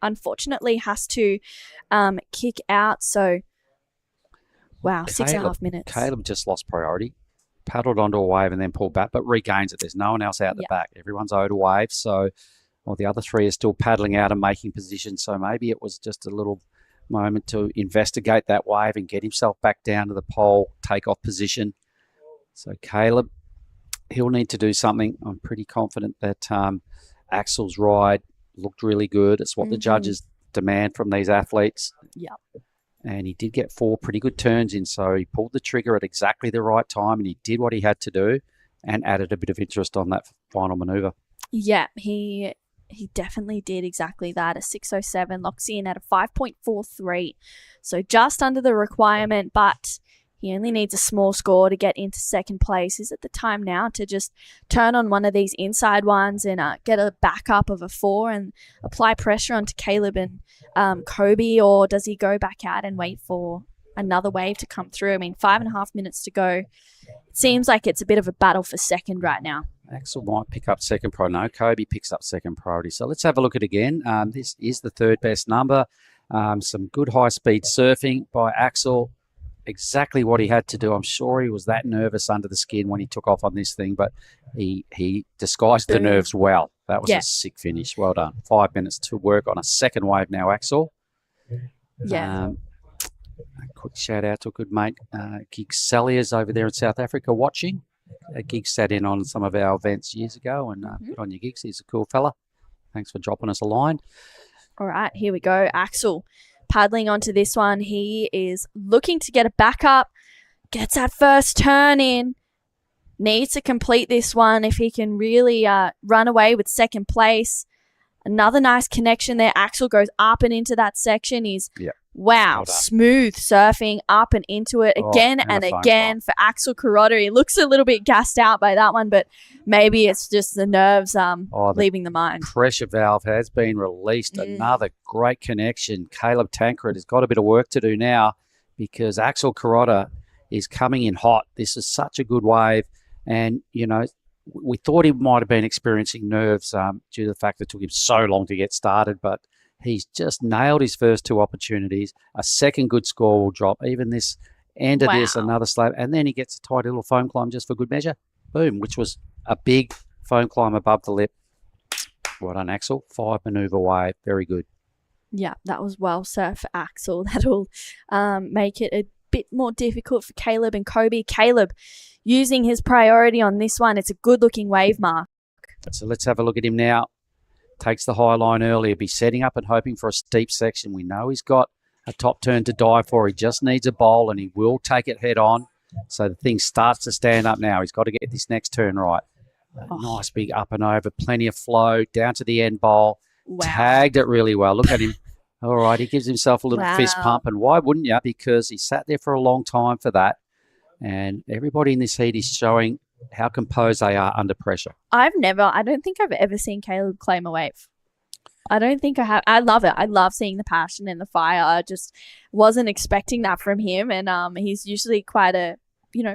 C: unfortunately has to kick out. So, wow, 6.5 minutes.
A: Caleb just lost priority, paddled onto a wave and then pulled back, but regains it. There's no one else out the back. Everyone's owed a wave. So, the other three are still paddling out and making position. So maybe it was just a little moment to investigate that wave and get himself back down to the pole, take off position. So Caleb, he'll need to do something. I'm pretty confident that Axel's ride looked really good. It's what the judges demand from these athletes.
C: Yeah.
A: And he did get 4 pretty good turns in, so he pulled the trigger at exactly the right time and he did what he had to do and added a bit of interest on that final manoeuvre.
C: Yeah, he definitely did exactly that. A 6.07 locks in at a 5.43. So just under the requirement, but he only needs a small score to get into second place. Is it the time now to just turn on one of these inside ones and get a backup of a 4 and apply pressure onto Caleb and Kobe, or does he go back out and wait for another wave to come through? I mean, 5.5 minutes to go. It seems like it's a bit of a battle for second right now.
A: Axel might pick up second priority. No, Kobe picks up second priority. So let's have a look at it again. This is the third best number. Some good high-speed surfing by Axel. Exactly what he had to do. I'm sure he was that nervous under the skin when he took off on this thing, but he disguised the nerves well. That was a sick finish. Well done. 5 minutes to work on a second wave now, Axel.
C: Yeah.
A: A quick shout out to a good mate, Gig Selliers over there in South Africa watching. Gig sat in on some of our events years ago, and good on your Gigs. He's a cool fella. Thanks for dropping us a line.
C: All right, here we go. Axel paddling onto this one. He is looking to get a backup, gets that first turn in, needs to complete this one if he can really run away with second place. Another nice connection there. Axel goes up and into that section. He's, wow, smooth surfing up and into it again and again for Axel Kuroda. He looks a little bit gassed out by that one, but maybe it's just the nerves leaving the mind.
A: Pressure valve has been released. Another great connection. Caleb Tancred has got a bit of work to do now. because Axel Carota is coming in hot. This is such a good wave. And, you know, we thought he might have been experiencing nerves due to the fact that it took him so long to get started, but he's just nailed his first two opportunities. A second good score will drop. Even this end of this, another slab, and then he gets a tight little foam climb just for good measure. Boom, which was a big foam climb above the lip. Well done, Axel. 5 manoeuvre wave. Very good.
C: Yeah, that was well served for Axel. That'll make it a bit more difficult for Caleb and Kobe. Caleb using his priority on this one. It's a good-looking wave mark.
A: So let's have a look at him now. Takes the high line early. He'll be setting up and hoping for a steep section. We know he's got a top turn to dive for. He just needs a bowl, and he will take it head on. So the thing starts to stand up now. He's got to get this next turn right. Nice big up and over, plenty of flow, down to the end bowl. Wow. Tagged it really well. Look at him. All right, he gives himself a little fist pump, and why wouldn't you? Because he sat there for a long time for that. And everybody in this heat is showing how composed they are under pressure.
C: I don't think I've ever seen Caleb claim a wave. I don't think I have. I love it. I love seeing the passion and the fire. I just wasn't expecting that from him. And he's usually quite a,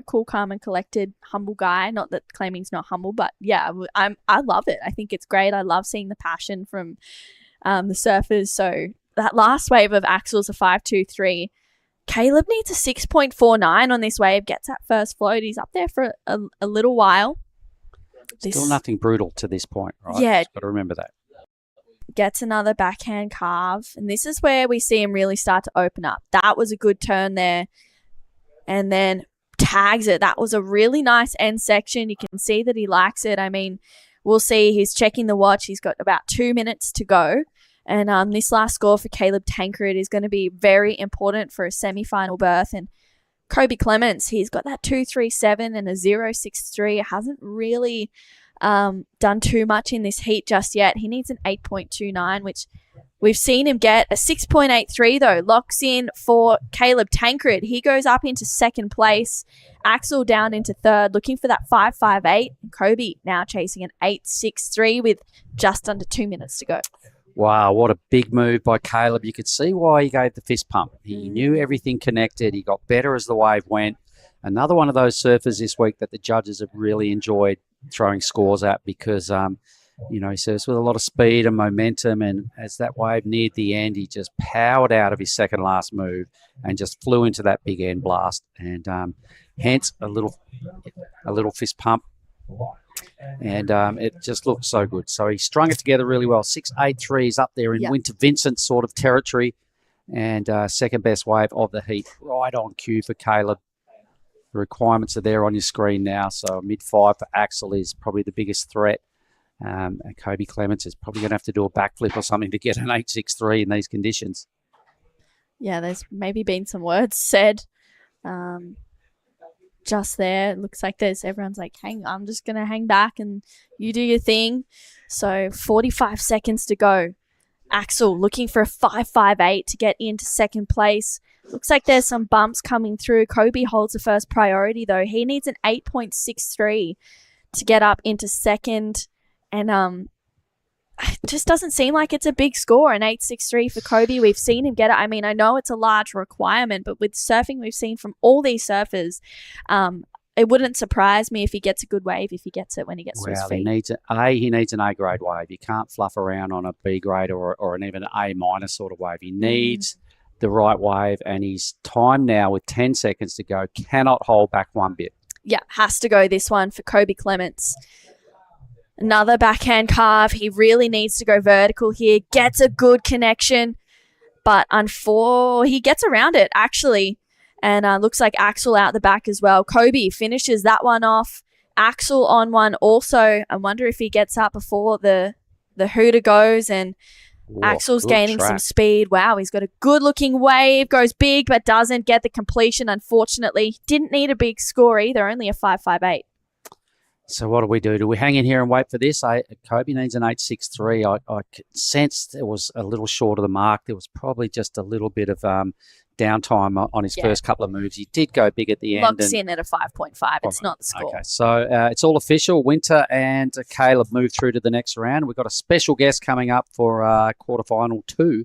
C: cool, calm and collected, humble guy. Not that claiming's not humble, but yeah, I love it. I think it's great. I love seeing the passion from the surfers. So that last wave of Axel's a 5.23. Caleb needs a 6.49 on this wave, gets that first float. He's up there for a little while.
A: Still nothing brutal to this point, right?
C: Yeah.
A: Just got to remember that.
C: Gets another backhand carve. And this is where we see him really start to open up. That was a good turn there. And then tags it. That was a really nice end section. You can see that he likes it. I mean, we'll see. He's checking the watch. He's got about 2 minutes to go. And this last score for Caleb Tancred is going to be very important for a semi-final berth. And Kobe Clements, he's got that 2.37 and a 0.63. Hasn't really done too much in this heat just yet. He needs an 8.29, which we've seen him get. A 6.83, though, locks in for Caleb Tancred. He goes up into second place. Axel down into third, looking for that 5.58. Kobe now chasing an 8.63 with just under 2 minutes to go.
A: Wow, what a big move by Caleb. You could see why he gave the fist pump. He knew everything connected. He got better as the wave went. Another one of those surfers this week that the judges have really enjoyed throwing scores at because, he surfs with a lot of speed and momentum. And as that wave neared the end, he just powered out of his second last move and just flew into that big end blast. And hence a little fist pump. And it just looked so good. So he strung it together really well. 6.83 is up there in Winter Vincent sort of territory. And second best wave of the heat. Right on cue for Caleb. The requirements are there on your screen now. So mid-5 for Axel is probably the biggest threat. And Kobe Clements is probably going to have to do a backflip or something to get an 8.63 in these conditions.
C: Yeah, there's maybe been some words said. Just there. It looks like everyone's like, I'm just going to hang back and you do your thing. So 45 seconds to go. Axel looking for a 5.58 to get into second place. Looks like there's some bumps coming through. Kobe holds the first priority though. He needs an 8.63 to get up into second. And it just doesn't seem like it's a big score, an 8.63 for Kobe. We've seen him get it. I mean, I know it's a large requirement, but with surfing we've seen from all these surfers, it wouldn't surprise me if he gets a good wave, if he gets it when he gets to his feet.
A: He needs an A-grade wave. You can't fluff around on a B-grade or an even A- sort of wave. He needs the right wave, and his time now with 10 seconds to go cannot hold back one bit.
C: Yeah, has to go this one for Kobe Clements. Another backhand carve. He really needs to go vertical here. Gets a good connection, but he gets around it, actually. And looks like Axel out the back as well. Kobe finishes that one off. Axel on one also. I wonder if he gets up before the hooter goes. And Axel's gaining some speed. Wow, he's got a good-looking wave. Goes big, but doesn't get the completion, unfortunately. Didn't need a big score either. Only a 5.58.
A: So what do we do? Do we hang in here and wait for this? Kobe needs an 8.63. I sensed it was a little short of the mark. There was probably just a little bit of downtime on his first couple of moves. He did go big at the end.
C: Locks in at a 5.5. It's not the score.
A: Okay, so it's all official. Winter and Caleb move through to the next round. We've got a special guest coming up for quarterfinal 2.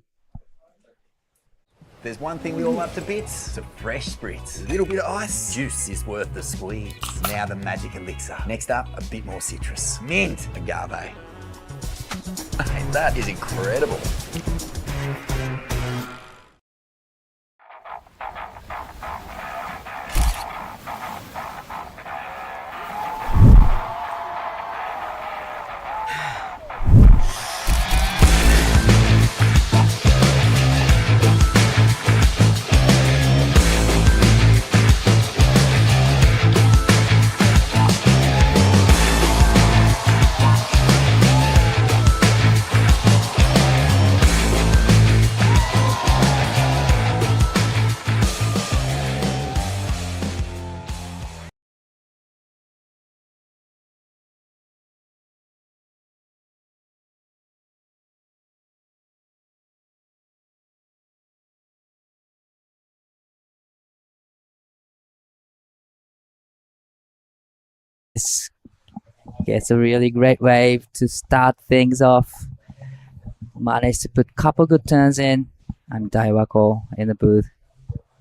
D: There's one thing we all love to bits, it's a fresh spritz. A little bit of ice, juice is worth the squeeze. Now the magic elixir. Next up, a bit more citrus. Mint, agave. Hey, that is incredible.
H: It's a really great wave to start things off. Managed to put a couple good turns in. I'm Daiwako in the booth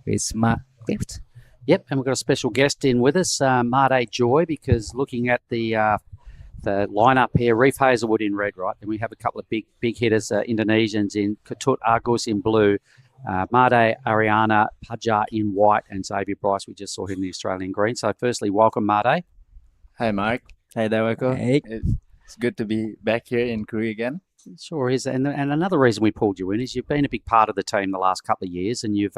H: with Mark Clift.
A: Yep, and we've got a special guest in with us, Made Joy, because looking at the lineup here, Reef Hazelwood in red, right? And we have a couple of big hitters, Indonesians in Ketut Agus in blue, Made Ariana Pajar in white, and Xavier Bryce, we just saw him in the Australian green. So firstly, welcome, Made.
S: Hi, Mark. Hi, Dawako.
H: Hey.
S: It's good to be back here in Krui again.
A: It sure is. And another reason we pulled you in is you've been a big part of the team the last couple of years, and you've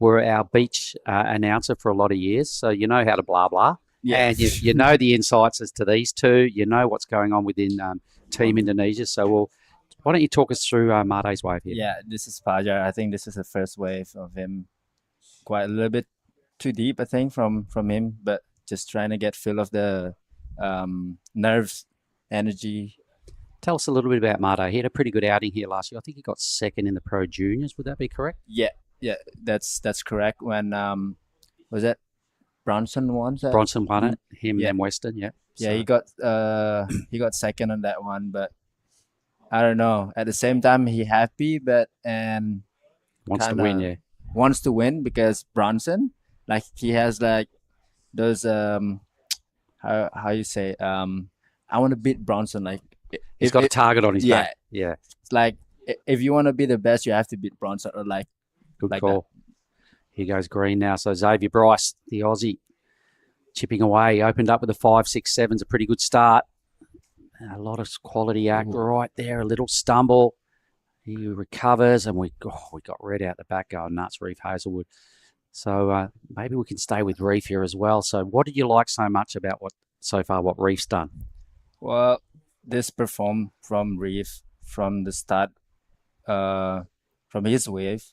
A: were our beach announcer for a lot of years, so you know how to blah blah. Yeah. And you know the insights as to these two. You know what's going on within Team Indonesia. So why don't you talk us through Made's wave here?
S: Yeah, this is Fajar. I think this is the first wave of him. Quite a little bit too deep, I think, from him, but just trying to get feel of the nerves, energy.
A: Tell us a little bit about Made. He had a pretty good outing here last year. I think he got second in the Pro Juniors. Would that be correct?
S: Yeah, that's correct. When was that Bronson won?
A: Bronson won it. Him and Western. Yeah.
S: Yeah, he got second on that one, but I don't know. At the same time, he happy, but
A: wants to win. Yeah,
S: wants to win because Bronson, like he has like those how you say I want to beat Bronson. Like
A: he's got a target on his back. Yeah,
S: it's like if you want to be the best, you have to beat Bronson or like.
A: Good call. That. Here goes green now. So Xavier Bryce, the Aussie, chipping away. He opened up with a 5-6-7's a pretty good start. A lot of quality act right there. A little stumble. He recovers, and we got red out the back going nuts. Reef Hazelwood. So maybe we can stay with Reef here as well. So what did you like so much about what Reef's done?
S: Well, this perform from Reef from the start, from his wave.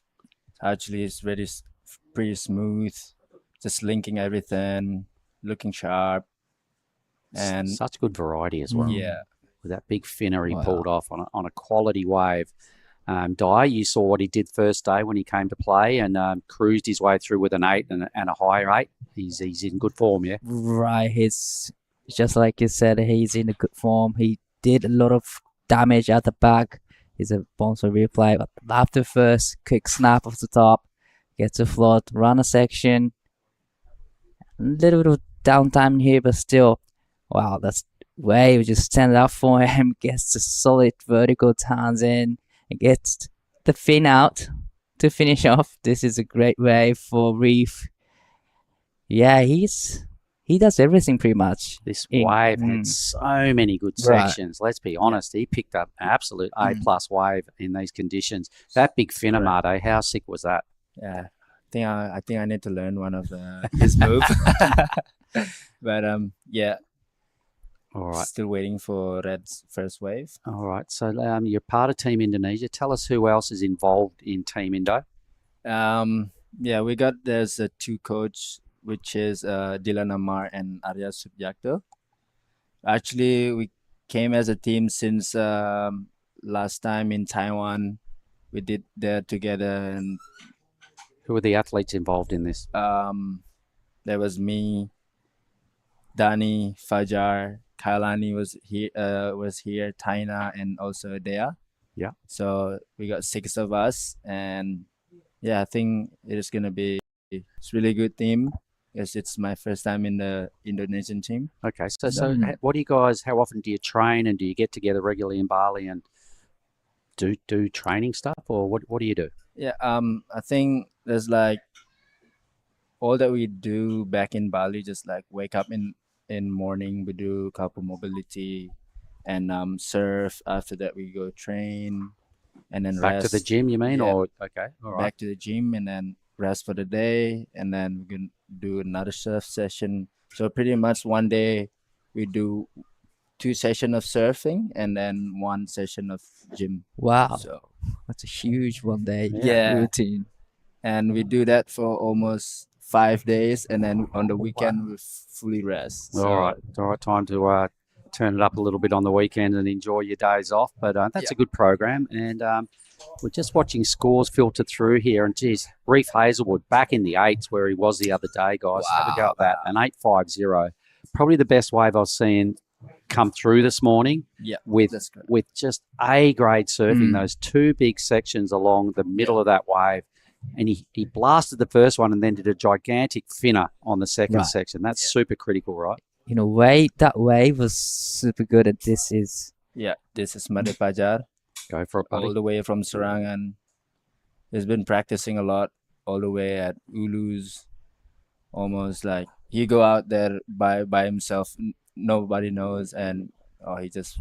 S: Actually, it's really pretty smooth, just linking everything, looking sharp, and
A: such good variety as well.
S: Yeah,
A: with that big finner he pulled off on a quality wave. Di, you saw what he did first day when he came to play and cruised his way through with an 8 and a high 8. He's in good form, yeah.
H: Right, he's just like you said, he's in a good form. He did a lot of damage at the back. He's a bouncer replay, but after first quick snap off the top, gets a float, run a section. A little bit of downtime here, but still, wow, that's wave just stand up for him. Gets a solid vertical turns in and gets the fin out to finish off. This is a great wave for Reef. Yeah, he does everything pretty much.
A: This wave had so many good sections. Let's be honest. He picked up an absolute A+ wave in these conditions. That big finner, Mate, how sick was that?
S: Yeah, I think I need to learn one of his move. But yeah.
A: All right.
S: Still waiting for Red's first wave.
A: All right. So you're part of Team Indonesia. Tell us who else is involved in Team Indo.
S: Yeah, there's a 2 coach, which is Dylan Amar and Arya Subjakto. Actually, we came as a team since last time in Taiwan. We did that together. And
A: who were the athletes involved in this?
S: There was me, Dani, Fajar, Kailani was here, Taina, and also Dea.
A: Yeah.
S: So we got 6 of us, and yeah, I think it is gonna be it's really good team because it's my first time in the Indonesian team.
A: Okay, so what do you guys? How often do you train, and do you get together regularly in Bali and do training stuff, or what do you do?
S: Yeah, I think there's like all that we do back in Bali, just like wake up in morning, we do couple mobility and surf. After that, we go train and then
A: Back to
S: rest.
A: the gym, you mean?
S: Yeah,
A: Or okay, all right.
S: back to the gym and then rest for the day, and then we can do another surf session. So pretty much one day we do 2 sessions of surfing and then 1 session of gym.
H: Wow.
S: So
H: That's a huge 1 day
S: yeah,
H: routine.
S: and we do that for almost 5 days, and then on the weekend we fully rest. So,
A: All right. Time to turn it up a little bit on the weekend and enjoy your days off. But that's a good program, and we're just watching scores filter through here. And geez, Reef Hazelwood back in the eights where he was the other day, guys. Have a go at that. An 8.50, probably the best wave I've seen come through this morning.
S: Yeah,
A: with
S: that's good.
A: with just A grade surfing, those two big sections along the middle of that wave. And he blasted the first one and then did a gigantic finner on the second
H: Right.
A: section. That's super critical, right?
H: In a way, that wave was super good, and this is
S: yeah, this is Made Pajar.
A: Go for it, buddy.
S: All the way from Serangan. He's been practicing a lot all the way at Ulus. Almost like he go out there by himself. Nobody knows, and he just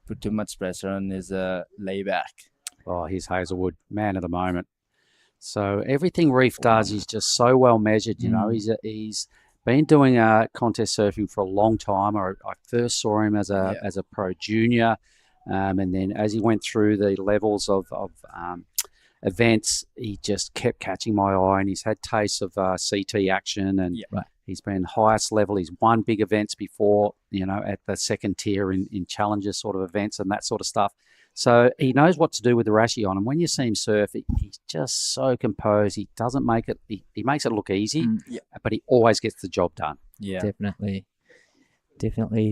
S: put too much pressure on his layback.
A: Oh, he's Hazelwood, man of the moment. So everything Reef does is just so well measured. You know, he's been doing contest surfing for a long time. I first saw him as a pro junior, and then as he went through the levels of events, he just kept catching my eye, and he's had tastes of CT action, and he's been highest level. He's won big events before, you know, at the second tier in challenger sort of events and that sort of stuff. So he knows what to do with the rashi on, and when you see him surf, he's just so composed. He doesn't make it. He makes it look easy, but he always gets the job done.
S: Yeah,
H: definitely.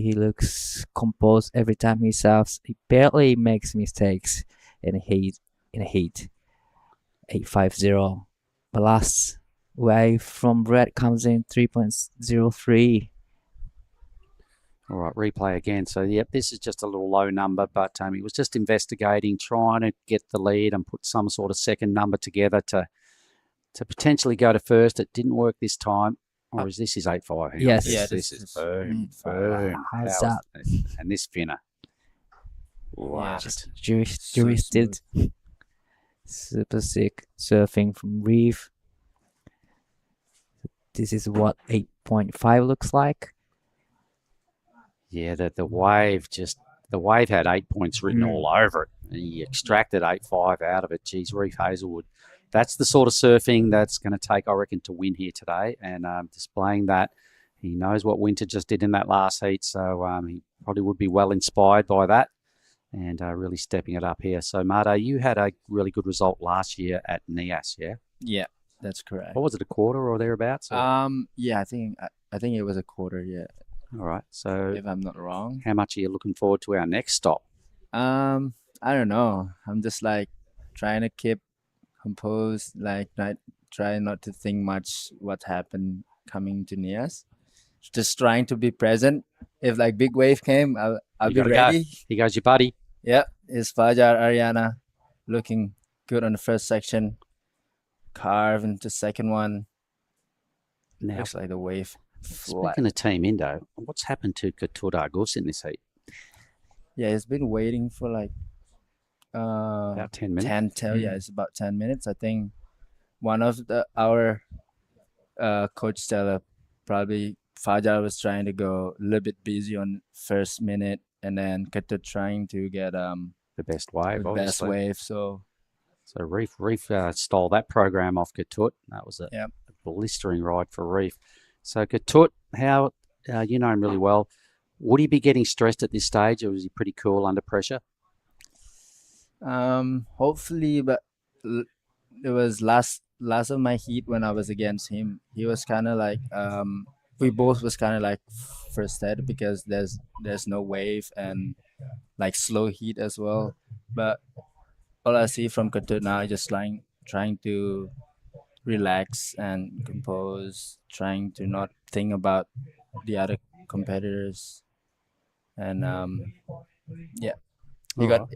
H: He looks composed every time he surfs. He barely makes mistakes in a heat. 8.50. The last wave from Brett comes in 3.03.
A: All right, replay again. So, yep, this is just a little low number, but he was just investigating, trying to get the lead and put some sort of second number together to potentially go to first. It didn't work this time. Or is this his 8.5?
H: Yes.
A: This is boom.
H: How's that?
A: And this finner. Wow.
H: Juristed. Super sick surfing from Reef. This is what 8.5 looks like.
A: Yeah, the wave had 8 points written all over it. And he extracted 8.5 out of it. Geez, Reef Hazelwood. That's the sort of surfing that's going to take, I reckon, to win here today. And displaying that, he knows what Winter just did in that last heat. So he probably would be well inspired by that and really stepping it up here. So, Marta, you had a really good result last year at NIAS, yeah?
S: Yeah, that's correct.
A: What was it, a quarter or thereabouts?
S: Yeah, I think it was a quarter, yeah.
A: All right. So
S: if I'm not wrong.
A: How much are you looking forward to our next stop?
S: I don't know. I'm just like trying to keep composed, like try not to think much what happened coming to NIAS. Just trying to be present. If like big wave came, I'll be ready.
A: Go. Here goes your buddy.
S: Yeah, it's Fajar Ariana looking good on the first section. Carve into the second one.
A: Now,
S: looks like the wave.
A: Speaking of Team Indo, what's happened to Keturah Gus in this heat?
S: Yeah, it's been waiting for like
A: about 10 minutes.
S: Yeah, it's about 10 minutes. I think one of our coach Stella probably Fajar was trying to go a little bit busy on first minute, and then Keturah trying to get
A: the best wave.
S: Best wave. So
A: Reef stole that program off Keturah. That was a blistering ride for Reef. So Keturah, how you know him really well. Would he be getting stressed at this stage, or was he pretty cool under pressure?
S: Hopefully, but it was last of my heat when I was against him. He was kind of like we both was kind of like frustrated because there's no wave and like slow heat as well. But all I see from Keturah now is just trying to relax and compose, trying to not think about the other competitors, and yeah,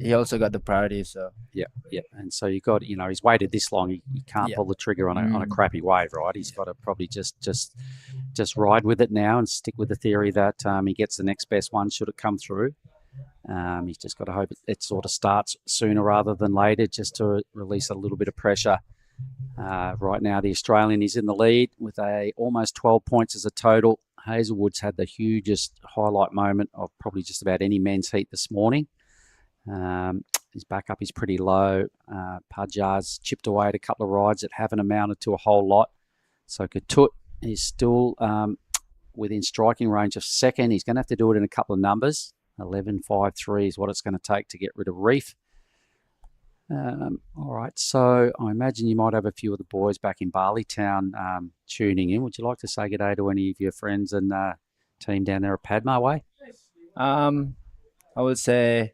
S: he also got the priority. So
A: yeah, and so you got he's waited this long. He can't pull the trigger on a crappy wave, right? He's got to probably just ride with it now and stick with the theory that he gets the next best one should it come through. He's just got to hope it sort of starts sooner rather than later, just to release a little bit of pressure. Right now, the Australian is in the lead with almost 12 points as a total. Hazelwood's had the hugest highlight moment of probably just about any men's heat this morning. His backup is pretty low. Pajar's chipped away at a couple of rides that haven't amounted to a whole lot. So Katut is still within striking range of second. He's going to have to do it in a couple of numbers. 11.53 is what it's going to take to get rid of Reef. All right, so I imagine you might have a few of the boys back in Barleytown tuning in. Would you like to say good day to any of your friends and team down there at Padma Way?
S: I would say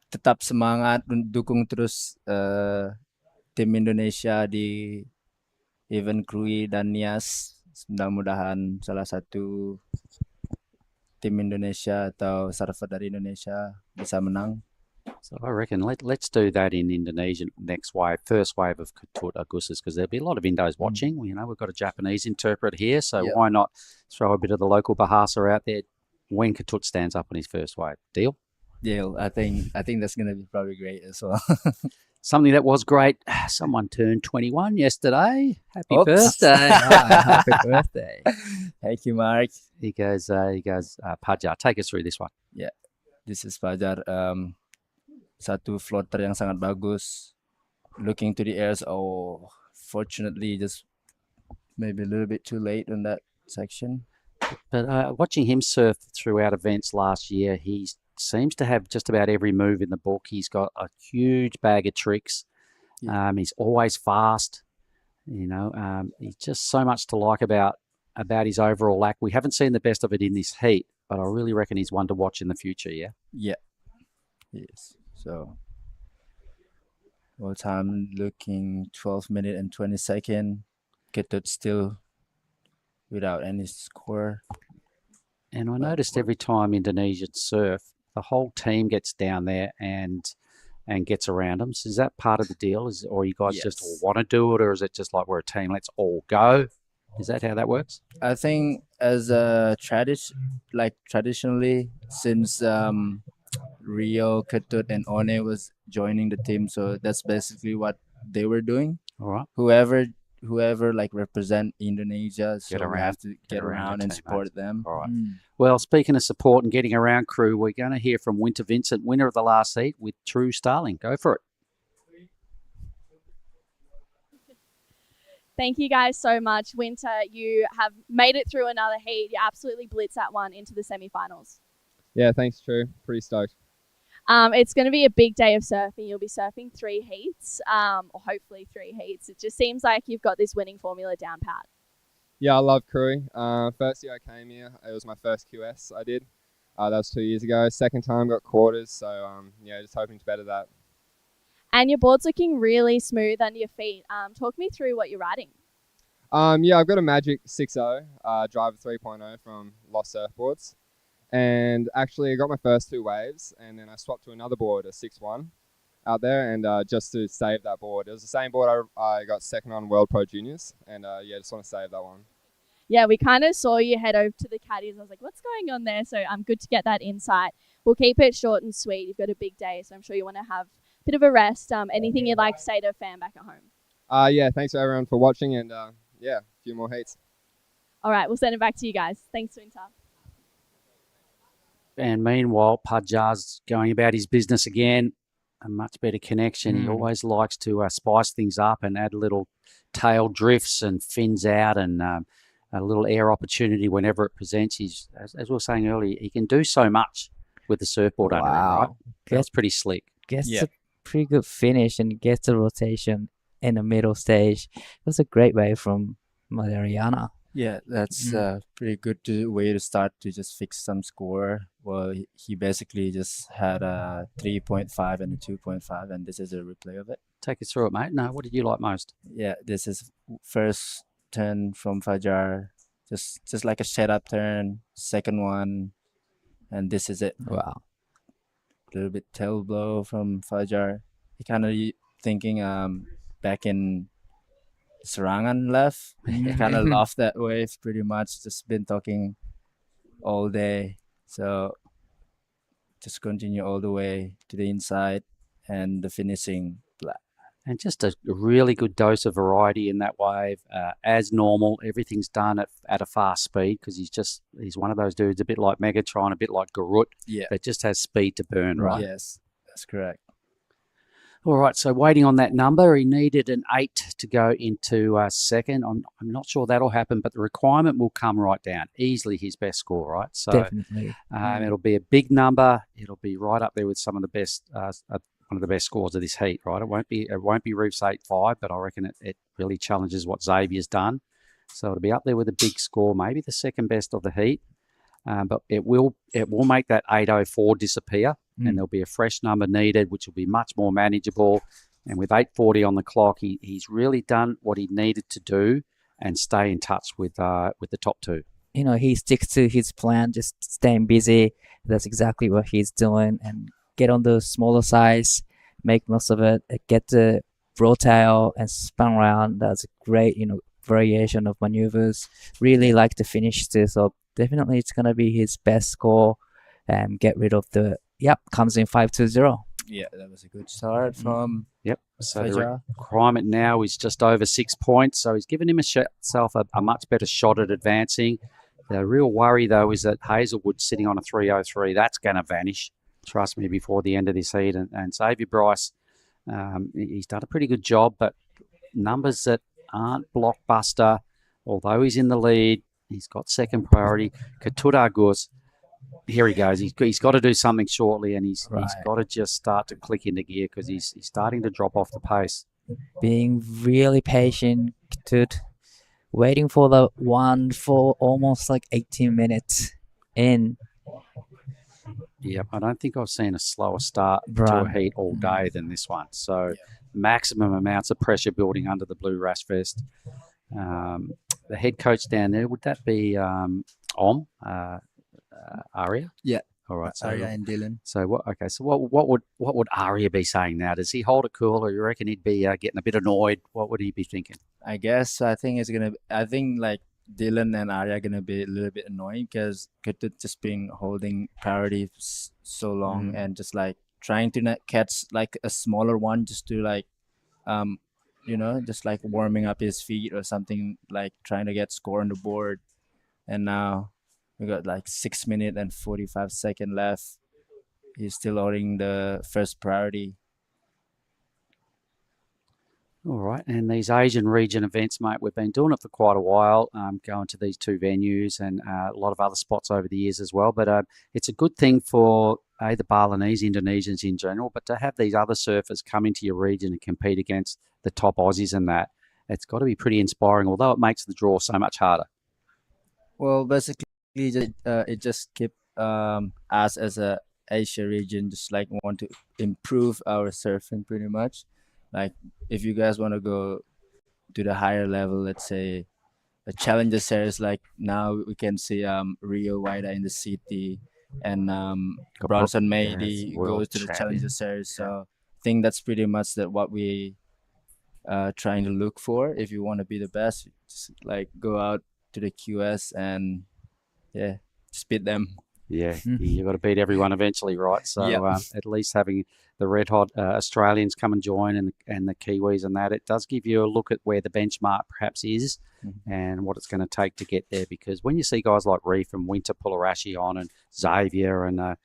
S: tetap semangat, dukung terus tim Indonesia di event Krui dan Nias. Mudah-mudahan salah satu tim Indonesia atau surfer dari Indonesia bisa menang.
A: So I reckon let's do that in Indonesian next wave, first wave of Katut Agustus, because there'll be a lot of Indos watching. We've got a Japanese interpreter here, so why not throw a bit of the local Bahasa out there when Katut stands up on his first wave? Deal?
S: Deal. I think that's going to be probably great as well.
A: Something that was great. Someone turned 21 yesterday. Happy birthday!
S: Happy birthday! Thank you, Mark.
A: He goes. Pajar, take us through this one.
S: Yeah, this is Pajar. Satu floater yang sangat bagus. Looking to the airs. Oh, fortunately, just maybe a little bit too late on that section.
A: But watching him surf throughout events last year, he seems to have just about every move in the book. He's got a huge bag of tricks. He's always fast. He's just so much to like about his overall act. We haven't seen the best of it in this heat, but I really reckon he's one to watch in the future. Yeah.
S: Yeah. Yes. So, all time looking 12 minutes and 20 seconds. Katut still without any score.
A: And I noticed every time Indonesians surf, the whole team gets down there and gets around them. So is that part of the deal? Or you guys just all want to do it, or is it just like we're a team, let's all go? Is that how that works?
S: I think as a traditionally, since Rio, Katut, and One was joining the team, so that's basically what they were doing.
A: All right.
S: Whoever like represent Indonesia, so we have to get around and support them.
A: All right. Well, speaking of support and getting around, crew, we're going to hear from Winter Vincent, winner of the last heat, with True Starling. Go for it.
C: Thank you guys so much. Winter, you have made it through another heat. You absolutely blitzed that one into the semi-finals.
T: Yeah, thanks, True. Pretty stoked.
C: It's going to be a big day of surfing. You'll be surfing 3 heats, or hopefully 3 heats. It just seems like you've got this winning formula down pat.
T: Yeah, I love Krui. First year I came here, it was my first QS I did. That was 2 years ago. Second time got quarters, so just hoping to better that.
C: And your board's looking really smooth under your feet. Talk me through what you're riding.
T: I've got a Magic 6.0 driver 3.0 from Lost Surfboards. And actually I got my first 2 waves, and then I swapped to another board, a 6.1 out there, and just to save that board. It was the same board I got second on World Pro Juniors, and just want to save that one.
C: Yeah, we kind of saw you head over to the caddies. I was like, what's going on there? So I'm good to get that insight. We'll keep it short and sweet. You've got a big day, so I'm sure you want to have a bit of a rest. Anything you'd like to say to a fan back at home?
T: Thanks everyone for watching, and a few more heats.
C: All right, we'll send it back to you guys. Thanks, Winter.
A: And meanwhile, Pajar's going about his business again. A much better connection. He always likes to spice things up and add little tail drifts and fins out and a little air opportunity whenever it presents. He's, as we were saying earlier, he can do so much with the surfboard under him, right? That's pretty slick.
H: Gets a pretty good finish and gets a rotation in the middle stage. It was a great wave from Mariana.
S: Yeah, that's pretty good way to start to just fix some score. Well, he basically just had a 3.5 and a 2.5, and this is a replay of it.
A: Take us through it, mate. No, what did you like most?
S: Yeah, this is first turn from Fajar, just like a setup turn. Second one, and this is it.
H: Wow.
S: A little bit tail blow from Fajar. He kind of thinking back in Serangan left. He kind of lost that wave pretty much. Just been talking all day. So just continue all the way to the inside and the finishing flat.
A: And just a really good dose of variety in that wave. As normal, everything's done at a fast speed because he's one of those dudes, a bit like Megatron, a bit like Garut, that just has speed to burn, right?
S: Yes, that's correct.
A: All right, so waiting on that number, he needed an 8 to go into second. I'm not sure that'll happen, but the requirement will come right down. Easily his best score, right? So
H: Definitely.
A: It'll be a big number. It'll be right up there with some of the best, one of the best scores of this heat, right? It won't be Roof's 8.5, but I reckon it really challenges what Xavier's done. So it'll be up there with a big score, maybe the second best of the heat. But it will make that 8.04 disappear, and there'll be a fresh number needed, which will be much more manageable. And with 8.40 on the clock, he's really done what he needed to do and stay in touch with the top two.
H: You know, he sticks to his plan, just staying busy. That's exactly what he's doing, and get on the smaller size, make most of it, get the broad tail and spun around. That's a great, variation of maneuvers. Really like the finish too. So definitely it's going to be his best score. Get rid of comes in 5.20.
S: Yeah, that was a good start from
A: So the requirement now is just over 6 points. So he's given himself a much better shot at advancing. The real worry, though, is that Hazelwood's sitting on a 3.03. That's going to vanish, trust me, before the end of this heat. And Xavier Bryce, he's done a pretty good job, but numbers that aren't blockbuster, although he's in the lead, he's got second priority. Ketut Agus, here he goes. He's got to do something shortly, and he's got to just start to click into gear because he's starting to drop off the pace.
H: Being really patient, Ketut. Waiting for the one for almost like 18 minutes in.
A: Yep, I don't think I've seen a slower start to a heat all day than this one. So maximum amounts of pressure building under the blue rash vest. The head coach down there, would that be Aria?
S: Yeah.
A: All right. So,
S: Aria and Dylan.
A: So what would Aria be saying now? Does he hold it cool, or you reckon he'd be getting a bit annoyed? What would he be thinking?
S: I think like Dylan and Aria are gonna be a little bit annoying because Ketut just been holding priority so long and just like trying to not catch like a smaller one just to like just like warming up his feet or something, like trying to get score on the board. And now we got like 6 minutes and 45 seconds left. He's still holding the first priority.
A: All right, and these Asian region events, mate, we've been doing it for quite a while, going to these two venues and a lot of other spots over the years as well. But it's a good thing for the Balinese, Indonesians in general, but to have these other surfers come into your region and compete against the top Aussies and that, it's got to be pretty inspiring, although it makes the draw so much harder.
S: Well, basically, it just keep us as a Asia region just like want to improve our surfing pretty much. Like if you guys want to go to the higher level, let's say a challenger series, like now we can see Rio Waida in the city and Bronson Meidi goes to the challenger series. So I think that's pretty much what we trying to look for. If you want to be the best, just like go out to the QS and just beat them.
A: Yeah, you've got to beat everyone eventually, right? So at least having the red hot Australians come and join and the Kiwis and that, it does give you a look at where the benchmark perhaps is and what it's going to take to get there. Because when you see guys like Reef and Winter Pularashi on and Xavier and a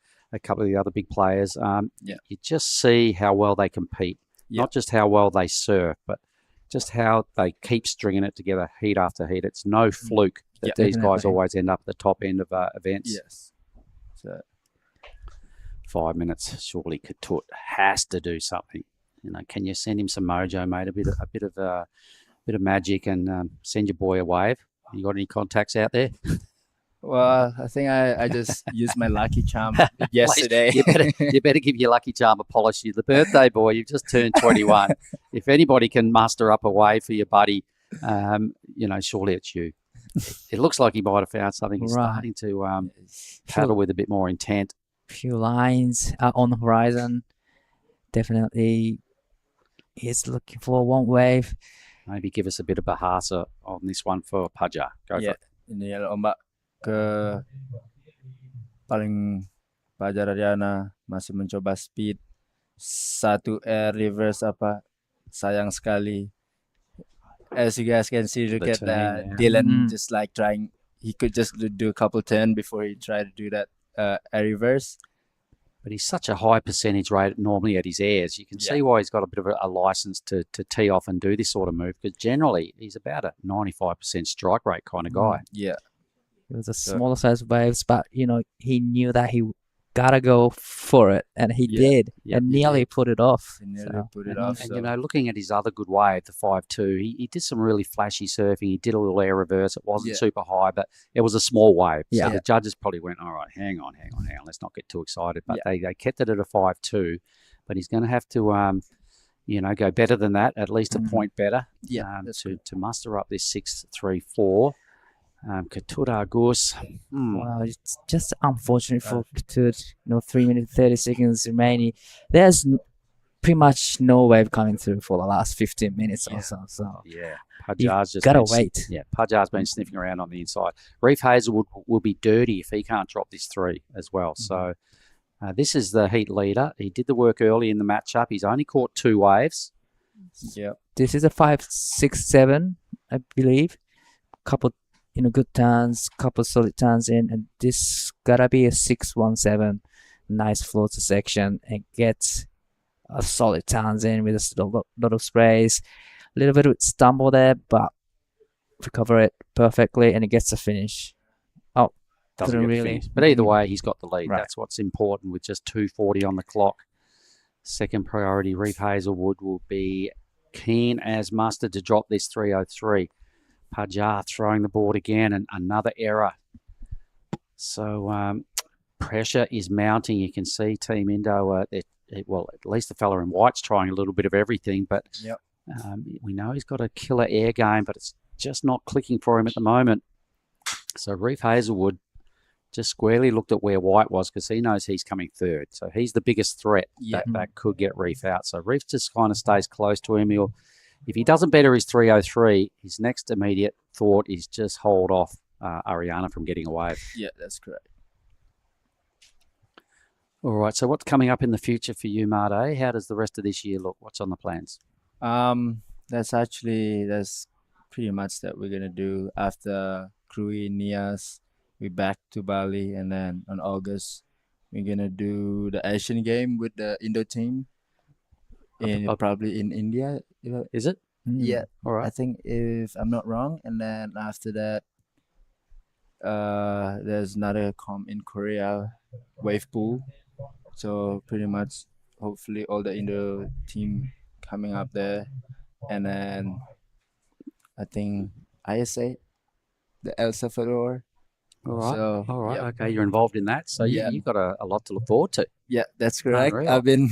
A: couple of the other big players, you just see how well they compete. Not just how well they surf, but just how they keep stringing it together heat after heat. It's no fluke that these guys always end up at the top end of events.
S: Yes. So
A: 5 minutes, surely Ketut has to do something. Can you send him some mojo, mate? A bit of magic and send your boy a wave. You got any contacts out there?
S: Well, I think I just used my lucky charm yesterday.
A: you better give your lucky charm a polish. You're the birthday boy. You've just turned 21. If anybody can muster up a way for your buddy, surely it's you. It looks like he might have found something. He's starting to paddle with a bit more intent.
H: Few lines on the horizon. Definitely, he's looking for one wave.
A: Maybe give us a bit of bahasa on this one for Paja. Go for it.
S: Ini ombak ke paling Pajar Ariana masih mencoba speed 1 air reverse sayang sekali. As you guys can see, look at Dylan just like trying. He could just do a couple turn before he tried to do that air reverse.
A: But he's such a high percentage rate normally at his airs. You can see why he's got a bit of a license to tee off and do this sort of move, because generally he's about a 95% strike rate kind of guy.
S: Yeah.
H: It was a smaller size waves, but he knew that he gotta go for it, and he did, and nearly put it off.
A: Looking at his other good wave, the 5-2, he did some really flashy surfing. He did a little air reverse. It wasn't super high, but it was a small wave. So the judges probably went, all right, hang on. Let's not get too excited. But they kept it at a 5-2, but he's going to have to, go better than that, at least a point better to muster up this 6-3-4. Ketut Agus.
H: Wow, it's just unfortunate for Ketut. 3 minutes 30 seconds remaining. There's pretty much no wave coming through for the last 15 minutes or so. So
A: Pajar's just
H: gotta wait.
A: Pajar's been sniffing around on the inside. Reef Hazelwood will be dirty if he can't drop this 3 as well. So this is the heat leader. He did the work early in the matchup. He's only caught 2 waves.
S: Yep.
H: This is a 5-6-7, I believe. Couple good turns, couple solid turns in, and this gotta be a 6-1-7. Nice floater section, and gets a solid turns in with a lot of sprays. A little bit of stumble there, but recover it perfectly, and it gets a finish. Oh,
A: doesn't really. But either way, he's got the lead. Right. That's what's important with just 2:40 on the clock. Second priority, Reef Hazelwood will be keen as mustard to drop this 3:03. Pajar throwing the board again, and another error. So pressure is mounting. You can see Team Indo, at least the fella in white's trying a little bit of everything, but we know he's got a killer air game, but it's just not clicking for him at the moment. So Reef Hazelwood just squarely looked at where white was, because he knows he's coming third. So he's the biggest threat that could get Reef out. So Reef just kind of stays close to him. If he doesn't better his 3:03, his next immediate thought is just hold off Ariana from getting away.
S: Yeah, that's correct.
A: All right, so what's coming up in the future for you, Marte? How does the rest of this year look? What's on the plans?
S: That's pretty much that we're gonna do after Krui Nias. We're back to Bali, and then on August we're gonna do the Asian game with the Indo team. Probably in India.
A: Is it?
S: Yeah.
A: All right.
S: I think, if I'm not wrong. And then after that, there's another comp in Korea, wave pool. So pretty much, hopefully, all the Indo team coming up there. And then I think ISA, the El Salvador.
A: All right.
S: So,
A: all right. Okay, you're involved in that. So you've got a lot to look forward to.
S: Yeah, that's correct.
A: Unreal.
S: I've been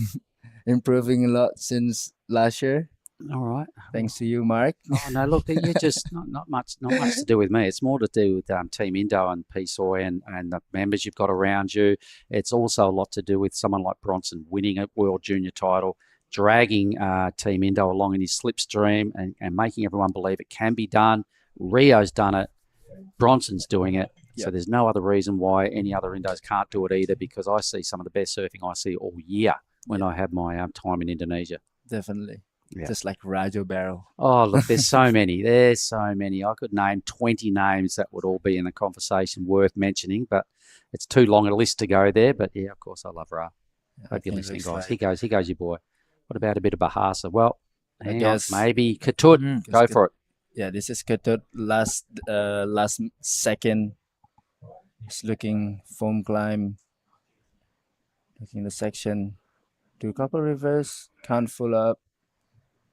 S: improving a lot since last year.
A: All right.
S: Thanks to you, Mark.
A: Oh no, look, you're just not much to do with me. It's more to do with Team Indo and PSOI and the members you've got around you. It's also a lot to do with someone like Bronson winning a World Junior title, dragging Team Indo along in his slipstream and making everyone believe it can be done. Rio's done it. Bronson's doing it. Yep. So there's no other reason why any other Indos can't do it either, because I see some of the best surfing I see all year when I have my time in Indonesia.
S: Definitely. Yeah. Just like Rajo Barrel.
A: Oh, look, there's so many. There's so many. I could name 20 names that would all be in the conversation worth mentioning, but it's too long a list to go there. But yeah, of course, I love Ra. Hope you're listening, guys. He goes, your boy. What about a bit of Bahasa? Well, hang on, maybe Ketut. Go for it.
S: Yeah, this is Ketut. Last second. It's looking foam climb. Looking the section. Do a couple reverse. Can't full up.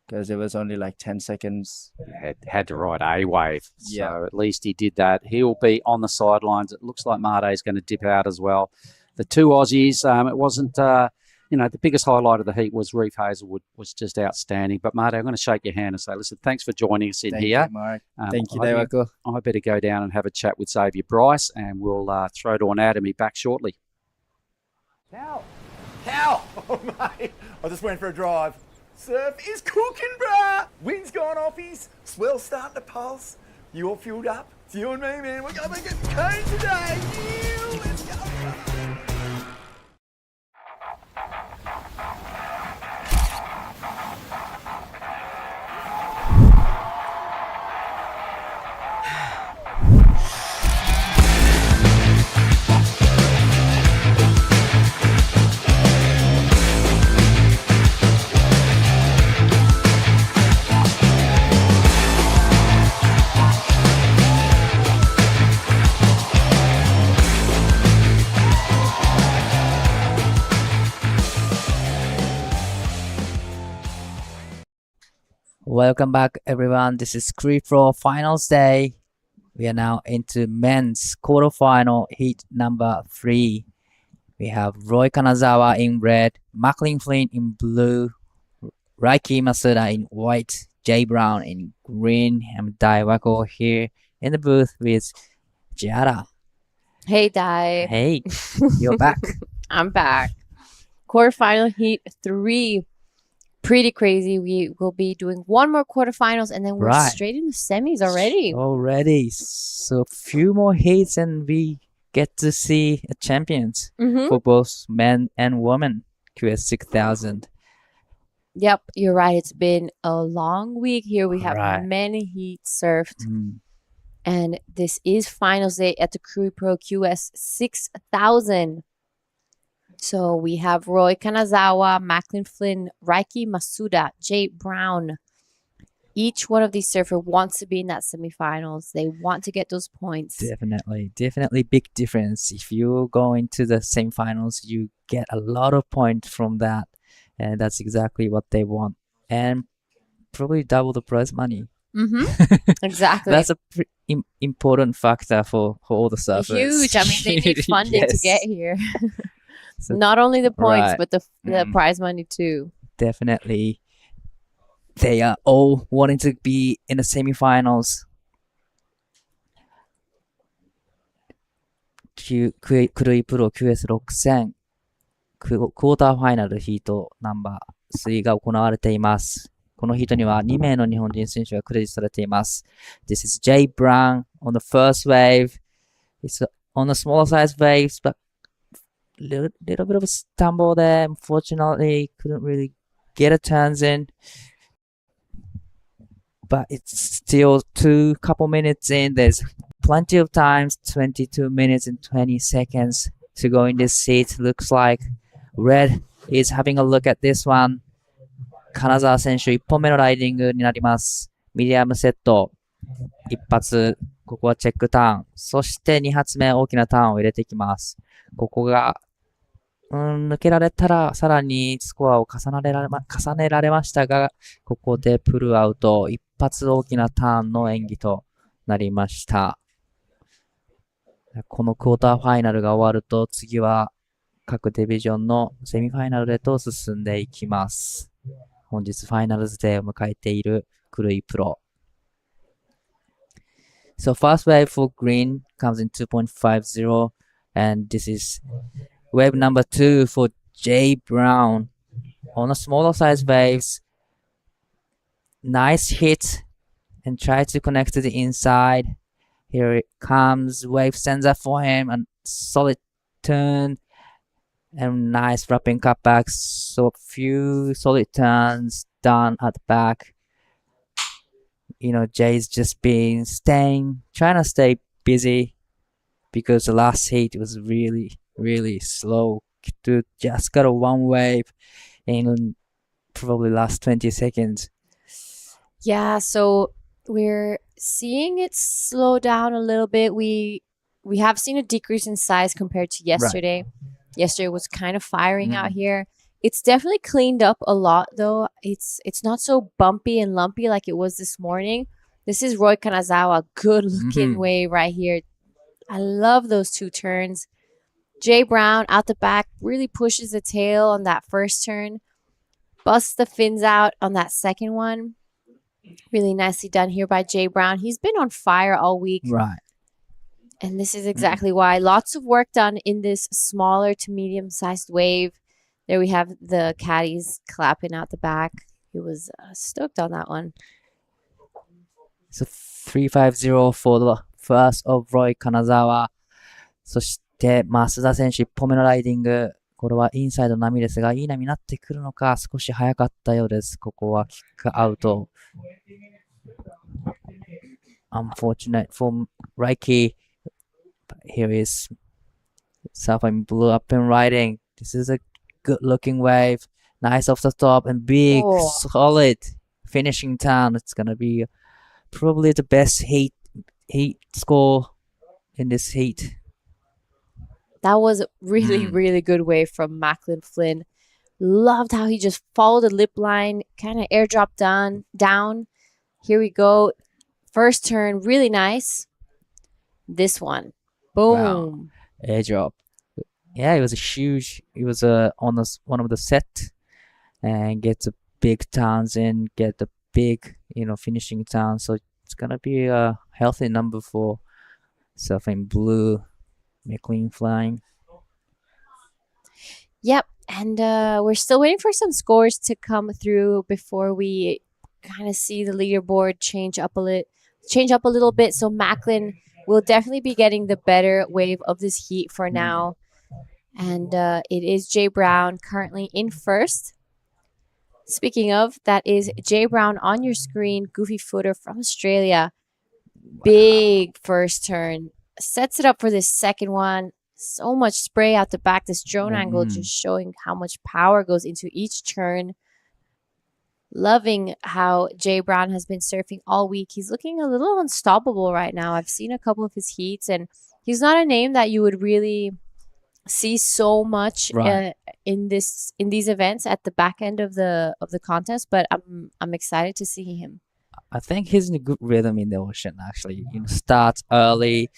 S: because it was only like 10 seconds.
A: Had to ride a wave.
S: Yeah.
A: So at least he did that. He'll be on the sidelines. It looks like Marde's going to dip out as well. The two Aussies, it wasn't, the biggest highlight of the heat was Reef Hazelwood, was just outstanding. But Marde, I'm going to shake your hand and say, listen, thanks for joining us in
S: Thank
A: here.
S: you, Mark. Thank you,
A: I better go down and have a chat with Xavier Bryce, and we'll throw to Anatomy back shortly.
D: How? Oh, mate. I just went for a drive. Surf is cooking, bruh. Wind's gone offies. Swell's starting to pulse. You all fueled up? It's you and me, man. We're going to make it cone today. Yeah, let's go, bruh.
H: Welcome back, everyone. This is Krui Pro Finals Day. We are now into men's quarterfinal heat number 3. We have Roy Kanazawa in red, Macklin Flynn in blue, Raiki Masuda in white, Jay Brown in green, and Dai Wako here in the booth with Giada.
K: Hey, Dai.
H: Hey, you're back.
K: I'm back. Quarterfinal heat 3. Pretty crazy. We will be doing one more quarterfinals, and then we're straight in the semis already.
H: So a few more heats, and we get to see champions for both men and women. QS 6000.
K: Yep, you're right. It's been a long week here. We have many heats surfed. And this is finals day at the Krui Pro QS 6000. So we have Roy Kanazawa, Macklin Flynn, Raiki Masuda, Jay Brown. Each one of these surfers wants to be in that semifinals. They want to get those points.
H: Definitely big difference. If you go into the semifinals, you get a lot of points from that. And that's exactly what they want. And probably double the prize money.
K: Exactly.
H: That's a important factor for all the surfers.
K: Huge. I mean, they need funding to get here. So not only the points, but the prize money too.
H: Definitely. They are all wanting to be in the semifinals. Krui Pro QS 6000クォーターファイナルヒートナンバー3が行われています。このヒートには2名の日本人選手がクレジットされています。This is Jay Brown on the first wave. It's on the smaller size waves, but little bit of a stumble there. Unfortunately, couldn't really get a turns in. But it's still couple minutes in. There's plenty of times, 22 minutes and 20 seconds to go in this seat. Looks like Red is having a look at this one. 金沢選手1本目のライディングになります。ミディアムセット。一発、ここはチェックターン。そして2発目大きなターンを入れていきます。ここが抜けられたらさらにスコアを重ねられましたが、ここでプルアウト、一発大きなターンの演技となりました。このクォーターファイナルが終わると、次は各ディビジョンのセミファイナルへと進んでいきます。本日ファイナルズデーを迎えているクルイプロ。So first wave for green comes in 2.50 and this is wave number 2 for Jay Brown on a smaller size waves. Nice hit and try to connect to the inside. Here it comes. Wave sends up for him and solid turn and nice wrapping cutbacks. So a few solid turns done at the back. You know, Jay's just been trying to stay busy because the last heat was really slow. To just got a one wave in probably last 20 seconds.
K: Yeah, so we're seeing it slow down a little bit. We have seen a decrease in size compared to yesterday. Yesterday was kind of firing out here. It's definitely cleaned up a lot though. It's not so bumpy and lumpy like it was this morning. This is Roy Kanazawa, good looking wave right here. I love those two turns. Jay Brown out the back really pushes the tail on that first turn. Busts the fins out on that second one. Really nicely done here by Jay Brown. He's been on fire all week.
H: Right.
K: And this is exactly why. Lots of work done in this smaller to medium-sized wave. There we have the caddies clapping out the back. He was stoked on that one.
H: So 350 for the first of Roy Kanazawa. そして増田選手1本目のライディング。これはインサイドの波ですが、いい波になってくるのか、少し早かったようです。ここはキックアウト。Unfortunate for Reiki. But here is Southern Blue up and riding. This is a good looking wave. Nice off the top and big, solid finishing turn. It's going to be probably the best heat score in this heat.
K: That was really, really good wave from Macklin Flynn. Loved how he just followed the lip line, kind of airdrop down. Here we go. First turn, really nice. This one. Boom.
H: Wow. Airdrop. Yeah, it was a huge. It was on one of the set and gets a big turns in, get the big, finishing turn. So it's going to be a healthy number for Surfing Blue. McLean flying.
K: Yep, and we're still waiting for some scores to come through before we kind of see the leaderboard change up a little bit. So Macklin will definitely be getting the better wave of this heat for now. And it is Jay Brown currently in first. Speaking of, that is Jay Brown on your screen, goofy footer from Australia. Big first turn. Sets it up for this second one. So much spray out the back. This drone angle just showing how much power goes into each turn. Loving how Jay Brown has been surfing all week. He's looking a little unstoppable right now. I've seen a couple of his heats, and he's not a name that you would really see so much in these events at the back end of the contest. But I'm excited to see him.
H: I think he's in a good rhythm in the ocean. Actually, start early,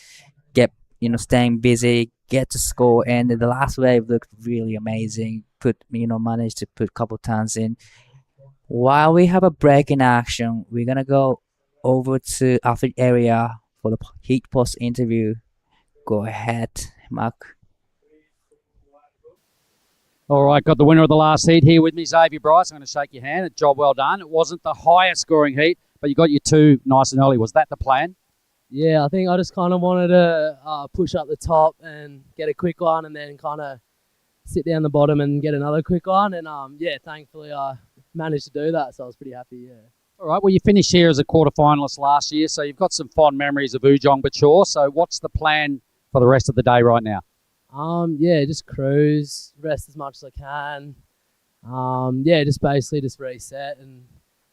H: get staying busy, get to score, and the last wave looked really amazing. Managed to put a couple turns in. While we have a break in action, we're gonna go over to athlete area for the heat post interview. Go ahead, Mark.
A: All right, got the winner of the last heat here with me, Xavier Bryce. I'm going to shake your hand. A job well done. It wasn't the highest scoring heat, but you got your two nice and early. Was that the plan?
U: Yeah, I think I just kind of wanted to push up the top and get a quick one, and then kind of sit down the bottom and get another quick one. And thankfully I managed to do that, so I was pretty happy. Yeah.
A: All right. Well, you finished here as a quarterfinalist last year, so you've got some fond memories of Ujong Bachor. So what's the plan for the rest of the day right now?
U: Just cruise, rest as much as I can. Just reset and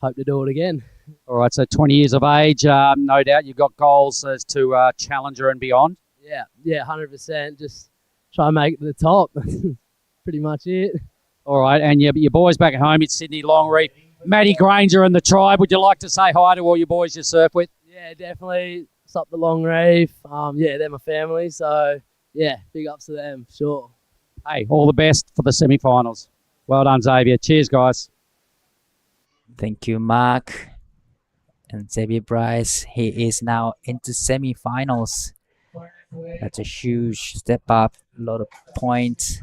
U: hope to do it again.
A: All right, so 20 years of age, no doubt you've got goals as to Challenger and beyond.
U: Yeah, 100%. Just try and make it to the top. Pretty much it.
A: All right, and your boys back at home, it's Sydney Longreef, Matty Granger and the tribe. Would you like to say hi to all your boys you surf with?
U: Yeah, definitely. Sup the Longreef. They're my family, so yeah, big ups to them, sure.
A: Hey, all the best for the semi-finals. Well done, Xavier. Cheers, guys.
H: Thank you, Mark. And Xavier Bryce, he is now into semi-finals. That's a huge step up, a lot of points.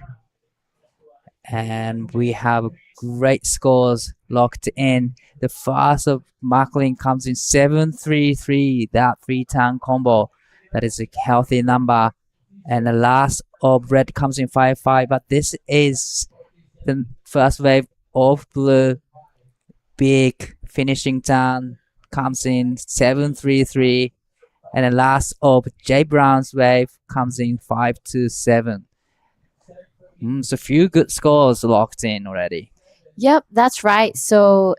H: And we have great scores locked in. The first of Macklin comes in 7-3-3, that 3-turn combo. That is a healthy number. And the last of red comes in 5-5, but this is the first wave of blue. Big finishing turn comes in 7-3-3, and the last of Jay Brown's wave comes in 5-7. So a few good scores locked in already.
K: Yep, that's right. So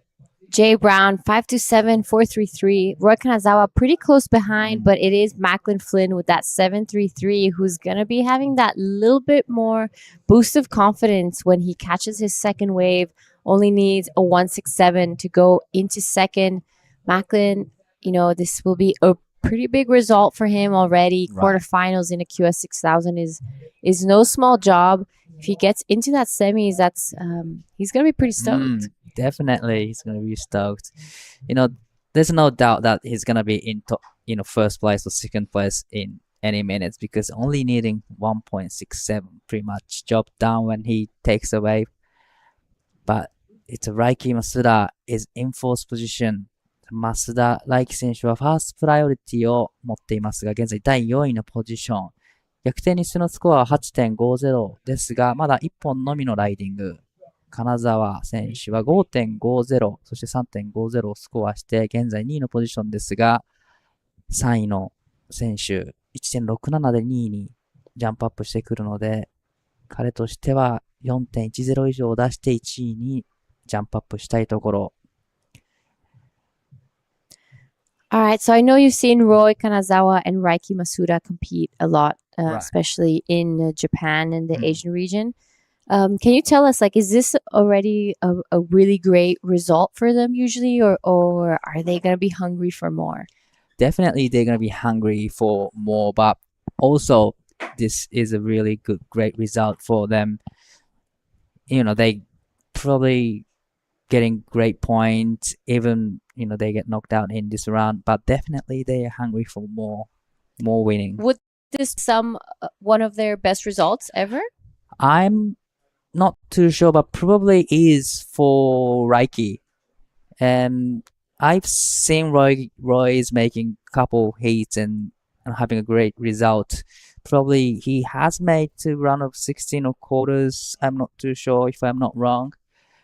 K: Jay Brown 527 433. Roy Kanazawa pretty close behind, but it is Macklin Flynn with that 733 who's gonna be having that little bit more boost of confidence when he catches his second wave. Only needs a 167 to go into second. Macklin, this will be a pretty big result for him already.
H: Right.
K: Quarterfinals in a QS 6000 is no small job. If he gets into that semis, that's he's gonna be pretty stoked.
H: Definitely, he's gonna be stoked. There's no doubt that he's gonna be in top, first place or second place in any minutes because only needing 1.67, pretty much job done when he takes a wave. But it's Raiki Masuda is in fourth position. 増田来輝選手はファーストプライオリティを持っていますが、現在第4位のポジション。逆転にするスコアは 8.50 ですが、まだ1本のみのライディング。金沢選手は 5.50、そして 3.50 をスコアして、現在2位のポジションですが、3位の選手 1.67 で2位にジャンプアップしてくるので、彼としては 4.10 以上を出して1位にジャンプアップしたいところ。
K: All right, so I know you've seen Roy Kanazawa and Raiki Masuda compete a lot,
H: Right.
K: especially in Japan and the Asian region. Can you tell us, is this already a really great result for them usually, or are they going to be hungry for more?
H: Definitely they're going to be hungry for more, but also this is a really great result for them. They probably getting great points, even they get knocked out in this round, but definitely they are hungry for more winning.
K: Would this one of their best results ever?
H: I'm not too sure, but probably is for Raiki. And I've seen Roy is making couple heats and having a great result. Probably he has made to round of 16 or quarters. I'm not too sure if I'm not wrong.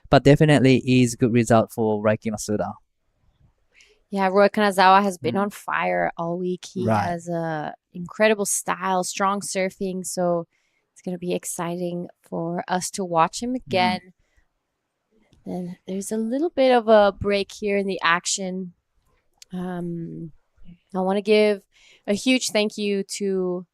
H: But definitely is a good result for Raiki Masuda.
K: Yeah, Roy Kanazawa has been on fire all week. He
H: Right.
K: has incredible style, strong surfing, so it's going to be exciting for us to watch him again. And there's a little bit of a break here in the action. I want to give a huge thank you to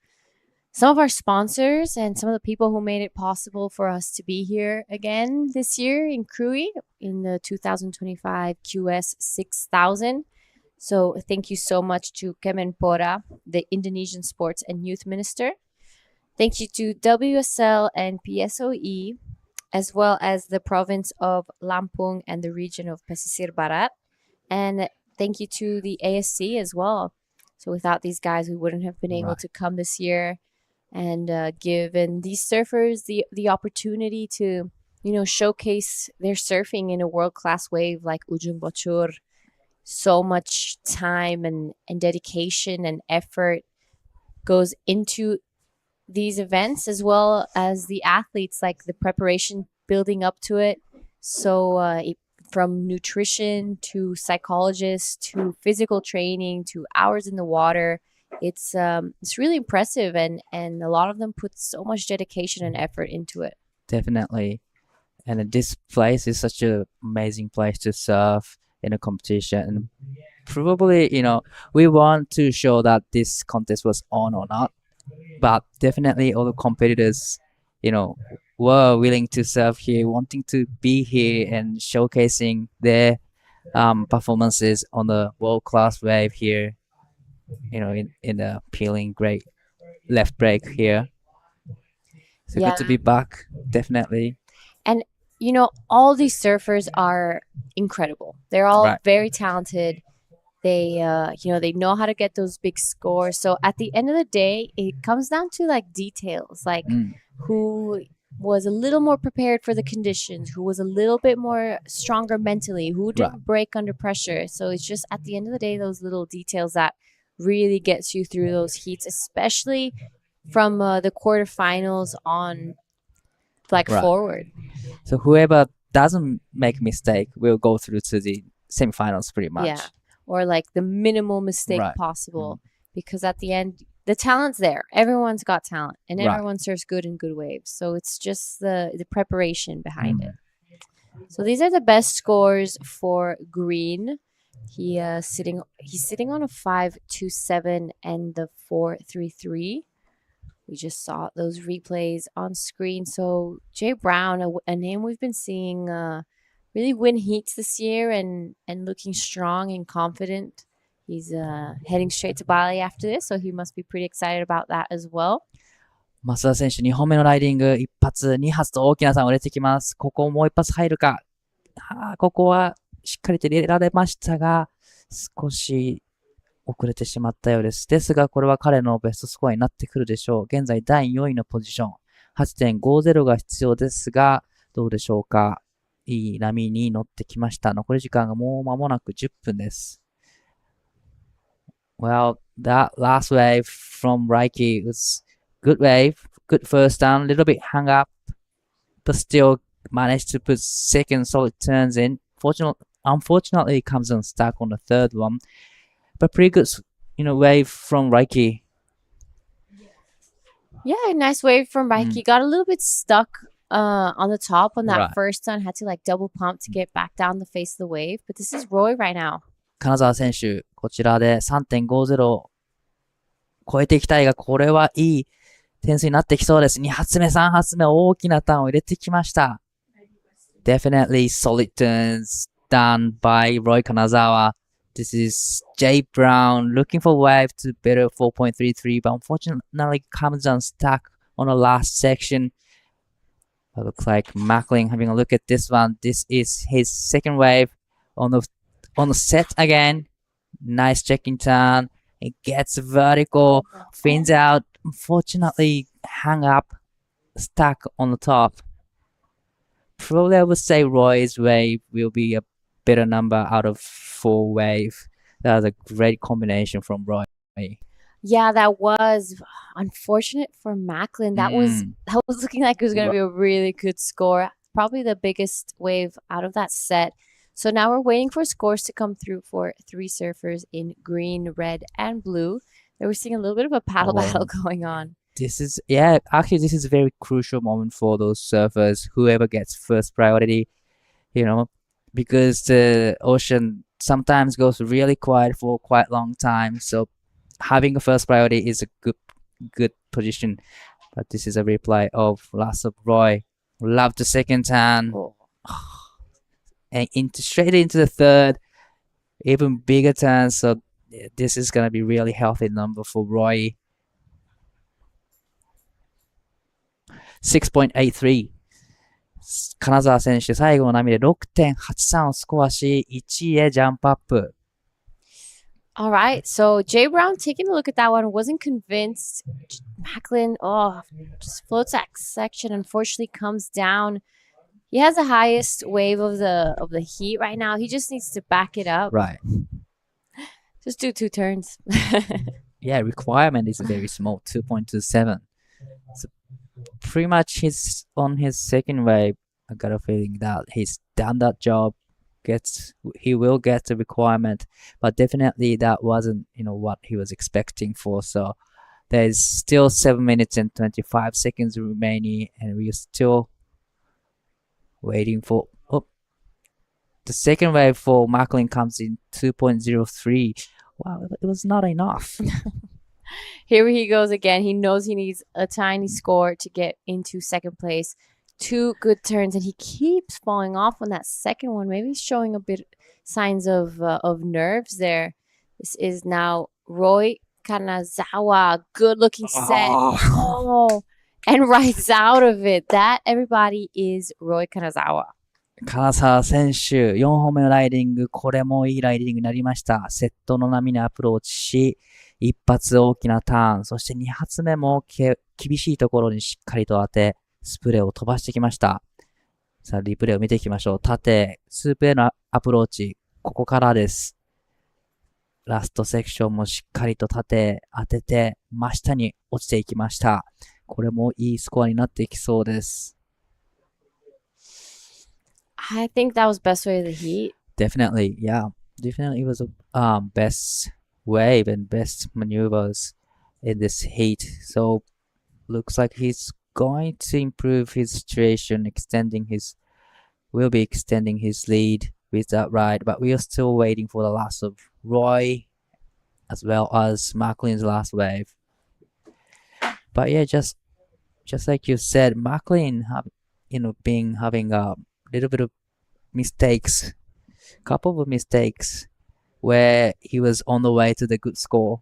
K: some of our sponsors and some of the people who made it possible for us to be here again this year in Krui in the 2025 QS 6000. So thank you so much to Kemenpora, the Indonesian Sports and Youth Minister. Thank you to WSL and PSOE, as well as the province of Lampung and the region of Pesisir Barat. And thank you to the ASC as well. So without these guys, we wouldn't have been able to come this year and given these surfers the opportunity to, showcase their surfing in a world-class wave like Ujung Bocor. So much time and dedication and effort goes into these events, as well as the athletes, like the preparation building up to it. So from nutrition to psychologists to physical training to hours in the water, it's really impressive, and a lot of them put so much dedication and effort into it.
H: Definitely. And this place is such an amazing place to surf in a competition. And probably, we want to show that this contest was on or not. But definitely all the competitors, were willing to surf here, wanting to be here and showcasing their performances on the world-class wave here. In the peeling great left break here. So
K: Yeah.
H: good to be back, definitely.
K: And all these surfers are incredible. They're all
H: Right.
K: very talented. They they know how to get those big scores. So at the end of the day, it comes down to details, who was a little more prepared for the conditions, who was a little bit more stronger mentally, who didn't break under pressure. So it's just at the end of the day, those little details that really gets you through those heats, especially from the quarterfinals on
H: Right.
K: forward.
H: So whoever doesn't make mistake will go through to the semifinals pretty much.
K: Yeah. Or the minimal mistake
H: Right.
K: possible. Because at the end, the talent's there. Everyone's got talent. And
H: Right.
K: everyone surfs good in good waves. So it's just the preparation behind it. So these are the best scores for Green. He's sitting on a 5.27 and the 4.33. We just saw those replays on screen. So Jay Brown, a name we've been seeing really win heats this year and looking strong and confident. He's heading straight to Bali after this, so he must be pretty excited about that as well.
H: 増田選手、2本目のライディング、1発、2発と大きな差を入れてきます。ここもう1発入るか。ここはしっかりと入れられましたが、少し遅れてしまったようです。ですが、これは彼のベストスコアになってくるでしょう。現在第4位のポジション。8.50 が必要ですが、どうでしょうか。いい波に乗ってきました。残り時間がもう間もなく10分です。Well, that last wave from Reiki was good wave, good first down, a little bit hung up, but still managed to put second solid turns in. Unfortunately, it comes unstuck on the third one, but pretty good, wave from Reiki.
K: Yeah, nice wave from Reiki. Got a little bit stuck on the top on that
H: Right.
K: first turn. Had to double pump to get back down the face of the wave. But this is Roy right now.
H: 金沢選手、こちらで 3.50 を超えていきたいが、これはいい点数になってきそうです。2発目、3発目、大きなターンを入れてきました。Definitely solid turns done by Roy Kanazawa. This is Jay Brown looking for wave to better 4.33, but unfortunately comes unstuck on the last section. It looks like Macklin having a look at this one. This is his second wave on the set again. Nice checking turn. It gets vertical, fins out. Unfortunately, hang up, stuck on the top. Probably I would say Roy's wave will be a better number out of 4 wave. That was a great combination from Roy.
K: Yeah, that was unfortunate for Macklin. That was looking like it was going to be a really good score. Probably the biggest wave out of that set. So now we're waiting for scores to come through for 3 surfers in green, red, and blue. They were seeing a little bit of a paddle battle going on.
H: This is a very crucial moment for those surfers. Whoever gets first priority, because the ocean sometimes goes really quiet for quite a long time. So having a first priority is a good position. But this is a replay of last of Roy. Love the second turn. And straight into the third. Even bigger turn. So this is going to be really healthy number for Roy. 6.83. 金沢選手、最後の波で 6.83 をスコアし、1位へジャンプアップ。
K: All right, so Jay Brown taking a look at that one, wasn't convinced. Macklin, just floats that section. Unfortunately, comes down. He has the highest wave of the heat right now. He just needs to back it up.
H: Right.
K: Just do 2 turns.
H: Yeah, requirement is very small, 2.27. So pretty much he's on his second wave. I got a feeling that he's done that job. He will get the requirement, but definitely that wasn't what he was expecting for. So there's still 7 minutes and 25 seconds remaining, and we're still waiting for the second wave for Macklin comes in 2.03. Wow, it was not enough.
K: Here he goes again. He knows he needs a tiny score to get into second place. 2 good turns, and he keeps falling off on that second one. Maybe he's showing a bit signs of nerves there. This is now Roy Kanazawa. Good looking set. And rides out of it. That, everybody, is Roy Kanazawa.
H: 金沢選手、4本目のライディング、これもいいライディングになりました。セットの波にアプローチし、1発大きなターン、そして2発目も厳しいところにしっかりと当て、スプレーを飛ばしてきました。さあ、リプレイを見ていきましょう。縦、スープへのアプローチ、ここからです。ラストセクションもしっかりと縦当てて、真下に落ちていきました。これもいいスコアになっていきそうです。
K: I think that was best way of the heat.
H: Definitely, yeah. Definitely was a best wave and best maneuvers in this heat. So, looks like he's going to improve his situation, extending his will be extending his lead with that ride, but we are still waiting for the last of Roy as well as Macklin's last wave. But yeah, just like you said, Macklin having a little bit of mistakes, couple of mistakes where he was on the way to the good score.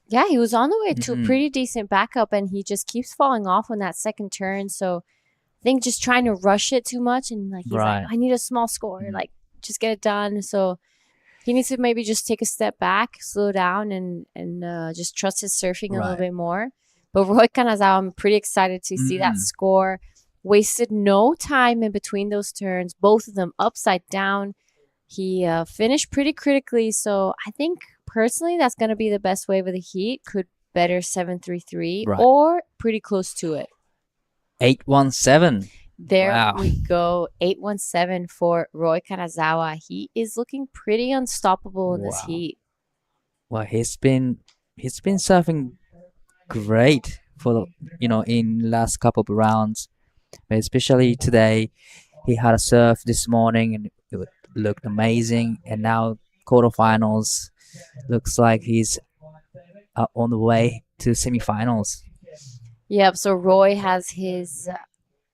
K: Yeah, he was on the way to a pretty decent backup, and he just keeps falling off on that second turn. So I think just trying to rush it too much, and like he's like, I need a small score, like just get it done. So he needs to maybe just take a step back, slow down, and just trust his surfing a little bit more. But Roy Kanazawa, I'm pretty excited to see that score. Wasted no time in between those turns, both of them upside down. He finished pretty critically, so I think personally that's going to be the best wave of the heat. Could better 733 or pretty close to it.
H: 817.
K: There we go. 817 for Roy Kanazawa. He is looking pretty unstoppable in this heat.
H: Well, he's been surfing great for in last couple of rounds, but especially today. He had a surf this morning and it looked amazing, and now quarterfinals looks like he's on the way to semifinals.
K: Yep, so Roy has his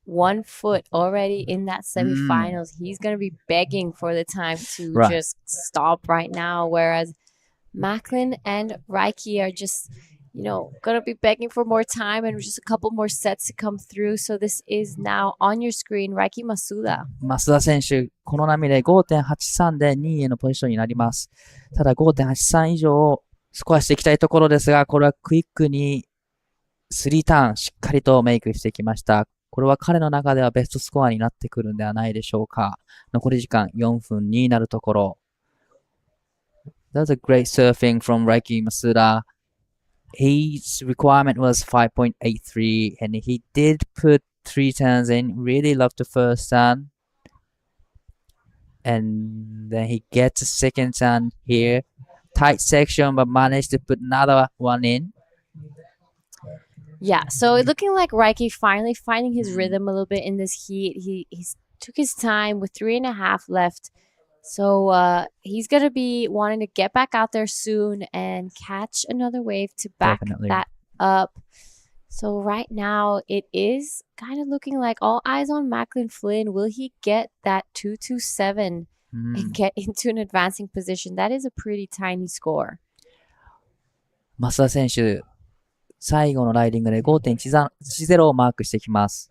K: 1 foot already in that semifinals. He's going to be begging for the time to just stop right now, whereas Macklin and Reiki are just going to be begging for more time and just a couple more sets to come through. So this is now on your screen, Reiki Masuda.
H: 増田選手、この波で 5.83 で2位へのポジションになります。ただ 5.83 以上をスコアしていきたいところですが、これはクイックに3ターンしっかりとメイクしてきました。これは彼の中ではベストスコアになってくるんではないでしょうか。残り時間4分になるところ。That's a great surfing from Reiki Masuda. His requirement was 5.83 and he did put 3 turns in. Really loved the first turn. And then he gets a second turn here. Tight section, but managed to put another one in.
K: Yeah, so looking like Reiki finally finding his rhythm a little bit in this heat. He took his time with 3.5 left. So he's going to be wanting to get back out there soon and catch another wave to back that up. So right now it is kind of looking like all eyes on Macklin Flynn. Will he get that 227 and get into an advancing position? That is a pretty tiny score.
H: 増田選手、最後のライディングで 5.10 をマークしてきます。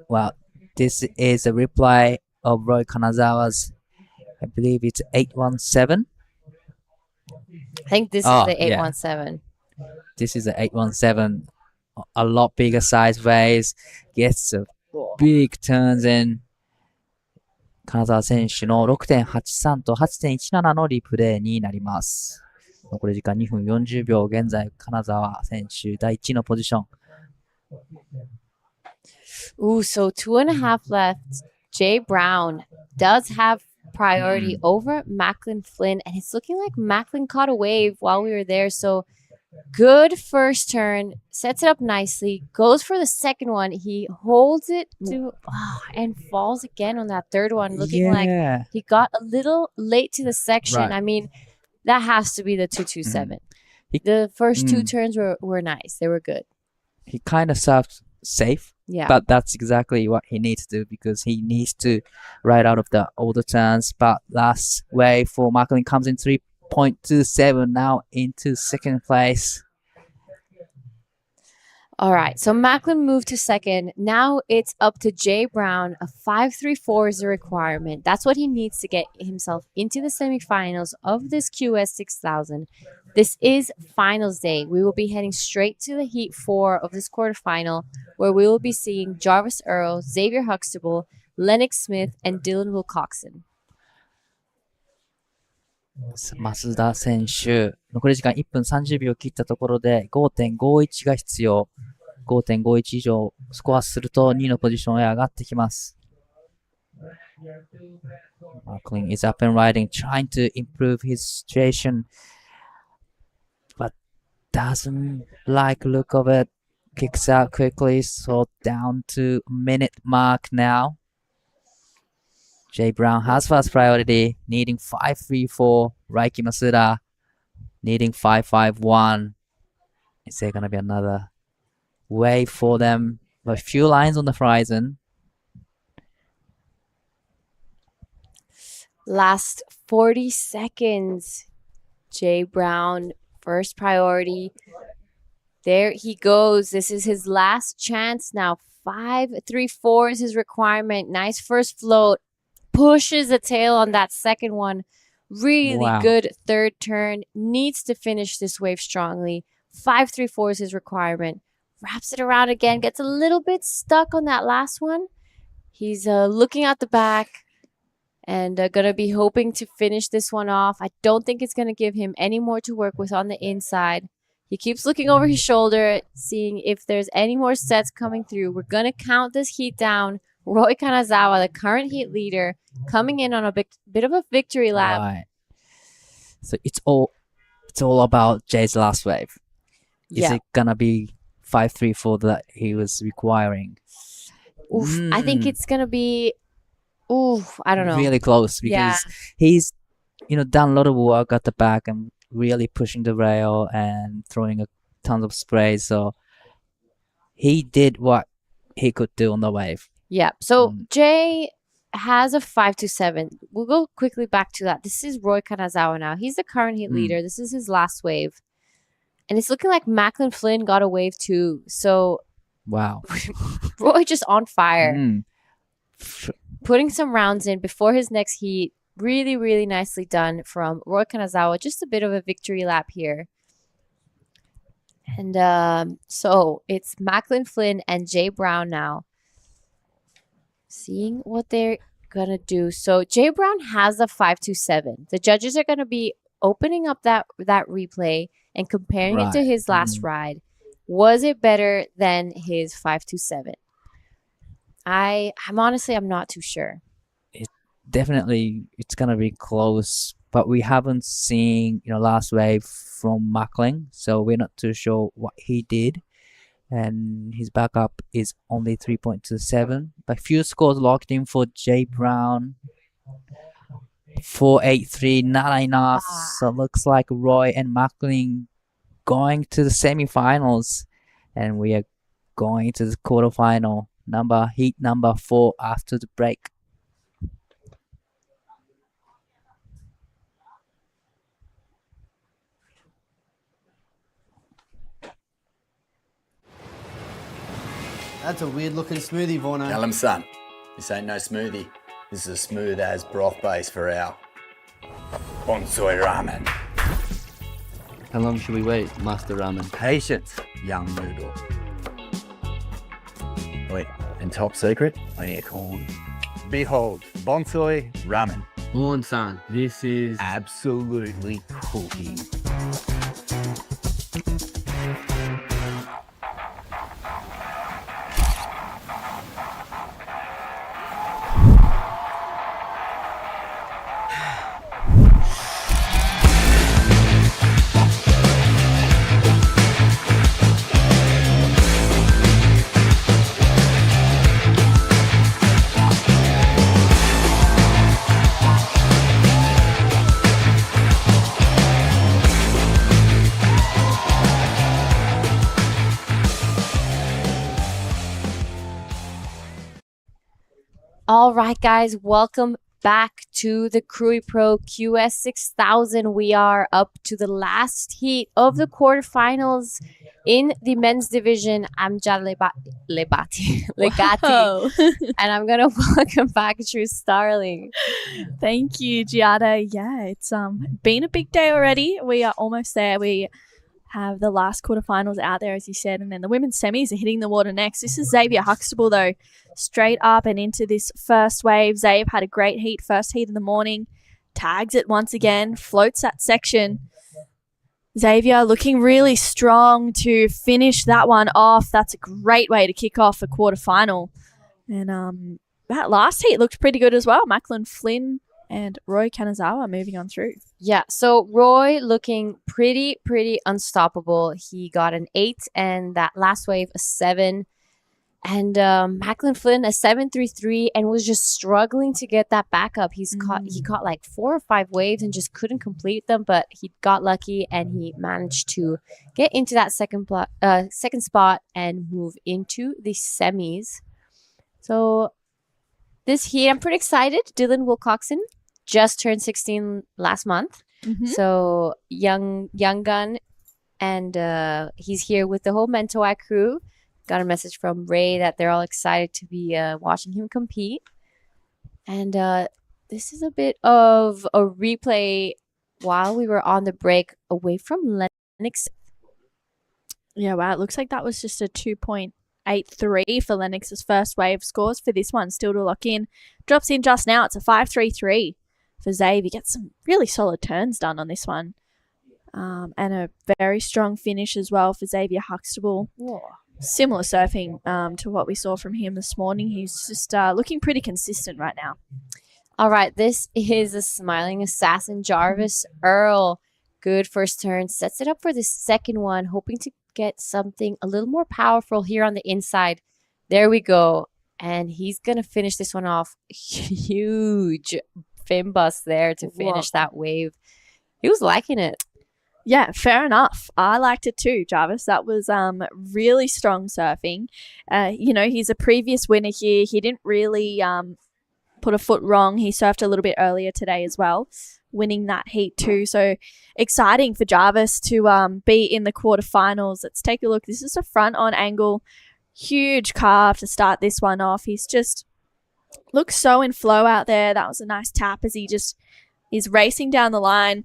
H: Well, this is a reply of Roy Kanazawa's, I believe it's 817.
K: I think this is the 817.
H: Yeah. This is the 817. A lot bigger size waves, gets a big turns in. 金沢選手の 6.83 と 8.17 のリプレイになります。残り時間2分40秒。現在、金沢選手第1のポジション。
K: Ooh, so 2.5 left. Jay Brown does have priority over Macklin Flynn, and it's looking like Macklin caught a wave while we were there. So good first turn, sets it up nicely, goes for the second one. He holds it to and falls again on that third one, looking like he got a little late to the section. I mean, that has to be the 227. The first 2 turns were nice. They were good.
H: He kind of surfed safe.
K: Yeah.
H: But that's exactly what he needs to do because he needs to ride out of all the turns. But last wave for Macklin comes in 3.27 now into second place.
K: All right, so Macklin moved to second. Now it's up to Jay Brown. A 5.34 is a requirement. That's what he needs to get himself into the semifinals of this QS 6000. This is finals day. We will be heading straight to the Heat 4 of this quarterfinal, where we will be seeing Jarvis Earl, Xavier Huxtable, Lennox Smith, and Dylan Wilcoxon.
H: 増田選手、残り時間1分30秒切ったところで 5.51 が必要。5.51 以上スコアすると2のポジションへ上がってきます。Macklin is up and riding, trying to improve his situation, but doesn't like the look of it. kicks out quickly, so down to minute mark now. Jay Brown has first priority, needing 5.34. Raiki Masuda needing 5.51. Is there going to be another wave for them? A few lines on the horizon.
K: Last 40 seconds. Jay Brown, first priority. There he goes. This is his last chance now. 5.34 is his requirement. Nice first float. Pushes the tail on that second one. Really good third turn. Needs to finish this wave strongly. 5.34 is his requirement. Wraps it around again. Gets a little bit stuck on that last one. He's looking at the back and going to be hoping to finish this one off. I don't think it's going to give him any more to work with on the inside. He keeps looking over his shoulder, seeing if there's any more sets coming through. We're going to count this heat down. Roy Kanazawa, the current heat leader, coming in on a bit of a victory lap.
H: Right. So it's all about Jay's last wave. Is it gonna be 5.34 that he was requiring?
K: I think it's gonna be. I don't know.
H: Really close because he's done a lot of work at the back and really pushing the rail and throwing a tons of spray. So he did what he could do on the wave.
K: Yeah. So Jay has a 5.27. We'll go quickly back to that. This is Roy Kanazawa now. He's the current heat leader. This is his last wave. And it's looking like Macklin Flynn got a wave too. So
H: wow.
K: Roy just on fire. Putting some rounds in before his next heat. Really, really nicely done from Roy Kanazawa. Just a bit of a victory lap here. And so it's Macklin Flynn and Jay Brown now. Seeing what they're going to do. So Jay Brown has a 5.27. The judges are going to be opening up that replay and comparing it to his last ride. Was it better than his 5.27? I'm honestly, I'm not too sure.
H: Definitely, it's going to be close, but we haven't seen, last wave from Macklin, so we're not too sure what he did. And his backup is only 3.27. But few scores locked in for Jay Brown. 4.83, not enough. So it looks like Roy and Macklin going to the semifinals. And we are going to the quarterfinal. Heat number 4 after the break.
J: That's a weird looking smoothie, Vorno.
D: Tell him, son. This ain't no smoothie. This is a smooth as broth base for our bonsai ramen.
P: How long should we wait, Master Ramen?
D: Patience, young noodle. Wait, and top secret, I need corn. Behold, bonsai ramen.
P: On-san, this is
D: absolutely cooking.
K: All right, guys, welcome back to the Krui Pro QS 6000. We are up to the last heat of the quarterfinals in the men's division. I'm Jad Legati, and I'm gonna welcome back Drew Starling.
C: Thank you, Giada. Yeah, it's been a big day already. We are almost there. We have the last quarterfinals out there, as you said, and then the women's semis are hitting the water next. This is Xavier Huxtable, though, straight up and into this first wave. Xavier had a great heat, first heat in the morning, tags it once again, floats that section. Xavier looking really strong to finish that one off. That's a great way to kick off a quarterfinal. And that last heat looked pretty good as well. Macklin Flynn And Roy Kanazawa moving on through.
K: Yeah, so Roy looking pretty unstoppable. He got an 8 and that last wave a 7. And Macklin Flynn a 7.33 and was just struggling to get that back up. He caught like 4 or 5 waves and just couldn't complete them, but he got lucky and he managed to get into that second spot and move into the semis. So this heat, I'm pretty excited. Dylan Wilcoxon just turned 16 last month. So young gun, and he's here with the whole Mentawai crew. Got a message from Ray that they're all excited to be watching him compete. And this is a bit of a replay while we were on the break away from Lennox.
C: Yeah, wow. It looks like that was just a 2.83 for Lennox's first wave scores for this one. Still to lock in. Drops in just now. It's a 5.33 for Xavier. Gets some really solid turns done on this one. And a very strong finish as well for Xavier Huxtable.
K: Whoa.
C: Similar surfing to what we saw from him this morning. He's just looking pretty consistent right now.
K: All right, this is a smiling assassin, Jarvis Earl. Good first turn. Sets it up for the second one, hoping to get something a little more powerful here on the inside. There we go. And he's going to finish this one off. Huge fin bust there to finish that wave. He was liking it.
C: Yeah, fair enough. I liked it too, Jarvis. That was really strong surfing. He's a previous winner here. He didn't really put a foot wrong. He surfed a little bit earlier today as well, winning that heat too. So exciting for Jarvis to be in the quarterfinals. Let's take a look. This is a front on angle. Huge carve to start this one off. He's just looks so in flow out there. That was a nice tap as he just is racing down the line.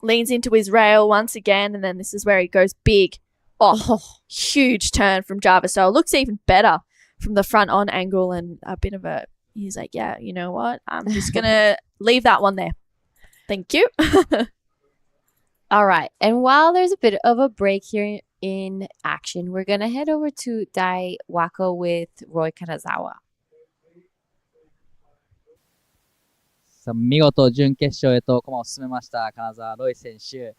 C: Leans into his rail once again, and then this is where he goes big. Oh, huge turn from Jarvis. So it looks even better from the front on angle, and a bit of a, he's like, yeah, you know what? I'm just going to leave that one there. Thank you.
K: All right. And while there's a bit of a break here in action, we're going to head over to Dai Wako with Roy Kanazawa.
E: 見事準決勝へと駒を進めました金沢ロイ選手。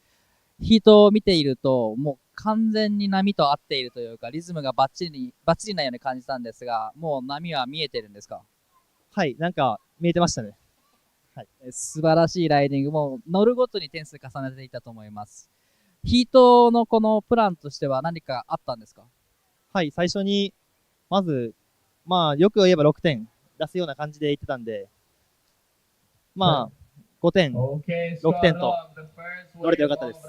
E: ヒートを見ているともう完全に波と合っているというかリズムがバッチリなように感じたんですが、もう波は見えてるんですか？
F: はい、なんか見えてましたね。はい、
E: 素晴らしいライディングも乗るごとに点数重ねていたと思います。ヒートのこのプランとしては何かあったんですか？
F: はい、最初にまずよく言えば6点出すような感じで言ってたんで。5点、6点と乗れてよかったです。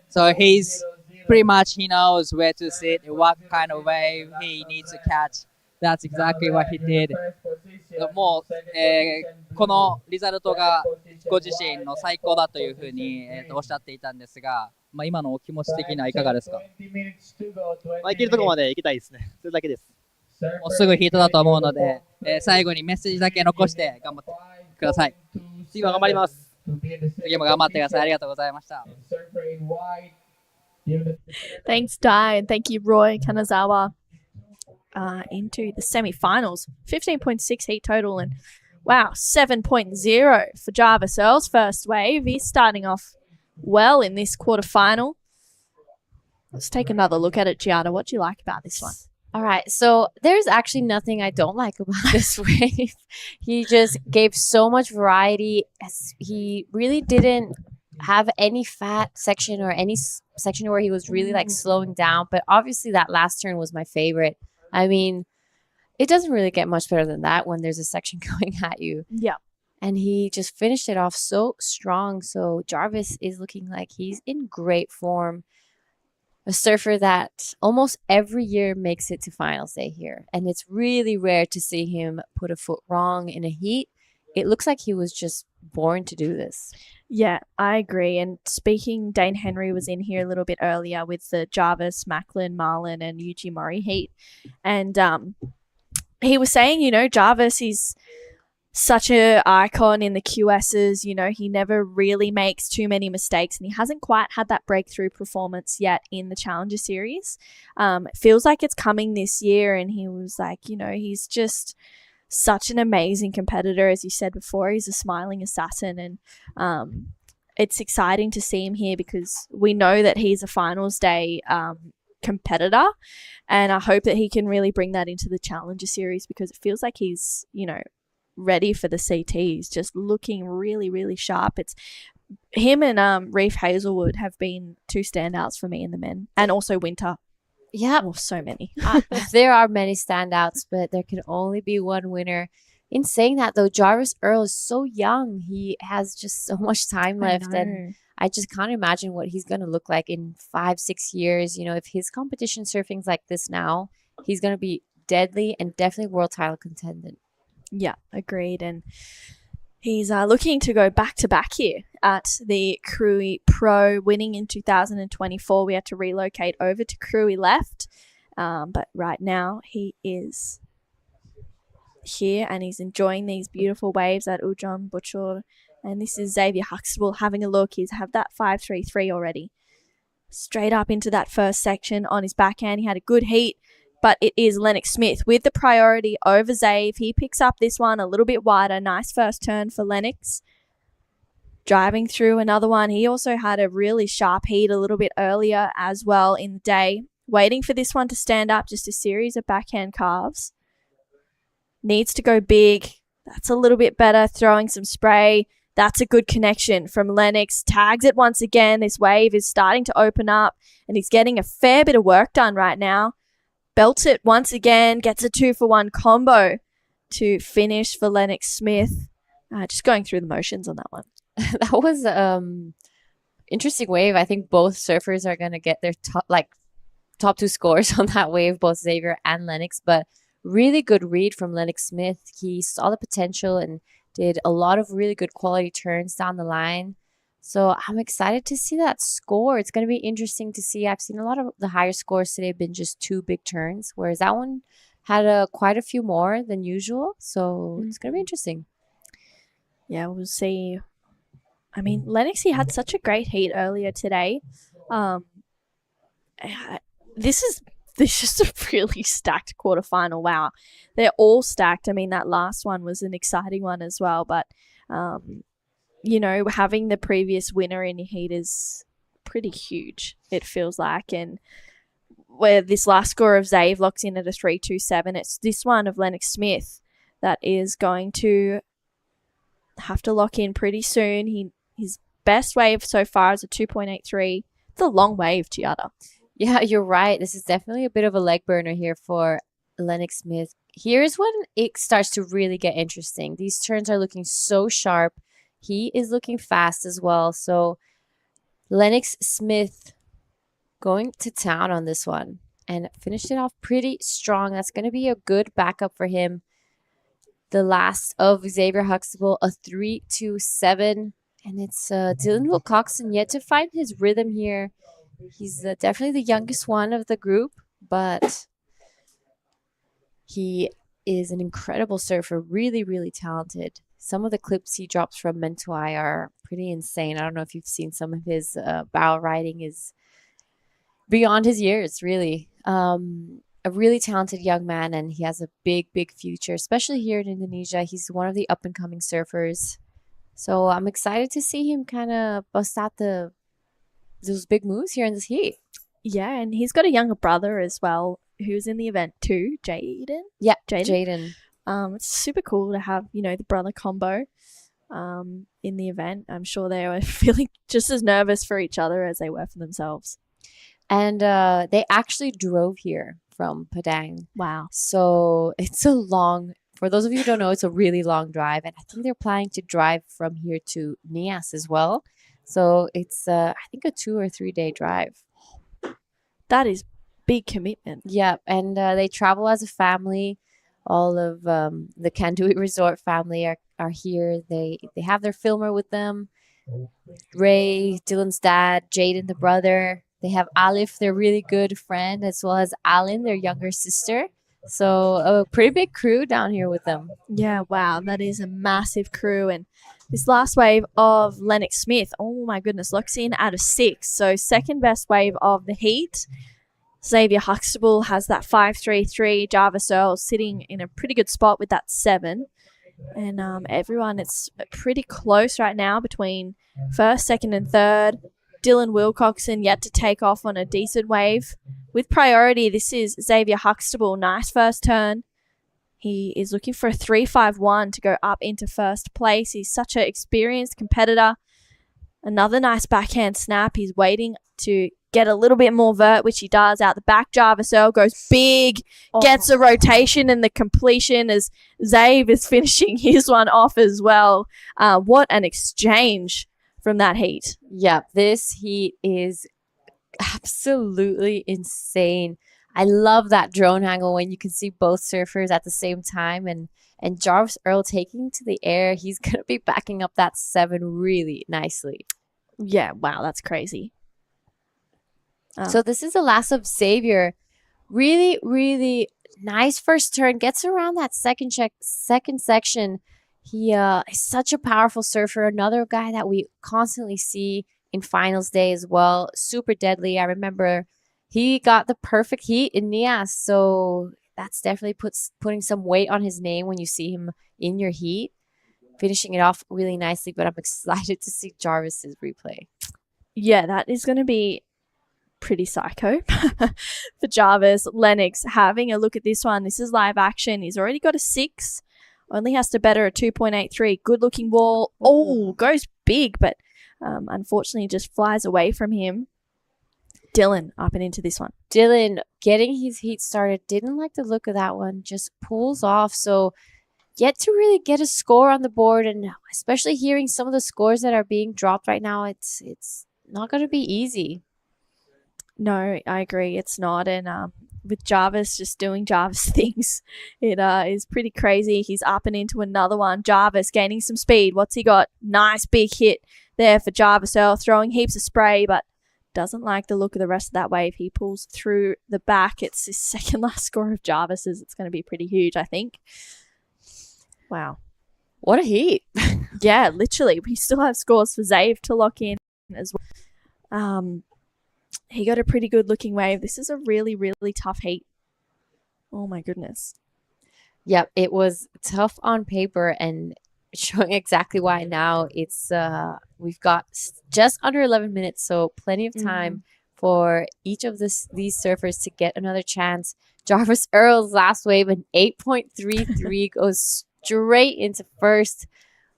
E: So he's pretty much he knows where to sit, what kind of wave he needs to catch. That's exactly what he did. もう、このリザルトがご自身の最高だというふうに、おっしゃっていたんですが、今のお気持ち的にはいかがですか？
F: 行けるところまで行きたいですね。それだけです。
E: もうすぐヒートだと思うので、最後にメッセージだけ残して頑張ってください。
F: 次は頑張ります。
E: 次も頑張ってください。ありがとうございました。
C: Thanks, Dai, and thank you, Roy Kanazawa. Into the semi-finals. 15.6 heat total, and wow, 7.0 for Jarvis Earl's first wave. He's starting off well in this quarterfinal. Let's take another look at it, Giada. What do you like about this one?
K: All right, so there's actually nothing I don't like about this wave. He just gave so much variety. He really didn't have any fat section or any section where he was really like slowing down. But obviously that last turn was my favorite. I mean, it doesn't really get much better than that when there's a section going at you.
C: Yeah.
K: And he just finished it off so strong. So Jarvis is looking like he's in great form. A surfer that almost every year makes it to finals day here. And it's really rare to see him put a foot wrong in a heat. It looks like he was just born to do this.
C: Yeah, I agree. And speaking, Dane Henry was in here a little bit earlier with the Jarvis, Macklin, Marlin, and Yuji Mori heat. And he was saying, Jarvis, he's such an icon in the QSs. He never really makes too many mistakes, and he hasn't quite had that breakthrough performance yet in the Challenger Series. It feels like it's coming this year, and he was like, he's just such an amazing competitor. As you said before, he's a smiling assassin, and it's exciting to see him here because we know that he's a finals day competitor, and I hope that he can really bring that into the Challenger Series because it feels like he's, ready for the CT. He's just looking really, really sharp. It's him and Reef Hazelwood have been two standouts for me in the men, and also Winter.
K: Yeah.
C: Oh, so many.
K: There are many standouts, but there can only be one winner. In saying that, though, Jarvis Earl is so young. He has just so much time left, and I just can't imagine what he's going to look like in 5-6 years. If his competition surfing's like this now, he's going to be deadly and definitely world title contendant.
C: Yeah, agreed. And he's looking to go back-to-back here at the Krui Pro, winning in 2024. We had to relocate over to Krui left, but right now he is here and he's enjoying these beautiful waves at Ujung Buchur. And this is Xavier Huxtable having a look. He's had that 5.33 already. Straight up into that first section on his backhand. He had a good heat, but it is Lennox Smith with the priority over Zave. He picks up this one a little bit wider. Nice first turn for Lennox. Driving through another one. He also had a really sharp heat a little bit earlier as well in the day. Waiting for this one to stand up. Just a series of backhand carves. Needs to go big. That's a little bit better. Throwing some spray. That's a good connection from Lennox. Tags it once again. This wave is starting to open up and he's getting a fair bit of work done right now. Belts it once again. Gets a 2-for-1 combo to finish for Lennox Smith. Just going through the motions on that one.
K: That was interesting wave. I think both surfers are going to get their top two scores on that wave, both Xavier and Lennox. But really good read from Lennox Smith. He saw the potential and did a lot of really good quality turns down the line. So I'm excited to see that score. It's going to be interesting to see. I've seen a lot of the higher scores today have been just 2 big turns, whereas that one had quite a few more than usual. So it's going to be interesting.
C: Yeah, we'll see. I mean, Lennox, he had such a great heat earlier today. This is just a really stacked quarterfinal. Wow. They're all stacked. I mean, that last one was an exciting one as well. But, having the previous winner in your heat is pretty huge, it feels like. And where this last score of Zave locks in at a 3.27, it's this one of Lennox Smith that is going to have to lock in pretty soon. His best wave so far is a 2.83. It's a long wave, Giada.
K: Yeah, you're right. This is definitely a bit of a leg burner here for Lennox Smith. Here's when it starts to really get interesting. These turns are looking so sharp. He is looking fast as well. So Lennox Smith going to town on this one and finished it off pretty strong. That's going to be a good backup for him. The last of Xavier Huxtable, a 3.27. And it's Dylan Wilcoxon yet to find his rhythm here. He's definitely the youngest one of the group, but he is an incredible surfer, really, really talented. Some of the clips he drops from Mentuai are pretty insane. I don't know if you've seen some of his bow riding is beyond his years, really. A really talented young man, and he has a big, big future, especially here in Indonesia. He's one of the up-and-coming surfers. So I'm excited to see him kind of bust out those big moves here in this heat.
C: Yeah, and he's got a younger brother as well who's in the event too, Jaden.
K: Yeah, Jaden.
C: It's super cool to have, the brother combo in the event. I'm sure they were feeling just as nervous for each other as they were for themselves.
K: And they actually drove here from Padang.
C: Wow.
K: So it's for those of you who don't know, it's a really long drive. And I think they're planning to drive from here to Nias as well. So it's, I think, a 2 or 3 day drive.
C: That is big commitment.
K: Yeah, and they travel as a family. All of the Kandui Resort family are here. They have their filmer with them. Ray, Dylan's dad, Jaden, the brother. They have Alif, their really good friend, as well as Alin, their younger sister. So a pretty big crew down here with them.
C: Yeah, wow, that is a massive crew. And this last wave of Lennox Smith, oh my goodness, locks in out of 6. So second best wave of the heat. Xavier Huxtable has that 5-3-3. Jarvis Earl sitting in a pretty good spot with that 7. And everyone, it's pretty close right now between first, second, and third. Dylan Wilcoxon yet to take off on a decent wave. With priority, this is Xavier Huxtable. Nice first turn. He is looking for a 3-5-1 to go up into first place. He's such an experienced competitor. Another nice backhand snap. He's waiting to get a little bit more vert, which he does. Out the back, Jarvis Earl goes big, gets a rotation and the completion as Zave is finishing his one off as well. What an exchange from that heat.
K: Yeah, this heat is absolutely insane. I love that drone angle when you can see both surfers at the same time, and Jarvis Earl taking to the air. He's going to be backing up that 7 really nicely.
C: Yeah, wow, that's crazy.
K: So this is the last of Xavier. Really, really nice first turn. Gets around that second section. He is such a powerful surfer. Another guy that we constantly see in finals day as well. Super deadly. I remember he got the perfect heat in Nias. So that's definitely putting some weight on his name when you see him in your heat. Finishing it off really nicely. But I'm excited to see Jarvis's replay.
C: Yeah, that is going to be pretty psycho for Jarvis. Lennox having a look at this one. This is live action. He's already got a 6. Only has to better a 2.83. Good looking wall. Oh, goes big, but unfortunately just flies away from him. Dylan up and into this one.
K: Dylan getting his heat started. Didn't like the look of that one. Just pulls off. So yet to really get a score on the board, and especially hearing some of the scores that are being dropped right now, it's not going to be easy.
C: No, I agree. It's not. And with Jarvis just doing Jarvis things, it is pretty crazy. He's up and into another one. Jarvis gaining some speed. What's he got? Nice big hit there for Jarvis Earl, throwing heaps of spray, but doesn't like the look of the rest of that wave. He pulls through the back. It's his second last score of Jarvis's. It's going to be pretty huge, I think. Wow.
K: What a heat.
C: Yeah, literally. We still have scores for Zave to lock in as well. He got a pretty good looking wave. This is a really, really tough heat. Oh my goodness.
K: Yep, it was tough on paper and showing exactly why now. It's we've got just under 11 minutes, so plenty of time for each of these surfers to get another chance. Jarvis Earl's last wave, an 8.33 goes straight into first.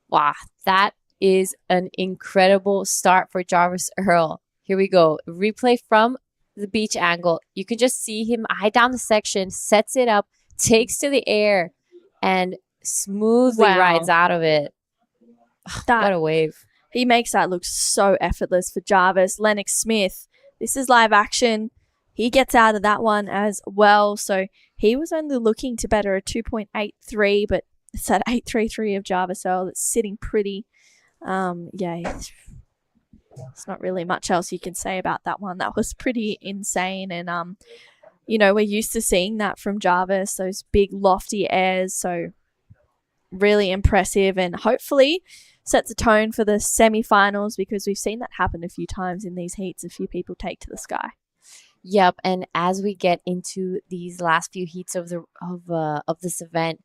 K: Wow, that is an incredible start for Jarvis Earl. Here we go. Replay from the beach angle. You can just see him eye down the section, sets it up, takes to the air, and smoothly rides out of it. What a wave.
C: He makes that look so effortless for Jarvis. Lennox Smith, this is live action. He gets out of that one as well. So he was only looking to better a 2.83, but it's that 8.33 of Jarvis Earl that's sitting pretty. There's not really much else you can say about that one. That was pretty insane. And, we're used to seeing that from Jarvis, those big lofty airs. So really impressive, and hopefully sets a tone for the semi-finals, because we've seen that happen a few times in these heats. A few people take to the sky.
K: Yep, and as we get into these last few heats of this event,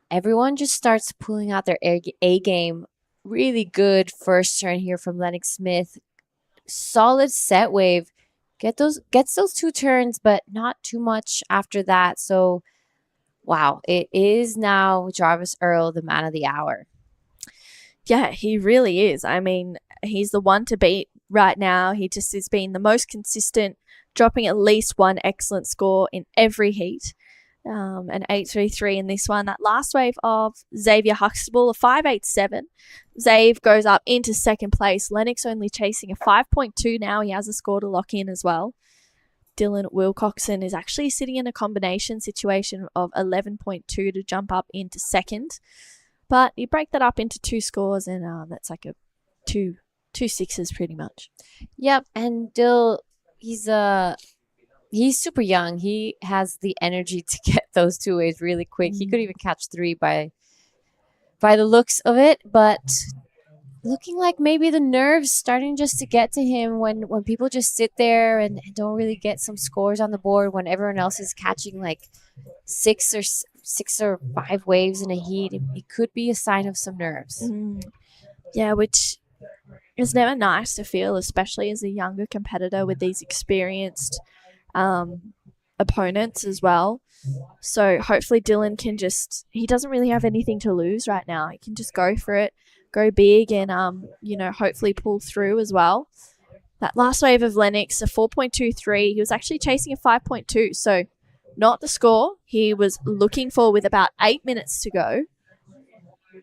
K: everyone just starts pulling out their A game. Really good first turn here from Lennox Smith. Solid set wave. Gets those 2 turns, but not too much after that. So, wow, it is now Jarvis Earl, the man of the hour.
C: Yeah, he really is. I mean, he's the one to beat right now. He just has been the most consistent, dropping at least one excellent score in every heat. An 8.33 in this one. That last wave of Xavier Huxtable, a 5.87. Zave goes up into second place. Lennox only chasing a 5.2 now. He has a score to lock in as well. Dylan Wilcoxon is actually sitting in a combination situation of 11.2 to jump up into second. But you break that up into 2 scores, and that's like a two 6s pretty much.
K: Yep, and Dill, he's super young. He has the energy to get those 2 waves really quick. He could even catch 3 by the looks of it. But looking like maybe the nerves starting just to get to him when people just sit there and don't really get some scores on the board when everyone else is catching like six or five waves in a heat. It could be a sign of some nerves.
C: Yeah, which is never nice to feel, especially as a younger competitor with these experienced opponents as well. So hopefully Dylan can he doesn't really have anything to lose right now. He can just go for it, go big, and hopefully pull through as well. That last wave of Lennox, a 4.23, he was actually chasing a 5.2, so not the score he was looking for with about 8 minutes to go.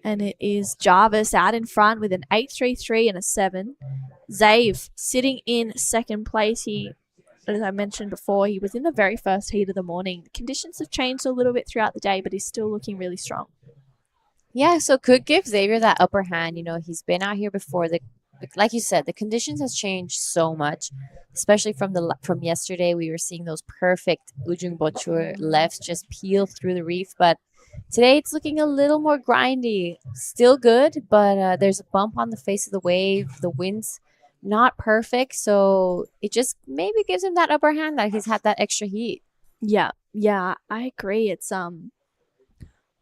C: And it is Jarvis out in front with an 8.33 and a 7. Zave sitting in second place. As I mentioned before, he was in the very first heat of the morning. The conditions have changed a little bit throughout the day, but he's still looking really strong.
K: Yeah, so could give Xavier that upper hand. He's been out here before. Like you said, the conditions has changed so much, especially from yesterday. We were seeing those perfect Ujung Bochur lefts just peel through the reef, but today it's looking a little more grindy. Still good, but there's a bump on the face of the wave. The wind's not perfect, so it just maybe gives him that upper hand that he's had that extra heat.
C: Yeah, I agree. It's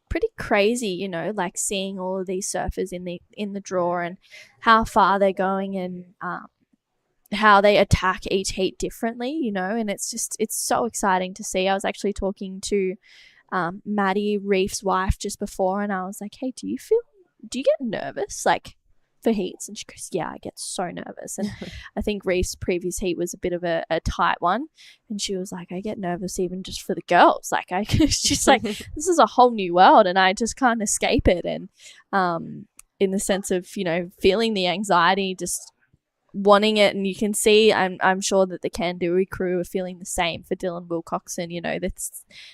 C: pretty crazy, like seeing all of these surfers in the draw and how far they're going and how they attack each heat differently, and it's so exciting to see. I was actually talking to Maddie Reef's wife just before, and I was like, hey, do you get nervous like for heats? And she goes, yeah, I get so nervous. And I think Reef's previous heat was a bit of a tight one, and she was like, I get nervous even just for the girls. Like she's like, this is a whole new world and I just can't escape it. And in the sense of feeling the anxiety, just wanting it, and you can see I'm sure that the Kanduri crew are feeling the same for Dylan Wilcoxon.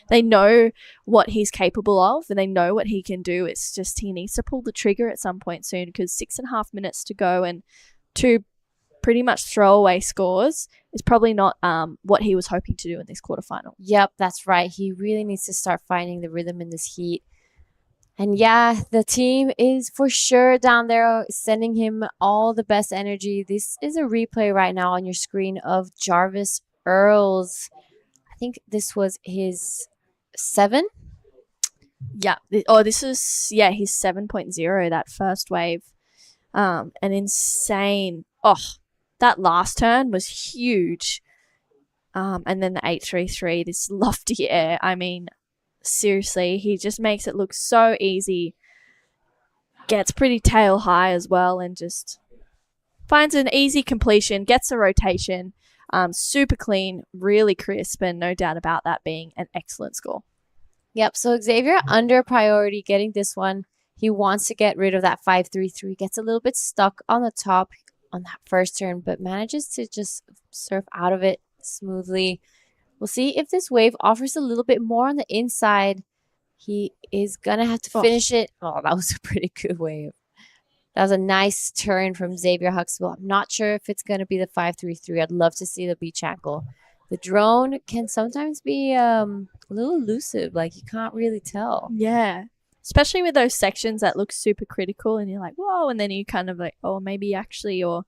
C: They know what he's capable of and they know what he can do. It's just he needs to pull the trigger at some point soon, because 6.5 minutes to go and 2 pretty much throwaway scores is probably not what he was hoping to do in this quarterfinal.
K: Yep, that's right. He really needs to start finding the rhythm in this heat. And yeah, the team is for sure down there sending him all the best energy. This is a replay right now on your screen of Jarvis Earls. I think this was his 7.
C: Yeah. This is, his 7.0, that first wave. An insane. That last turn was huge. And then the 8.33, this lofty air. I mean, seriously, he just makes it look so easy. Gets pretty tail high as well and just finds an easy completion, gets a rotation. Super clean, really crisp, and no doubt about that being an excellent score.
K: Yep, so Xavier under priority getting this one. He wants to get rid of that 5.33. Gets a little bit stuck on the top on that first turn, but manages to just surf out of it smoothly. We'll see if this wave offers a little bit more on the inside. He is going to have to finish it. Oh, that was a pretty good wave. That was a nice turn from Xavier Huxtable. I'm not sure if it's going to be the 5.33. I'd love to see the beach ankle. The drone can sometimes be a little elusive. Like, you can't really tell.
C: Yeah. Especially with those sections that look super critical and you're like, whoa, and then you kind of like, oh, maybe actually, or...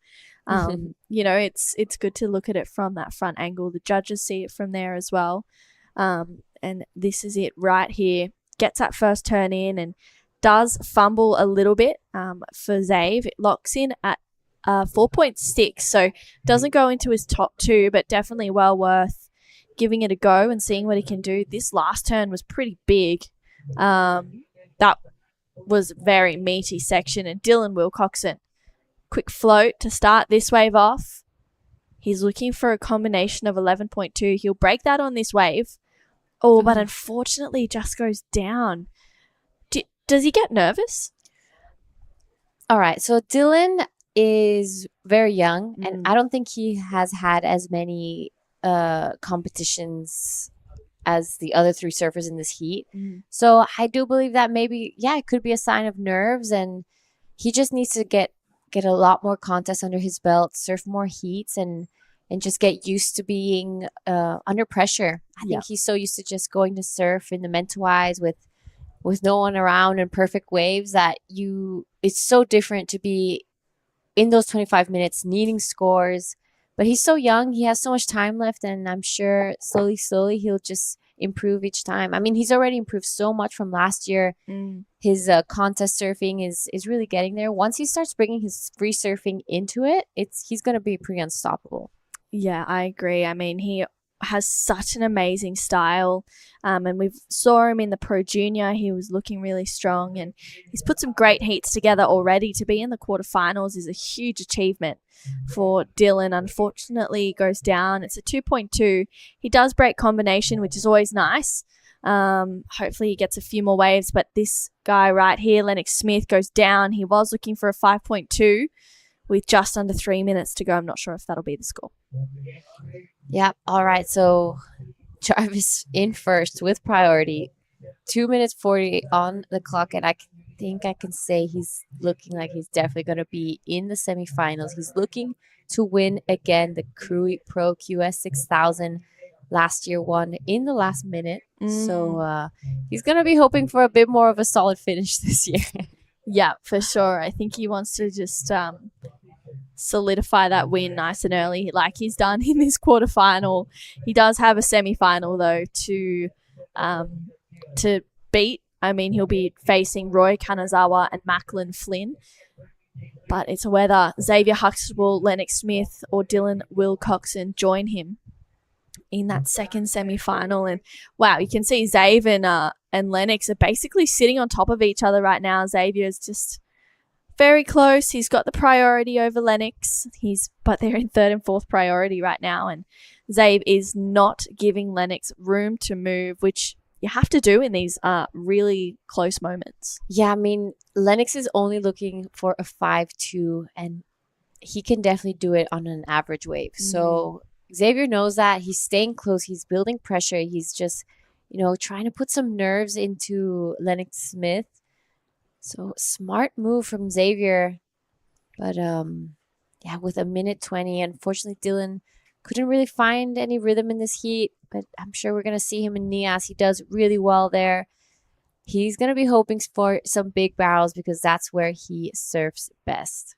C: it's good to look at it from that front angle. The judges see it from there as well. And this is it right here. Gets that first turn in and does fumble a little bit for Zave. It locks in at 4.6, so doesn't go into his top 2, but definitely well worth giving it a go and seeing what he can do. This last turn was pretty big. That was a very meaty section, and Dylan Wilcoxon, quick float to start this wave off. He's looking for a combination of 11.2. He'll break that on this wave. But unfortunately just goes down. Does he get nervous?
K: All right, so Dylan is very young, and I don't think he has had as many competitions as the other 3 surfers in this heat. So I do believe that maybe, it could be a sign of nerves, and he just needs to get a lot more contests under his belt, surf more heats, and just get used to being under pressure. I think he's so used to just going to surf in the Mentawais with no one around and perfect waves that it's so different to be in those 25 minutes needing scores. But he's so young. He has so much time left, and I'm sure slowly he'll just improve each time. I mean, he's already improved so much from last year. His contest surfing is really getting there. Once he starts bringing his free surfing into it, he's going to be pretty unstoppable.
C: Yeah, I agree. I mean, he has such an amazing style, and we saw him in the Pro Junior. He was looking really strong, and he's put some great heats together already. To be in the quarterfinals is a huge achievement for Dylan. Unfortunately, he goes down. It's a 2.2. He does break combination, which is always nice. Hopefully he gets a few more waves, but this guy right here, Lennox Smith, goes down. He was looking for a 5.2 with just under 3 minutes to go. I'm not sure if that'll be the score.
K: Yep. All right. So Jarvis in first with priority. 2 minutes 40 on the clock, and I think I can say he's looking like he's definitely going to be in the semifinals. He's looking to win again the Krui Pro QS 6000. Last year won in the last minute. So he's going to be hoping for a bit more of a solid finish this year.
C: Yeah, for sure. I think he wants to just solidify that win nice and early, like he's done in this quarterfinal. He does have a semi-final though to beat. I mean, he'll be facing Roy Kanazawa and Macklin Flynn, but it's whether Xavier Huxtable, Lennox Smith, or Dylan Wilcoxon join him in that second semi-final. And wow, you can see Xavier and Lennox are basically sitting on top of each other right now. Xavier is just very close. He's got the priority over Lennox. But they're in third and fourth priority right now, and Xavier is not giving Lennox room to move, which you have to do in these really close moments.
K: Yeah, I mean, Lennox is only looking for a 5.2, and he can definitely do it on an average wave. So Xavier knows that. He's staying close. He's building pressure. He's just, trying to put some nerves into Lennox Smith. So smart move from Xavier. But with a minute 20, unfortunately, Dylan couldn't really find any rhythm in this heat. But I'm sure we're going to see him in Nias. He does really well there. He's going to be hoping for some big barrels because that's where he surfs best.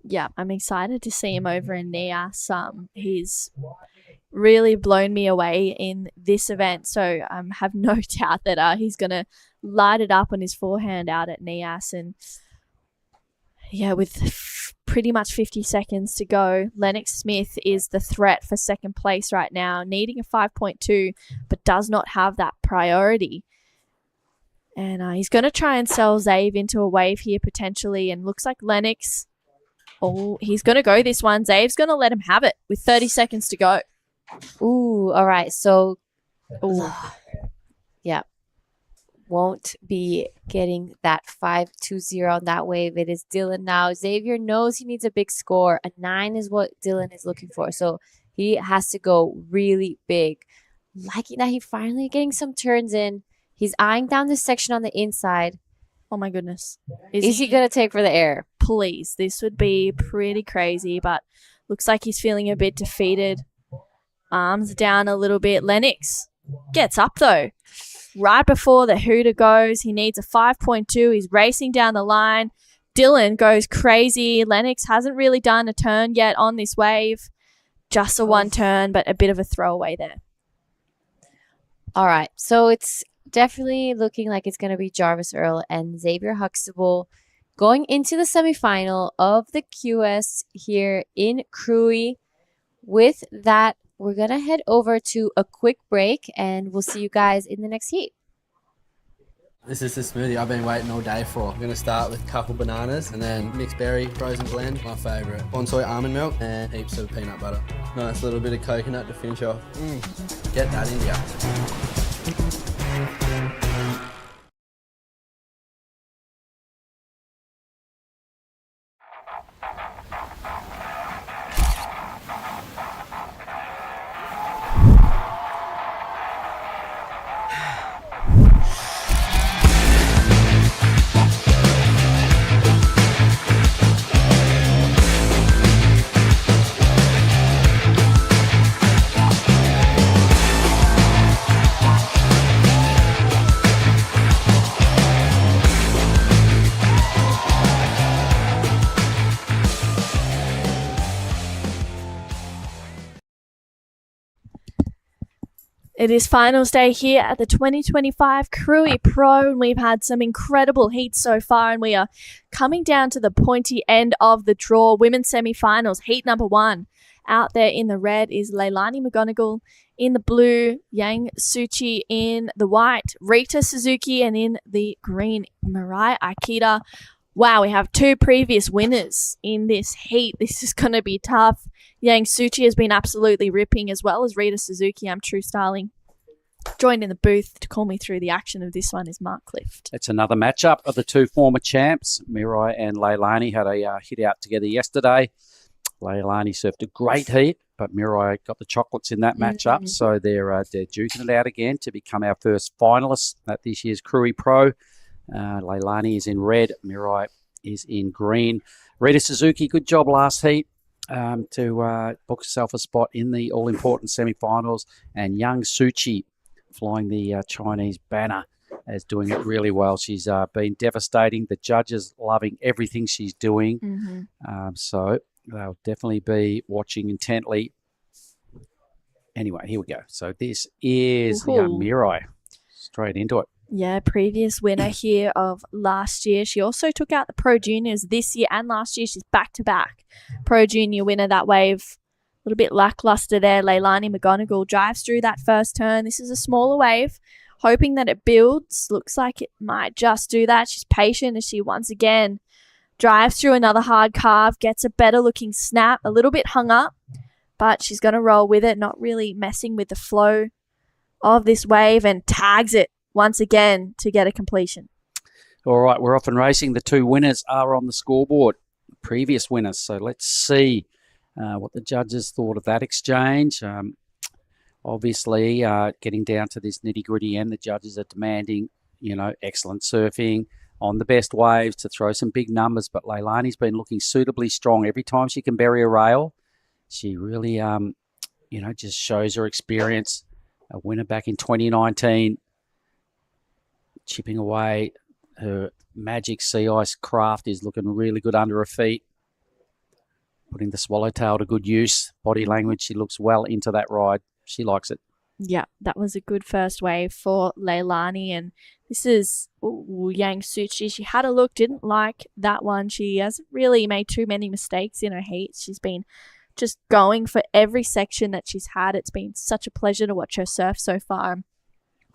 C: Yeah, I'm excited to see him over in Nias. He's really blown me away in this event, so I have no doubt that he's going to light it up on his forehand out at Nias. And yeah, with pretty much 50 seconds to go, Lennox Smith is the threat for second place right now, needing a 5.2, but does not have that priority. And he's going to try and sell Zave into a wave here potentially, and looks like Lennox... Oh, he's going to go this one. Zave's going to let him have it with 30 seconds to go.
K: Ooh, all right. So, yeah. Won't be getting that 5.20 on that wave. It is Dylan now. Xavier knows he needs a big score. A 9 is what Dylan is looking for. So, he has to go really big. Liking that he finally getting some turns in. He's eyeing down this section on the inside.
C: Oh my goodness.
K: Is he going to take for the air?
C: Please. This would be pretty crazy, but looks like he's feeling a bit defeated. Arms down a little bit. Lennox gets up though. Right before the hooter goes, he needs a 5.2. He's racing down the line. Dylan goes crazy. Lennox hasn't really done a turn yet on this wave. Just a one turn, but a bit of a throwaway there.
K: All right. So it's definitely looking like it's going to be Jarvis Earl and Xavier Huxtable going into the semifinal of the QS here in Krui. With that, we're going to head over to a quick break, and we'll see you guys in the next heat.
J: This is the smoothie I've been waiting all day for. I'm going to start with a couple bananas and then mixed berry frozen blend, my favourite. Bonsai almond milk and heaps of peanut butter. Nice little bit of coconut to finish off. Get that in ya.
C: It is finals day here at the 2025 Krui Pro, and we've had some incredible heats so far, and we are coming down to the pointy end of the draw. Women's semi-finals, heat number 1. Out there in the red is Leilani McGonigal, in the blue, Yang Suchi, in the white, Rita Suzuki, and in the green, Mirai Akita. Wow, we have 2 previous winners in this heat. This is going to be tough. Yang Suchi has been absolutely ripping, as well as Rita Suzuki. I'm True Starling. Joined in the booth to call me through the action of this one is Mark Clift.
A: It's another matchup of the 2 former champs. Mirai and Leilani had a hit out together yesterday. Leilani surfed a great heat, but Mirai got the chocolates in that matchup, so they're duking it out again to become our first finalists at this year's Krui Pro. Leilani is in red, Mirai is in green. Rita Suzuki, good job last heat to book herself a spot in the all-important semi-finals, and Yang Suchi flying the Chinese banner is doing it really well. She's been devastating. The judges loving everything she's doing, so they'll definitely be watching intently. Anyway, here we go. So this is young Mirai. Straight into it.
C: Yeah, previous winner here of last year. She also took out the Pro Juniors this year and last year. She's back-to-back Pro Junior winner. That wave, a little bit lackluster there. Leilani McGonigal drives through that first turn. This is a smaller wave, hoping that it builds. Looks like it might just do that. She's patient as she once again drives through another hard carve, gets a better-looking snap, a little bit hung up, but she's going to roll with it, not really messing with the flow of this wave, and tags it once again to get a completion.
A: All right, we're off and racing. The 2 winners are on the scoreboard, previous winners. So let's see what the judges thought of that exchange. Obviously, getting down to this nitty-gritty end, the judges are demanding, excellent surfing on the best waves to throw some big numbers. But Leilani's been looking suitably strong. Every time she can bury a rail, she really, just shows her experience. A winner back in 2019. Chipping away, her magic sea ice craft is looking really good under her feet. Putting the swallowtail to good use. Body language, she looks well into that ride. She likes it.
C: Yeah, that was a good first wave for Leilani. And this is Yang Suchi. She had a look, didn't like that one. She hasn't really made too many mistakes in her heat. She's been just going for every section that she's had. It's been such a pleasure to watch her surf so far.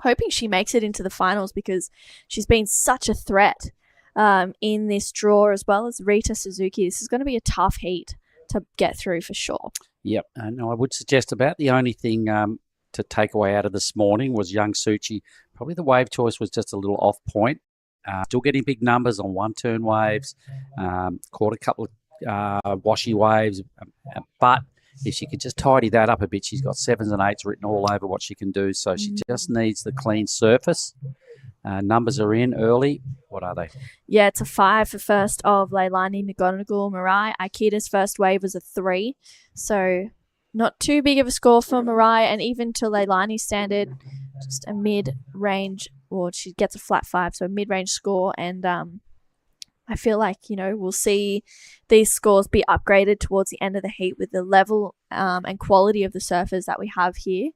C: Hoping she makes it into the finals because she's been such a threat in this draw, as well as Rita Suzuki. This is going to be a tough heat to get through for sure.
A: Yep, and I would suggest about the only thing to take away out of this morning was Yang Suchi. Probably the wave choice was just a little off point. Still getting big numbers on 1-turn waves. Caught a couple of washy waves, but if she could just tidy that up a bit, she's got 7s and 8s written all over what she can do. So she just needs the clean surface. Numbers are in early. What are they?
C: Yeah, it's a 5 for first of Leilani McGonigal. Mirai Akita's first wave was a 3. So not too big of a score for Mirai, and even to Leilani's standard, just a mid-range, or she gets a flat 5, so a mid-range score. And I feel like, we'll see these scores be upgraded towards the end of the heat with the level and quality of the surfers that we have here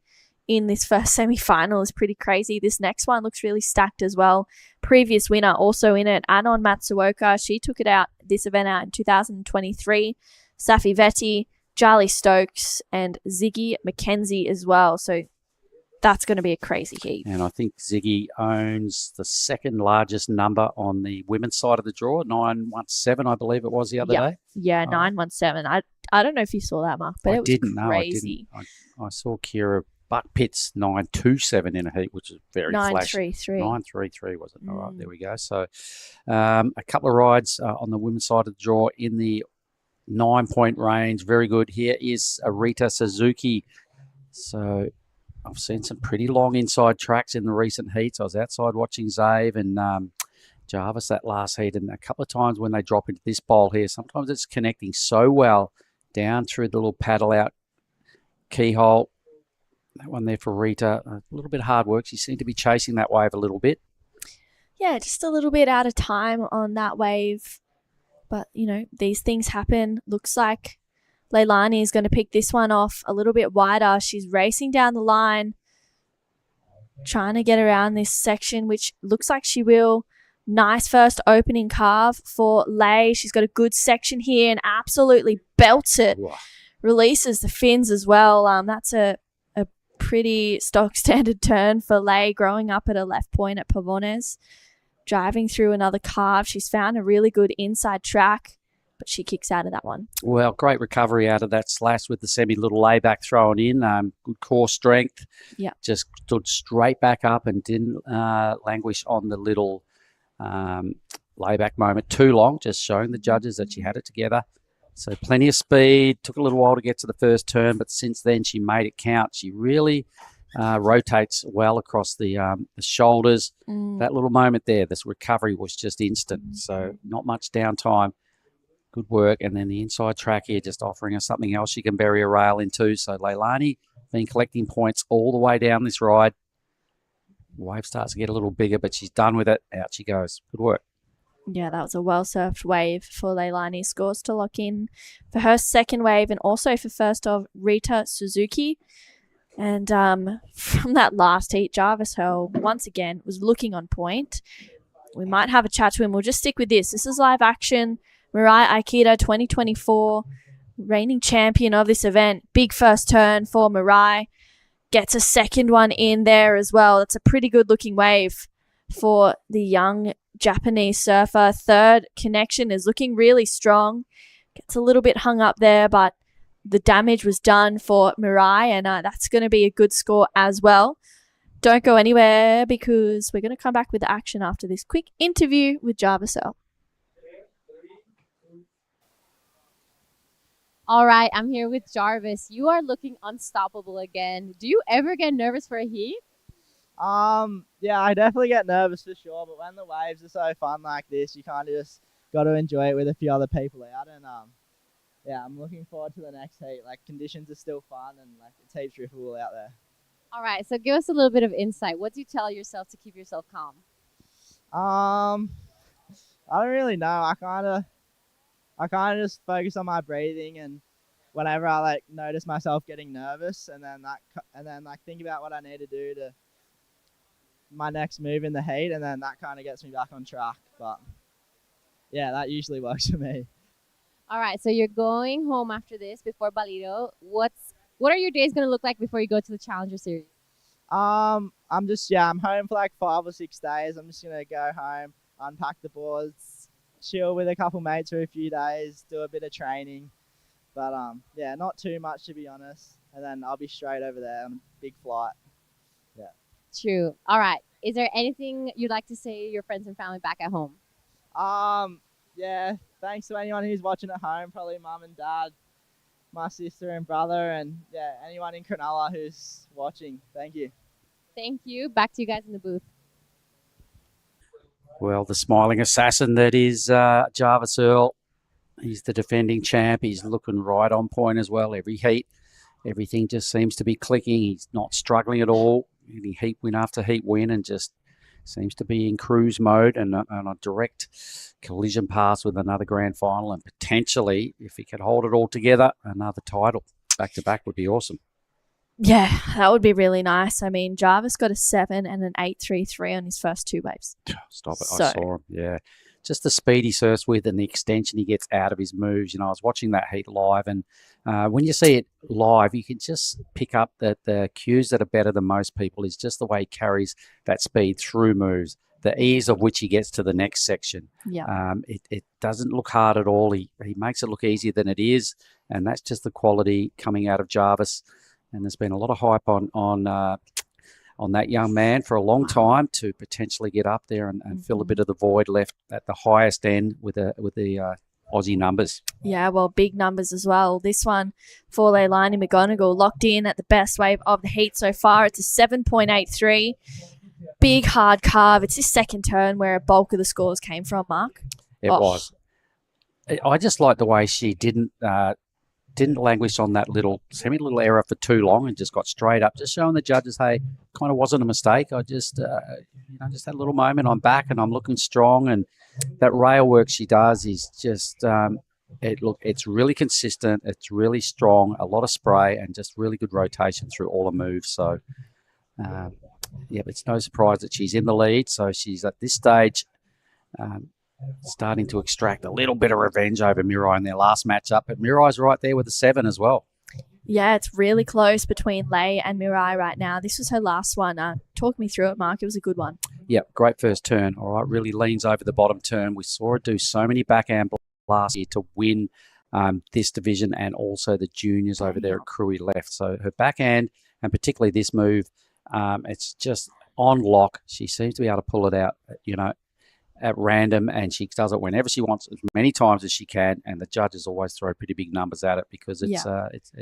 C: in this first semi-final is pretty crazy. This next one looks really stacked as well. Previous winner also in it, Anon Matsuoka. She took it out, this event out in 2023. Safi Vetti, Charlie Stokes, and Ziggy McKenzie as well. So that's going to be a crazy heat.
A: And I think Ziggy owns the second largest number on the women's side of the draw, 917, I believe it was the other day.
C: Yeah, 917. I don't know if you saw that, Mark, but it was crazy.
A: I saw Kira Butt-Pitts 927 in a heat, which is very flash.
C: 933.
A: 933 was it? All right, there we go. So a couple of rides on the women's side of the draw in the 9-point range. Very good. Here is Rita Suzuki. So I've seen some pretty long inside tracks in the recent heats. I was outside watching Zave and Jarvis that last heat, and a couple of times when they drop into this bowl here, sometimes it's connecting so well down through the little paddle out keyhole. That one there for Rita, a little bit of hard work. She seemed to be chasing that wave a little bit.
C: Yeah, just a little bit out of time on that wave. But, these things happen. Looks like Leilani is going to pick this one off a little bit wider. She's racing down the line. trying to get around this section, which looks like she will. Nice first opening carve for Lay. She's got a good section here and absolutely belts it.
A: Wow.
C: Releases the fins as well. That's a pretty stock standard turn for Lay, growing up at a left point at Pavones. Driving through another carve. She's found a really good inside track, but she kicks out of that one.
A: Well, great recovery out of that slash with the semi-little layback thrown in. Good core strength.
C: Yeah.
A: Just stood straight back up and didn't languish on the little layback moment too long, just showing the judges that she had it together. So plenty of speed. Took a little while to get to the first turn, but since then she made it count. She really rotates well across the shoulders. That little moment there, this recovery was just instant. So not much downtime. Good work. And then the inside track here just offering her something else she can bury a rail into. So Leilani been collecting points all the way down this ride. Wave starts to get a little bigger, but she's done with it. Out she goes. Good work.
C: Yeah, that was a well-surfed wave for Leilani. Scores to lock in for her second wave and also for first of Rita Suzuki. And from that last heat, Jarvis Hurl, once again, was looking on point. We might have a chat to him. We'll just stick with this. This is live action. Mirai Aikida 2024, reigning champion of this event. Big first turn for Mirai. Gets a second one in there as well. That's a pretty good-looking wave for the young Japanese surfer. Third connection is looking really strong. Gets a little bit hung up there, but the damage was done for Mirai, and that's going to be a good score as well. Don't go anywhere because we're going to come back with the action after this quick interview with Jarvis Earl.
K: All right, I'm here with Jarvis. You are looking unstoppable again. Do you ever get nervous for a heat?
M: Yeah, I definitely get nervous for sure, but when the waves are so fun like this, you kind of just got to enjoy it with a few other people out. And yeah, I'm looking forward to the next heat. Like, conditions are still fun and like it's heaps riffable out there.
K: All right, so give us a little bit of insight. What do you tell yourself to keep yourself calm?
M: I don't really know. I kind of just focus on my breathing, and whenever I like notice myself getting nervous, and then like think about what I need to do to my next move in the heat, and then that kind of gets me back on track. But yeah, that usually works for me.
K: All right, so you're going home after this before Balido. What are your days going to look like before you go to the Challenger Series?
M: I'm home for like 5 or 6 days. I'm just gonna go home, unpack the boards, chill with a couple mates for a few days, do a bit of training. But yeah, not too much to be honest. And then I'll be straight over there on a big flight. Yeah.
K: True. All right. Is there anything you'd like to say to your friends and family back at home?
M: Yeah, thanks to anyone who's watching at home, probably mum and dad, my sister and brother, and yeah, anyone in Cronulla who's watching. Thank you.
K: Thank you. Back to you guys in the booth.
A: Well, the smiling assassin that is Jarvis Earl. He's the defending champ. He's looking right on point as well. Every heat, everything just seems to be clicking. He's not struggling at all. Getting heat win after heat win, and just seems to be in cruise mode and on a direct collision pass with another grand final, and potentially, if he could hold it all together, another title back to back would be awesome.
C: Yeah, that would be really nice. I mean, Jarvis got a 7 and an 8.33 on his first 2 waves.
A: Stop it. I saw him. Yeah. Just the speed he surfs with and the extension he gets out of his moves. You know, I was watching that heat live, and when you see it live, you can just pick up that the cues that are better than most people is just the way he carries that speed through moves, the ease of which he gets to the next section.
C: Yeah.
A: It doesn't look hard at all. He makes it look easier than it is, and that's just the quality coming out of Jarvis. And there's been a lot of hype on that young man for a long time to potentially get up there and fill a bit of the void left at the highest end with the Aussie numbers.
C: Yeah, well, big numbers as well. This one for Leilani McGonigal locked in at the best wave of the heat so far. It's a 7.83. Big hard carve. It's his second turn where a bulk of the scores came from, Mark.
A: It was. I just like the way she didn't languish on that little error for too long and just got straight up, just showing the judges, hey, kind of wasn't a mistake. I just, just that little moment, I'm back and I'm looking strong. And that rail work she does is just, it's really consistent. It's really strong, a lot of spray and just really good rotation through all the moves. So yeah, it's no surprise that she's in the lead. So she's at this stage starting to extract a little bit of revenge over Mirai in their last matchup. But Mirai's right there with a 7 as well.
C: Yeah, it's really close between Lei and Mirai right now. This was her last one. Talk me through it, Mark. It was a good one.
A: Yeah, great first turn. All right, really leans over the bottom turn. We saw her do so many backhand last year to win this division and also the juniors over there at Krui left. So her backhand and particularly this move, it's just on lock. She seems to be able to pull it out, at random, and she does it whenever she wants, as many times as she can, and the judges always throw pretty big numbers at it because it's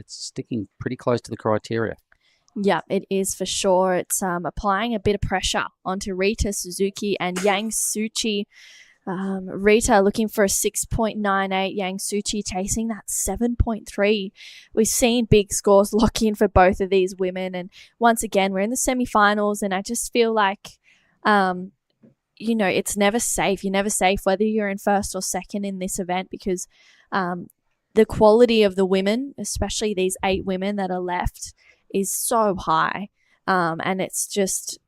A: sticking pretty close to the criteria.
C: Yeah, it is for sure. It's applying a bit of pressure onto Rita Suzuki and Yang Suchi. Rita looking for a 6.98, Yang Suchi chasing that 7.3. We've seen big scores lock in for both of these women, and once again, we're in the semi-finals, and I just feel like it's never safe. You're never safe whether you're in first or second in this event because the quality of the women, especially these 8 women that are left, is so high. And it's just,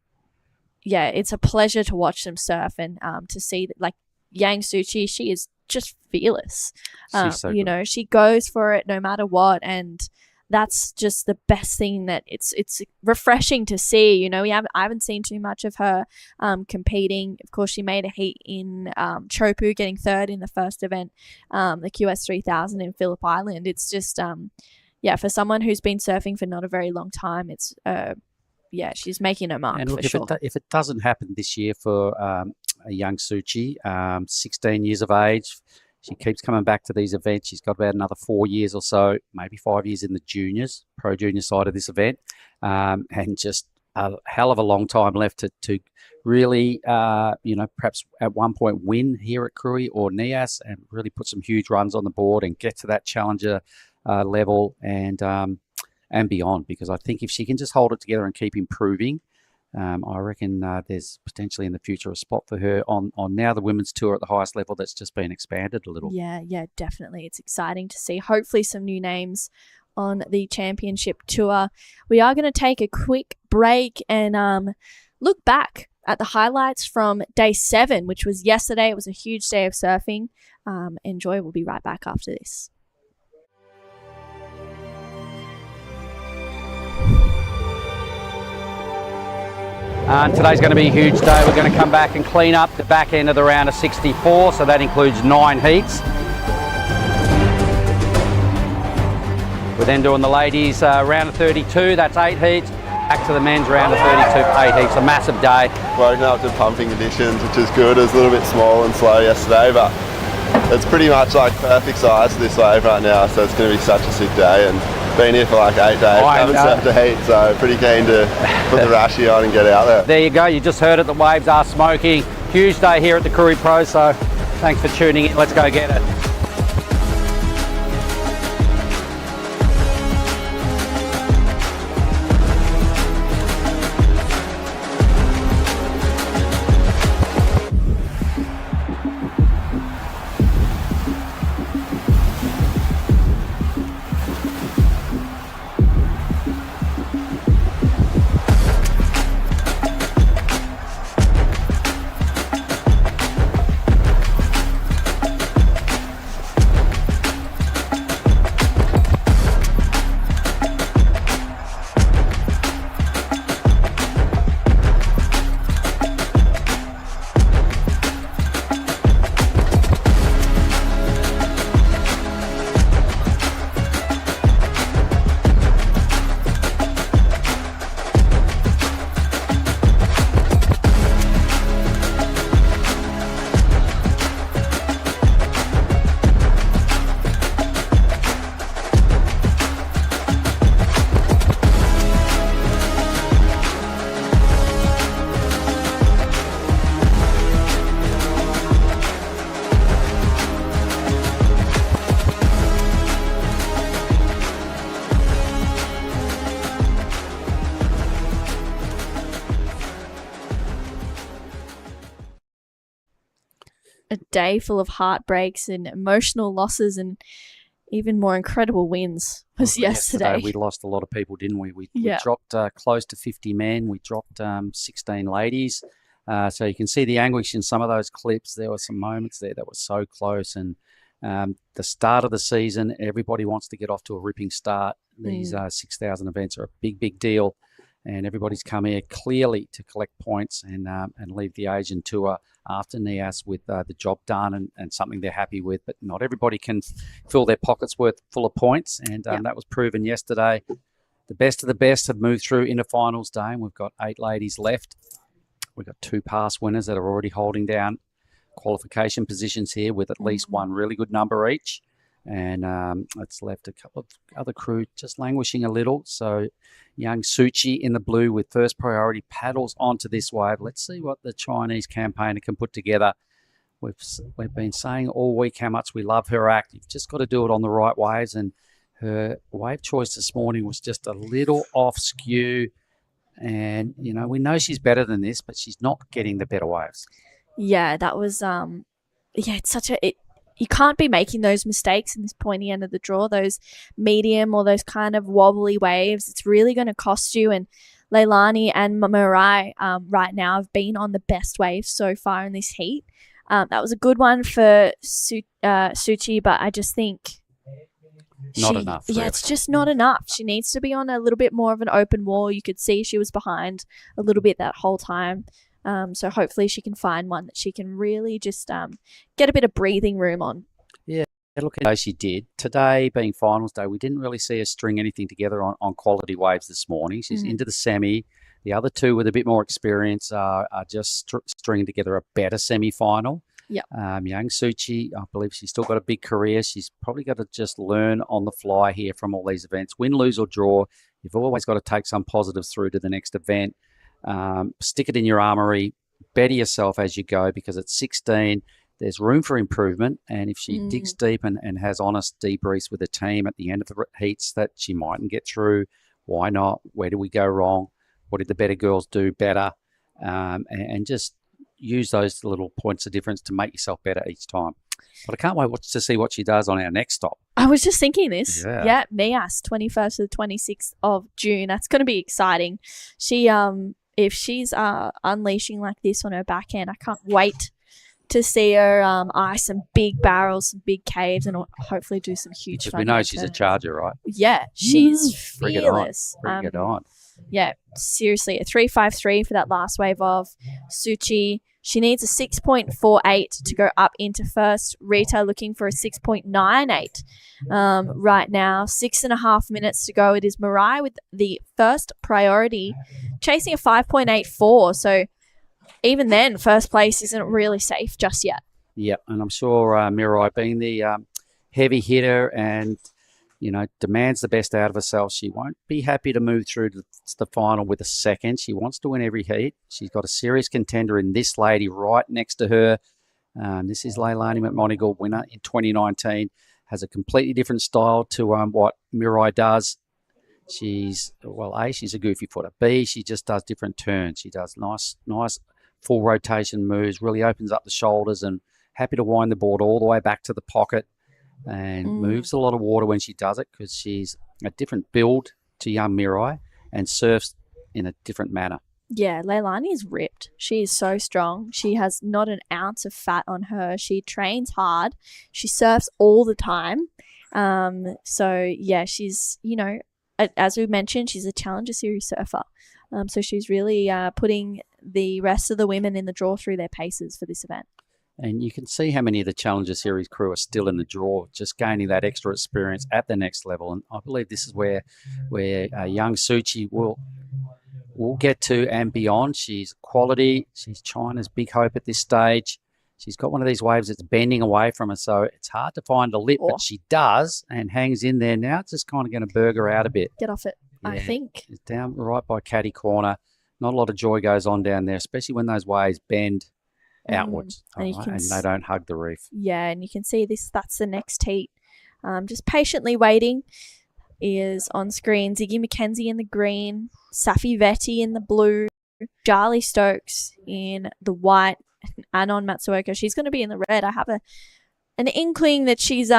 C: it's a pleasure to watch them surf and to see that, like Yang Suchi, she is just fearless.
A: She's so good.
C: She goes for it no matter what, and that's just the best thing. That it's refreshing to see. I haven't seen too much of her competing. Of course, she made a heat in Chopu, getting 3rd in the first event, the QS 3000 in Phillip Island. It's just for someone who's been surfing for not a very long time, it's she's making her mark.
A: And look,
C: for sure.
A: if it doesn't happen this year for a young Suchi, 16 years of age. She keeps coming back to these events. She's got about another 4 years or so, maybe 5 years in the juniors, pro junior side of this event, and just a hell of a long time left to really, perhaps at one point win here at Krui or Nias and really put some huge runs on the board and get to that challenger level and beyond. Because I think if she can just hold it together and keep improving, I reckon there's potentially in the future a spot for her on now the women's tour at the highest level that's just been expanded a little.
C: Yeah, definitely. It's exciting to see. Hopefully some new names on the championship tour. We are going to take a quick break and look back at the highlights from day 7, which was yesterday. It was a huge day of surfing. Enjoy. We'll be right back after this.
A: Today's going to be a huge day. We're going to come back and clean up the back end of the round of 64, so that includes 9 heats. We're then doing the ladies round of 32, that's 8 heats. Back to the men's round of 32, 8 heats, a massive day.
G: Woken up to pumping conditions, which is good. It was a little bit small and slow yesterday, but it's pretty much like perfect size for this wave right now, so it's going to be such a sick day. And been here for like 8 days, haven't surfed a heat, so pretty keen to put the rashy on and get out there.
A: There you go, you just heard it, the waves are smoking. Huge day here at the Krui Pro, so thanks for tuning in, let's go get it.
C: A day full of heartbreaks and emotional losses, and even more incredible wins was yesterday.
A: We lost a lot of people, didn't we? We
C: Yeah.
A: dropped close to 50 men. We dropped 16 ladies. So you can see the anguish in some of those clips. There were some moments there that were so close. And the start of the season, everybody wants to get off to a ripping start. These 6,000 events are a big, big deal. And everybody's come here clearly to collect points and leave the Asian Tour after NIAS with the job done and something they're happy with. But not everybody can fill their pockets full of points. And that was proven yesterday. The best of the best have moved through into finals day. And we've got 8 ladies left. We've got 2 past winners that are already holding down qualification positions here with at least one really good number each. And it's left a couple of other crew just languishing a little. So young Suchi in the blue with first priority paddles onto this wave. Let's see what the Chinese campaigner can put together. We've been saying all week how much we love her act. You've just got to do it on the right waves. And her wave choice this morning was just a little off skew. And, you know, we know she's better than this, but she's not getting the better waves.
C: Yeah, that was it's such a you can't be making those mistakes in this pointy end of the draw, those medium or those kind of wobbly waves. It's really going to cost you. And Leilani and Mirai right now have been on the best waves so far in this heat. That was a good one for Suchi, but I just think
A: not enough.
C: Yeah,
A: really.
C: it's just not enough. She needs to be on a little bit more of an open wall. You could see she was behind a little bit that whole time. So hopefully she can find one that she can really just get a bit of breathing room on.
A: Yeah, look, she did. Today being finals day, we didn't really see her string anything together on quality waves this morning. She's into the semi. The other two with a bit more experience are just stringing together a better semi-final.
C: Yep.
A: Young Suchi, I believe she's still got a big career. She's probably got to just learn on the fly here from all these events. Win, lose or draw, you've always got to take some positives through to the next event. Stick it in your armory, better yourself as you go, because at 16, there's room for improvement. And if she digs deep and has honest debriefs with the team at the end of the heats that she mightn't get through, why not? Where do we go wrong? What did the better girls do better? And just use those little points of difference to make yourself better each time. But I can't wait to see what she does on our next stop.
C: I was just thinking this.
A: Yeah.
C: NIAS, 21st to the 26th of June. That's going to be exciting. She, if she's unleashing like this on her backhand, I can't wait to see her ice some big barrels, some big caves, and hopefully do some huge
A: Because
C: fun.
A: we know she's a charger, right?
C: Yeah, she's
A: Bring
C: fearless.
A: Bring it on.
C: Yeah, seriously, a 3.53 for that last wave of Suchi. She needs a 6.48 to go up into first. Rita looking for a 6.98 right now. 6.5 minutes to go. It is Mirai with the first priority, chasing a 5.84. So even then, first place isn't really safe just yet.
A: Yeah, and I'm sure Mirai, being the heavy hitter and, you know, demands the best out of herself, she won't be happy to move through to the final with a second. She wants to win every heat. She's got a serious contender in this lady right next to her. This is Leilani McMonigal, winner in 2019. Has a completely different style to what Mirai does. She's a goofy footer. B, she just does different turns. She does nice full rotation moves, really opens up the shoulders and happy to wind the board all the way back to the pocket. And moves a lot of water when she does it because she's a different build to young Mirai and surfs in a different manner.
C: Yeah, Leilani is ripped. She is so strong. She has not an ounce of fat on her. She trains hard. She surfs all the time. So, yeah, she's, you know, as we mentioned, she's a Challenger Series surfer. So she's really putting the rest of the women in the draw through their paces for this event.
A: And you can see how many of the Challenger Series crew are still in the draw, just gaining that extra experience at the next level. And I believe this is where young Suchi will get to and beyond. She's quality. She's China's big hope at this stage. She's got one of these waves that's bending away from her, so it's hard to find a lip, but she does and hangs in there. Now it's just kind of going to burg her out a bit.
C: Get off it, I think.
A: It's down right by caddy corner. Not a lot of joy goes on down there, especially when those waves bend outwards,
C: and
A: they don't hug the reef.
C: Yeah, and you can see this. That's the next heat. Just patiently waiting is on screen. Ziggy McKenzie in the green, Safi Vetti in the blue, Charlie Stokes in the white, and Anon Matsuoka. She's going to be in the red. I have an inkling that she's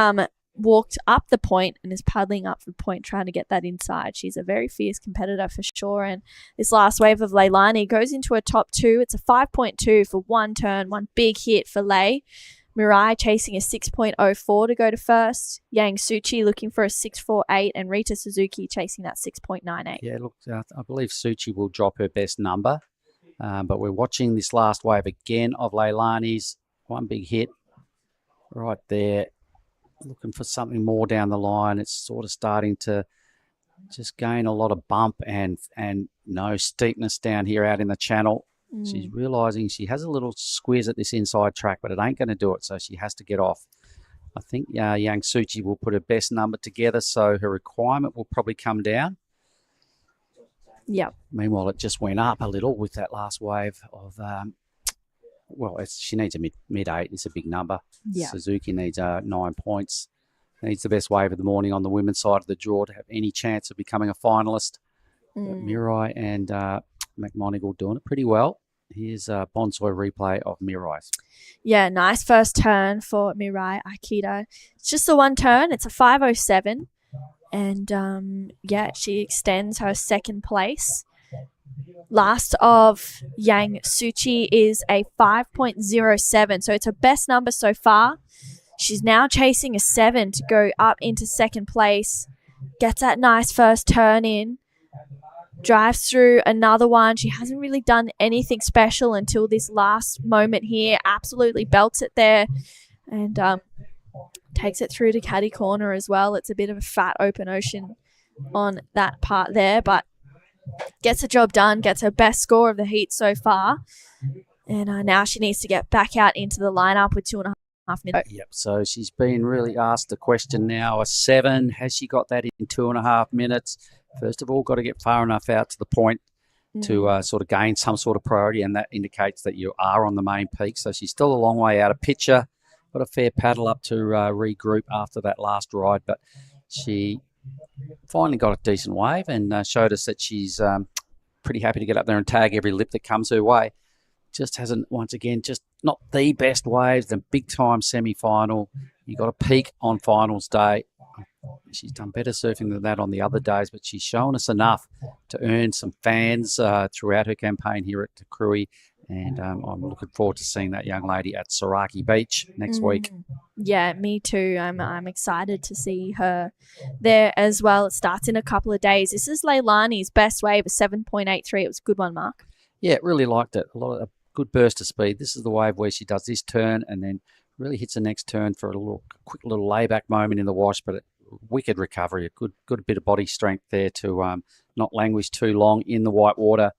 C: walked up the point and is paddling up the point trying to get that inside. She's a very fierce competitor for sure. And this last wave of Leilani goes into a top 2. It's a 5.2 for one turn, one big hit for Lei. Mirai chasing a 6.04 to go to first. Yang Suchi looking for a 6.48 and Rita Suzuki chasing that 6.98.
A: Yeah, look, I believe Suchi will drop her best number. But we're watching this last wave again of Leilani's. One big hit right there. Looking for something more down the line. It's sort of starting to just gain a lot of bump and no steepness down here out in the channel. She's realising she has a little squeeze at this inside track, but it ain't going to do it, so she has to get off. I think Yang Suchi will put her best number together, so her requirement will probably come down.
C: Yep.
A: Meanwhile, it just went up a little with that last wave of, she needs a mid-8. It's a big number.
C: Yeah.
A: Suzuki needs 9 points. Needs the best wave of the morning on the women's side of the draw to have any chance of becoming a finalist. But Mirai and McMonigal doing it pretty well. Here's a bonsai replay of Mirai's.
C: Yeah, nice first turn for Mirai Akita. It's just the one turn. It's a 5.07. And, she extends her second place. Last of Yang Suchi is a 5.07. So it's her best number so far. She's now chasing a 7 to go up into second place. Gets that nice first turn in. Drives through another one. She hasn't really done anything special until this last moment here. Absolutely belts it there. And takes it through to caddy corner as well. It's a bit of a fat open ocean on that part there. But gets the job done. Gets her best score of the heat so far. And now she needs to get back out into the lineup with 2.5 minutes.
A: Yep, so she's been really asked the question now, a 7. Has she got that in 2.5 minutes? First of all, got to get far enough out to the point to sort of gain some sort of priority, and that indicates that you are on the main peak. So she's still a long way out of picture. Got a fair paddle up to regroup after that last ride, but she finally got a decent wave and showed us that she's pretty happy to get up there and tag every lip that comes her way. Just hasn't, once again, just not the best waves, the big-time semi-final. You got to peak on finals day. She's done better surfing than that on the other days, but she's shown us enough to earn some fans throughout her campaign here at Krui. And I'm looking forward to seeing that young lady at Saraki Beach next week.
C: Yeah, me too. I'm excited to see her there as well. It starts in a couple of days. This is Leilani's best wave, a 7.83. It was a good one, Mark.
A: Yeah, really liked it. A good burst of speed. This is the wave where she does this turn and then really hits the next turn for a quick little layback moment in the wash, but wicked recovery. A good bit of body strength there to not languish too long in the white water.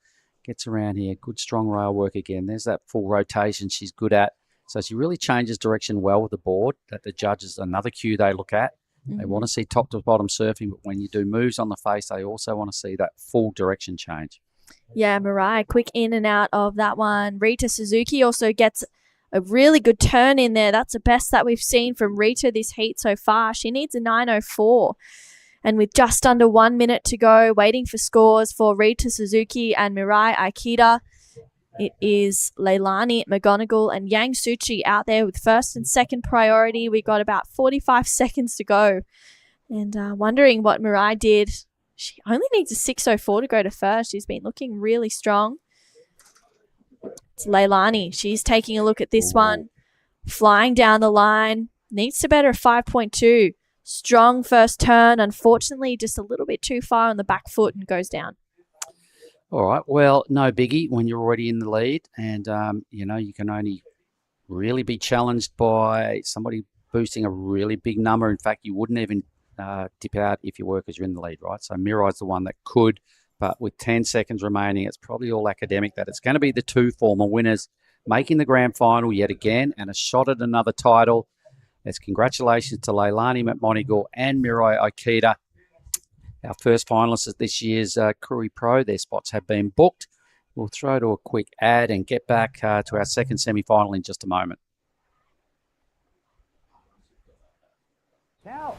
A: Gets around here. Good strong rail work again. There's that full rotation she's good at. So she really changes direction well with the board. That the judges, another cue they look at. They want to see top to bottom surfing, but when you do moves on the face, they also want to see that full direction change.
C: Yeah, Mirai, quick in and out of that one. Rita Suzuki also gets a really good turn in there. That's the best that we've seen from Rita this heat so far. She needs a 9.04. And with just under 1 minute to go, waiting for scores for Rita Suzuki and Mirai Aikida, it is Leilani McGonigal and Yang Suchi out there with first and second priority. We got about 45 seconds to go. And wondering what Mirai did. She only needs a 6.04 to go to first. She's been looking really strong. It's Leilani. She's taking a look at this one. Flying down the line. Needs to better a 5.2. Strong first turn. Unfortunately, just a little bit too far on the back foot and goes down.
A: All right. Well, no biggie when you're already in the lead. And, you can only really be challenged by somebody boosting a really big number. In fact, you wouldn't even dip out if you were because you're in the lead, right? So Mirai's the one that could. But with 10 seconds remaining, it's probably all academic that it's going to be the two former winners making the grand final yet again and a shot at another title. It's congratulations to Leilani McMonigal and Mirai Aikida, our first finalists at this year's Krui Pro. Their spots have been booked. We'll throw to a quick ad and get back to our second semi-final in just a moment.
D: How?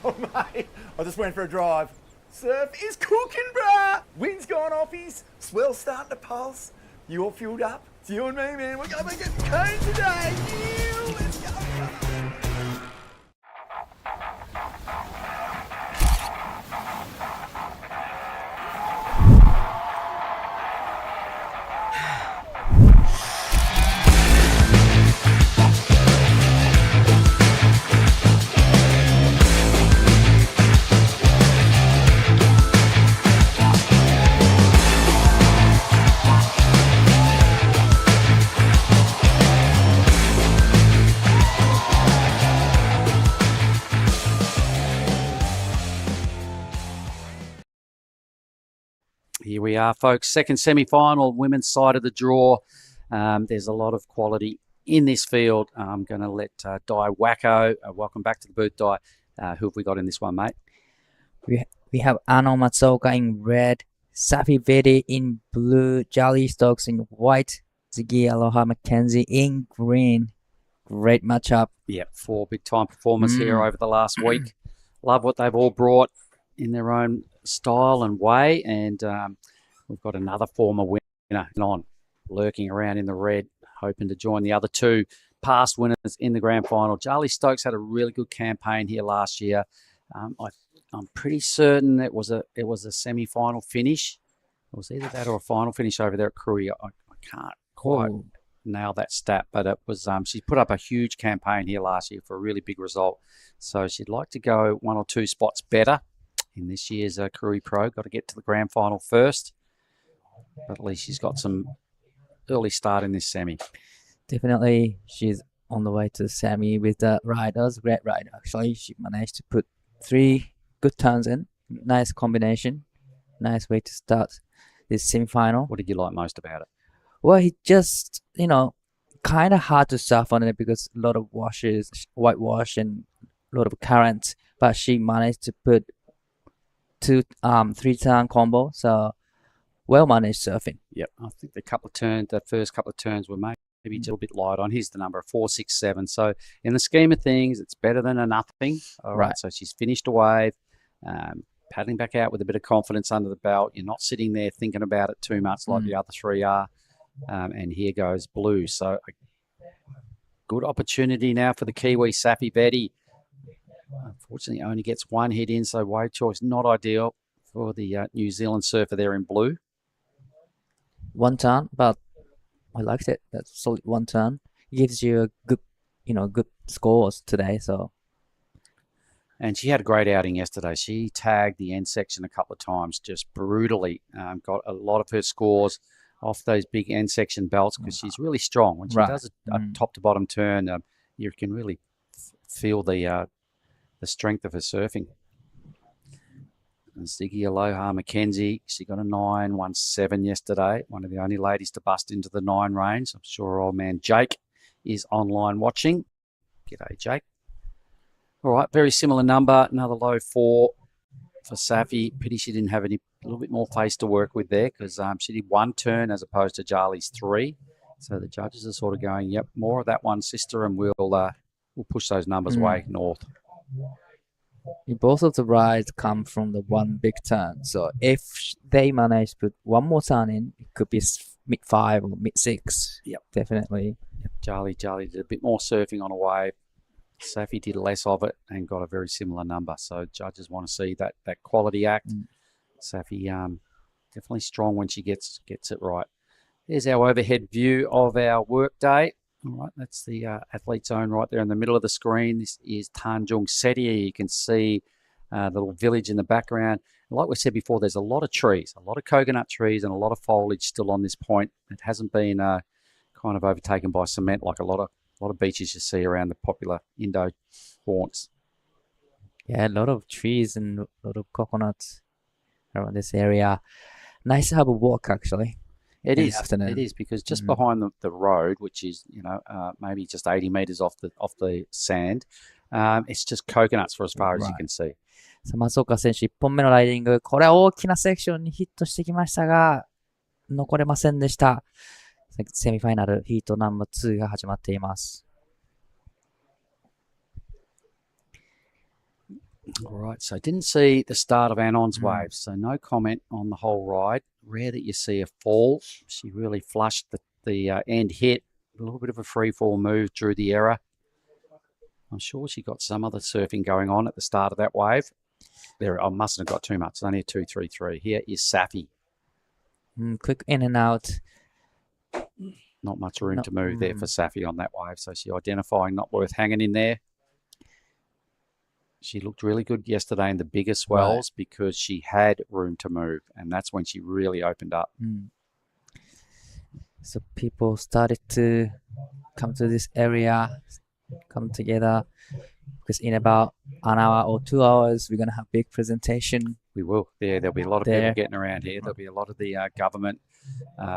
D: Oh, mate. I just went for a drive. Surf is cooking, bruh. Wind's gone offies. Swell's starting to pulse. You all fueled up? It's you and me, man. We're going to get cone today. Let's go.
A: Here we are, folks. Second semi-final, women's side of the draw. There's a lot of quality in this field. I'm going to let Di Wacko, welcome back to the booth, Di. Who have we got in this one, mate?
H: We have Ano Matsuoka in red, Safi Vedi in blue, Jolly Stokes in white, Ziggy Aloha Mackenzie in green. Great matchup.
A: Yeah, 4 big-time performers here over the last week. Love what they've all brought in their own style and way. And we've got another former winner lurking around in the red, hoping to join the other two past winners in the grand final. Charlie Stokes had a really good campaign here last year. I'm pretty certain it was a semi-final finish. It was either that or a final finish over there at Krui. I can't quite nail that stat, but it was she put up a huge campaign here last year for a really big result. So she'd like to go 1 or 2 spots better in this year's Krui Pro. Got to get to the grand final first, but at least she's got some early start in this semi.
H: Definitely, she's on the way to the semi with the riders. Great rider, actually. She managed to put 3 good turns in. Nice combination. Nice way to start this semi-final.
A: What did you like most about it?
H: Well, he just, kind of hard to surf on it because a lot of whitewash and a lot of current. But she managed to put 3-turn combo. So, well managed surfing.
A: Yep, I think the first couple of turns were maybe a little bit light on. Here's the number, 467. So in the scheme of things, it's better than a nothing. All right. So she's finished a wave, paddling back out with a bit of confidence under the belt. You're not sitting there thinking about it too much like the other 3 are. And here goes blue. So a good opportunity now for the Kiwi Safi Betty. Unfortunately, only gets 1 hit in, so wave choice not ideal for the New Zealand surfer there in blue.
H: 1 turn, but I liked it. That's solid 1 turn. It gives you a good, good scores today. So,
A: and she had a great outing yesterday. She tagged the end section a couple of times, just brutally. Got a lot of her scores off those big end section belts because she's really strong. When she does a top to bottom turn, you can really feel the strength of her surfing. And Ziggy Aloha Mackenzie, she got a 9.17 yesterday. One of the only ladies to bust into the 9 range. I'm sure old man Jake is online watching. G'day, Jake. All right, very similar number. Another low 4 for Safi. Pity she didn't have a little bit more face to work with there because she did 1 turn as opposed to Charlie's 3. So the judges are sort of going, yep, more of that one, sister, and we'll push those numbers way north.
H: Both of the rides come from the 1 big turn. So if they manage to put 1 more turn in, it could be mid-5 or mid-6.
A: Yep.
H: Definitely.
A: Yep. Charlie did a bit more surfing on a wave. Safi did less of it and got a very similar number. So judges want to see that quality act. Safi definitely strong when she gets it right. There's our overhead view of our work day. All right, that's the athlete zone right there in the middle of the screen. This is Tanjung, Setia. You can see the little village in the background. Like we said before, there's a lot of trees, a lot of coconut trees and a lot of foliage still on this point. It hasn't been kind of overtaken by cement like a lot of beaches you see around the popular Indo haunts.
H: Yeah, a lot of trees and a lot of coconuts around this area. Nice to have a walk, actually.
A: It is because just behind the road, which is maybe just 80 meters off the sand, it's just coconuts for as far as you can see.
H: 松岡選手1本目のライディング、これは大きなセクションにヒットしてきましたが、残れませんでした。セミファイナルヒートナンバー2が始まっています。
A: All right, so didn't see the start of Anon's wave, so no comment on the whole ride. Rare that you see a fall. She really flushed the end hit. A little bit of a free fall move, drew the error. I'm sure she got some other surfing going on at the start of that wave. There, I mustn't have got too much. It's only a 2-3-3. Here is Safi.
H: Quick in and out.
A: Not much room to move there for Safi on that wave, so she's identifying not worth hanging in there. She looked really good yesterday in the bigger swells because she had room to move, and that's when she really opened up.
H: So people started to come to this area, come together, because in about an hour or 2 hours, we're going to have big presentation
A: We will. There'll be a lot of people getting around here. There'll be a lot of the government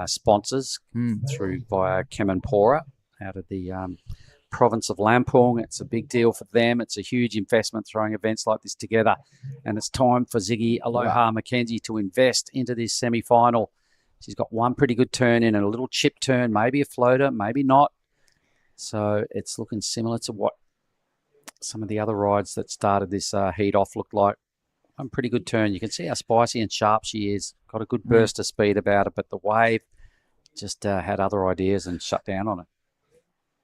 A: sponsors through via Kemenpora out of the province of Lampung. It's a big deal for them. It's a huge investment throwing events like this together. And it's time for Ziggy Aloha Mackenzie to invest into this semi-final. She's got one pretty good turn in and a little chip turn, maybe a floater, maybe not. So it's looking similar to what some of the other rides that started this heat off looked like. A pretty good turn. You can see how spicy and sharp she is. Got a good burst of speed about it, but the wave just had other ideas and shut down on it.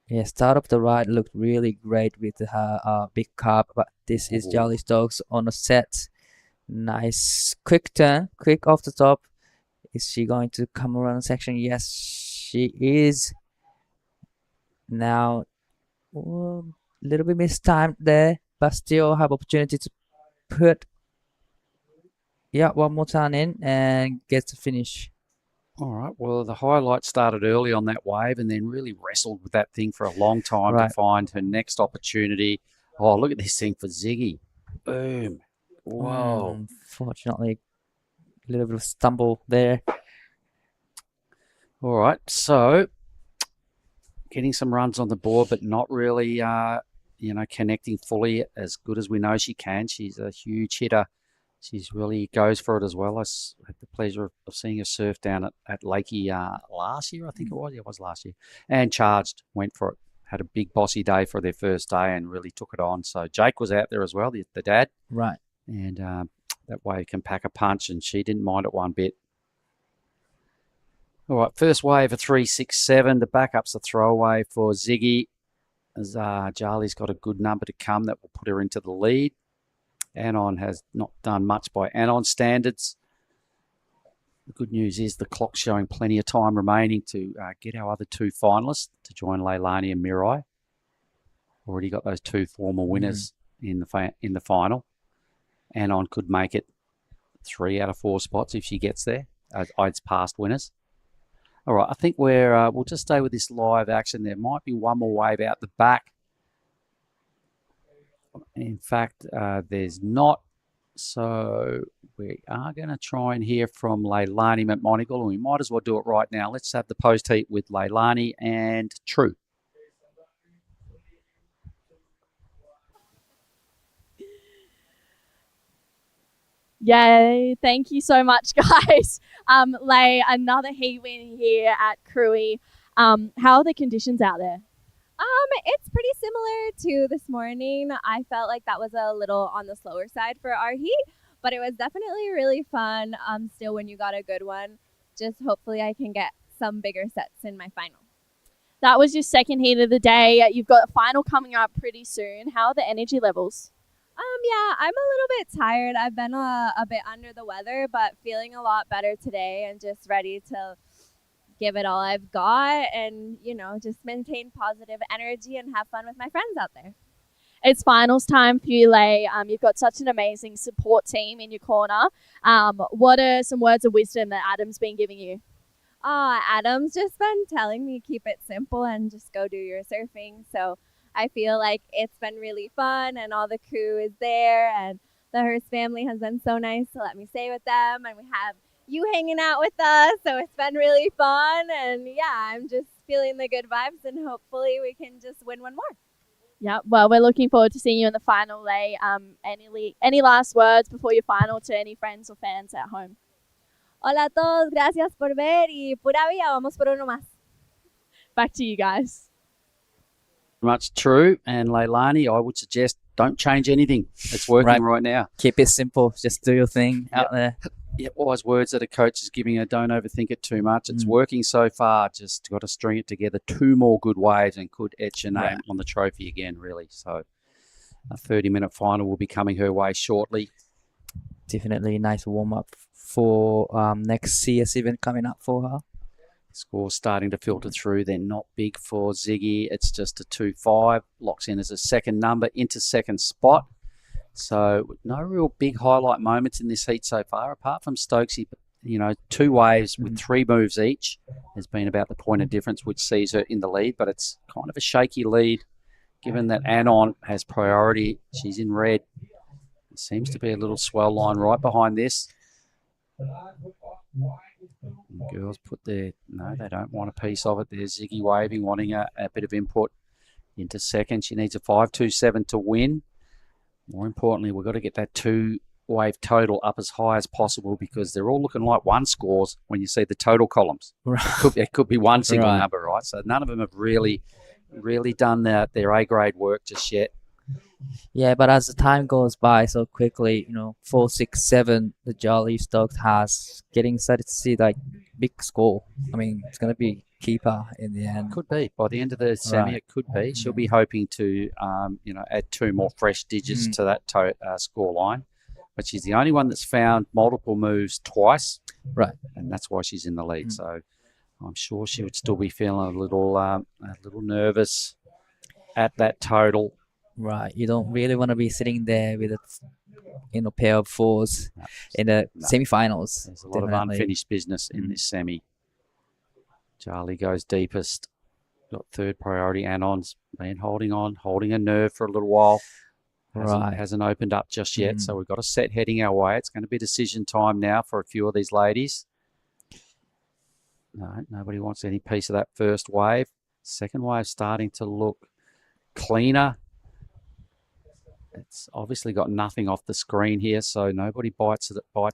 H: Yeah, start of the ride looked really great with her big carb, but this is Jolly Stokes on a set. Nice quick turn, quick off the top. Is she going to come around the section? Yes, she is. Now, a little bit mistimed there, but still have opportunity to put one more turn in and get to finish.
A: All right. Well, the highlight started early on that wave and then really wrestled with that thing for a long time to find her next opportunity. Oh, look at this thing for Ziggy. Boom. Whoa.
H: Unfortunately, a little bit of stumble there.
A: All right. So, getting some runs on the board, but not really, connecting fully as good as we know she can. She's a huge hitter. She's really goes for it as well. I had the pleasure of seeing her surf down at Lakey last year, I think it was. Yeah, it was last year. And charged, went for it. Had a big bossy day for their first day and really took it on. So Jake was out there as well, the dad.
H: Right.
A: And that way can pack a punch, and she didn't mind it one bit. All right, first wave of 367. The backup's a throwaway for Ziggy, as Charlie's got a good number to come that will put her into the lead. Anon has not done much by Anon standards. The good news is the clock's showing plenty of time remaining to get our other two finalists to join Leilani and Mirai. Already got those two former winners in the final. Anon could make it 3 out of 4 spots if she gets there. Odds past winners. All right, I think we'll just stay with this live action. There might be one more wave out the back. In fact, there's not. So we are going to try and hear from Leilani McMonagle, and we might as well do it right now. Let's have the post heat with Leilani and True.
C: Yay, thank you so much, guys. Lay, another heat win here at Krui. How are the conditions out there?
N: It's pretty similar to this morning. I felt like that was a little on the slower side for our heat, but it was definitely really fun. Still, when you got a good one, just hopefully I can get some bigger sets in my final.
C: That was your second heat of the day. You've got a final coming up pretty soon. How are the energy levels?
N: Yeah, I'm a little bit tired. I've been a bit under the weather, but feeling a lot better today and just ready to give it all I've got and, just maintain positive energy and have fun with my friends out there.
C: It's finals time for you, Lay. You've got such an amazing support team in your corner. What are some words of wisdom that Adam's been giving you?
N: Adam's just been telling me keep it simple and just go do your surfing. So I feel like it's been really fun and all the crew is there and the Hearst family has been so nice to let me stay with them, and we have you hanging out with us, so it's been really fun. And yeah, I'm just feeling the good vibes, and hopefully we can just win one more.
C: Yeah, well, we're looking forward to seeing you in the final, Lay. Any last words before your final to any friends or fans at home?
N: Hola a todos, gracias por ver y pura vida, vamos por uno más.
C: Back to you guys.
A: Much True and Leilani, I would suggest don't change anything. It's working right now.
H: Keep it simple. Just do your thing out there.
A: Yeah, wise words that a coach is giving her. Don't overthink it too much. It's working so far. Just got to string it together. 2 more good waves and could etch your name on the trophy again, really. So a 30-minute final will be coming her way shortly.
H: Definitely a nice warm-up for next CS event coming up for her.
A: Scores starting to filter through. They're not big for Ziggy. It's just a 2-5. Locks in as a second number into second spot. So no real big highlight moments in this heat so far, apart from Stokesy. 2 waves with 3 moves each has been about the point of difference, which sees her in the lead. But it's kind of a shaky lead, given that Anon has priority. She's in red. There seems to be a little swell line right behind this. And girls put their, no, they don't want a piece of it. There's Ziggy waving, wanting a bit of input into second. She needs a 5.27 to win. More importantly, we've got to get that 2-wave total up as high as possible because they're all looking like 1 scores when you see the total columns. It could be one single number, right? So none of them have really done their A-grade work just yet.
H: Yeah, but as the time goes by so quickly, 4, 6, 7, the Jolly Stokes has getting started to see like big score. I mean, it's going to be keeper in the end.
A: Could be. By the end of the semi, it could be. She'll be hoping to, add 2 more fresh digits to that score line. But she's the only one that's found multiple moves twice.
H: Right.
A: And that's why she's in the lead. So I'm sure she would still be feeling a little nervous at that total.
H: Right. You don't really want to be sitting there with a pair of 4s in the semi-finals.
A: There's a lot of unfinished business in this semi. Charlie goes deepest. Got third priority. Anon's been holding a nerve for a little while. Hasn't opened up just yet. So we've got a set heading our way. It's going to be decision time now for a few of these ladies. No, nobody wants any piece of that first wave. Second wave starting to look cleaner. It's obviously got nothing off the screen here, so nobody bites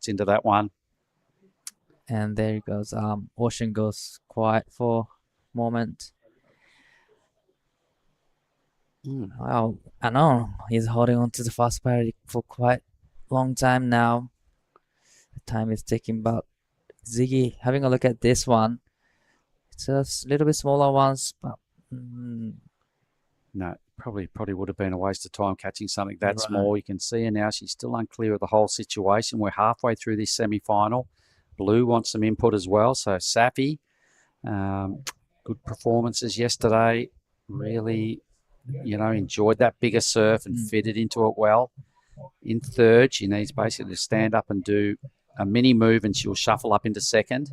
A: into that one.
H: And there he goes. Ocean goes quiet for a moment. Wow, I know he's holding on to the fast priority for quite a long time now. The time is ticking, but Ziggy, having a look at this one, it's a little bit smaller ones, but
A: no, probably would have been a waste of time catching something that small. You can see her now. She's still unclear of the whole situation. We're halfway through this semi-final. Blue wants some input as well. So Safi, good performances yesterday. Really, enjoyed that bigger surf and fitted into it well. In third, she needs basically to stand up and do a mini move and she'll shuffle up into second.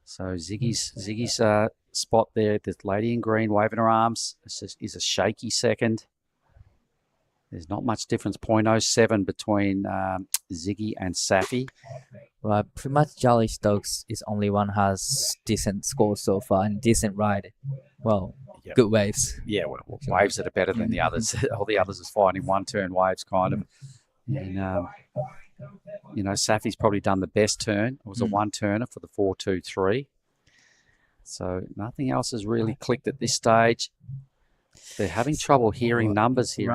A: So Ziggy's spot there, the lady in green waving her arms, is a shaky second. There's not much difference, 0.07 between Ziggy and Safi.
H: Right, pretty much Jolly Stokes is only one has decent scores so far and decent ride. Well, good waves.
A: Yeah, well, waves that are better than the others. All the others is finding one-turn waves kind of. And, Safi's probably done the best turn. It was a one-turner for the 4.23. So nothing else has really clicked at this stage. They're having trouble hearing numbers here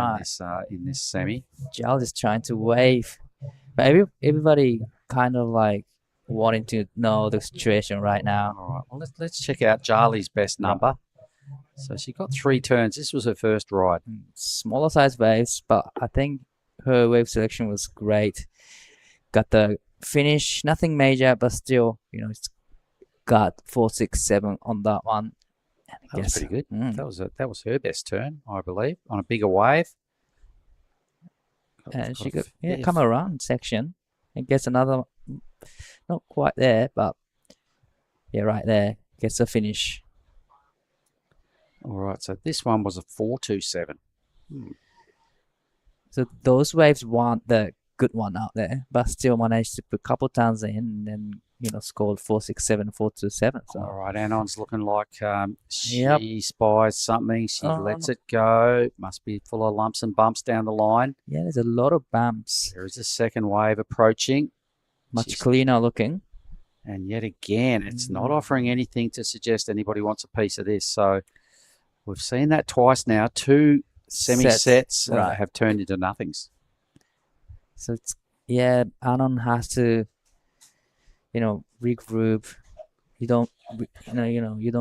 A: in this semi.
H: Jal is trying to wave, but everybody kind of like wanting to know the situation right now.
A: All right, well let's check out Charlie's best number. So she got 3 turns. This was her first ride.
H: Smaller size waves, but I think her wave selection was great. Got the finish, nothing major, but still, it's got 4, 6, 7 on that one.
A: That was pretty good. That was her best turn, I believe, on a bigger wave.
H: And she could come around section and gets another, not quite there, but right there, gets a finish.
A: All right, so this one was a 4.27.
H: So those waves weren't the good one out there, but still managed to put a couple tons in and then, scored 4.67, 4.27. So.
A: All right, Anon's looking like she spies something. She lets it go. Must be full of lumps and bumps down the line.
H: Yeah, there's a lot of bumps.
A: There is a second wave approaching.
H: Much cleaner looking.
A: And yet again, it's not offering anything to suggest anybody wants a piece of this. So we've seen that twice now. 2 semi-sets have turned into nothings.
H: So Anon has to, regroup. You don't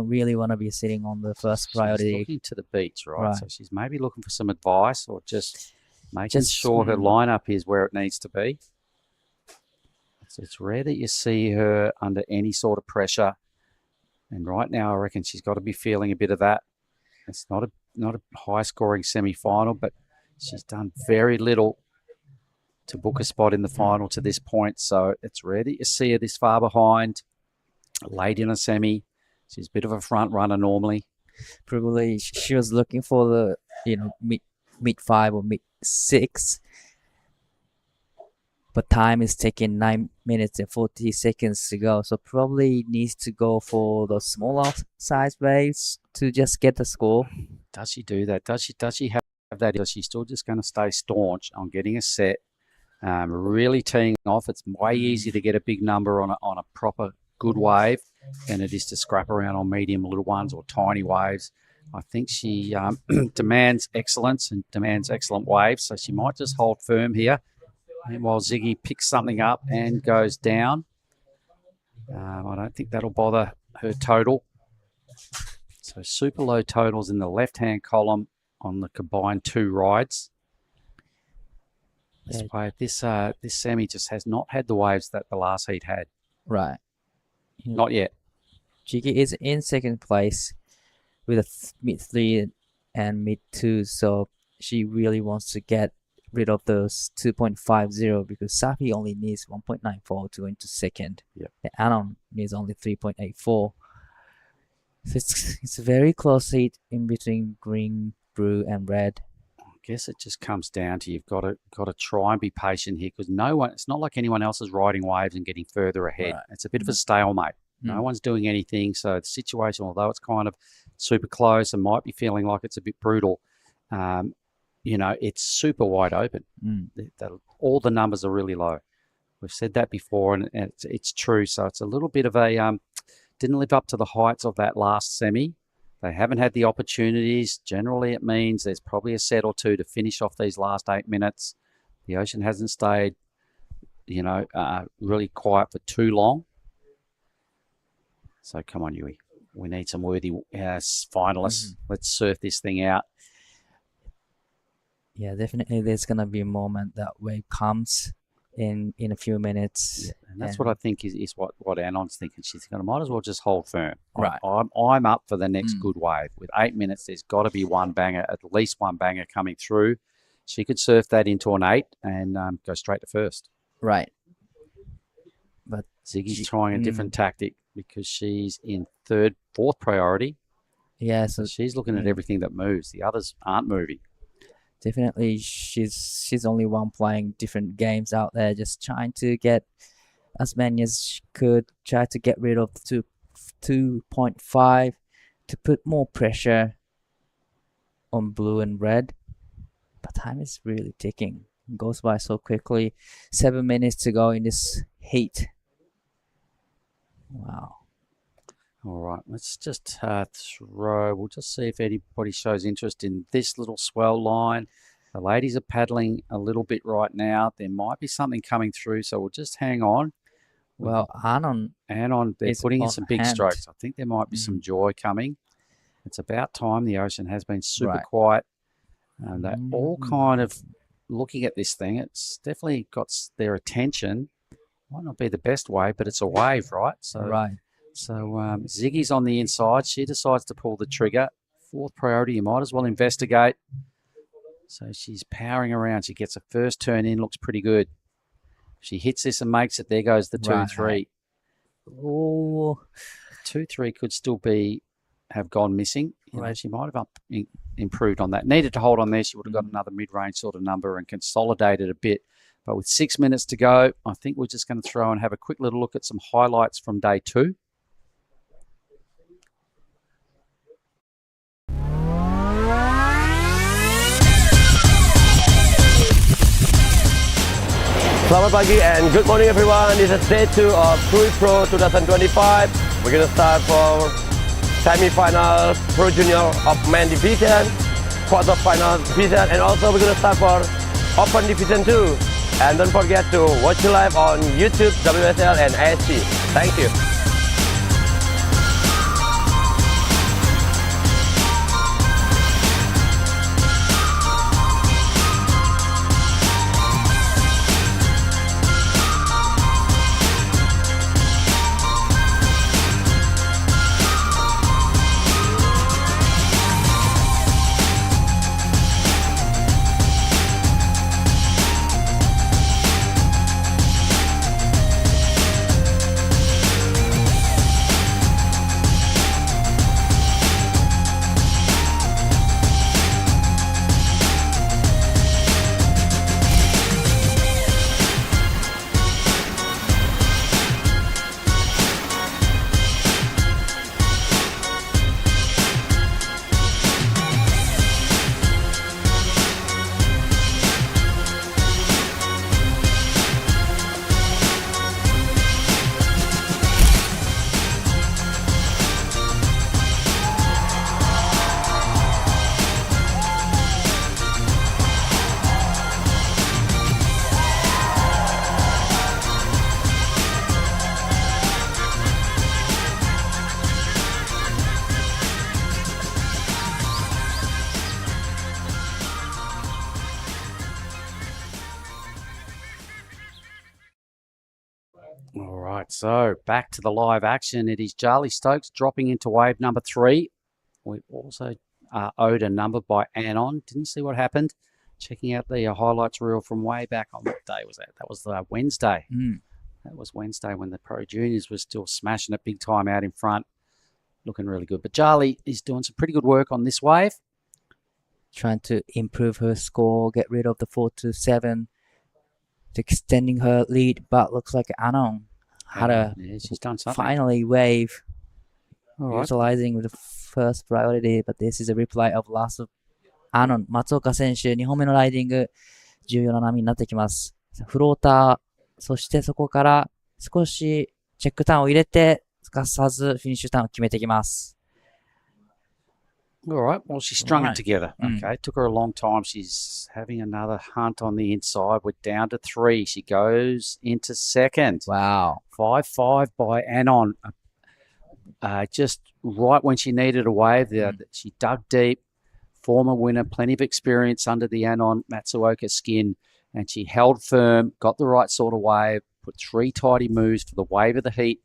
H: really want to be sitting on the first priority.
A: She's looking to the beach, right? So she's maybe looking for some advice or just making sure her lineup is where it needs to be. So it's rare that you see her under any sort of pressure. And right now, I reckon she's got to be feeling a bit of that. It's not a high-scoring semi-final, but she's done very little to book a spot in the final to this point. So it's rare that you see her this far behind, late in a semi. She's a bit of a front runner normally.
H: Probably she was looking for the, mid 5 or mid 6. but time is taking 9 minutes and 40 seconds to go. So probably needs to go for the smaller size waves to just get the score.
A: Does she do that? Does she have that? Is she still just going to stay staunch on getting a set, really teeing off? It's way easier to get a big number on a proper good wave than it is to scrap around on medium little ones or tiny waves. I think she demands excellence and demands excellent waves, so she might just hold firm here. And while Ziggy picks something up and goes down, I don't think that'll bother her total. So super low totals in the left-hand column on the combined 2 rides. This wave, this semi just has not had the waves that the last heat had.
H: Right.
A: Not yet.
H: Ziggy is in second place with a mid-3 and mid-2, so she really wants to get rid of those 2.50 because Safi only needs 1.94 to go into second.
A: Yep.
H: And Anon needs only 3.84. So it's a very close heat in between green, blue, and red.
A: I guess it just comes down to you've got to try and be patient here because it's not like anyone else is riding waves and getting further ahead. Right. It's a bit of a stalemate. No one's doing anything, so the situation, although it's kind of super close and might be feeling like it's a bit brutal, it's super wide open. All the numbers are really low. We've said that before, and it's true. So it's a little bit of a didn't live up to the heights of that last semi. They haven't had the opportunities. Generally, it means there's probably a set or two to finish off these last 8 minutes. The Ocean hasn't stayed, really quiet for too long. So come on, Yui. We need some worthy finalists. Let's surf this thing out.
H: Yeah, definitely there's going to be a moment that wave comes in a few minutes.
A: Yeah, and that's what I think is what Anon's thinking. She's thinking, I might as well just hold firm.
H: Right.
A: I'm up for the next good wave. With 8 minutes, there's got to be one banger, at least one banger coming through. She could surf that into an 8 and go straight to first.
H: Right. But
A: Ziggy's trying a different tactic because she's in fourth priority.
H: Yeah,
A: so she's looking at everything that moves. The others aren't moving.
H: Definitely, she's only one playing different games out there, just trying to get as many as she could. Try to get rid of 2.5 to put more pressure on blue and red. But time is really ticking. It goes by so quickly. 7 minutes to go in this heat. Wow.
A: All right, let's just throw. We'll just see if anybody shows interest in this little swell line. The ladies are paddling a little bit right now. There might be something coming through, so we'll just hang on.
H: Well, Anon,
A: they're putting in some big strokes. I think there might be some joy coming. It's about time. The Ocean has been super quiet. They're all kind of looking at this thing. It's definitely got their attention. Might not be the best wave, but it's a wave, right? So, Ziggy's on the inside. She decides to pull the trigger. Fourth priority, you might as well investigate. So she's powering around. She gets a first turn in, looks pretty good. She hits this and makes it. There goes the 2-3. Oh, 2-3 could still have gone missing. She might have improved on that. Needed to hold on there. She would have got another mid-range sort of number and consolidated a bit. But with 6 minutes to go, I think we're just going to throw and have a quick little look at some highlights from day 2.
B: Selamat pagi and good morning everyone. This is day 2 of Krui Pro 2025. We're going to start for semi-final Pro Junior of Men Division, quarter-final division, and also we're going to start for Open Division 2. And don't forget to watch you live on YouTube, WSL and AST. Thank you.
A: All right, so back to the live action. It is Charlie Stokes dropping into wave number 3. We also owed a number by Anon. Didn't see what happened. Checking out the highlights reel from way back on what day was that? That was Wednesday. That was Wednesday when the Pro Juniors was still smashing it big time out in front. Looking really good. But Charlie is doing some pretty good work on this wave.
H: Trying to improve her score, get rid of the 4-7, extending her lead, but looks like Anon had a
A: she's done something.
H: finally wave,
A: right.
H: utilizing with the first priority, but this is a replay of last of Anon。松岡選手、2本目のライディング、重要な波になってきます。フローター、そしてそこから少しチェックターンを入れて、すかさずフィニッシュターンを決めてきます。
A: All right, well, she strung
H: Right.
A: it together. Okay, took her a long time. She's having another hunt on the inside. We're down to 3. She goes into second.
H: Wow.
A: 5-5 by Anon. Just right when she needed a wave there, she dug deep. Former winner, plenty of experience under the Anon Matsuoka skin, and she held firm, got the right sort of wave, put 3 tidy moves for the wave of the heat.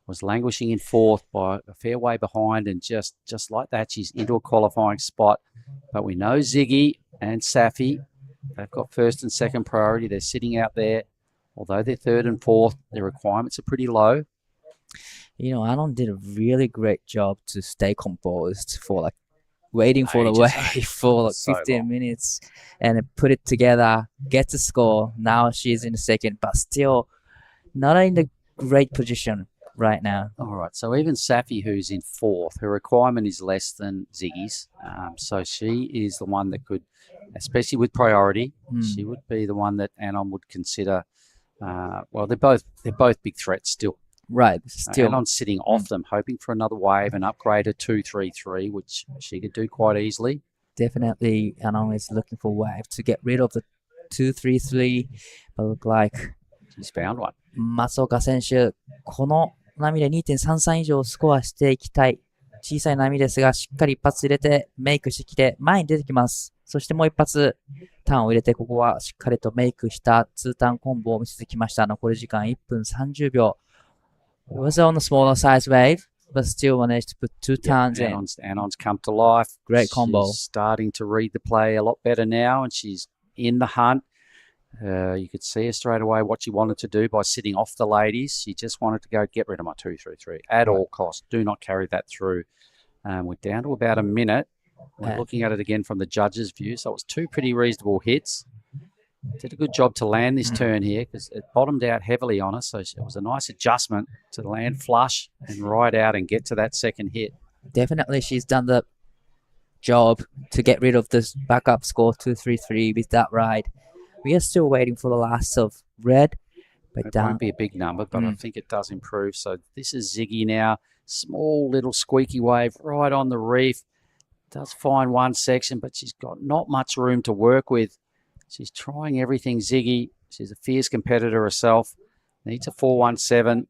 A: Was languishing in 4th by a fair way behind, and just like that, she's into a qualifying spot. But we know Ziggy and Safi, they've got 1st and 2nd priority. They're sitting out there. Although they're 3rd and 4th, their requirements are pretty low.
H: You know, Anon did a really great job to stay composed for waiting for the wave for 15 minutes and put it together, get the score. Now she's in the 2nd, but still not in the great position right now.
A: All right, so even Safi, who's in 4th, her requirement is less than Ziggy's. So she is the one that could, especially with priority, she would be the one that Anon would consider. Well, they're both big threats still.
H: Right, still.
A: Anon's sitting off them, hoping for another wave and upgrade a 2-3-3, which she could do quite easily.
H: Definitely, Anon is looking for a wave to get rid of the 2-3-3, but look like
A: she's found one.
H: 松岡選手、この波で 2.33 以上スコアしていきたい。小さい波ですが、しっかり一発入れてメイクしてきて前に出てきます。そしてもう一発ターンを入れて、ここはしっかりとメイクした2ターンコンボを見せてきました。残り時間1分30秒。It was on a smaller size wave, but still managed to put 2 turns in.
A: Anon's come to life.
H: Great combo.
A: She's starting to read the play a lot better now, and she's in the hunt. You could see her straight away what she wanted to do by sitting off the ladies. She just wanted to go, get rid of my 2-3-3 at all costs. Do not carry that through. We're down to about a minute. We're looking at it again from the judge's view. So it was 2 pretty reasonable hits. Did a good job to land this turn here because it bottomed out heavily on us. So it was a nice adjustment to land flush and ride out and get to that 2nd hit.
H: Definitely she's done the job to get rid of this backup score 2-3-3 with that ride. We are still waiting for the last of red. But
A: it won't be a big number, but I think it does improve. So this is Ziggy now. Small little squeaky wave right on the reef. Does find one section, but she's got not much room to work with. She's trying everything, Ziggy. She's a fierce competitor herself. Needs a 4-1-7.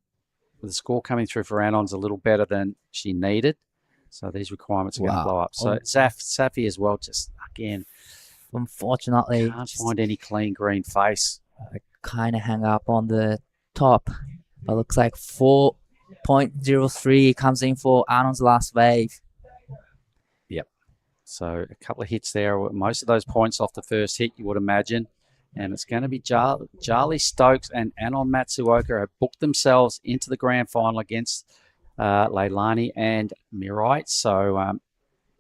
A: With the score coming through for Anon's a little better than she needed. So these requirements are going to blow up. So Safi as well, just again.
H: Unfortunately.
A: Can't find any clean green face.
H: I kind of hang up on the top. But looks like 4.03 comes in for Anon's last wave.
A: Yep. So a couple of hits there. Most of those points off the first hit, you would imagine. And it's going to be Charlie Stokes and Anon Matsuoka have booked themselves into the grand final against Leilani and Mirai. So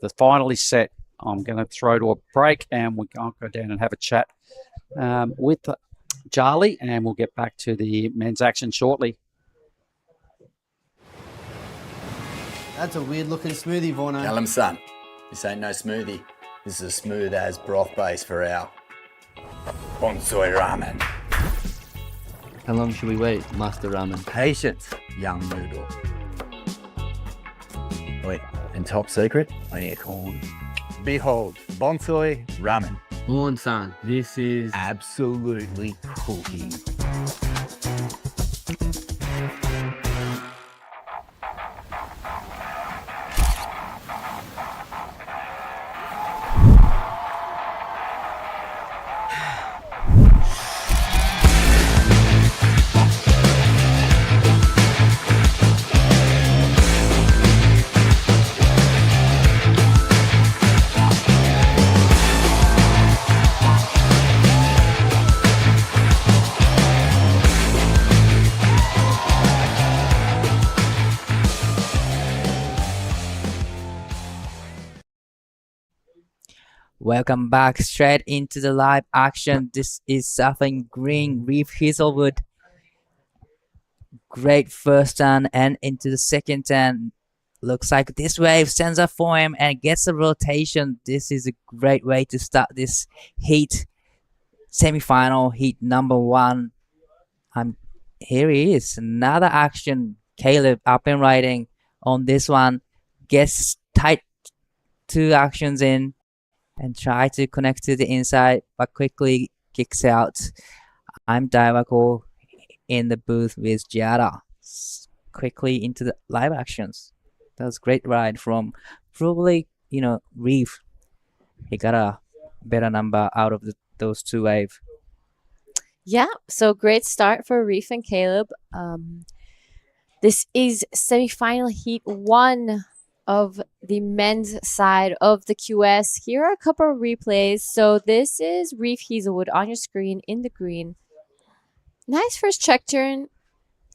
A: the final is set. I'm going to throw to a break and we're going to go down and have a chat with Charlie, and we'll get back to the men's action shortly.
J: That's a weird looking smoothie, Vorno.
D: Tell him, son. This ain't no smoothie. This is a smooth as broth base for our bonsai ramen.
P: How long should we wait, Master Ramen?
D: Patience, young noodle. Wait, and top secret, I need a corn. Behold, bonsai ramen.
P: Moon-san, this is
D: absolutely cooking.
H: Welcome back straight into the live action. This is Surfing Green, Reef Hazelwood. Great first turn and into the second turn. Looks like this wave sends up for him and gets a rotation. This is a great way to start this heat. Semi-final heat number 1. Here he is. Another action. Caleb up and riding on this one. Gets tight 2 actions in and try to connect to the inside, but quickly kicks out. I'm Daiwako in the booth with Giada. Quickly into the live actions. That was a great ride from probably, Reef. He got a better number out of those 2 waves.
K: Yeah, so great start for Reef and Caleb. This is semi-final heat 1 of the men's side of the QS. Here are a couple of replays. So this is Reef Hazelwood on your screen in the green. Nice first check turn.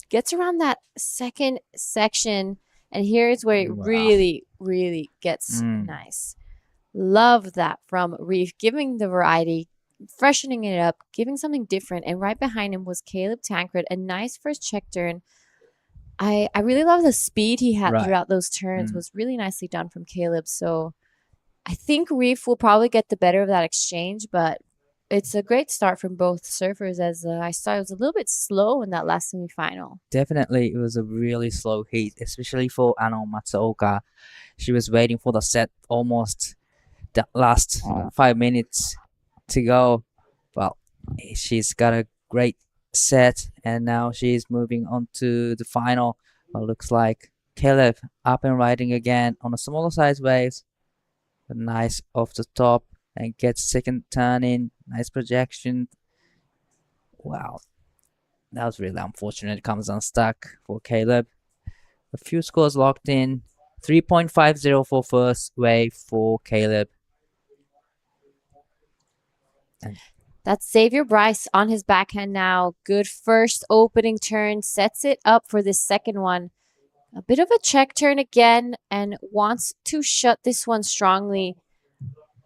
K: Gets around that second section. And here's where it really, really gets nice. Love that from Reef, giving the variety, freshening it up, giving something different. And right behind him was Caleb Tancred. A nice first check turn. I really love the speed he had throughout those turns. Was really nicely done from Caleb. So I think Reef will probably get the better of that exchange, but it's a great start from both surfers, as I saw it was a little bit slow in that last semi-final.
H: Definitely, it was a really slow heat, especially for Ano Matsuoka. She was waiting for the set almost the last 5 minutes to go. Well, she's got a great set, and now she's moving on to the final. Well, looks like Caleb up and riding again on a smaller size waves. But nice off the top and gets second turn in. Nice projection. Wow. That was really unfortunate. It comes unstuck for Caleb. A few scores locked in. 3.50 for first wave for Caleb.
K: That's Xavier Bryce on his backhand now. Good first opening turn. Sets it up for this second one. A bit of a check turn again and wants to shut this one strongly.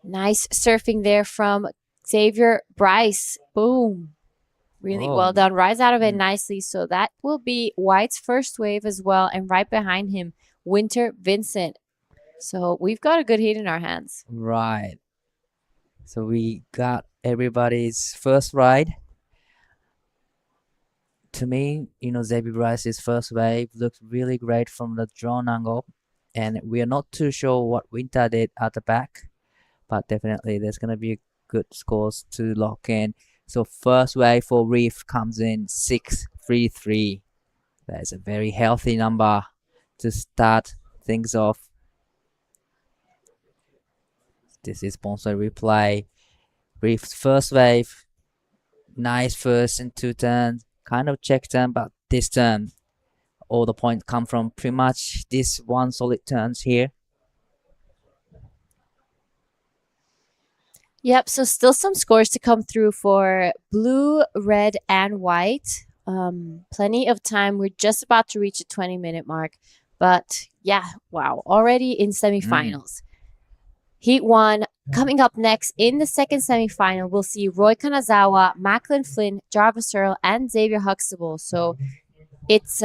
K: Nice surfing there from Xavier Bryce. Boom. Really well done. Rise out of it nicely. So that will be White's first wave as well. And right behind him, Winter Vincent. So we've got a good heat in our hands.
H: Right. So we got everybody's first ride. To me, Xavier Bryce's first wave looked really great from the drone angle. And we are not too sure what Winter did at the back. But definitely there's going to be good scores to lock in. So first wave for Reef comes in 6.33. That is a very healthy number to start things off. This is sponsor replay. Reef's first wave. Nice first and 2 turns. Kind of check turn, but this turn, all the points come from pretty much this one solid turns here.
K: Yep, so still some scores to come through for blue, red, and white. Plenty of time. We're just about to reach the 20-minute mark. But yeah, wow, already in semifinals. Heat 1 coming up next in the second semifinal. We'll see Roy Kanazawa, Macklin Flynn, Jarvis Earl, and Xavier Huxtable. So it's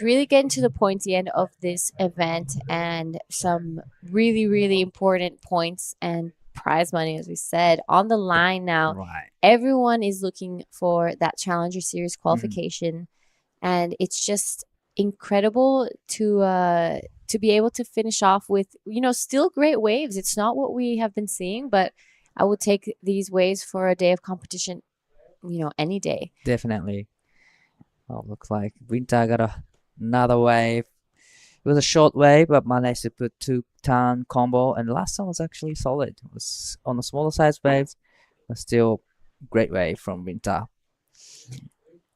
K: really getting to the pointy end of this event, and some really, really important points and prize money, as we said, on the line now.
H: Right.
K: Everyone is looking for that Challenger Series qualification, and it's just incredible to be able to finish off with still great waves. It's not what we have been seeing, but I would take these waves for a day of competition, any day.
H: Definitely. Well, looks like Winter got another wave. It was a short wave, but managed to put 2-turn combo, and the last one was actually solid. It was on the smaller size waves, but still great wave from Winter.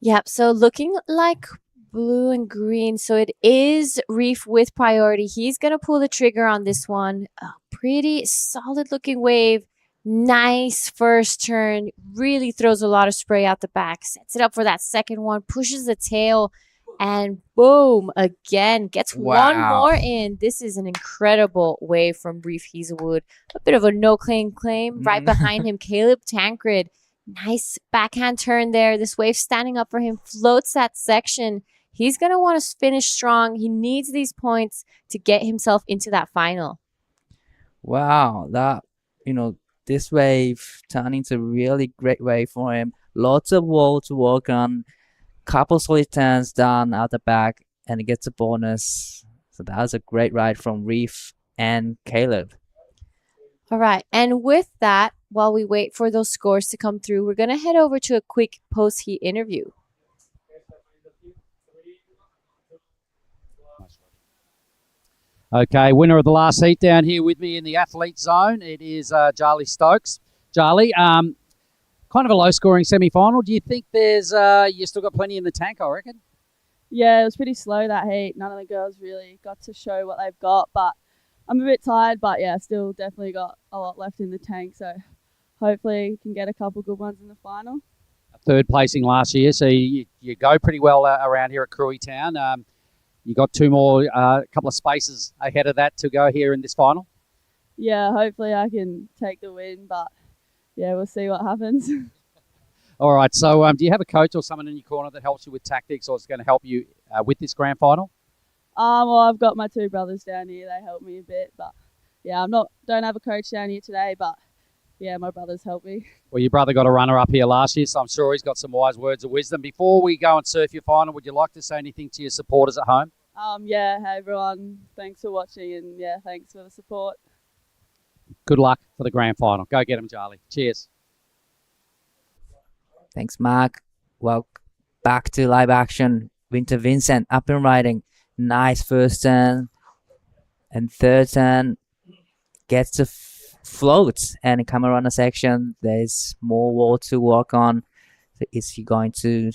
K: Yep, so looking like blue and green. So it is Reef with priority. He's going to pull the trigger on this one. A pretty solid looking wave. Nice first turn. Really throws a lot of spray out the back. Sets it up for that second one. Pushes the tail. And boom, again, gets one
A: Wow.
K: more in. This is an incredible wave from Reef Hazelwood. A bit of a claim. Right behind him, Caleb Tancred. Nice backhand turn there. This wave standing up for him, floats that section. He's going to want to finish strong. He needs these points to get himself into that final.
H: Wow, this wave turned into a really great wave for him. Lots of wall to work on. Couple solid turns down out the back, and he gets a bonus. So that was a great ride from Reef and Caleb.
K: All right. And with that, while we wait for those scores to come through, we're going to head over to a quick post-heat interview.
I: Okay, winner of the last heat down here with me in the athlete zone. It is Charlie Stokes. Charlie, kind of a low-scoring semi-final. Do you think there's you still got plenty in the tank, I reckon?
R: Yeah, it was pretty slow that heat. None of the girls really got to show what they've got, but I'm a bit tired, but yeah, still definitely got a lot left in the tank, so hopefully we can get a couple good ones in the final.
I: Third placing last year, so you go pretty well around here at Krui Town. You got two more, couple of spaces ahead of that to go here in this final?
R: Yeah, hopefully I can take the win, but yeah, we'll see what happens.
I: All right, so do you have a coach or someone in your corner that helps you with tactics or is going to help you with this grand final?
R: Well, I've got my two brothers down here. They help me a bit, but yeah, don't have a coach down here today, but yeah, my brothers help me.
I: Well, your brother got a runner up here last year, so I'm sure he's got some wise words of wisdom. Before we go and surf your final, would you like to say anything to your supporters at home?
R: Yeah, hey everyone, thanks for watching, and yeah, thanks for the support.
I: Good luck for the grand final. Go get him, Charlie. Cheers.
H: Thanks, Mark. Well, back to live action. Winter Vincent up and riding. Nice first turn and third turn. Gets the floats and come around the section. There's more wall to work on. So is he going to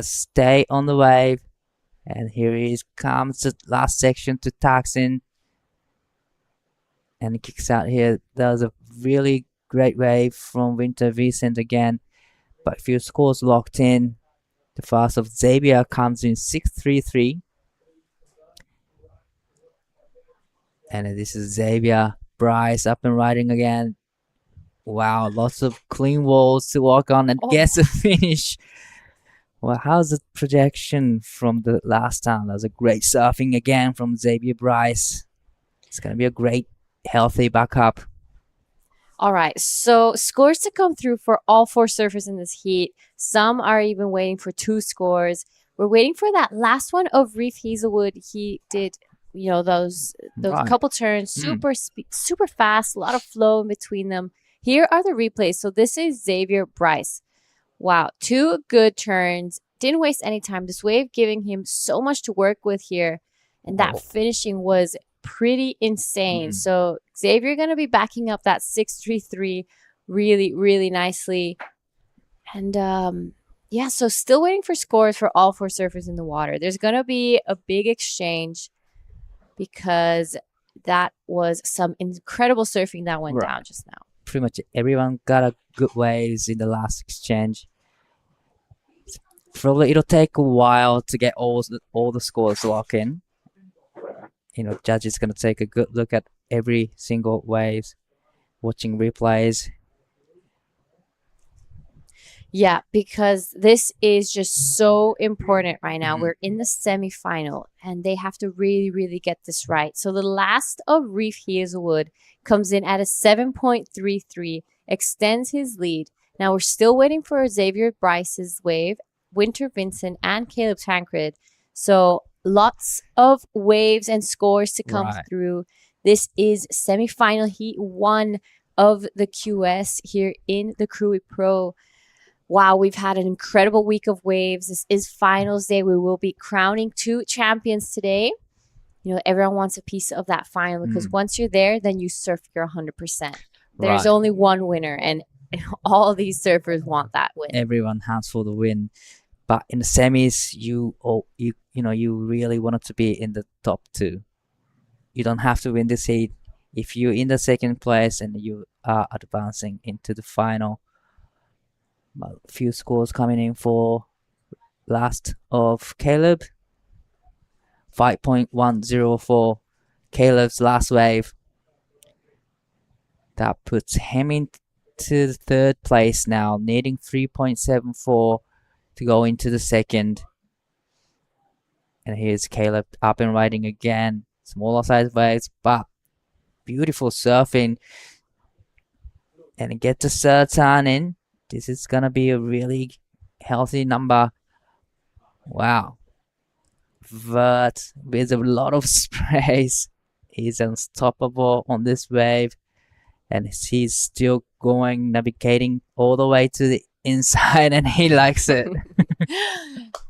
H: stay on the wave? And here he comes the last section to Taksin. And he kicks out here. That was a really great wave from Winter Vincent again. But few scores locked in. The fast of Xavier comes in 6.33. And this is Xavier Bryce up and riding again. Wow, lots of clean walls to walk on and gets a finish. Well, how's the projection from the last time? That was a great surfing again from Xavier Bryce. It's going to be a great, healthy backup.
K: All right, so scores to come through for all four surfers in this heat. Some are even waiting for two scores. We're waiting for that last one of Reef Hazelwood. He did, those
V: Right.
K: couple turns, super fast, a lot of flow in between them. Here are the replays. So this is Xavier Bryce. Wow, two good turns. Didn't waste any time. This wave giving him so much to work with here. And that finishing was pretty insane. So Xavier going to be backing up that 6.33 really, really nicely. And so still waiting for scores for all four surfers in the water. There's going to be a big exchange because that was some incredible surfing that went down just now.
H: Pretty much everyone got a good waves in the last exchange. Probably it'll take a while to get all the scores locked in. Judges gonna take a good look at every single waves, watching replays.
K: Yeah, because this is just so important right now. We're in the semifinal and they have to really, really get this right. So the last of Reef Hazelwood comes in at a 7.33, extends his lead. Now we're still waiting for Xavier Bryce's wave, Winter Vincent, and Caleb Tancred. So lots of waves and scores to come through. This is semifinal heat 1 of the QS here in the Krui Pro. Wow, we've had an incredible week of waves. This is finals day. We will be crowning 2 champions today. Everyone wants a piece of that final because once you're there, then you surf your 100%. There's only one winner, and all these surfers want that win.
H: Everyone hunts for the win, but in the semis, you really wanted to be in the top 2. You don't have to win this heat. If you're in the second place and you are advancing into the final, a few scores coming in for last of Caleb. 5.104, Caleb's last wave. That puts him into the third place now, needing 3.74 to go into the second. And here's Caleb up and riding again. Smaller size waves, but beautiful surfing. And get the third turn in. This is gonna be a really healthy number. Wow. But with a lot of sprays, he's unstoppable on this wave. And he's still going, navigating all the way to the inside, and he likes it.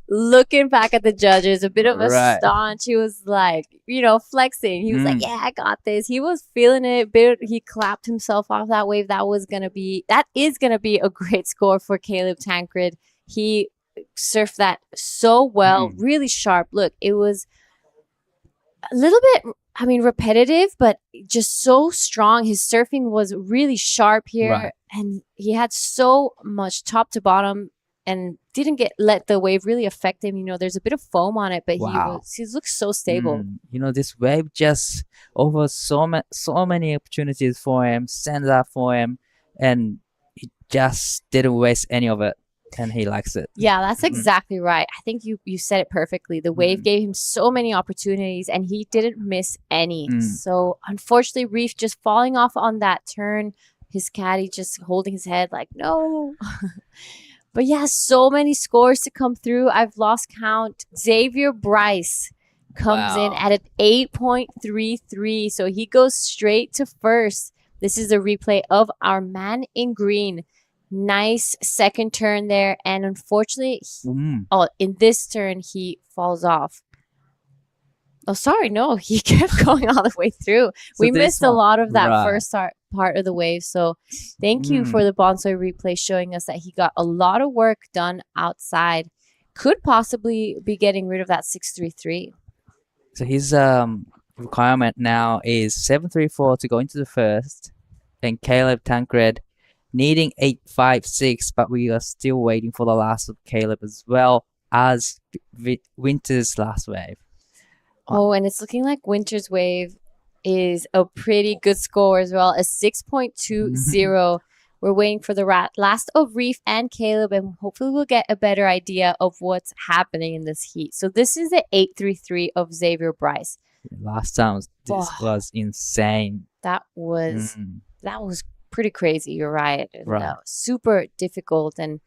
K: Looking back at the judges, a bit of a
H: Right.
K: staunch. He was like, flexing. He was like, yeah, I got this. He was feeling it. He clapped himself off that wave. That is going to be a great score for Caleb Tancred. He surfed that so well, really sharp. Look, it was a little bit, repetitive, but just so strong. His surfing was really sharp here,
H: Right.
K: and he had so much top to bottom and didn't let the wave really affect him. There's a bit of foam on it, but
H: Wow.
K: he looks so stable.
H: This wave just offers so many opportunities for him, stands up for him, and he just didn't waste any of it, and he likes it.
K: Yeah, that's exactly right. I think you said it perfectly. The wave gave him so many opportunities, and he didn't miss any. So unfortunately, Reef just falling off on that turn. His caddy just holding his head like, no. But yeah, so many scores to come through. I've lost count. Xavier Bryce comes in at an 8.33. So he goes straight to first. This is a replay of our man in green. Nice second turn there. And unfortunately, in this turn, he falls off. Oh, sorry. No, he kept going all the way through. We missed a lot of that first part of the wave. So thank you for the Bonsai replay showing us that he got a lot of work done outside. Could possibly be getting rid of that 633.
H: So his requirement now is 734 to go into the first. And Caleb Tancred needing 856, but we are still waiting for the last of Caleb as well as Winter's last wave.
K: Oh, and it's looking like Winter's wave is a pretty good score as well, a 6.20. We're waiting for the last of Reef and Caleb, and hopefully we'll get a better idea of what's happening in this heat. So this is the 833 of Xavier Bryce.
H: Last time, this was insane.
K: That was pretty crazy. You're right.
H: Right.
K: Super difficult, and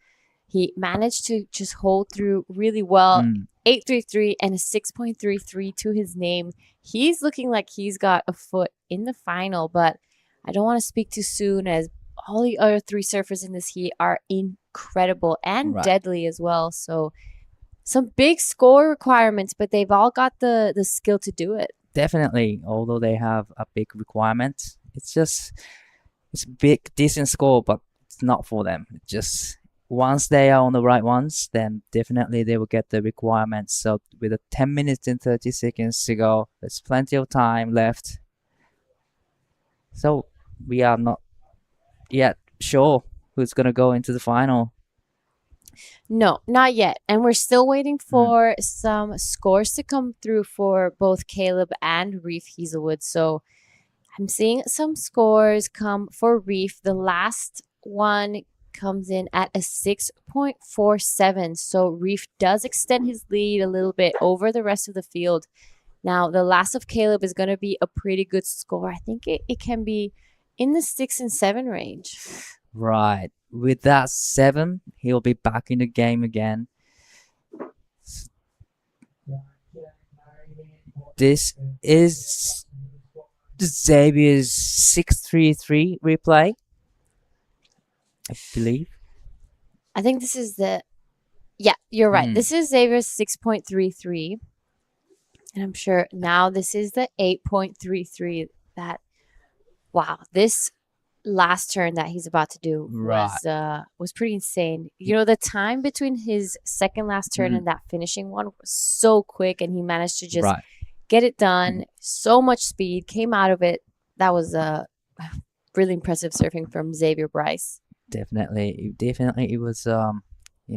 K: he managed to just hold through really well. 833 and a 6.33 to his name. He's looking like he's got a foot in the final, but I don't want to speak too soon, as all the other three surfers in this heat are incredible and deadly as well. So some big score requirements, but they've all got the skill to do it.
H: Definitely, although they have a big requirement, it's a big, decent score, but it's not for them. Just once they are on the right ones, then definitely they will get the requirements. So with 10 minutes and 30 seconds to go, there's plenty of time left. So we are not yet sure who's going to go into the final.
K: No, not yet. And we're still waiting for some scores to come through for both Caleb and Reef Hazelwood. So I'm seeing some scores come for Reef. The last one comes in at a 6.47. So Reef does extend his lead a little bit over the rest of the field. Now, the last of Caleb is going to be a pretty good score. I think it can be in the 6 and 7 range.
H: Right. With that 7, he'll be back in the game again. This is Xavier's 633 replay, I believe.
K: I think this is yeah, you're right. This is Xavier's 6.33. And I'm sure now this is the 8.33. Wow, this last turn that he's about to do was pretty insane. The time between his second last turn and that finishing one was so quick, and he managed to just get it done. So much speed came out of it. That was really impressive surfing from Xavier Bryce.
H: Definitely it was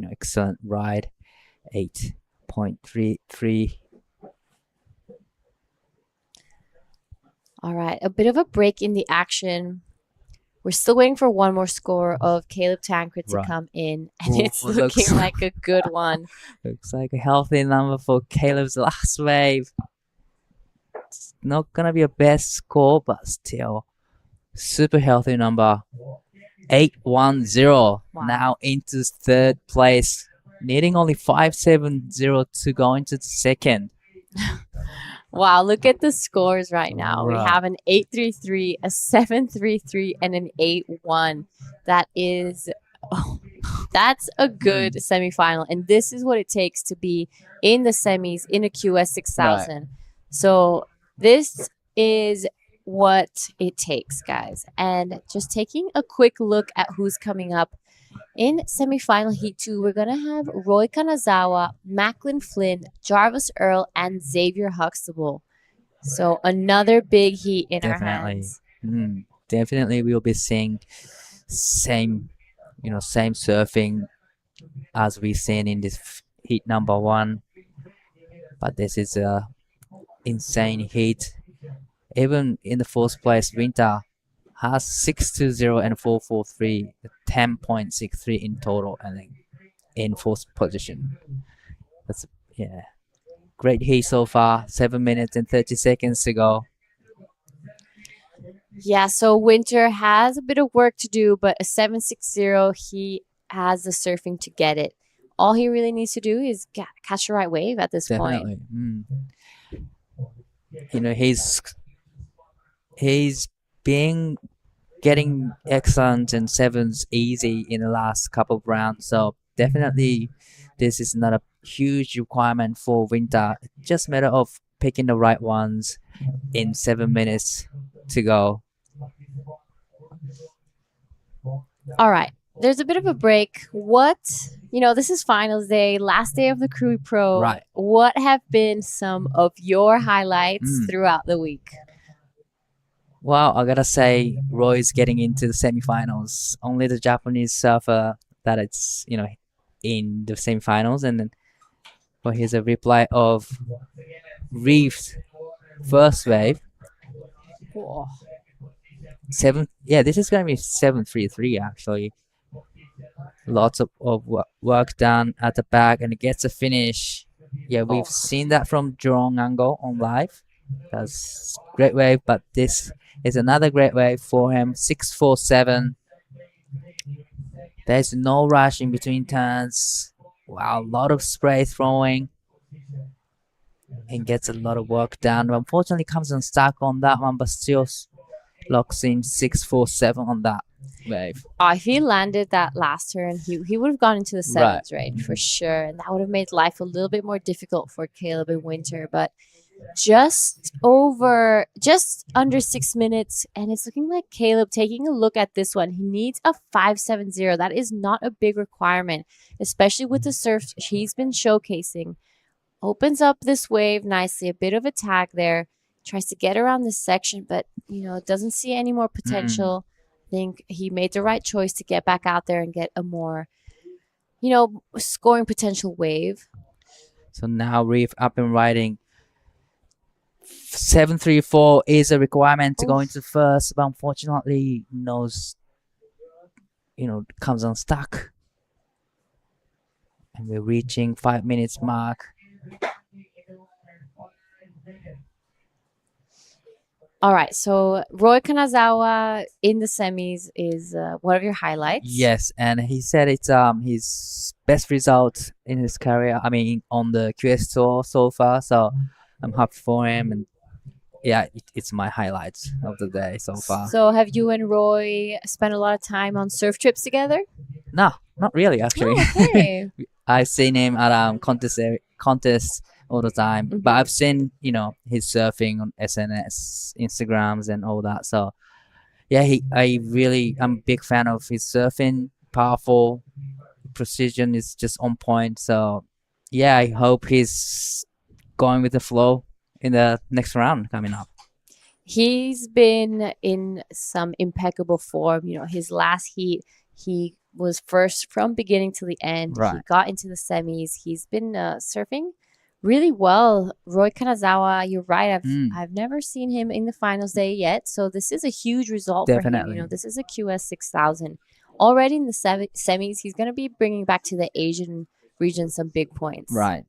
H: excellent ride. 8.33.
K: All right, a bit of a break in the action. We're still waiting for one more score of Caleb Tancred to
H: Right.
K: come in, and
H: Ooh,
K: it's looking like a good one.
H: Looks like a healthy number for Caleb's last wave. It's not gonna be a best score, but still super healthy number. 810. Now into third place, needing only 570 to go into the second.
K: Wow, look at the scores right now. We
H: Right.
K: have an 833, a 733, and an 81. That is, that's a good semifinal. And this is what it takes to be in the semis in a QS 6000. So this is what it takes, guys. And just taking a quick look at who's coming up. In semifinal heat 2, we're going to have Roy Kanazawa, Macklin Flynn, Jarvis Earl, and Xavier Huxtable. So another big heat in our hands.
H: Definitely we'll be seeing same surfing as we've seen in this heat number 1. But this is a insane heat. Even in the fourth place, Winter has 620 and 443, 10.63 in total, and then in fourth position. That's great heat so far. 7 minutes and 30 seconds to go.
K: Yeah, so Winter has a bit of work to do, but a 760, he has the surfing to get it. All he really needs to do is catch the right wave at this
H: Definitely.
K: point.
H: He's been getting excellent and sevens easy in the last couple of rounds, so definitely this is not a huge requirement for Winter. Just a matter of picking the right ones in 7 minutes to go.
K: All right, there's a bit of a break. This is finals day, last day of the Krui Pro.
H: Right.
K: What have been some of your highlights throughout the week?
H: Well, I gotta say, Roy's getting into the semifinals. Only the Japanese surfer that it's in the semifinals, and then here's a replay of Reef's first wave.
K: Whoa.
H: This is gonna be 733 actually. Lots of work done at the back, and it gets a finish. Yeah, we've seen that from Jurong angle on live. That's great wave, but this is another great wave for him. 647. There's no rush in between turns. Wow, a lot of spray throwing. And gets a lot of work done. Unfortunately, comes unstuck on that one, but still locks in 647 on that wave.
K: If he landed that last turn, he would have gone into the sevens, right? For sure. And that would have made life a little bit more difficult for Caleb and Winter. But just under 6 minutes, and it's looking like Caleb, taking a look at this one, he needs a 570. That is not a big requirement, especially with the surf he's been showcasing. Opens up this wave nicely, a bit of a tag there, tries to get around this section, but doesn't see any more potential. I think he made the right choice to get back out there and get a more scoring potential wave.
H: So now Reef up and riding. 734 is a requirement to go into first, but unfortunately comes unstuck. And we're reaching 5 minutes mark.
K: All right, so Roy Kanazawa in the semis is one of your highlights.
H: Yes, and he said it's his best result in his career. I mean, on the QS tour so far. So I'm happy for him, and it's my highlights of the day so far.
K: So have you and Roy spent a lot of time on surf trips together?
H: No, not really actually.
K: Oh, okay.
H: I've seen him at contests all the time, but I've seen his surfing on SNS, Instagrams, and all that. So I'm a big fan of his surfing. Powerful, precision is just on point. So I hope he's going with the flow in the next round coming up.
K: He's been in some impeccable form. His last heat, he was first from beginning to the end. He
H: Right.
K: got into the semis. He's been surfing really well. Roy Kanazawa, you're right. I've never seen him in the finals day yet. So this is a huge result for him.
H: Definitely.
K: You know, this is a QS 6000. Already in the semis, he's going to be bringing back to the Asian region some big points.
H: Right.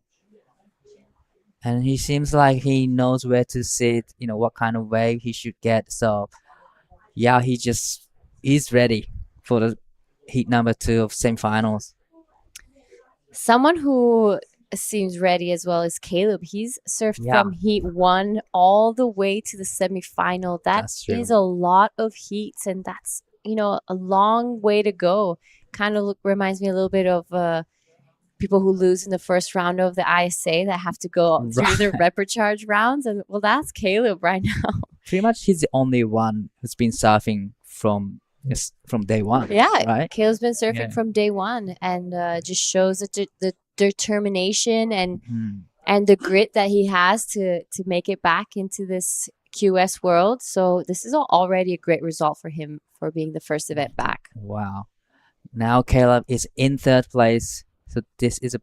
H: And he seems like he knows where to sit, you know, what kind of wave he should get. So, yeah, he's ready for the heat number 2 of semifinals.
K: Someone who seems ready as well is Caleb. He's surfed
H: Yeah.
K: from heat 1 all the way to the semifinal.
H: That's true.
K: Is a lot of heats, and that's, you know, a long way to go. Kind of reminds me a little bit of people who lose in the first round of the ISA that have to go through the reprecharge rounds. And well, that's Caleb right now.
H: Pretty much he's the only one who's been surfing from day one.
K: Yeah,
H: right?
K: Caleb's been surfing
H: Yeah.
K: from day one, and just shows the determination
H: Mm-hmm.
K: and the grit that he has to make it back into this QS world. So this is already a great result for him for being the first event back.
H: Wow. Now Caleb is in 3rd place. So this is a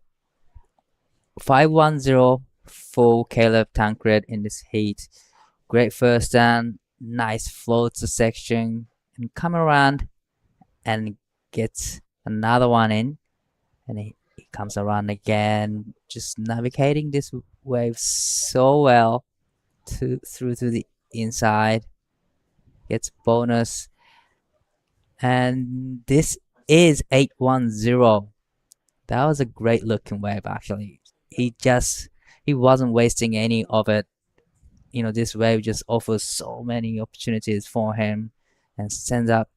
H: 510 for Caleb Tancred in this heat. Great first stand, nice flow to section, and come around and gets another one in. And he comes around again, just navigating this wave so well through to the inside. Gets bonus. And this is 810. That was a great looking wave actually. He wasn't wasting any of it. You know, this wave just offers so many opportunities for him and stands up.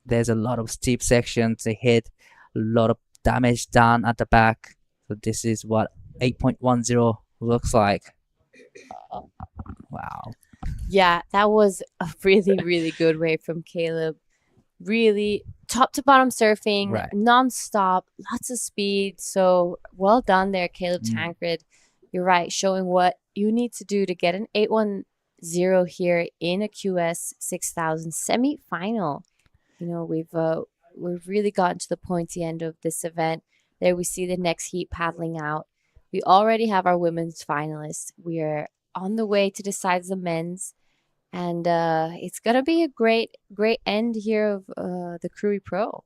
H: There's a lot of steep sections to hit, a lot of damage done at the back. So this is what 8.10 looks like. Wow.
K: Yeah, that was a really, really good wave from Caleb. Really top to bottom surfing,
H: Right.
K: non-stop, lots of speed. So well done there, Caleb Tancred. You're right, showing what you need to do to get an 810 here in a QS 6000 semi-final. You know, we've really gotten to the pointy end of this event. There we see the next heat paddling out. We already have our women's finalists. We are on the way to decide the men's. And it's going to be a great end here of the Krui Pro.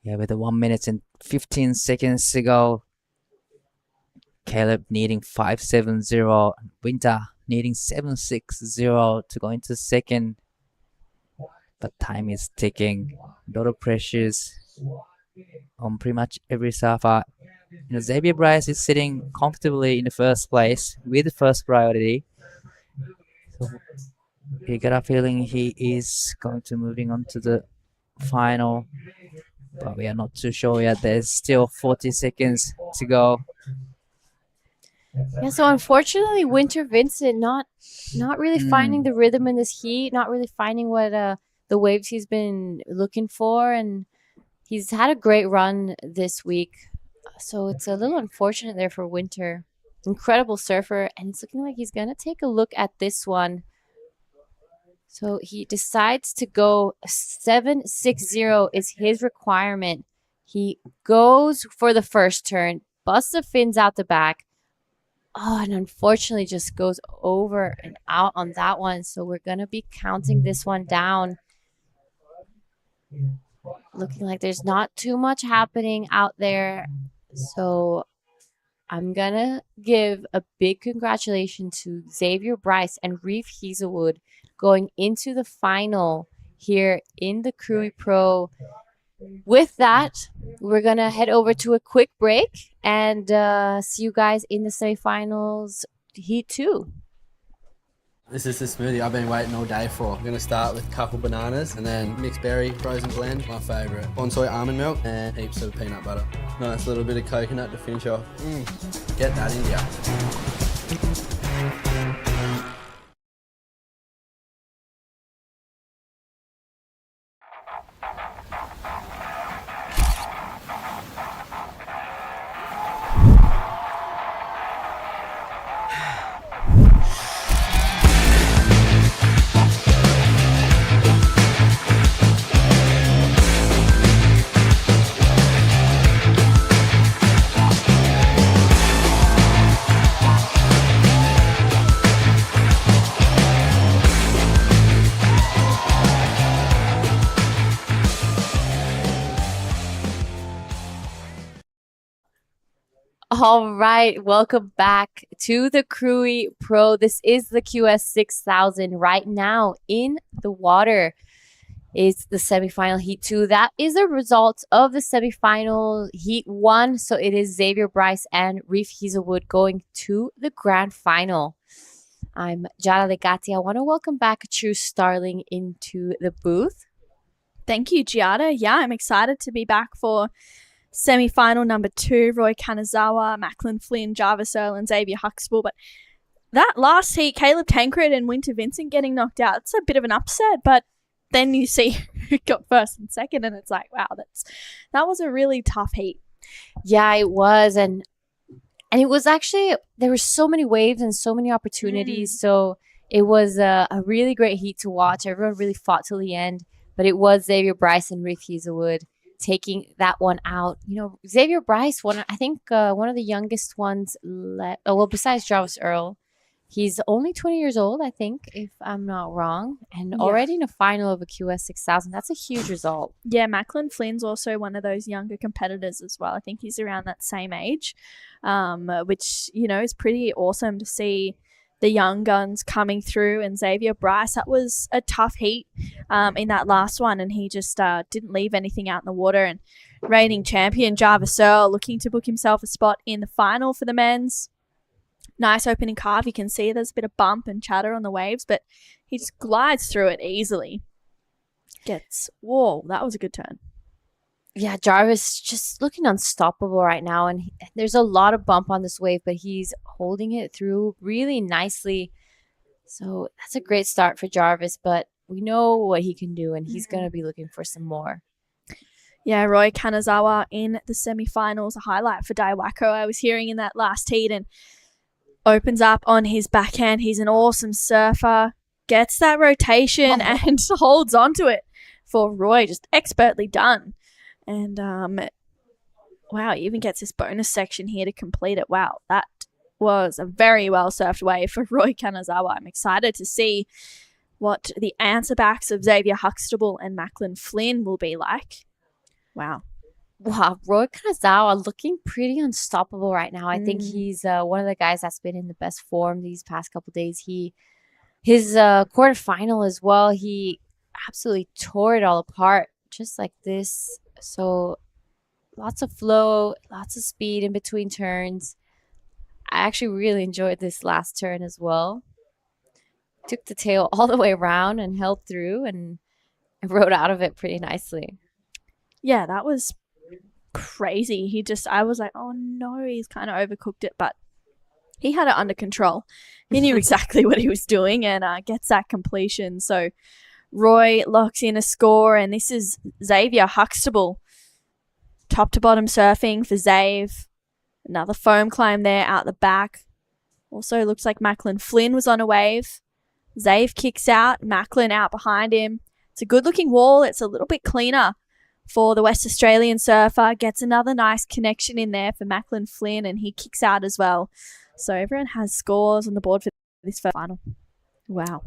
H: Yeah, with the 1 minute and 15 seconds to go. Caleb needing 570, Winter needing 760 to go into second. But time is ticking. A lot of pressures on pretty much every surfer. You know, Xavier Bryce is sitting comfortably in the first place with the first priority. So you got a feeling he is going to moving on to the final, but we are not too sure yet. There's still 40 seconds to go.
K: Yeah, so unfortunately, Winter Vincent not really finding the rhythm in this heat, not really finding what the waves he's been looking for, and he's had a great run this week. So it's a little unfortunate there for Winter. Incredible surfer, and it's looking like he's gonna take a look at this one. So he decides to go 760 is his requirement. He goes for the first turn, busts the fins out the back. Oh, and unfortunately just goes over and out on that one. So we're gonna be counting this one down. Looking like there's not too much happening out there. So I'm going to give a big congratulations to Xavier Bryce and Reef Hazelwood going into the final here in the Krui Pro. With that, we're going to head over to a quick break and see you guys in the semifinals heat 2.
J: This is the smoothie I've been waiting all day for. I'm going to start with a couple bananas and then mixed berry frozen blend, my favourite. Bonsai almond milk and heaps of peanut butter. Nice little bit of coconut to finish off. Get that in ya.
K: All right, welcome back to the Krui Pro. This is the QS 6000 right now in the water. Is the semifinal heat 2. That is a result of the semifinal heat 1. So it is Xavier Bryce and Reef Hazelwood going to the grand final. I'm Jara Legati. I want to welcome back True Starling into the booth.
C: Thank you, Giada. Yeah, I'm excited to be back for semi-final number 2. Roy Kanazawa, Macklin Flynn, Jarvis Earl and Xavier Huxtable. But that last heat, Caleb Tancred and Winter Vincent getting knocked out, it's a bit of an upset. But then you see who got first and second and it's like, wow, that was a really tough heat.
K: Yeah, it was. And it was actually, there were so many waves and so many opportunities. So it was a really great heat to watch. Everyone really fought till the end. But it was Xavier Bryce and Reef Hazelwood taking that one out. You know, Xavier Bryce, one of the youngest ones besides Jarvis Earl. He's only 20 years old, I think, if I'm not wrong. And already in a final of a QS 6000. That's a huge result.
C: Yeah, Macklin Flynn's also one of those younger competitors as well. I think he's around that same age, which, you know, is pretty awesome to see the young guns coming through. And Xavier Bryce, that was a tough heat in that last one, and he just didn't leave anything out in the water. And reigning champion Jarvis Earl looking to book himself a spot in the final for the men's. Nice opening carve. You can see there's a bit of bump and chatter on the waves, but he just glides through it easily. Whoa, that was a good turn.
K: Yeah, Jarvis just looking unstoppable right now. And there's a lot of bump on this wave, but he's holding it through really nicely. So that's a great start for Jarvis, but we know what he can do, and he's going to be looking for some more.
C: Yeah, Roy Kanazawa in the semifinals, a highlight for Daiwako. I was hearing in that last heat, and opens up on his backhand. He's an awesome surfer, gets that rotation and holds onto it for Roy. Just expertly done. And wow, he even gets this bonus section here to complete it. Wow, that was a very well surfed wave for Roy Kanazawa. I'm excited to see what the answer backs of Xavier Huxtable and Macklin Flynn will be like. Wow.
K: Wow, Roy Kanazawa looking pretty unstoppable right now. I think he's one of the guys that's been in the best form these past couple days. His quarterfinal as well, he absolutely tore it all apart just like this. So lots of flow, lots of speed in between turns. I actually really enjoyed this last turn as well. Took the tail all the way around and held through and rode out of it pretty nicely.
C: Yeah, that was crazy. I was like, oh no, he's kind of overcooked it, but he had it under control. He knew exactly what he was doing and gets that completion. So Roy locks in a score, and this is Xavier Huxtable. Top to bottom surfing for Xav. Another foam climb there out the back. Also looks like Macklin Flynn was on a wave. Xav kicks out, Macklin out behind him. It's a good looking wall. It's a little bit cleaner for the West Australian surfer. Gets another nice connection in there for Macklin Flynn, and he kicks out as well. So everyone has scores on the board for this first final. Wow.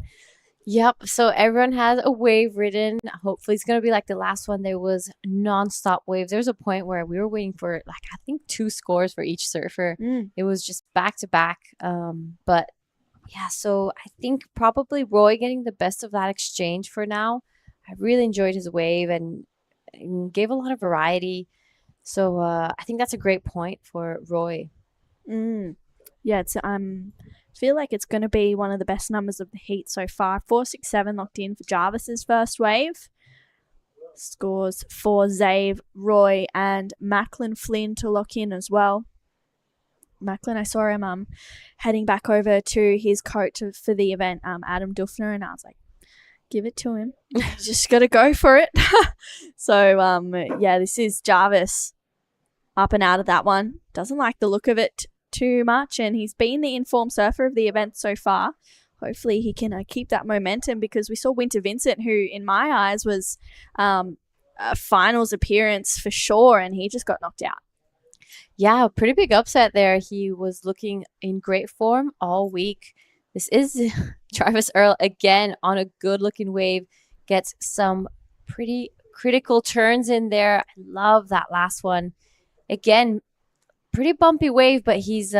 K: Yep. So everyone has a wave ridden. Hopefully it's going to be like the last one. There was non-stop waves. There was a point where we were waiting for I think 2 scores for each surfer. It was just back to back. But yeah, so I think probably Roy getting the best of that exchange for now. I really enjoyed his wave and gave a lot of variety. So I think that's a great point for Roy.
C: Yeah, it's feel like it's going to be one of the best numbers of the heat so far. 467 locked in for Jarvis's first wave. Scores for Xav, Roy, and Macklin Flynn to lock in as well. Macklin, I saw him heading back over to his coach for the event, Adam Dufner, and I was like, give it to him. Just got to go for it. So, yeah, this is Jarvis up and out of that one. Doesn't like the look of it too much, and he's been the informed surfer of the event so far. Hopefully he can keep that momentum, because we saw Winter Vincent, who in my eyes was a finals appearance for sure, and he just got knocked out.
K: Yeah, pretty big upset there. He was looking in great form all week. This is Jarvis Earl again on a good looking wave. Gets some pretty critical turns in there. I love that last one. Again, pretty bumpy wave, but he's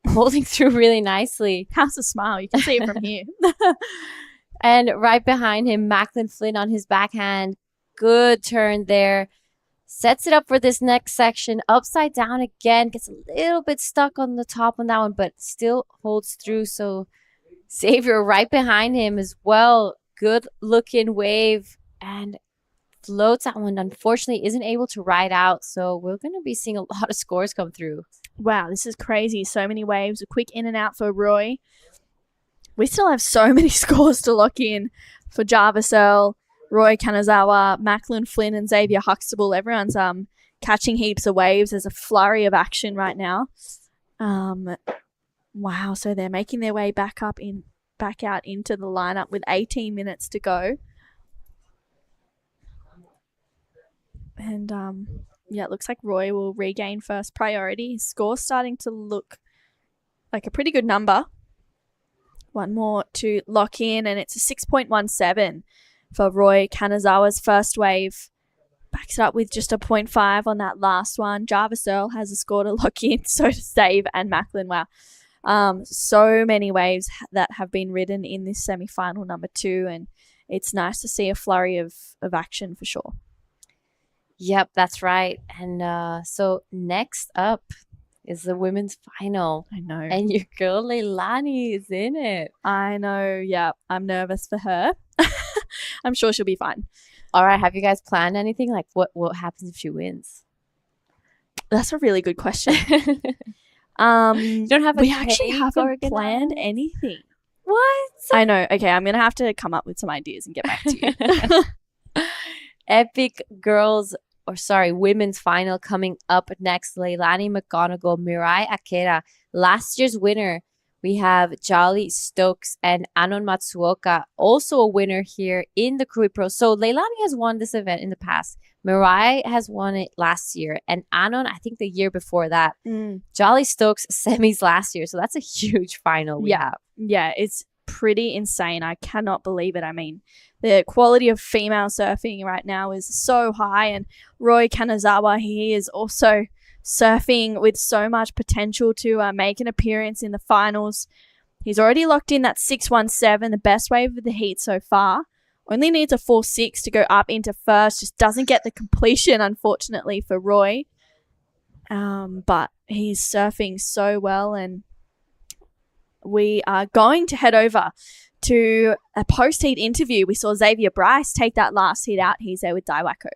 K: holding through really nicely.
C: How's the smile? You can see it from here.
K: And right behind him, Macklin Flynn on his backhand. Good turn there. Sets it up for this next section. Upside down again. Gets a little bit stuck on the top on that one, but still holds through. So Xavier right behind him as well. Good looking wave. And floats that one. Unfortunately, isn't able to ride out. So we're going to be seeing a lot of scores come through.
C: Wow, this is crazy. So many waves. A quick in and out for Roy. We still have so many scores to lock in for Jarvisel, Roy Kanazawa, Macklin Flynn, and Xavier Huxtable. Everyone's catching heaps of waves. There's a flurry of action right now. Wow, so they're making their way back out into the lineup with 18 minutes to go. And yeah, it looks like Roy will regain first priority. His score's starting to look like a pretty good number. One more to lock in, and it's a 6.17 for Roy Kanazawa's first wave. Backs it up with just a 0.5 on that last one. Jarvisel has a score to lock in, so does Dave and Macklin. Wow. So many waves that have been ridden in this semi-final number 2, and it's nice to see a flurry of action for sure.
K: Yep, that's right. And so next up is the women's final.
C: I know.
K: And your girl Leilani is in it.
C: I know. Yeah, I'm nervous for her. I'm sure she'll be fine.
K: All right. Have you guys planned anything? Like what happens if she wins?
C: That's a really good question.
K: You don't have
C: we actually haven't planned anything.
K: What?
C: I know. Okay, I'm going to have to come up with some ideas and get back to you.
K: Epic women's final coming up next. Leilani McGonigal, Mirai Akira. Last year's winner, we have Jolly Stokes and Anon Matsuoka, also a winner here in the Krui Pro. So Leilani has won this event in the past. Mirai has won it last year. And Anon, I think the year before that. Jolly Stokes semis last year. So that's a huge final we have.
C: Yeah, it's pretty insane. I cannot believe it. I mean, the quality of female surfing right now is so high, and Roy Kanazawa, he is also surfing with so much potential to make an appearance in the finals. He's already locked in that 617, the best wave of the heat so far. Only needs a 4.6 to go up into first. Just doesn't get the completion, unfortunately, for Roy. But he's surfing so well, and we are going to head over to a post-heat interview. We saw Xavier Bryce take that last heat out. He's there with Daiwako.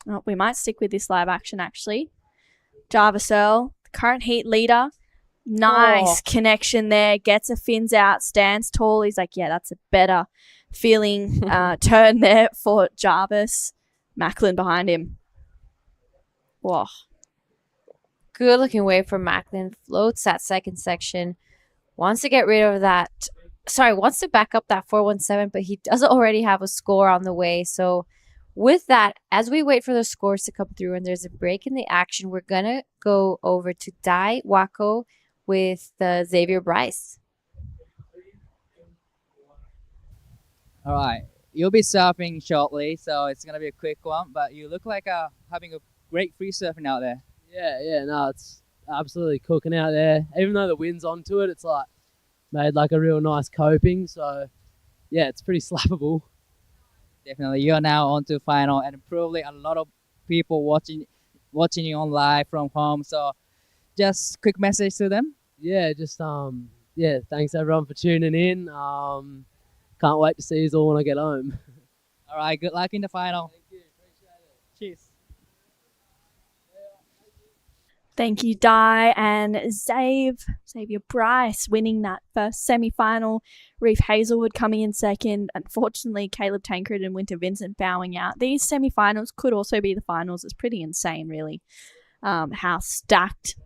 C: Oh, we might stick with this live action, actually. Jarvisel, the current heat leader. Nice connection there. Gets a fins out, stands tall. He's like, yeah, that's a better feeling turn there for Jarvis. Macklin behind him. Whoa.
K: Good looking wave from Macklin. Floats that second section. Wants to get rid of that. Wants to back up that 417, but he does already have a score on the way. So with that, as we wait for the scores to come through and there's a break in the action, we're going to go over to Dai Wako with Xavier Bryce.
E: All right. You'll be surfing shortly, so it's going to be a quick one, but you look like having a great free surfing out there.
U: Yeah, no, it's absolutely cooking out there. Even though the wind's onto it, it's like made like a real nice coping. So, yeah, it's pretty slappable.
E: Definitely. You're now on to final, and probably a lot of people watching you on live from home. So, just quick message to them.
U: Yeah, just thanks everyone for tuning in. Can't wait to see you all when I get home.
E: All right, good luck in the final.
U: Thank you, appreciate it.
E: Cheers.
C: Thank you, Dai and Xavier Bryce winning that first semi-final. Reef Hazelwood coming in second. Unfortunately, Caleb Tancred and Winter Vincent bowing out. These semi-finals could also be the finals. It's pretty insane, really, how stacked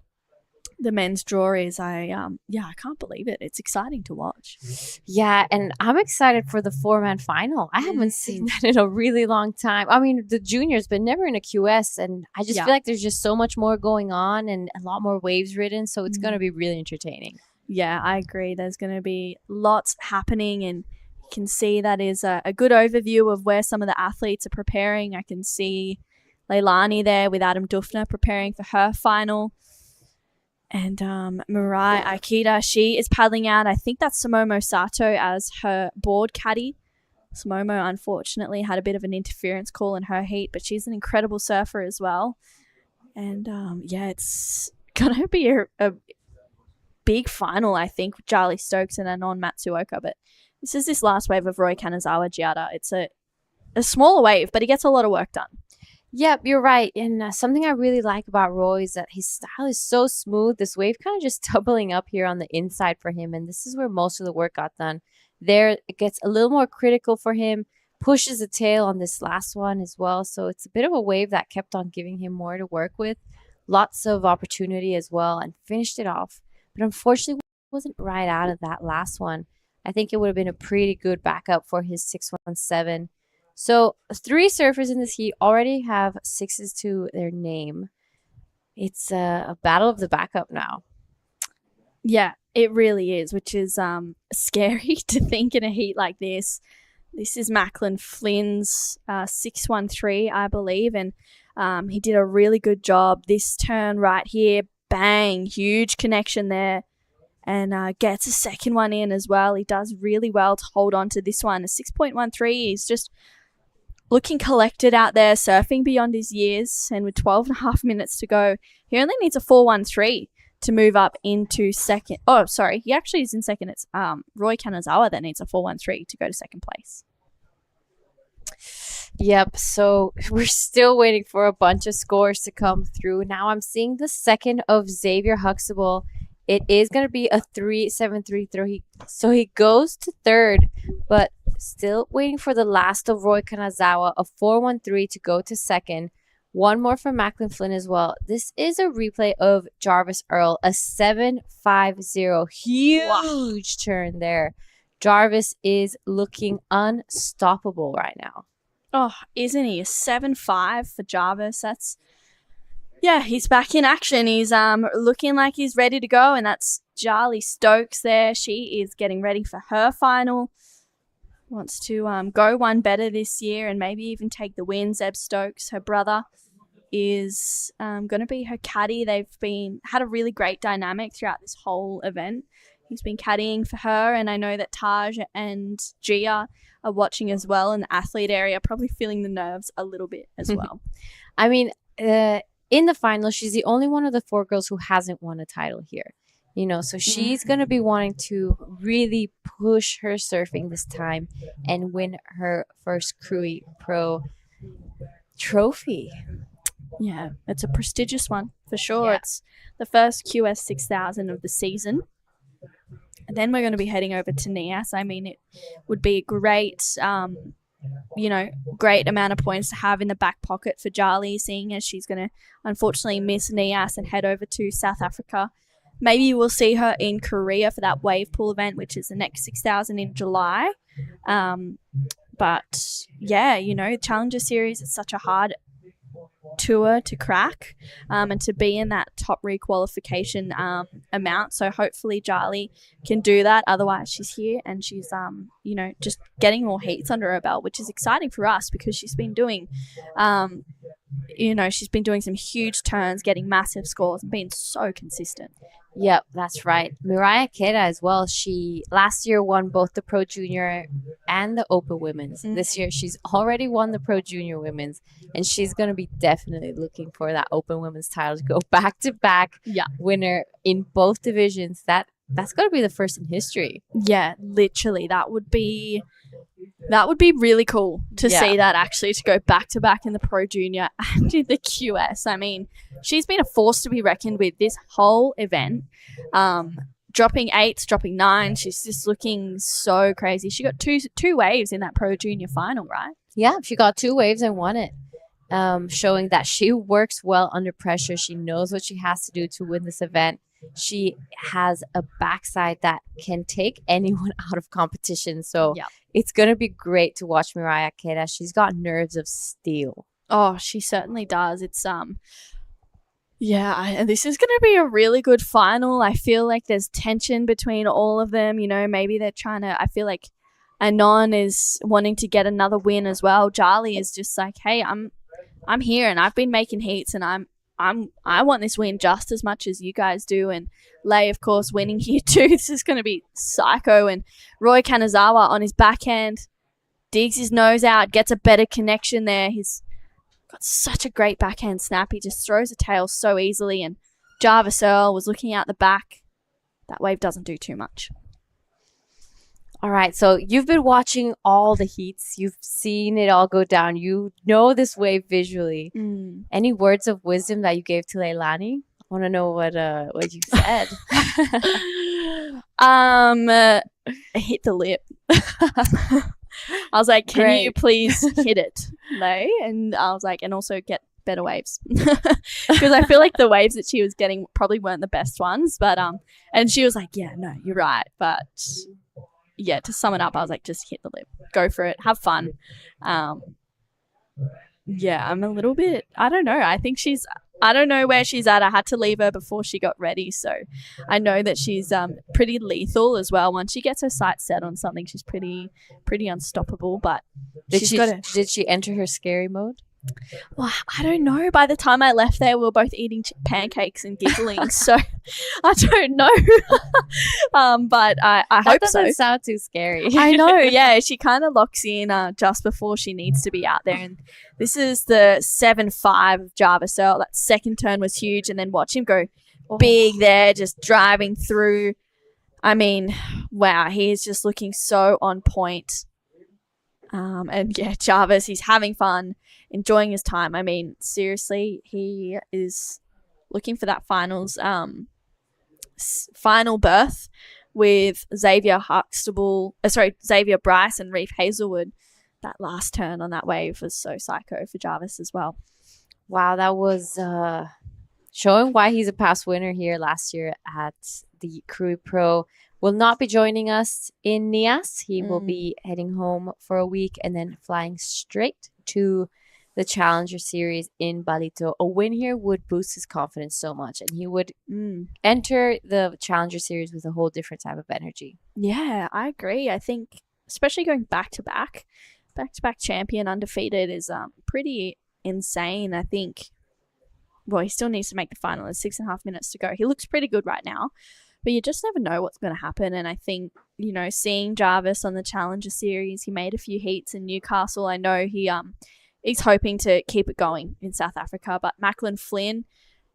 C: the men's draw is. I can't believe it. It's exciting to watch.
K: Yeah, and I'm excited for the 4-man final. I haven't seen that in a really long time. I mean, the juniors, but never in a QS, and I just feel like there's just so much more going on and a lot more waves ridden, so it's going to be really entertaining.
C: Yeah, I agree. There's going to be lots happening, and can see that is a good overview of where some of the athletes are preparing. I can see Leilani there with Adam Dufner preparing for her final. And Mirai Akita, she is paddling out. I think that's Sumomo Sato as her board caddy. Sumomo, unfortunately, had a bit of an interference call in her heat, but she's an incredible surfer as well. And, it's going to be a big final, I think, with Charlie Stokes and Anon Matsuoka. But this last wave of Roy Kanazawa Giada. It's a smaller wave, but he gets a lot of work done.
K: Yep, you're right. And something I really like about Roy is that his style is so smooth. This wave kind of just doubling up here on the inside for him. And this is where most of the work got done. There, it gets a little more critical for him, pushes the tail on this last one as well. So it's a bit of a wave that kept on giving him more to work with. Lots of opportunity as well, and finished it off. But unfortunately, wasn't right out of that last one. I think it would have been a pretty good backup for his 617. So 3 surfers in this heat already have 6s to their name. It's a battle of the backup now.
C: Yeah, it really is, which is scary to think in a heat like this. This is Macklin Flynn's 613, I believe, and he did a really good job. This turn right here, bang, huge connection there, and gets a second one in as well. He does really well to hold on to this one. A 6.13, he's just looking collected out there, surfing beyond his years, and with 12 and a half minutes to go, he only needs a 413 to move up into second. Oh, sorry, he actually is in second. It's Roy Kanazawa that needs a 413 to go to second place.
K: Yep, so we're still waiting for a bunch of scores to come through. Now I'm seeing the second of Xavier Huxtable. It is going to be a 3.73 throw. So he goes to third, but still waiting for the last of Roy Kanazawa, a 4.13 to go to second. One more for Macklin Flynn as well. This is a replay of Jarvis Earl, a 7.50. Huge turn there. Jarvis is looking unstoppable right now.
C: Oh, isn't he? A 7.5 for Jarvis. He's back in action. He's looking like he's ready to go, and that's Charlie Stokes there. She is getting ready for her final. Wants to go one better this year and maybe even take the win. Zeb Stokes, her brother, is going to be her caddy. They've had a really great dynamic throughout this whole event. He's been caddying for her, and I know that Taj and Gia are watching as well in the athlete area, probably feeling the nerves a little bit as well.
K: I mean, in the final, she's the only one of the 4 girls who hasn't won a title here. So she's going to be wanting to really push her surfing this time and win her first Krui Pro trophy.
C: Yeah, it's a prestigious one for sure.
K: Yeah.
C: It's the first QS 6000 of the season. And then we're going to be heading over to NIAS. I mean, it would be a great, great amount of points to have in the back pocket for Charlie, seeing as she's going to unfortunately miss NIAS and head over to South Africa. Maybe we'll see her in Korea for that wave pool event, which is the next 6,000 in July. But yeah, Challenger Series is such a hard tour to crack and to be in that top requalification amount. So hopefully Charlie can do that. Otherwise, she's here and she's just getting more heats under her belt, which is exciting for us because she's been doing she's been doing some huge turns, getting massive scores, and being so consistent.
K: Yep, that's right. Mirai Akita as well. She last year won both the Pro Junior and the Open Women's. This year she's already won the Pro Junior Women's, and she's going to be definitely looking for that Open Women's title to go back-to-back winner in both divisions. That's going to be the first in history.
C: Yeah, literally. That would be really cool to see that actually, to go back-to-back in the Pro Junior and in the QS. I mean, she's been a force to be reckoned with this whole event. Dropping 8s, dropping 9s. She's just looking so crazy. She got two waves in that Pro Junior final, right?
K: Yeah, she got 2 waves and won it. Showing that she works well under pressure. She knows what she has to do to win this event. She has a backside that can take anyone out of competition. So it's going to be great to watch Mirai Akita. She's got nerves of steel.
C: Oh, she certainly does. It's and this is going to be a really good final. I feel like there's tension between all of them. Maybe they're trying to, I feel like Anon is wanting to get another win as well. Charlie is just like, hey, I'm here and I've been making heats and I want this win just as much as you guys do. And Lei, of course, winning here too. This is going to be psycho. And Roy Kanazawa on his backhand digs his nose out, gets a better connection there. He's got such a great backhand snap. He just throws a tail so easily. And Jarvis Earl was looking out the back. That wave doesn't do too much.
K: All right, so you've been watching all the heats. You've seen it all go down. You know this wave visually. Any words of wisdom that you gave to Leilani? I want to know what you said.
C: Hit the lip. I was like, can you please hit it, Lei? And I was like, and also get better waves. Because I feel like the waves that she was getting probably weren't the best ones. But and she was like, yeah, no, you're right. But yeah, to sum it up, I was like, just hit the lip. Go for it. Have fun. Yeah, I'm a little bit, I don't know. I don't know where she's at. I had to leave her before she got ready. So I know that she's pretty lethal as well. Once she gets her sights set on something, she's pretty unstoppable. But
K: did she enter her scary mode?
C: Well, I don't know. By the time I left there, we were both eating pancakes and giggling. So I don't know. But I hope so.
K: That doesn't sound too scary.
C: I know. Yeah, she kind of locks in just before she needs to be out there. And this is the 7-5 of Jarvis Earl. That second turn was huge. And then watch him go big there, just driving through. I mean, wow, he's just looking so on point. And yeah, Jarvis, he's having fun, enjoying his time. I mean, seriously, he is looking for that final berth with Xavier Bryce and Reef Hazelwood. That last turn on that wave was so psycho for Jarvis as well.
K: Wow, that was showing why he's a past winner here last year at the Krui Pro. Will not be joining us in Nias. He will be heading home for a week and then flying straight to the Challenger Series in Balito. A win here would boost his confidence so much, and he would enter the Challenger Series with a whole different type of energy.
C: Yeah, I agree. I think, especially going back-to-back champion undefeated is pretty insane. I think, well, he still needs to make the final. There's 6.5 minutes to go. He looks pretty good right now. But you just never know what's going to happen. And I think, you know, seeing Jarvis on the Challenger Series, he made a few heats in Newcastle. I know he's hoping to keep it going in South Africa. But Macklin Flynn,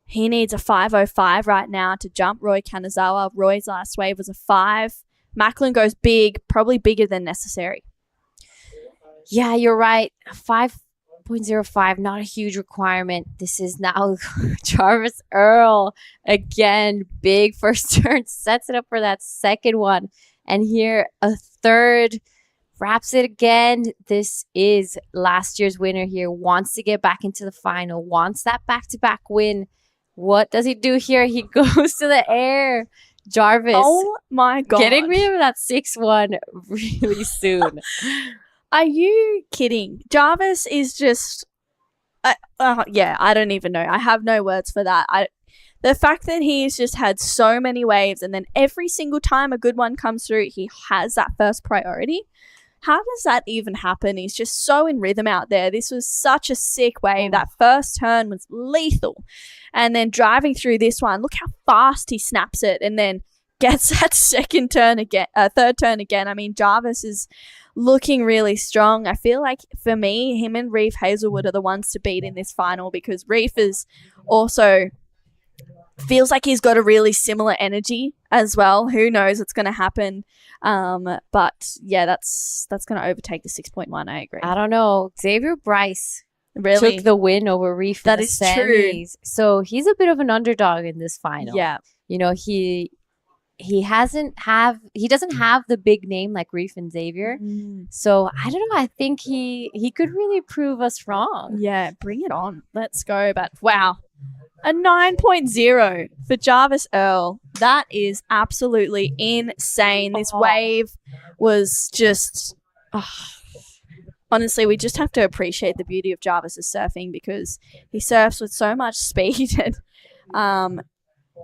C: he needs a 5.05 right now to jump Roy Kanazawa. Roy's last wave was a 5. Macklin goes big, probably bigger than necessary.
K: Yeah, you're right. 5.05, not a huge requirement. This is now Jarvis Earl again. Big first turn, sets it up for that second one. And here a third, wraps it again. This is last year's winner here. Wants to get back into the final, wants that back-to-back win. What does he do here? He goes to the air. Jarvis.
C: Oh my God.
K: Getting rid of that 6-1 really soon.
C: Are you kidding? Jarvis is just, yeah, I don't even know. I have no words for that. The fact that he's just had so many waves and then every single time a good one comes through, he has that first priority. How does that even happen? He's just so in rhythm out there. This was such a sick wave. That first turn was lethal. And then driving through this one, look how fast he snaps it and then gets that third turn again. I mean, Jarvis is looking really strong. I feel like for me, him and Reef Hazelwood are the ones to beat in this final because Reef is also feels like he's got a really similar energy as well. Who knows what's going to happen? But yeah, that's going to overtake the 6.1. I agree.
K: I don't know. Xavier Bryce
C: really
K: took the win over Reef.
C: That is true.
K: So he's a bit of an underdog in this final.
C: Yeah.
K: You know, he doesn't have the big name like Reef and Xavier. So I don't know. I think he could really prove us wrong.
C: Yeah, bring it on. Let's go. But wow, a 9.0 for Jarvis Earl. That is absolutely insane. This wave was just, honestly, we just have to appreciate the beauty of Jarvis's surfing because he surfs with so much speed and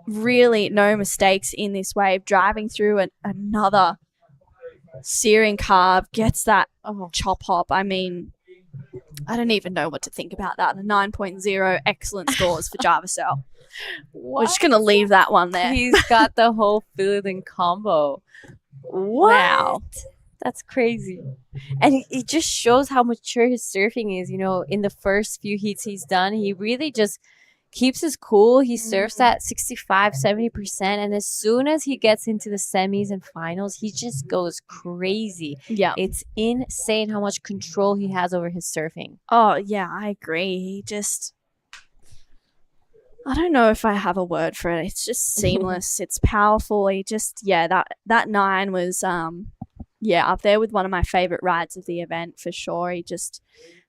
C: really no mistakes in this wave, driving through another Searing carve, gets that chop hop. I mean, I don't even know what to think about that. A 9.0, excellent scores for Jarvisel. We're just going to leave that one there.
K: He's got the whole feeling combo. Wow. That's crazy. And it just shows how mature his surfing is. You know, in the first few heats he's done, he really just keeps his cool. He surfs at 65, 70%. And as soon as he gets into the semis and finals, he just goes crazy.
C: Yeah.
K: It's insane how much control he has over his surfing.
C: Oh, yeah, I agree. He just... I don't know if I have a word for it. It's just seamless. It's powerful. He just... Yeah, that 9 was... up there with one of my favorite rides of the event for sure. He just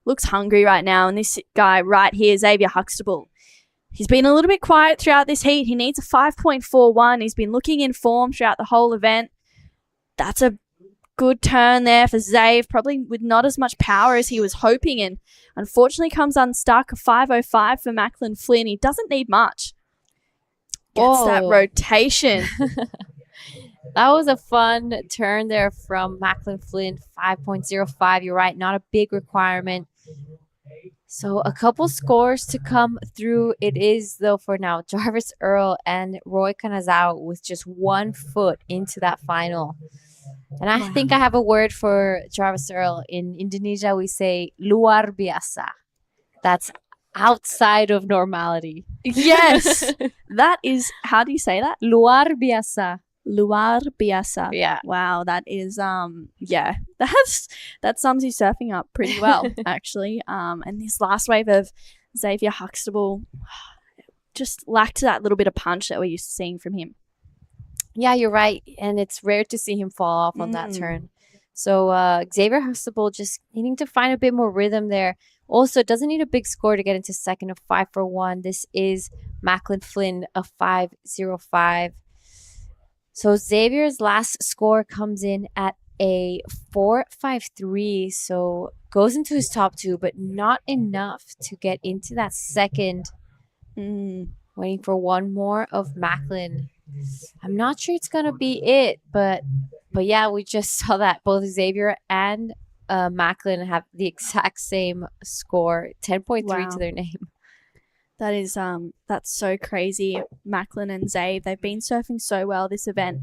C: looks hungry right now. And this guy right here, Xavier Huxtable, he's been a little bit quiet throughout this heat. He needs a 5.41. He's been looking in form throughout the whole event. That's a good turn there for Xav, probably with not as much power as he was hoping, and unfortunately comes unstuck. A 5.05 for Macklin Flynn. He doesn't need much. Gets that rotation.
K: That was a fun turn there from Macklin Flynn, 5.05. You're right, not a big requirement. So a couple scores to come through. It is, though, for now, Jarvis Earl and Roy Kanazawa with just 1 foot into that final. And I think I have a word for Jarvis Earl. In Indonesia, we say luar biasa. That's outside of normality.
C: Yes. That is, how do you say that?
K: Luar biasa.
C: Luar biasa.
K: Yeah.
C: Wow, that is that sums his surfing up pretty well, actually. And this last wave of Xavier Huxtable just lacked that little bit of punch that we're used to seeing from him.
K: Yeah, you're right. And it's rare to see him fall off on that turn. So Xavier Huxtable just needing to find a bit more rhythm there. Also, doesn't need a big score to get into second, of 5.41. This is Macklin Flynn, a 5.05. So Xavier's last score comes in at a 4.53, so goes into his top 2, but not enough to get into that second. Waiting for one more of Macklin. I'm not sure it's gonna be it, but yeah, we just saw that both Xavier and Macklin have the exact same score, 10.3 to their name.
C: That is, that's so crazy. Macklin and Xav, they've been surfing so well this event.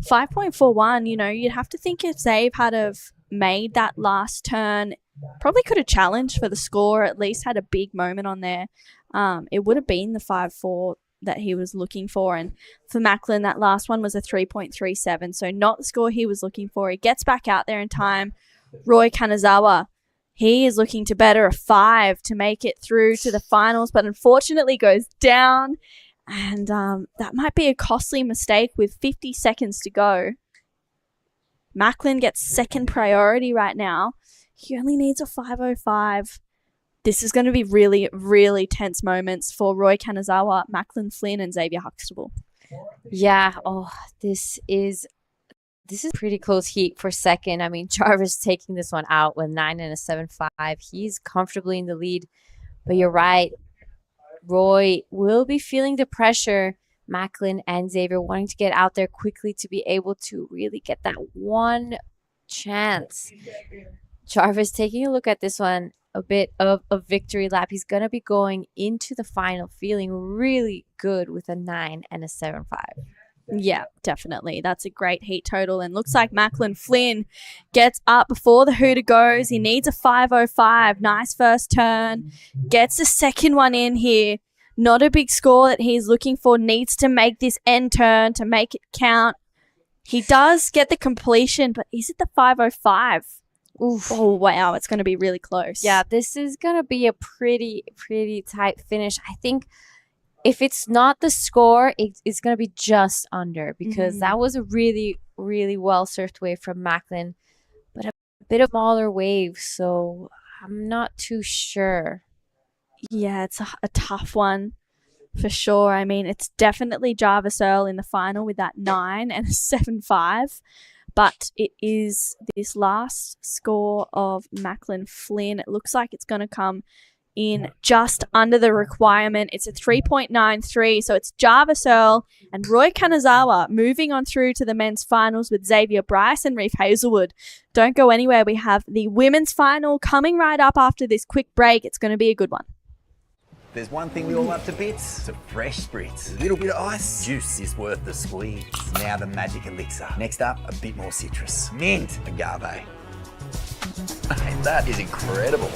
C: 5.41, you know, you'd have to think if Xav had have made that last turn, probably could have challenged for the score, at least had a big moment on there. It would have been the 5.4 that he was looking for. And for Macklin, that last one was a 3.37, so not the score he was looking for. He gets back out there in time. Roy Kanazawa, he is looking to better a 5 to make it through to the finals, but unfortunately goes down. And that might be a costly mistake with 50 seconds to go. Macklin gets second priority right now. He only needs a 5.05. This is going to be really, really tense moments for Roy Kanazawa, Macklin Flynn, and Xavier Huxtable.
K: Yeah, this is a pretty close heat for second. I mean, Jarvis taking this one out with 9 and a 7.5. He's comfortably in the lead. But you're right. Roy will be feeling the pressure. Macklin and Xavier wanting to get out there quickly to be able to really get that one chance. Jarvis taking a look at this one, a bit of a victory lap. He's going to be going into the final feeling really good with a 9 and a 7.5.
C: Yeah, definitely. That's a great heat total. And looks like Macklin Flynn gets up before the hooter goes. He needs a 5.05. Nice first turn. Gets the second one in here. Not a big score that he's looking for. Needs to make this end turn to make it count. He does get the completion, but is it the 5.05?
K: Oof.
C: Oh, wow. It's going to be really close.
K: Yeah, this is going to be a pretty tight finish. I think if it's not the score, it's going to be just under, because that was a really, really well surfed wave from Macklin, but a bit of smaller wave, so I'm not too sure.
C: Yeah, it's a tough one for sure. I mean, it's definitely Jarvis Earl in the final with that 9 and a 7.5, but it is this last score of Macklin Flynn. It looks like it's going to come in just under the requirement. It's a 3.93, so it's Jarvis Earl and Roy Kanazawa moving on through to the men's finals with Xavier Bryce and Reef Hazelwood. Don't go anywhere. We have the women's final coming right up after this quick break. It's going to be a good one.
D: There's one thing we all love to bits, it's a fresh spritz. A little bit of ice, juice is worth the squeeze. Now the magic elixir. Next up, a bit more citrus. Mint, agave. And that is incredible.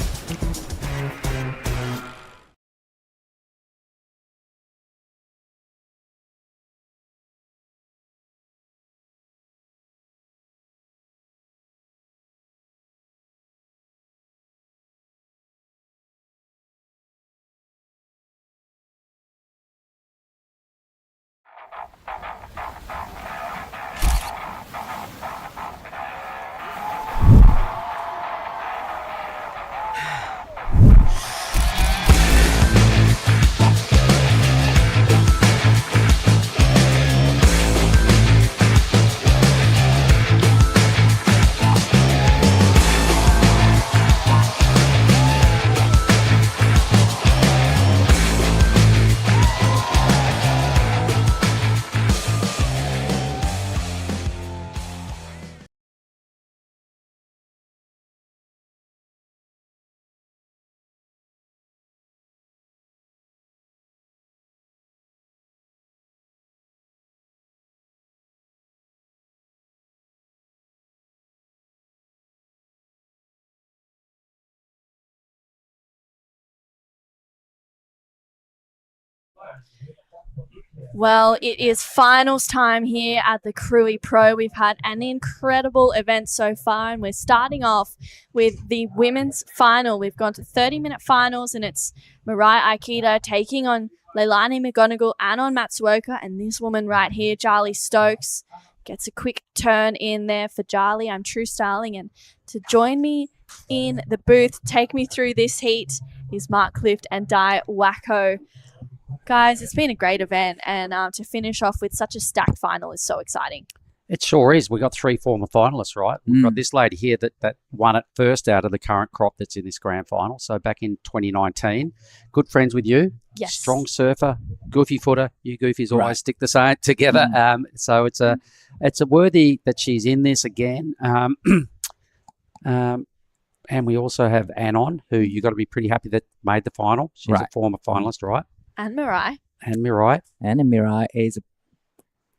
C: Well, it is finals time here at the Krui Pro. We've had an incredible event so far, and we're starting off with the women's final. We've gone to 30-minute finals, and it's Mariah Aikida taking on Leilani McGonigal and on Matsuoka, and this woman right here, Charlie Stokes, gets a quick turn in there for Charlie. I'm True Starling, and to join me in the booth, take me through this heat is Mark Clift and Di Wacko. Guys, it's been a great event, and to finish off with such a stacked final is so exciting.
A: It sure is. We got 3 former finalists, right? We've got this lady here that won it first out of the current crop that's in this grand final. So back in 2019, good friends with you.
C: Yes.
A: Strong surfer, goofy footer. You goofies always stick the same together. So it's a worthy that she's in this again. And we also have Anon, who you got to be pretty happy that made the final. She's a former finalist, right?
C: And Mirai.
A: And Mirai.
H: And Mirai is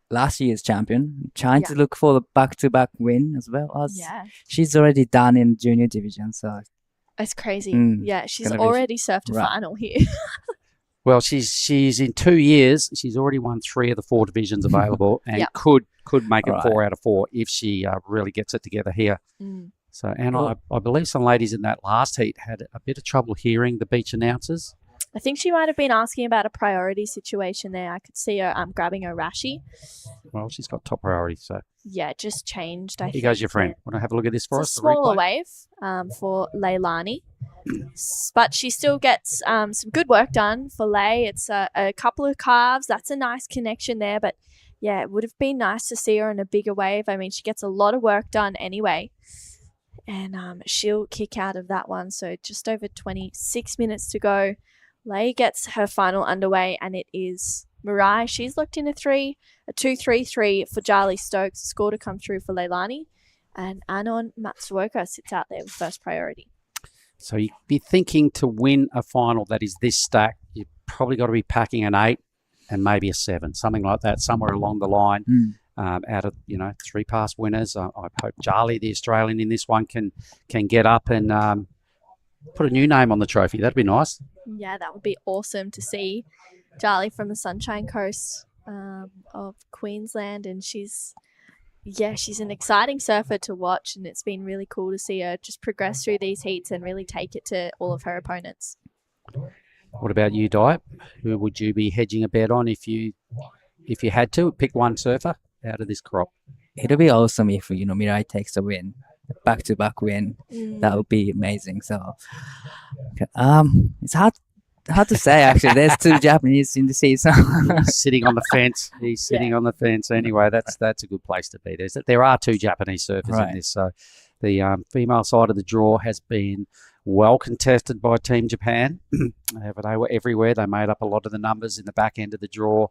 H: last year's champion, trying to look for the back-to-back win as well. She's already done in junior division, so
C: it's crazy. Yeah, she's already surfed a final here.
A: Well, she's in 2 years. She's already won 3 of the 4 divisions available, and could make it 4 out of 4 if she really gets it together here. So, and I believe some ladies in that last heat had a bit of trouble hearing the beach announcers.
C: I think she might have been asking about a priority situation there. I could see her grabbing her rashi.
A: Well, she's got top priority, so.
C: Yeah, it just changed, I think.
A: Here goes your friend. Want to have a look at this for us?
C: It's a smaller wave for Leilani. But she still gets some good work done for Lei. It's a couple of carves. That's a nice connection there. But, yeah, it would have been nice to see her in a bigger wave. I mean, she gets a lot of work done anyway. And she'll kick out of that one. So just over 26 minutes to go. Lei gets her final underway, and it is Mirai. She's locked in a 2-3-3 for Charlie Stokes. Score to come through for Leilani. And Anon Matsuoka sits out there with first priority.
A: So you'd be thinking to win a final that is this stacked, you've probably got to be packing an 8 and maybe a 7, something like that, somewhere along the line. Out of 3 past winners, I hope Charlie, the Australian in this one, can get up and put a new name on the trophy. That'd be nice.
C: Yeah, that would be awesome to see Charlie from the Sunshine Coast of Queensland, and she's an exciting surfer to watch, and it's been really cool to see her just progress through these heats and really take it to all of her opponents.
A: What about you, Di? Who would you be hedging a bet on if you had to pick one surfer out of this crop?
H: It'll be awesome if Mirai takes a win, back-to-back win. That would be amazing. So, it's hard to say actually. There's 2 Japanese in the season.
A: He's sitting on the fence. He's sitting on the fence. Anyway, that's a good place to be. There are 2 Japanese surfers in this. So the female side of the draw has been well contested by Team Japan. But they were everywhere. They made up a lot of the numbers in the back end of the draw.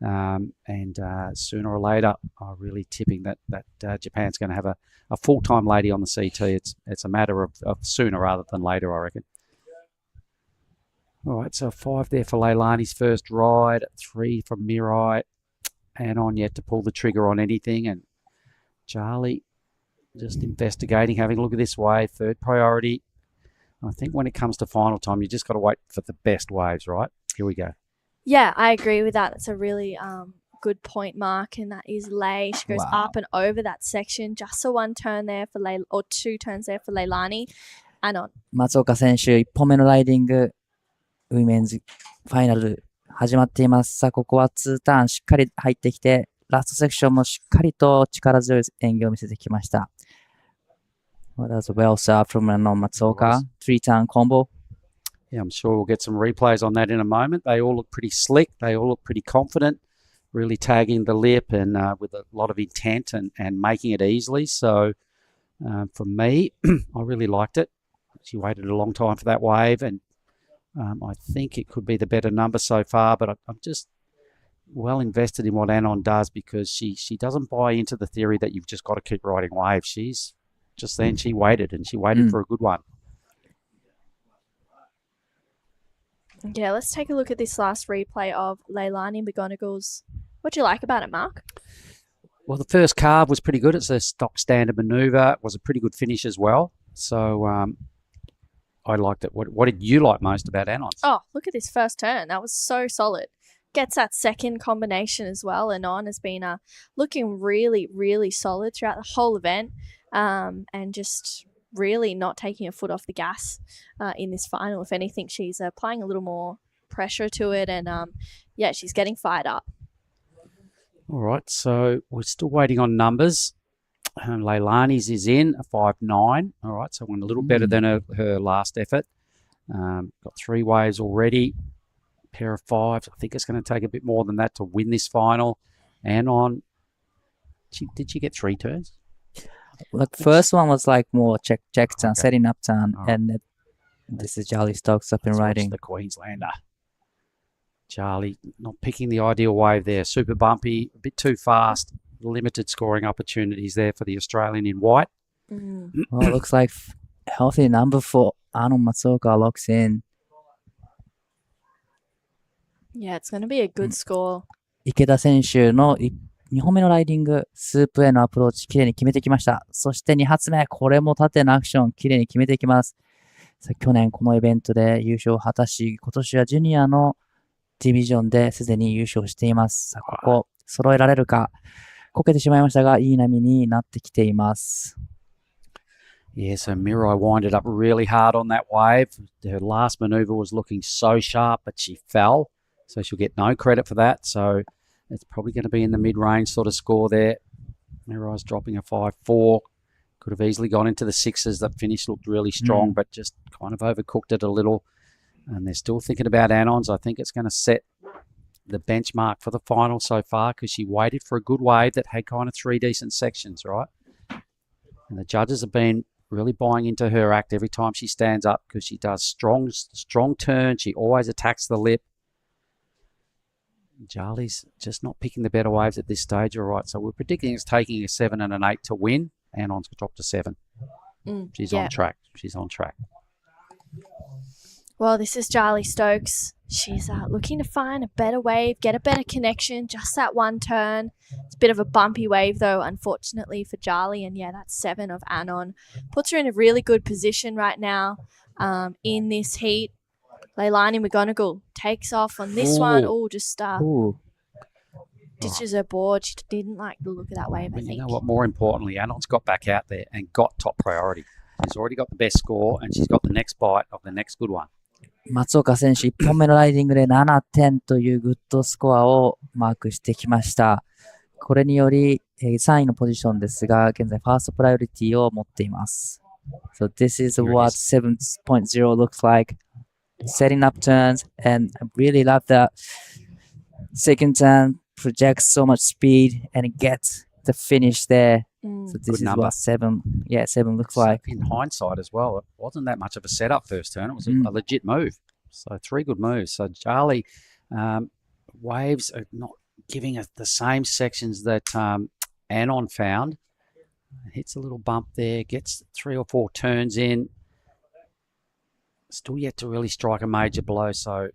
A: And sooner or later, I'm really tipping that Japan's going to have a full-time lady on the CT. It's a matter of sooner rather than later, I reckon. All right, so 5 there for Leilani's first ride, 3 from Mirai, and on yet to pull the trigger on anything. And Charlie just investigating, having a look at this wave, third priority. I think when it comes to final time, you just got to wait for the best waves, right? Here we go.
C: Yeah, I agree with that. That's a really good point, Mark, and that is Lei. She goes up and over that section. Just a 1 turn there for or 2 turns there for Leilani. And on.
H: 松岡選手、1本目のライディング、ウィメンズファイナル始まっています。さあ、ここは2ターンしっかり入ってきて、ラストセクションもしっかりと力強い演技を見せてきました。Well, that's a well served from Matsuoka. 3-turn combo.
A: Yeah, I'm sure we'll get some replays on that in a moment. They all look pretty slick. They all look pretty confident, really tagging the lip and with a lot of intent and making it easily. So for me, I really liked it. She waited a long time for that wave, and I think it could be the better number so far, but I'm just well invested in what Anon does because she doesn't buy into the theory that you've just got to keep riding waves. She's just then she waited, and she waited for a good one.
C: Yeah, let's take a look at this last replay of Leilani McGonagall's. What do you like about it, Mark?
A: Well, the first carve was pretty good. It's a stock standard manoeuvre. It was a pretty good finish as well. So I liked it. What did you like most about Anon's?
C: Oh, look at this first turn. That was so solid. Gets that second combination as well. Anon has been looking really, really solid throughout the whole event and just really not taking a foot off the gas in this final. If anything, she's applying a little more pressure to it and, yeah, she's getting fired up.
A: All right, so we're still waiting on numbers. Leilani's is in, a 5.9. All right, so went a little better than her last effort. Got 3 waves already, pair of 5s. I think it's going to take a bit more than that to win this final. Anon, did she get 3 turns?
H: Look, first one was like more check turn, setting up turn, and this is Charlie Stokes up and riding.
A: The Queenslander. Charlie not picking the ideal wave there. Super bumpy, a bit too fast. Limited scoring opportunities there for the Australian in white.
H: Well, it looks like healthy number for Anon Matsuoka locks in.
C: Yeah, it's going to be a good score.
H: 池田選手の2本目のライディング、スープへのアプローチ、きれいに決めてきました。そして2発目、これも縦のアクション、きれいに決めてきます。去年このイベントで優勝を果たし、今年はジュニアのディビジョンですでに優勝しています。さあ、ここ揃えられるか。こけてしまいましたが、いい波になってきています。
A: Yeah, so Mirai winded up really hard on that wave. Her last maneuver was looking so sharp, but she fell. So she'll get no credit for that. So it's probably going to be in the mid-range sort of score there. Mirai's dropping a 5.4. Could have easily gone into the 6s. That finish looked really strong, but just kind of overcooked it a little. And they're still thinking about Anon's. I think it's going to set the benchmark for the final so far because she waited for a good wave that had kind of 3 decent sections, right? And the judges have been really buying into her act every time she stands up because she does strong turns. She always attacks the lip. Charlie's just not picking the better waves at this stage, all right. So we're predicting it's taking a 7 and an 8 to win. Anon's dropped to 7. She's on track. She's on track.
C: Well, this is Charlie Stokes. She's looking to find a better wave, get a better connection, just that 1 turn. It's a bit of a bumpy wave, though, unfortunately for Charlie. And, yeah, that 7 of Anon puts her in a really good position right now in this heat. Leilani McGonagall takes off on this one. Oh, just ditches her board. She didn't like the look of that wave, I think.
A: You know what? More importantly, Anon's got back out there and got top priority. She's already got the best score, and she's got the next bite of the next good one.
H: 松岡選手1本目のライディングで7点というグッドスコアをマークしてきました。これにより3位のポジションですが、現在ファーストプライオリティを持っています。So this is what 7.0 looks like. Setting up turns, and I really love that second turn projects so much speed and it gets the finish there.
C: Mm.
H: So this
A: Good
H: is
A: number.
H: what 7. Yeah, 7 looks
A: So
H: like.
A: in hindsight as well, it wasn't that much of a setup first turn. It was
H: Mm.
A: a legit move. So 3 good moves. So Charlie, waves are not giving us the same sections that Anon found. Hits a little bump there, gets 3 or 4 turns in. Still yet to really strike a major blow. So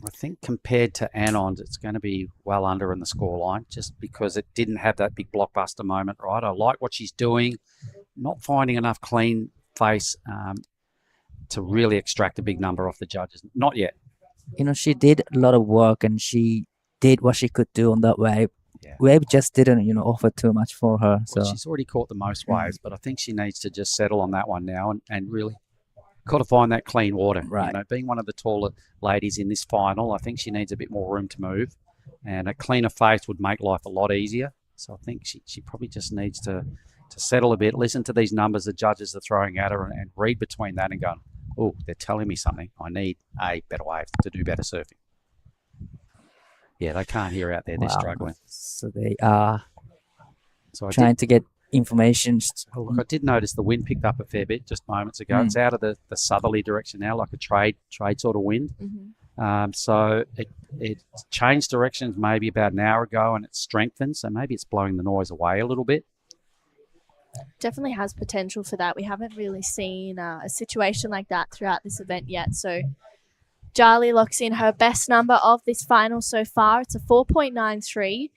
A: I think compared to Anon's, it's going to be well under in the scoreline just because it didn't have that big blockbuster moment, right? I like what she's doing, not finding enough clean face to really extract a big number off the judges. Not yet.
H: You know, she did a lot of work and she did what she could do on that wave.
A: Yeah.
H: Wave just didn't, offer too much for her. So
A: Well, she's already caught the most waves, but I think she needs to just settle on that one now and really got to find that clean water.
H: Right.
A: Being one of the taller ladies in this final, I think she needs a bit more room to move, and a cleaner face would make life a lot easier. So I think she probably just needs to settle a bit, listen to these numbers the judges are throwing at her, and read between that and going, oh, they're telling me something. I need a better wave to do better surfing. Yeah, they can't hear out there. They're
H: Wow.
A: struggling.
H: So they are
A: So I
H: trying to get information.
A: Oh, look, I did notice the wind picked up a fair bit just moments ago. It's out of the southerly direction now, like a trade sort of wind. So it changed directions maybe about an hour ago, and it strengthened. So maybe it's blowing the noise away a little bit.
C: Definitely has potential for that. We haven't really seen a situation like that throughout this event yet. So Charlie locks in her best number of this final so far. It's a 4.93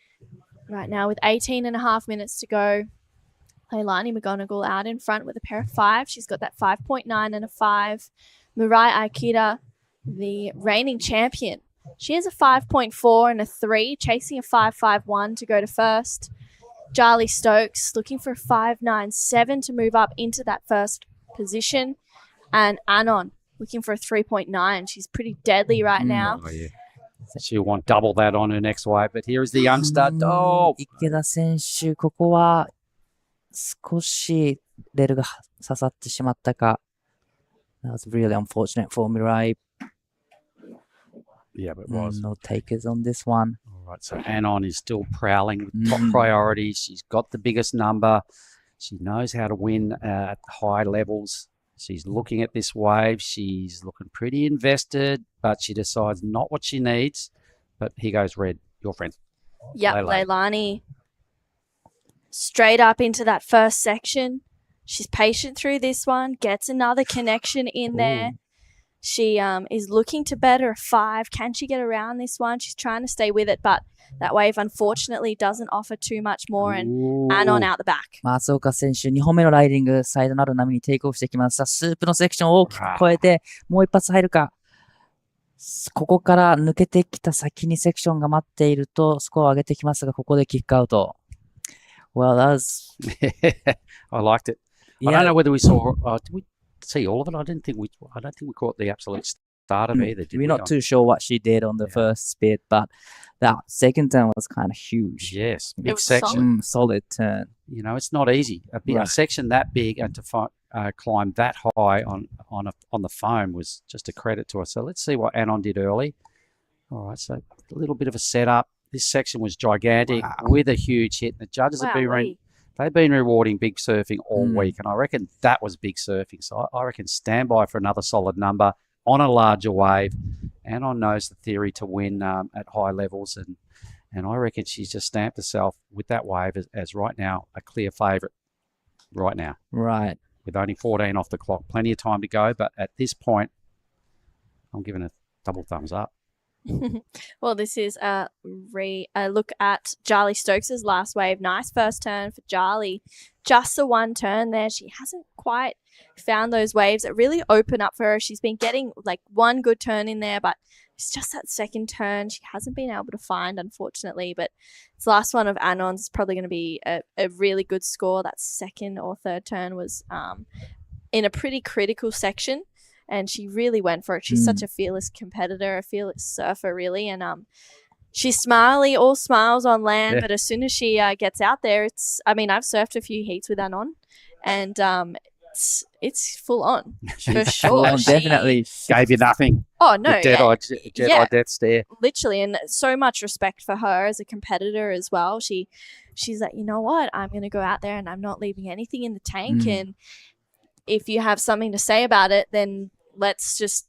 C: right now with 18 and a half minutes to go. Leilani McGonigal out in front with a pair of 5. She's got that 5.9 and a 5. Mirai Aikita, the reigning champion. She has a 5.4 and a 3, chasing a 5.51 to go to first. Charlie Stokes looking for a 5.97 to move up into that first position. And Anon looking for a 3.9. She's pretty deadly right now.
A: Oh, yeah. She'll want double that on her next wave. But here is the youngster. Oh,
H: 池田選手、ここは少しレールが刺さってしまったか。That was really unfortunate for Mirai.
A: Yeah, but it was.
H: No takers on this one.
A: All right, so Anon is still prowling with top priorities. She's got the biggest number. She knows how to win at high levels. She's looking at this wave. She's looking pretty invested, but she decides not what she needs. But here goes Red, your friend.
C: Yep, Leilani. Straight up into that first section. She's patient through this one. Gets another connection in there. She is looking to better a 5. Can she get around this one? She's trying to stay with it, but that wave unfortunately doesn't offer too much more. And Anon out the back.
H: 松岡選手、2本目のライディング、サイドのある波にテイクオフしてきました。スープのセクションを大きく超えて、もう一発入るか。ここから抜けてきた先にセクションが待っていると、スコアを上げてきますが、ここでキックアウト。Well, that was...
A: I liked it. I don't know whether we saw... did we see all of it? I don't think we caught the absolute start of either.
H: We're not too sure what she did on the first bit, but that second turn was kind of huge.
A: Yes, big section.
H: Solid turn.
A: It's not easy. A section that big and to climb that high on the foam was just a credit to her. So let's see what Anon did early. All right, so a little bit of a setup. This section was gigantic with a huge hit. The judges have been they've been rewarding big surfing all week, and I reckon that was big surfing. So I reckon stand by for another solid number on a larger wave. Anon knows the theory to win at high levels, and I reckon she's just stamped herself with that wave as right now a clear favourite. Right now,
H: right,
A: with only 14 off the clock, plenty of time to go. But at this point, I'm giving a double thumbs up.
C: Well, this is a look at Charlie Stokes' last wave. Nice first turn for Charlie. Just the one turn there. She hasn't quite found those waves that really open up for her. She's been getting like one good turn in there, but it's just that second turn she hasn't been able to find, unfortunately. But this last one of Anon's is probably going to be a really good score. That second or third turn was in a pretty critical section. And she really went for it. She's such a fearless competitor, a fearless surfer, really. And she's smiley, all smiles on land. But as soon as she gets out there, I've surfed a few heats with Anon. And it's full on for
A: She's
C: sure.
H: full on, definitely.
A: Gave you nothing.
C: Oh no,
A: The dead-eye death stare.
C: literally, and so much respect for her as a competitor as well. She's like, you know what, I'm gonna go out there and I'm not leaving anything in the tank, and if you have something to say about it, then let's just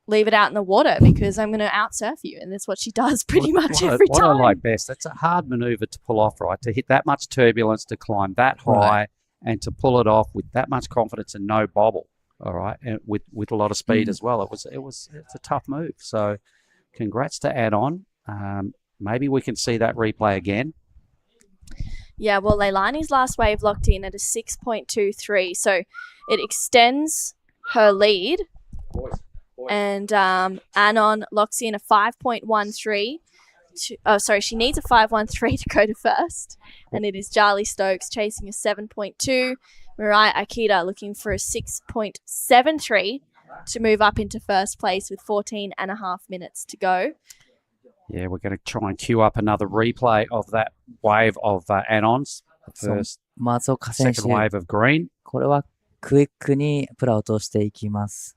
C: leave it out in the water because I'm going to outsurf you. And that's what she does pretty much every
A: What
C: time.
A: I like best, that's a hard maneuver to pull off, right? To hit that much turbulence, to climb that high,
H: Right.
A: and to pull it off with that much confidence and no bobble, all right, and with a lot of speed as well. It's a tough move. So congrats to add on. Maybe we can see that replay again.
C: Yeah, well, Leilani's last wave locked in at a 6.23. So it extends her lead. And Anon locks in a 5.13. She needs a 5.13 to go to first. And it is Charlie Stokes chasing a 7.2. Mirai Akita looking for a 6.73 to move up into first place with 14 and a half minutes to go.
A: Yeah, we're going to try and queue up another replay of that wave of Anons. The first,
H: 松岡選手
A: second wave of green.
H: これはクイックにプラを落としていきます。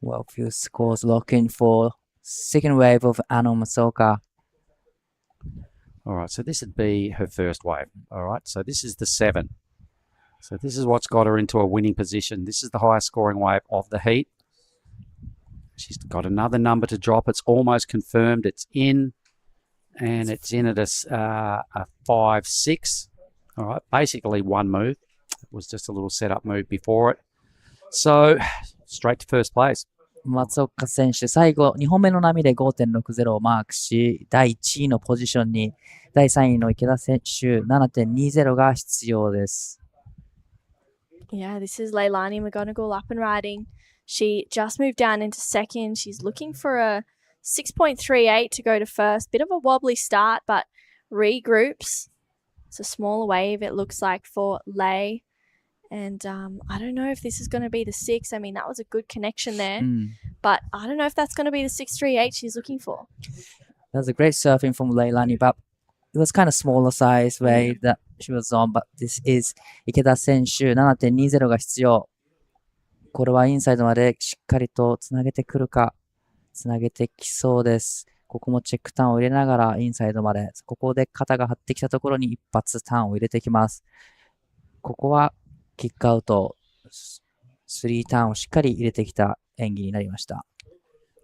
H: Well, few scores looking for second wave of Ano Matsuoka.
A: All right, so this would be her first wave. All right, so this is the 7. So this is what's got her into a winning position. This is the highest scoring wave of the heat. She's got another number to drop. It's almost confirmed. It's in, and it's in at a 5-6. All right, basically one move. It was just a little setup move before it. So straight to first place.
H: 松岡選手、最後、2本目の波で 5.60 をマークし、第1位のポジションに、第3位の池田選手、7.20 が必要です。
C: Yeah, this is Leilani McGonigal up and riding. She just moved down into second. She's looking for a 6.38 to go to first. Bit of a wobbly start, but regroups. It's a smaller wave, it looks like, for Lei. And I don't know if this is going to be the 6. I mean, that was a good connection there. But I don't know if that's going to be the 6.38 she's looking for.
H: That was a great surfing from Leilani, but it was kind of smaller size wave that she was on. But this is 池田選手、7.20 が必要。これはインサイドまでしっかりとつなげてくるか、つなげてきそうです。ここもチェックターンを入れながらインサイドまで、ここで肩が張ってきたところに一発ターンを入れてきます。ここはキックアウト、3ターンをしっかり入れてきた演技になりました。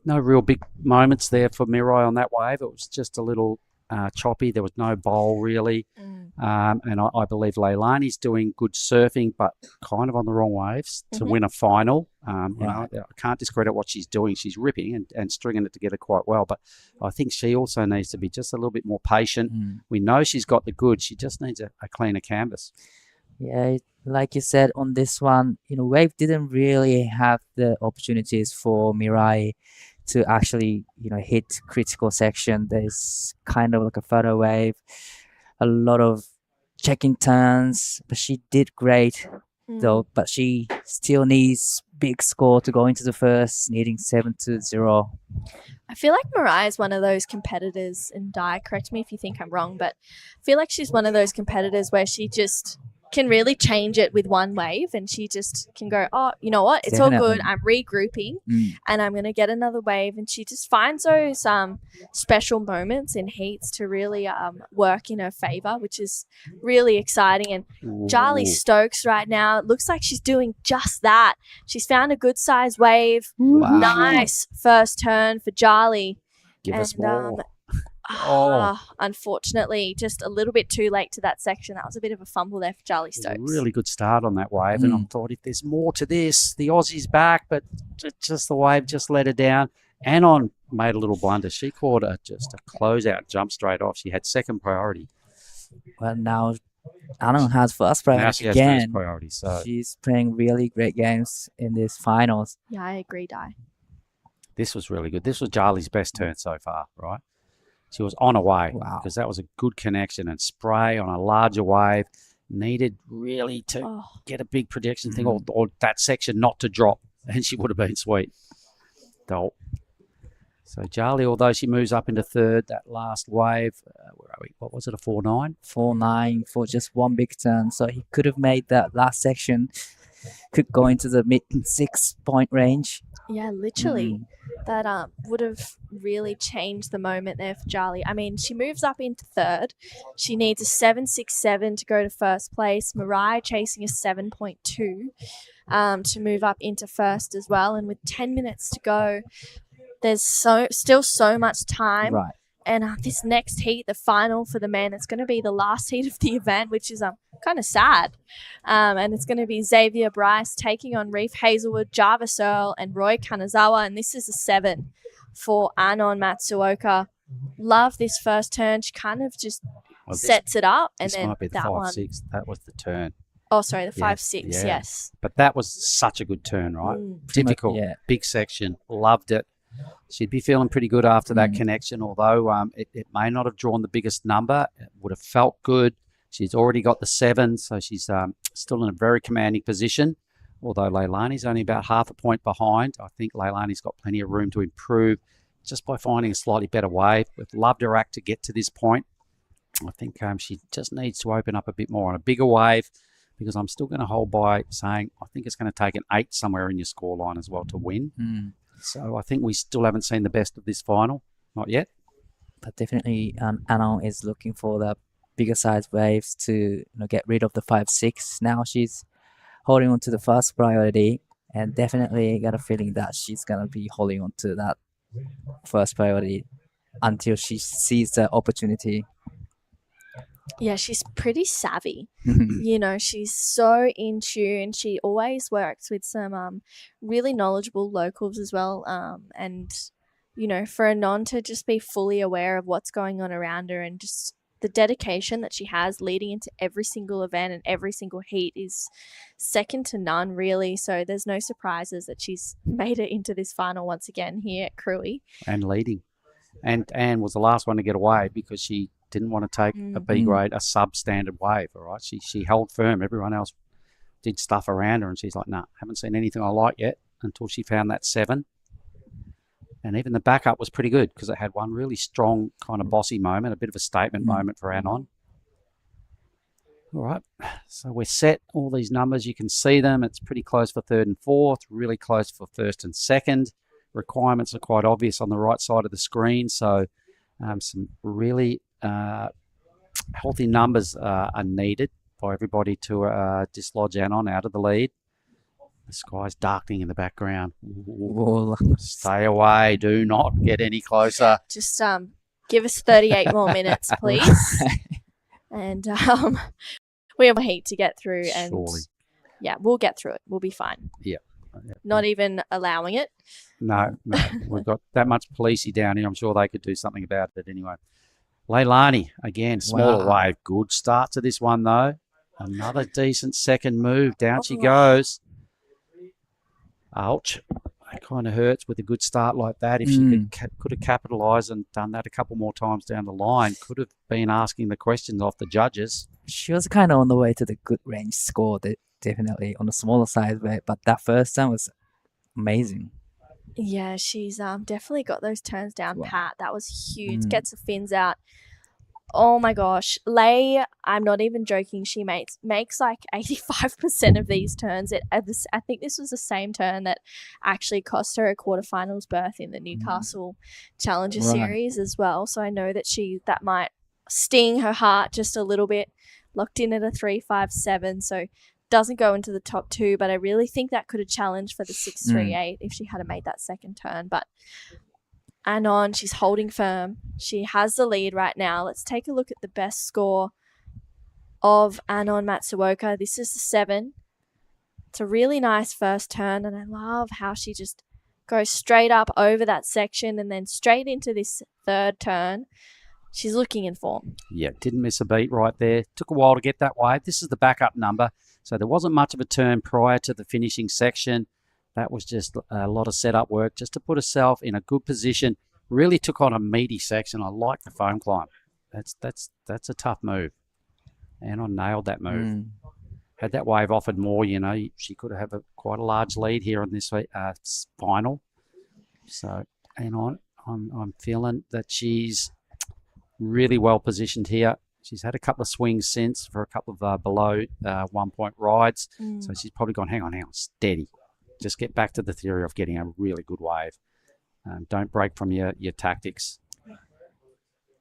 A: No real big moments there for Mirai on that wave. It was just a little choppy. There was no bowl really. And I believe Leilani's doing good surfing, but kind of on the wrong waves to win a final. You know, I can't discredit what she's doing. She's ripping and stringing it together quite well. But I think she also needs to be just a little bit more patient. We know she's got the goods. She just needs a cleaner canvas.
H: Yeah, like you said on this one, you know, Wave didn't really have the opportunities for Mirai to actually, you know, hit critical section. There's kind of like a photo wave, a lot of checking turns, but she did great though. But she still needs big score to go into the first, needing 7-0.
C: I feel like Mirai is one of those competitors, and Di, correct me if you think I'm wrong, but I feel like she's one of those competitors where she just can really change it with one wave, and she just can go, oh, you know what, it's all good, I'm regrouping and I'm going to get another wave. And she just finds those special moments in heats to really work in her favor, which is really exciting. And Charlie Stokes right now, it looks like she's doing just that. She's found a good size wave. Nice first turn for Charlie.
A: Give us more.
C: Unfortunately, just a little bit too late to that section. That was a bit of a fumble there for Charlie Stokes.
A: Really good start on that wave, and I thought if there's more to this, the Aussie's back, but just the wave just let her down. Anon made a little blunder. She caught just a closeout, jump straight off. She had second priority.
H: Well, now Anon has first priority
A: Now she has
H: again.
A: first priority, so
H: She's playing really great games in these finals.
C: Yeah, I agree, Di.
A: this was really good. This was Charlie's best turn so far, right? She was on her way because that was a good connection and spray on a larger wave. Needed really to get a big projection thing or that section not to drop, and she would have been sweet. So Charlie, although she moves up into third, that last wave, where are we? What was it, a 4.9?
H: 4.9 for just one big turn. So he could have made that last section could go into the mid 6-point range.
C: Yeah, literally. That would have really changed the moment there for Charlie. I mean, she moves up into third. She needs a 7.67 to go to first place. Mariah chasing a 7.2 to move up into first as well. And with 10 minutes to go, there's still so much time.
H: Right.
C: And this next heat, the final for the men, it's going to be the last heat of the event, which is kind of sad. And it's going to be Xavier Bryce taking on Reef Hazelwood, Jarvis Earl, and Roy Kanazawa. And this is a 7 for Anon Matsuoka. Love this first turn. She kind of just sets it up. And
A: this
C: then
A: might be the
C: that
A: 5-6. That was the turn.
C: Oh, sorry, the 5-6, yes.
A: But that was such a good turn, right? Difficult, big section. Loved it. She'd be feeling pretty good after that connection, although it may not have drawn the biggest number. It would have felt good. She's already got the 7, so she's still in a very commanding position, although Leilani's only about half a point behind. I think Leilani's got plenty of room to improve just by finding a slightly better wave. We've loved her act to get to this point. I think she just needs to open up a bit more on a bigger wave, because I'm still going to hold by saying I think it's going to take an 8 somewhere in your scoreline as well to win. So I think we still haven't seen the best of this final. Not yet.
H: But definitely Anon is looking for the bigger size waves to get rid of the 5-6. Now she's holding on to the first priority, and definitely got a feeling that she's going to be holding on to that first priority until she sees the opportunity.
C: Yeah, she's pretty savvy. She's so in tune. She always works with some really knowledgeable locals as well. And, for Anon to just be fully aware of what's going on around her, and just the dedication that she has leading into every single event and every single heat is second to none, really. So there's no surprises that she's made it into this final once again here at Krui.
A: And leading. And Anne was the last one to get away because she didn't want to take a B grade, a substandard wave. All right, she held firm. Everyone else did stuff around her, and she's like, "Nah, haven't seen anything I like yet." Until she found that 7, and even the backup was pretty good because it had one really strong kind of bossy moment, a bit of a statement moment for Anon. All right, so we're set. All these numbers, you can see them. It's pretty close for third and fourth. Really close for first and second. Requirements are quite obvious on the right side of the screen. So some really healthy numbers are needed by everybody to dislodge Anon out of the lead. The sky's darkening in the background. Stay away. Do not get any closer.
C: Just give us 38 more minutes, please. And we have a heat to get through. And
A: Surely.
C: Yeah, we'll get through it. We'll be fine.
A: Yeah.
C: Not even allowing it.
A: No. We've got that much policey down here. I'm sure they could do something about it anyway. Leilani, again, smaller wave. Good start to this one, though. Another decent second move. Down she goes. Ouch. It kind of hurts with a good start like that. If she could have capitalised and done that a couple more times down the line, could have been asking the questions off the judges.
H: She was kind of on the way to the good range score, definitely on the smaller side, but that first time was amazing.
C: Yeah, she's definitely got those turns down pat. That was huge. Gets the fins out. Oh my gosh. Lei, I'm not even joking. She makes like 85% of these turns. I think this was the same turn that actually cost her a quarterfinals berth in the Newcastle Challenger Series as well. So I know that that might sting her heart just a little bit. Locked in at a 3.57. So doesn't go into the top 2, but I really think that could have challenged for the 6.38 if she had made that second turn. But Anon, she's holding firm. She has the lead right now. Let's take a look at the best score of Anon Matsuoka. This is the 7. It's a really nice first turn, and I love how she just goes straight up over that section and then straight into this third turn. She's looking in form.
A: Yeah, didn't miss a beat right there. Took a while to get that wave. This is the backup number, so there wasn't much of a turn prior to the finishing section. That was just a lot of setup work just to put herself in a good position. Really took on a meaty section. I like the foam climb. That's a tough move. And I nailed that move. Had that wave offered more, she could have quite a large lead here on this final. So, and I'm feeling that she's really well positioned here. She's had a couple of swings since for a couple of below 1 point rides. So she's probably gone, hang on, steady. Just get back to the theory of getting a really good wave. Don't break from your tactics.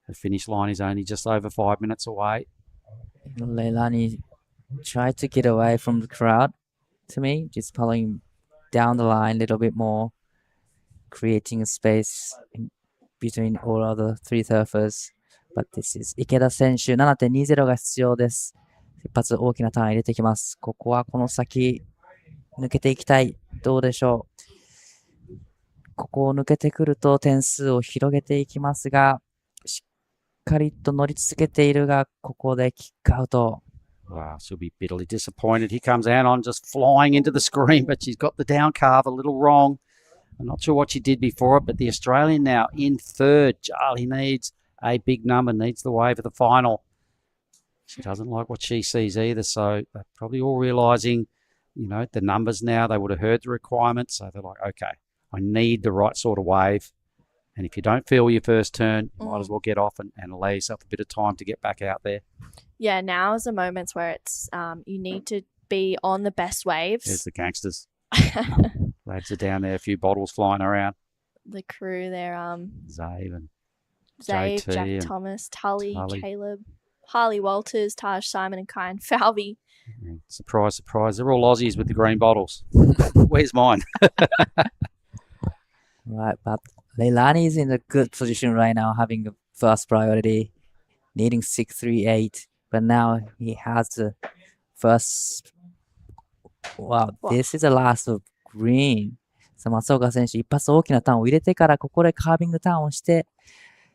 A: The finish line is only just over 5 minutes away.
H: Leilani tried to get away from the crowd to me, just following down the line a little bit more, creating a space between all other three surfers. But this is 池田選手 7.20 が必要です。一発大きなターン入れてきます。ここはこの先抜けていきたい。どうでしょう。ここを抜けてくると点数を広げていきますが、しっかりと乗り続けているが、ここでキックアウト。
A: Wow, she'll be bitterly disappointed. Here comes Anon just flying into the screen, but she's got the down carve a little wrong. I'm not sure what she did before it, but the Australian now in third. Charlie needs a big number, needs the wave of the final. She doesn't like what she sees either, so they're probably all realising, the numbers now. They would have heard the requirements, so they're like, okay, I need the right sort of wave. And if you don't feel your first turn, you might as well get off and allow yourself a bit of time to get back out there.
C: Yeah, now is the moments where it's you need to be on the best waves.
A: There's the gangsters. Lads are down there, a few bottles flying around.
C: The crew there,
A: Zave and
C: Zave,
A: JT
C: Jack
A: and
C: Thomas, Tully, Caleb, Harley Walters, Taj Simon and Kyan Falvey.
A: Surprise, surprise. They're all Aussies with the green bottles. Where's mine?
H: Right, but Leilani is in a good position right now, having the first priority, needing 638. But now he has the first. Wow, this is the last of green. さあ松岡選手、一発大きなターンを入れてから、ここでカービングターンをして、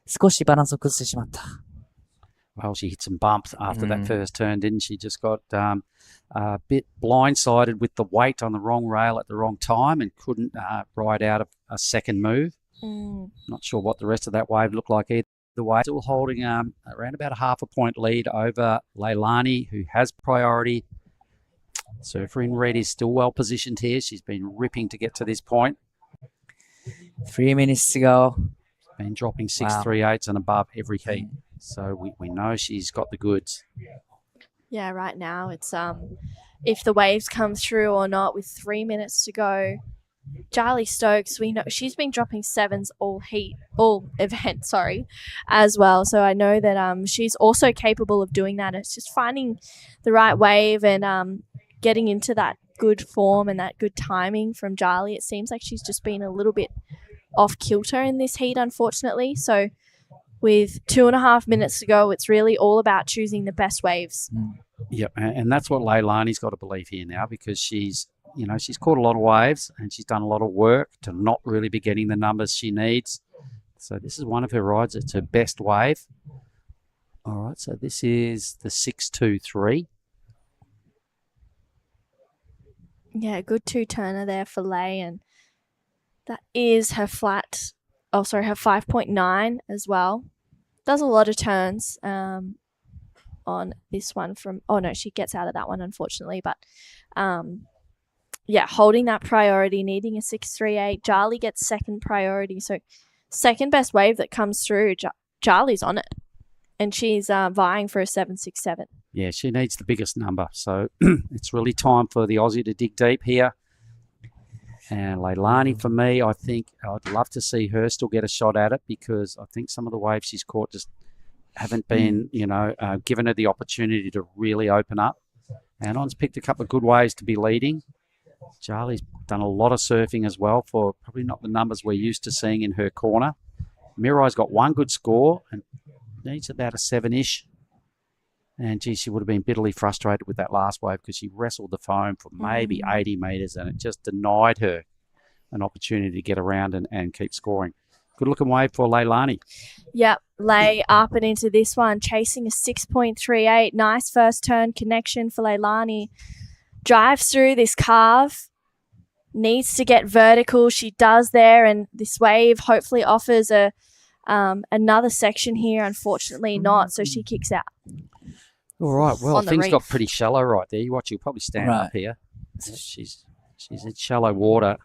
H: 少しバランスを崩してしまった。
A: Well, she hit some bumps after that first turn, didn't she? Just got a bit blindsided with the weight on the wrong rail at the wrong time and couldn't ride out of a second move. Not sure what the rest of that wave looked like either way. Still holding around about a half a point lead over Leilani, who has priority. Surfer in red is still well positioned here. She's been ripping to get to this point.
H: 3 minutes to go.
A: Been dropping 638s and above every heat. So we know she's got the goods.
C: Yeah, right now it's if the waves come through or not with 3 minutes to go. Charlie Stokes, we know she's been dropping sevens all event, as well. So I know that she's also capable of doing that. It's just finding the right wave and getting into that good form and that good timing from Charlie. It seems like she's just been a little bit off kilter in this heat, unfortunately. So with 2.5 minutes to go, it's really all about choosing the best waves.
A: Yep, and that's what Leilani's got to believe here now, because she's caught a lot of waves and she's done a lot of work to not really be getting the numbers she needs. So this is one of her rides. It's her best wave. All right, so this is the 623.
C: Yeah, good two-turner there for Lei, and that is her her 5.9 as well. Does a lot of turns on this one she gets out of that one, unfortunately, but holding that priority, needing a 638. Charlie gets second priority, so second best wave that comes through, Charlie's on it, and she's vying for a 767.
A: Yeah, she needs the biggest number, so it's really time for the Aussie to dig deep here. And Leilani, for me, I think I'd love to see her still get a shot at it, because I think some of the waves she's caught just haven't been, given her the opportunity to really open up. Anon's picked a couple of good waves to be leading. Charlie's done a lot of surfing as well for probably not the numbers we're used to seeing in her corner. Mirai's got one good score and needs about a 7-ish. And, she would have been bitterly frustrated with that last wave because she wrestled the foam for maybe 80 metres and it just denied her an opportunity to get around and keep scoring. Good-looking wave for Leilani.
C: Yep, Lei up and into this one, chasing a 6.38. Nice first turn connection for Leilani. Drives through this carve. Needs to get vertical. She does there, and this wave hopefully offers another section here. Unfortunately not, so she kicks out.
A: All right, well, things
C: reef.
A: got pretty shallow right there. You watch, you'll probably stand up here. She's in shallow water.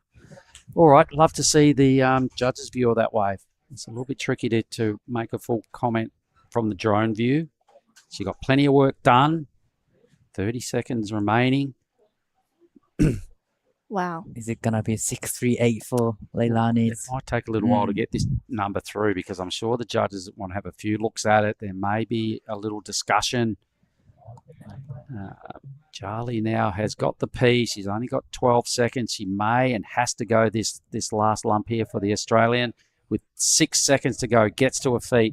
A: All right, love to see the judge's view of that wave. It's a little bit tricky to make a full comment from the drone view. She got plenty of work done. 30 seconds remaining.
C: Wow.
H: Is it gonna be 6.38 for Leilani?
A: It might take a little while to get this number through because I'm sure the judges want to have a few looks at it. There may be a little discussion. Charlie now has got the P. She's only got 12 seconds. She may and has to go this last lump here for the Australian with 6 seconds to go. Gets to her feet.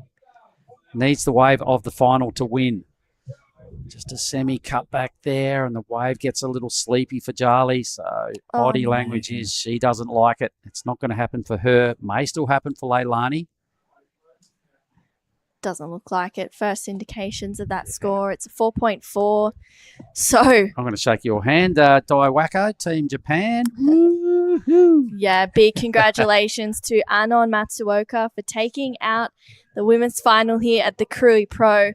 A: Needs the wave of the final to win. Just a semi-cut back there, and the wave gets a little sleepy for Charlie. So body language is she doesn't like it. It's not going to happen for her. May still happen for Leilani.
C: Doesn't look like it. First indications of that score. It's a 4.4. So
A: I'm going to shake your hand, Daiwako, Team Japan.
C: yeah, big congratulations to Anon Matsuoka for taking out the women's final here at the Krui Pro.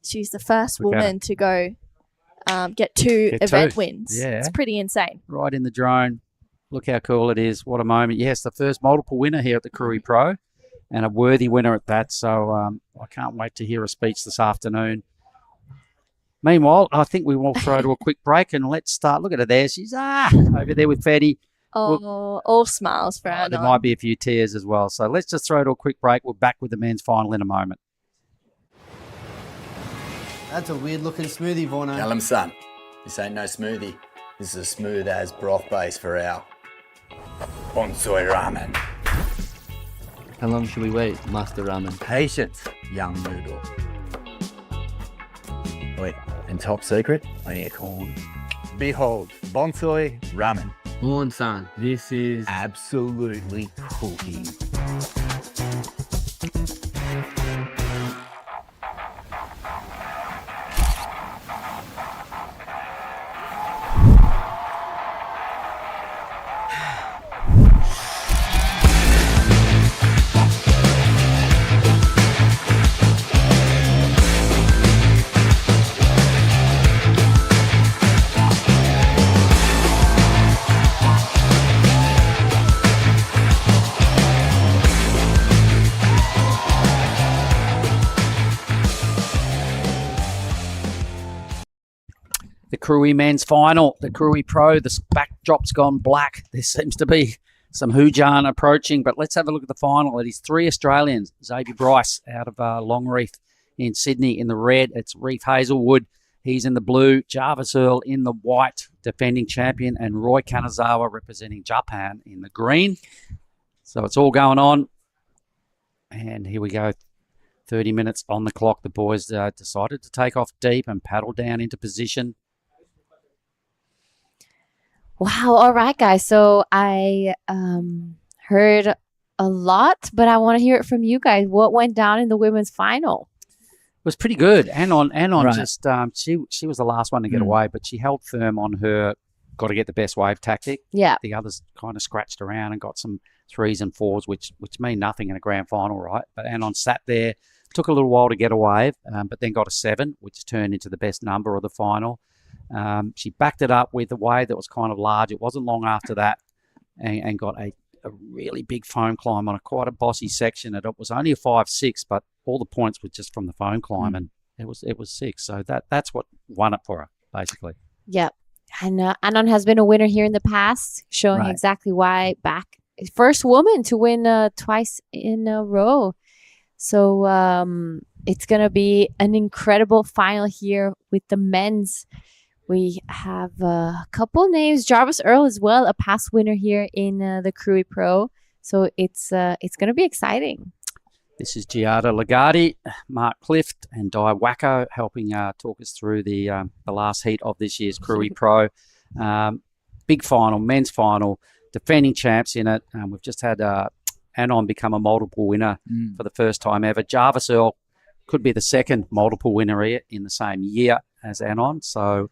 C: She's the first woman to go get two event wins.
A: Yeah.
C: It's pretty insane.
A: Right in the drone. Look how cool it is. What a moment. Yes, the first multiple winner here at the Krui Pro, and a worthy winner at that. So I can't wait to hear a speech this afternoon. Meanwhile, I think we will throw to a quick break and let's start. Look at her there. She's over there with Fetty.
C: Oh, all smiles for Anon.
A: There might be a few tears as well. So let's just throw to a quick break. We're back with the men's final in a moment.
J: That's a weird looking smoothie, Vorno.
D: Tell him, son, this ain't no smoothie. This is a smooth as broth base for our bonsai ramen.
P: How long should we wait, Master Ramen?
D: Patience, young noodle. Wait, and top secret, I need corn. Behold, bonsai ramen.
P: Moon-san, this is...
D: Absolutely cooking.
A: The Krui men's final, the Krui Pro, the backdrop's gone black. There seems to be some hoojan approaching, but let's have a look at the final. It is 3 Australians. Xavier Bryce out of Longreef in Sydney in the red. It's Reef Hazelwood. He's in the blue. Jarvis Earl in the white, defending champion, and Roy Kanazawa representing Japan in the green. So it's all going on. And here we go. 30 minutes on the clock. The boys decided to take off deep and paddle down into position.
K: Wow. All right, guys. So I heard a lot, but I want to hear it from you guys. What went down in the women's final?
A: It was pretty good. Anon
K: Right.
A: just she was the last one to get away, but she held firm on her got to get the best wave tactic.
K: Yeah.
A: The others kind of scratched around and got some 3s and 4s, which mean nothing in a grand final, right? But Anon sat there, took a little while to get a wave, but then got a 7, which turned into the best number of the final. She backed it up with a wave that was kind of large. It wasn't long after that, and got a really big foam climb on quite a bossy section. It was only a 5-6, but all the points were just from the foam climb, and it was 6. So that's what won it for her, basically.
K: Yep. And Anon has been a winner here in the past, showing exactly why. First woman to win twice in a row. So it's going to be an incredible final here with the men's. We have a couple names. Jarvis Earl as well, a past winner here in the Krui Pro. So it's going to be exciting.
A: This is Giada Lagarde, Mark Clift, and Daiwako helping talk us through the last heat of this year's Krui Pro. Big final, men's final, defending champs in it. We've just had Anon become a multiple winner for the first time ever. Jarvis Earl could be the second multiple winner here in the same year as Anon. So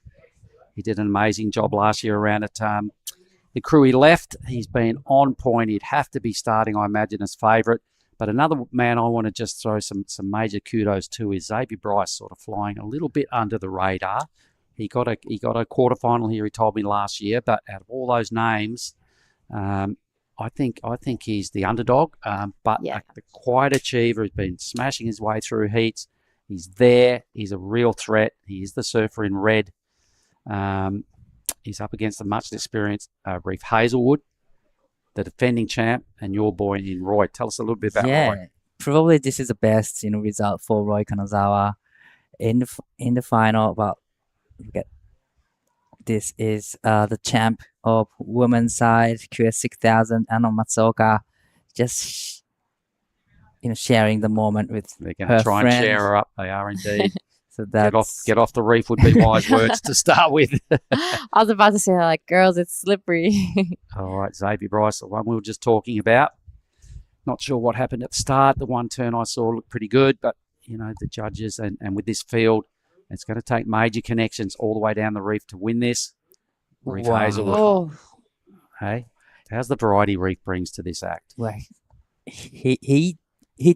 A: he did an amazing job last year around at the Krui left. He's been on point. He'd have to be starting, I imagine, as favourite. But another man I want to just throw some major kudos to is Xavier Bryce, sort of flying a little bit under the radar. He got a quarterfinal here, he told me last year. But out of all those names, I think he's the underdog. But a quiet achiever. He's been smashing his way through heats. He's there. He's a real threat. He is the surfer in red. He's up against the much experienced Reef Hazelwood, the defending champ, and your boy in Roy. Tell us a little bit about Roy.
H: Probably this is the best result for Roy Kanazawa in the final. But this is the champ of women's side QS 6000, Ano Matsuoka, just sharing the moment with
A: They're going
H: her
A: to try
H: friends.
A: and share her up. They are indeed.
H: So that's
A: Get off the reef would be wise words to start with.
K: I was about to say, like, girls, it's slippery.
A: All right, Xavier Bryce, the one we were just talking about. Not sure what happened at the start. The one turn I saw looked pretty good, but, the judges and with this field, it's going to take major connections all the way down the reef to win this. Reef Hazelwood.
K: Oh.
A: Hey, how's the variety Reef brings to this act?
H: Well, he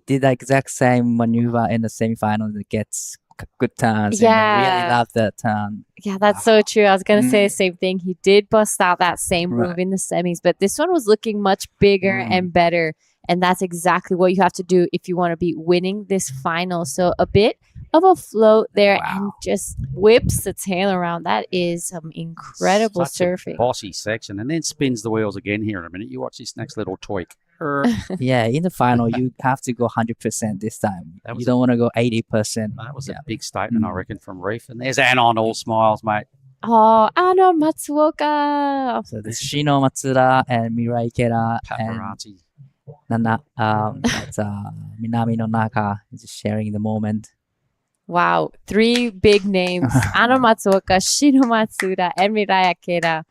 H: did the exact same maneuver in the semifinal that gets good turns. And I really love that turn.
K: Yeah, that's so true. I was going to say the same thing. He did bust out that same move in the semis, but this one was looking much bigger and better. And that's exactly what you have to do if you want to be winning this final. So a bit of a float there and just whips the tail around. That is some incredible surfing.
A: A bossy section, and then spins the wheels again here in a minute. You watch this next little tweak.
H: Yeah, in the final, you have to go 100% this time. You don't want to go 80%.
A: That was a big statement, I reckon, from Reef. And there's Anon, all smiles, mate.
K: Oh, Ano Matsuoka.
H: So there's Shino Matsuda and Mirai Ikeda
A: Paparazzi.
H: And that's Minami no Naka just sharing the moment.
K: Wow, 3 big names. Ano Matsuoka, Shino Matsuda, and Mirai Ikeda.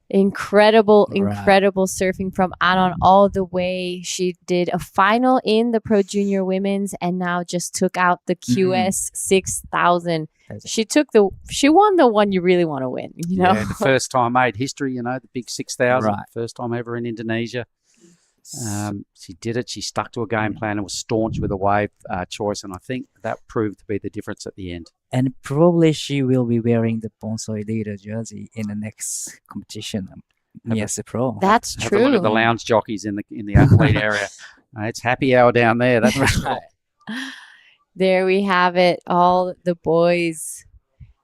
K: Incredible surfing from Anon all the way. She did a final in the Pro Junior Women's and now just took out the QS 6000. She won the one you really want to win,
A: Yeah, the first time made history, the big 6000. First time ever in Indonesia. She did it. She stuck to a game plan and was staunch with a wave choice, and I think that proved to be the difference at the end.
H: And probably she will be wearing the Bonsai leader jersey in the next competition. Yes, Pro.
K: That's
A: Have
K: true.
A: a look at the lounge jockeys in the athlete area. It's happy hour down there. That's right.
K: There we have it. All the boys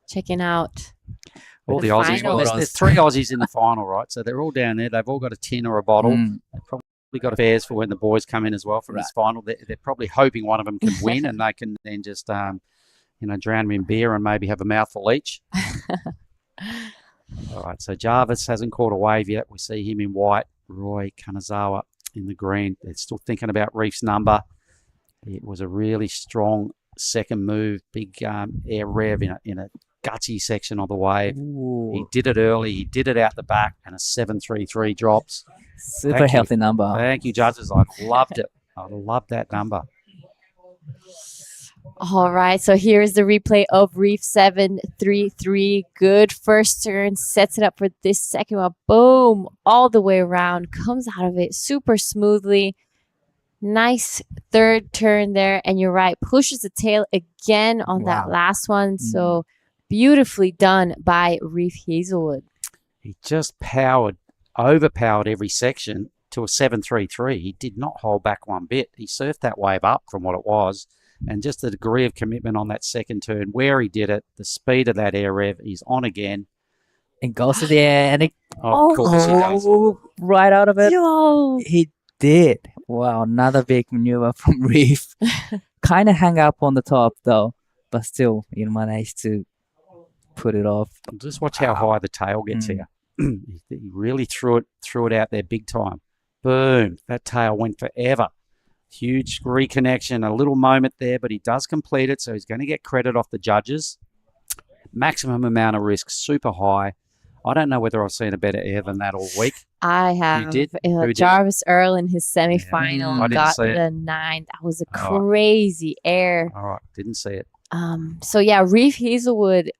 K: checking out.
A: All the Aussies. Well, there's 3 Aussies in the final, right? So they're all down there. They've all got a tin or a bottle. They've probably got affairs for when the boys come in as well for this final. They're probably hoping one of them can win and they can then just, drown them in beer and maybe have a mouthful each. All right, so Jarvis hasn't caught a wave yet. We see him in white. Roy Kanazawa in the green. They're still thinking about Reef's number. It was a really strong second move, big air rev in a gutsy section of the wave.
H: Ooh.
A: He did it early. He did it out the back, and a 7.33 drops.
H: Super healthy number.
A: Thank you, judges. I loved it. I loved that number.
K: All right, so here is the replay of Reef 733. Good first turn, sets it up for this second one. Boom, all the way around, comes out of it super smoothly. Nice third turn there, and you're right, pushes the tail again on that last one. So beautifully done by Reef Hazelwood.
A: He just overpowered every section to a 7.33. He did not hold back one bit. He surfed that wave up from what it was. And just the degree of commitment on that second turn, where he did it, the speed of that air rev, he's on again.
H: And goes to the air, and
A: of course he does.
H: Right out of it.
K: Yo.
H: He did. Wow, another big maneuver from Reef. Kind of hang up on the top though, but still, managed to put it off.
A: Just watch how high the tail gets here. He really threw it out there big time. Boom! That tail went forever. Huge reconnection, a little moment there, but he does complete it, so he's going to get credit off the judges. Maximum amount of risk, super high. I don't know whether I've seen a better air than that all week.
K: I have.
A: You did? Who did?
K: Jarvis Earl in his semifinal
A: I didn't
K: got
A: see it.
K: the 9. That was a crazy air.
A: All right, didn't see it.
K: So yeah, Reef Hazelwood,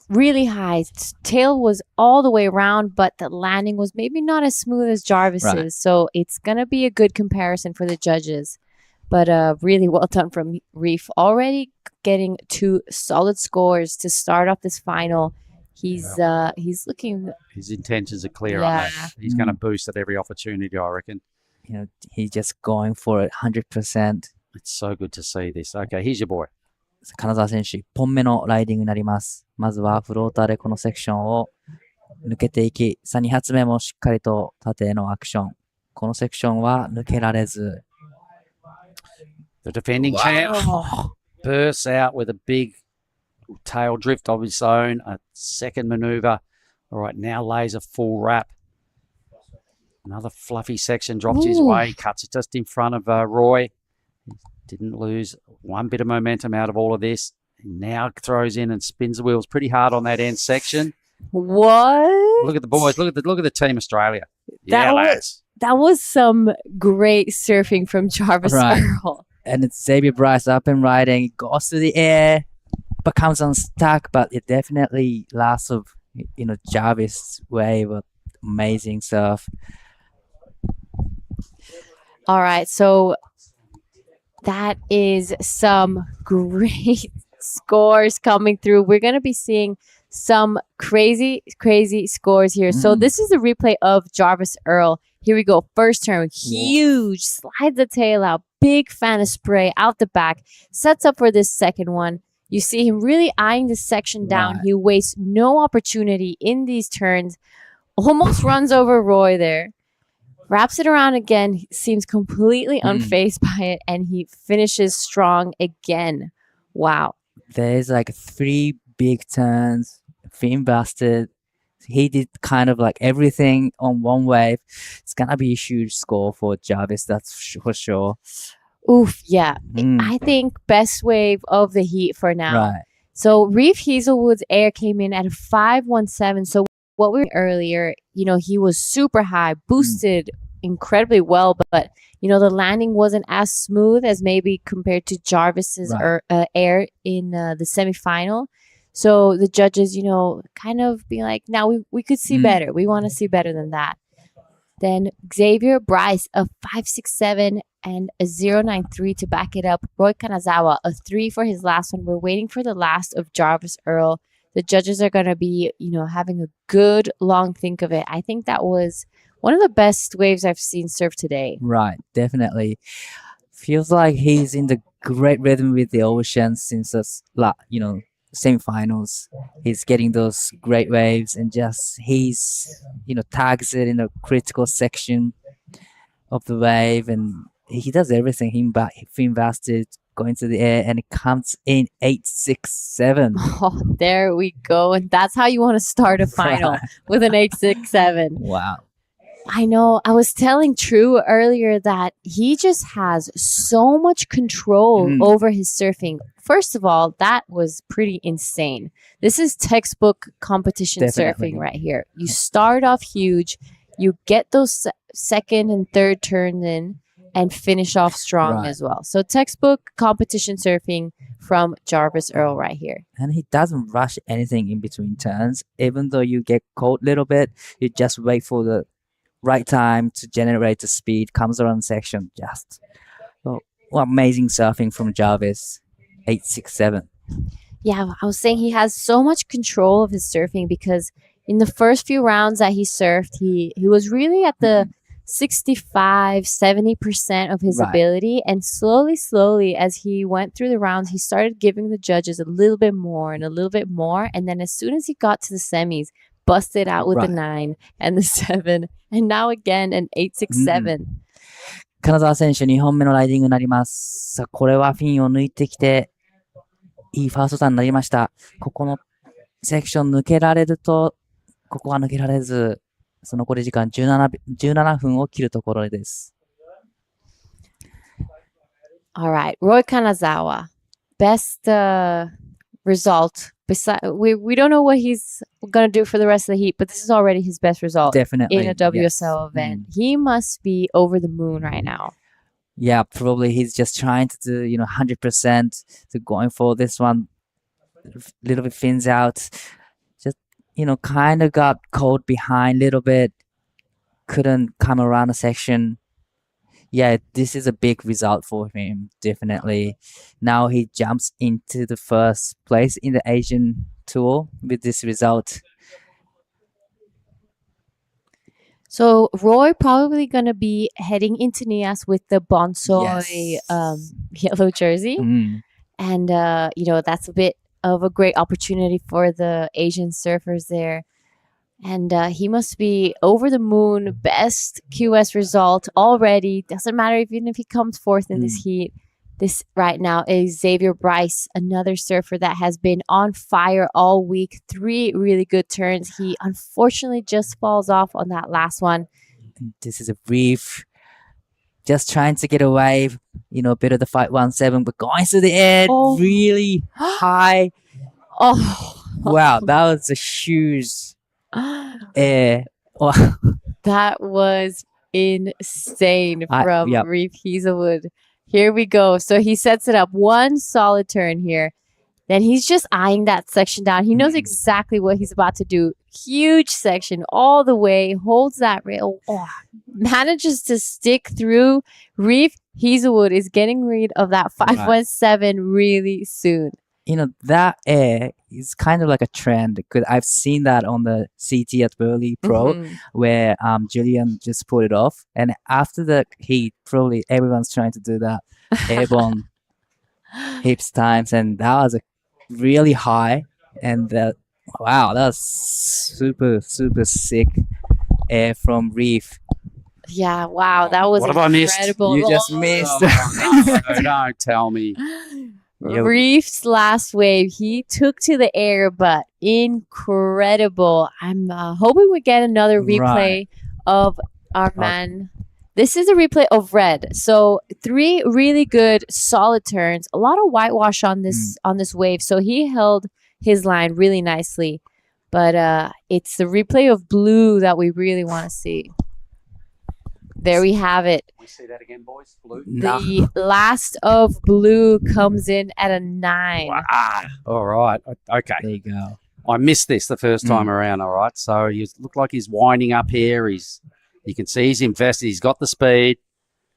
K: really high. Tail was all the way around, but the landing was maybe not as smooth as Jarvis's.
H: Right.
K: So it's going to be a good comparison for the judges. But really well done from Reef. Already getting 2 solid scores to start off this final. He's looking.
A: His intentions are clear on that. He's going to boost at every opportunity, I reckon.
H: He's just going for it 100%.
A: It's so good to see this. Okay, here's your boy.
H: 金沢選手1本目のライディングになります。まずはフローターでこのセクションを抜けていき、さあ2発目もしっかりと縦へのアクション。このセクションは抜けられず。
A: The defending champ bursts out with a big tail drift of his own, a second maneuver. All right, now lays a full wrap. Another fluffy section drops his way, cuts it just in front of Roy. Didn't lose one bit of momentum out of all of this. He now throws in and spins the wheels pretty hard on that end section.
K: What?
A: Look at the boys. Look at the team Australia. Yeah, lads.
K: That was some great surfing from Jarvis Earl.
H: And it's Xavier Bryce up and riding, goes to the air, but comes unstuck, but it definitely lasts of, Jarvis' wave of amazing surf.
K: All right, so that is some great scores coming through. We're going to be seeing some crazy scores here. So this is a replay of Jarvis Earl. Here we go. First turn, huge, slides the tail out, big fan of spray out the back, sets up for this second one. You see him really eyeing this section down. He wastes no opportunity in these turns. Almost runs over Roy there. Wraps it around again. He seems completely unfazed by it, and he finishes strong again. Wow.
H: There's like 3 big turns, fin busted. He did kind of like everything on one wave. It's going to be a huge score for Jarvis, that's for sure.
K: Oof, yeah. I think best wave of the heat for now.
H: Right.
K: So Reef Hazelwood's air came in at a 517. So what we were earlier, he was super high, boosted incredibly well, but the landing wasn't as smooth as maybe compared to Jarvis's air in the semifinal. So the judges, kind of be like, now we could see better. We want to see better than that. Then Xavier Bryce, a 567 and a 093 to back it up. Roy Kanazawa, a 3 for his last one. We're waiting for the last of Jarvis Earl. The judges are going to be, having a good long think of it. I think that was one of the best waves I've seen surf today.
H: Right, definitely. Feels like he's in the great rhythm with the ocean since semifinals. He's getting those great waves and he's tags it in a critical section of the wave, and he does everything. Fin busted, going to the air, and it comes in 867.
K: Oh, there we go. And that's how you want to start a final with an 867.
H: Wow.
K: I know. I was telling True earlier that he just has so much control over his surfing. First of all, that was pretty insane. This is textbook competition surfing right here. You start off huge, you get those second and third turns in, and finish off strong as well. So textbook competition surfing from Jarvis Earl right here.
H: And he doesn't rush anything in between turns. Even though you get caught a little bit, you just wait for the right time to generate the speed, comes around section. Amazing surfing from Jarvis. 867.
K: Yeah, I was saying he has so much control of his surfing because in the first few rounds that he surfed, he was really at the 65-70% of his ability, and slowly as he went through the rounds, he started giving the judges a little bit more, and then as soon as he got to the semis, busted out with the 9 and the 7, and now again an 867.
H: 金沢選手2本目のライディングになります。さあ、これはフィンを抜いてきて、いいファーストターンになりました。ここのセクション抜けられると、ここは抜けられず、その残り時間17分を切るところです。
K: All right, Roy Kanazawa, best result. We don't know what he's going to do for the rest of the heat, but this is already his best result.
H: Definitely.
K: In a WSL event. He must be over the moon right now.
H: Yeah, probably he's just trying to do, 100% to going for this one. Little bit fins out. Just, kind of got caught behind a little bit. Couldn't come around a section. Yeah, this is a big result for him, definitely. Now he jumps into the first place in the Asian Tour with this result.
K: So Roy probably going to be heading into Nias with the Bonsoi yellow jersey. And, that's a bit of a great opportunity for the Asian surfers there. And he must be over the moon. Best QS result already. Doesn't matter even if he comes fourth in this heat. This right now is Xavier Bryce, another surfer that has been on fire all week. 3 really good turns. He unfortunately just falls off on that last one.
H: This is a reef. Just trying to get away, a bit of the 517, but going through the air really high.
K: Oh,
H: wow, that was a huge air.
K: That was insane from Reef Hazelwood. Here we go. So he sets it up. One solid turn here. Then he's just eyeing that section down. He knows exactly what he's about to do. Huge section all the way. Holds that rail. Manages to stick through. Reef Hazelwood is getting rid of that 517 really soon.
H: That air is kind of like a trend because I've seen that on the CT at Krui Pro where Julian just pulled it off. And after the heat, probably everyone's trying to do that airborne hips times. And that was really high. And wow, that was super, super sick air from Reef.
K: Yeah, wow, that was
A: what
K: incredible.
H: You just missed.
A: No, don't tell me.
K: Reef's last wave, he took to the air, but incredible. I'm hoping we get another replay of our man. This is a replay of Red. So 3 really good, solid turns. A lot of whitewash on this wave. So he held his line really nicely. But it's the replay of Blue that we really want to see. There we have it.
A: We see that again, boys. Blue.
K: The last of Blue comes in at a 9.
A: Wow. All right. Okay.
H: There you go.
A: I missed this the first time around. All right. So you look like he's winding up here. You can see he's invested. He's got the speed.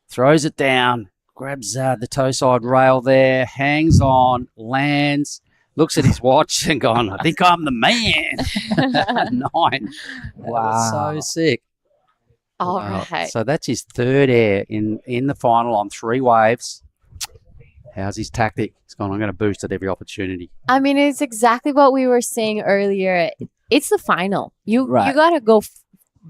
A: Throws it down. Grabs the toe side rail there. Hangs on. Lands. Looks at his watch and gone, I think I'm the man. 9.
H: Wow.
A: So sick.
K: All right.
A: So that's his 3rd air in the final on 3 waves. How's his tactic? He's gone, I'm going to boost at every opportunity.
K: I mean, it's exactly what we were saying earlier. It's the final. You got to go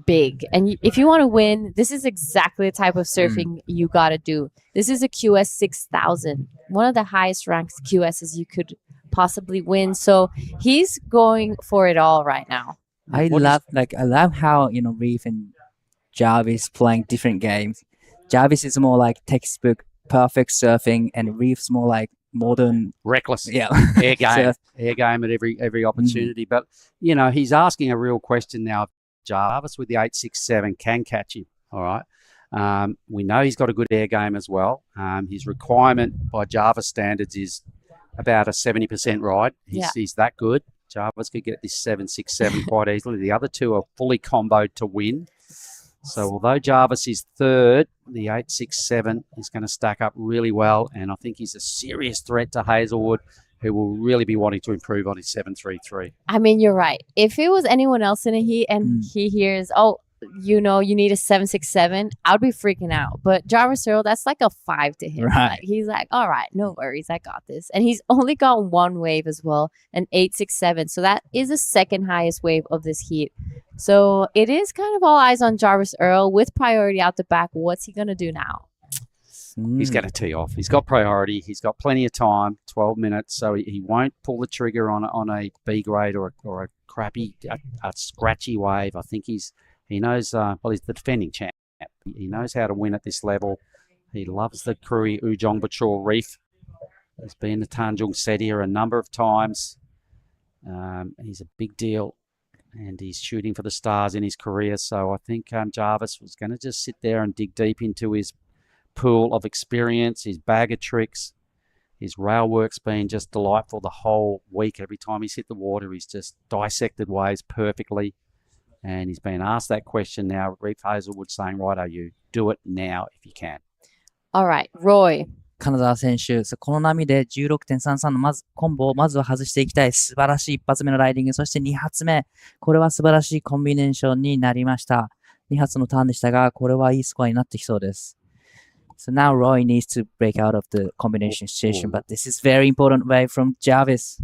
K: big. And if you want to win, this is exactly the type of surfing you got to do. This is a QS 6000, one of the highest ranked QSs you could possibly win. So he's going for it all right now.
H: I love how, Reef and Jarvis playing different games. Jarvis is more like textbook perfect surfing, and Reef's more like modern
A: reckless.
H: Yeah,
A: air game at every opportunity. But he's asking a real question now. Jarvis with the 867 can catch him. All right. We know he's got a good air game as well. His requirement by Jarvis standards is about a 70% ride. He's that good. Jarvis could get this 767 quite easily. The other 2 are fully comboed to win. So although Jarvis is 3rd, the 867 is going to stack up really well, and I think he's a serious threat to Hazelwood, who will really be wanting to improve on his 733.
K: I mean, you're right. If it was anyone else in a heat and he hears, you need a 767, I'd be freaking out. But Jarvis Earl, that's like a 5 to him.
H: Right.
K: Like, he's like, all right, no worries, I got this. And he's only got 1 wave as well, an 867. So that is the 2nd highest wave of this heat. So it is kind of all eyes on Jarvis Earl with priority out the back. What's he going to do now?
A: He's going to tee off. He's got priority. He's got plenty of time, 12 minutes, so he won't pull the trigger on a B grade or a crappy, a scratchy wave. I think he knows, he's the defending champ. He knows how to win at this level. He loves the Krui Ujong Bachor Reef. He's been to Tanjung Setia a number of times. He's a big deal, and he's shooting for the stars in his career. So I think Jarvis was going to just sit there and dig deep into his pool of experience, his bag of tricks. His rail work's been just delightful the whole week. Every time he's hit the water, he's just dissected waves perfectly. And he's been asked that question now. Reef Hazelwood saying, righto, you do it now if you can.
K: All right, Roy.
H: 金沢選手、この波で 16.33 のコンボをまずは外していきたい。素晴らしい1発目のライディング、そして2発目。これは素晴らしいコンビネーションになりました。2発のターンでしたが、これはいいスコアになってきそうです。So now Roy needs to break out of the combination situation, but this is very important wave from Jarvis.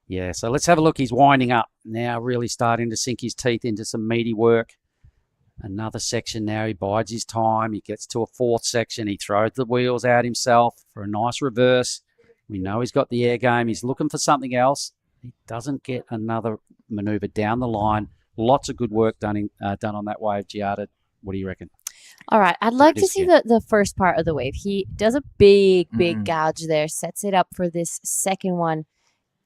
A: Yeah, so let's have a look. He's winding up now, really starting to sink his teeth into some meaty work. Another section now, he bides his time. He gets to a fourth section. He throws the wheels out himself for a nice reverse. We know he's got the air game. He's looking for something else. He doesn't get another maneuver down the line. Lots of good work done on that wave, Giada. What do you reckon?
K: All right, I'd like to see the first part of the wave. He does a big gouge there, sets it up for this second one.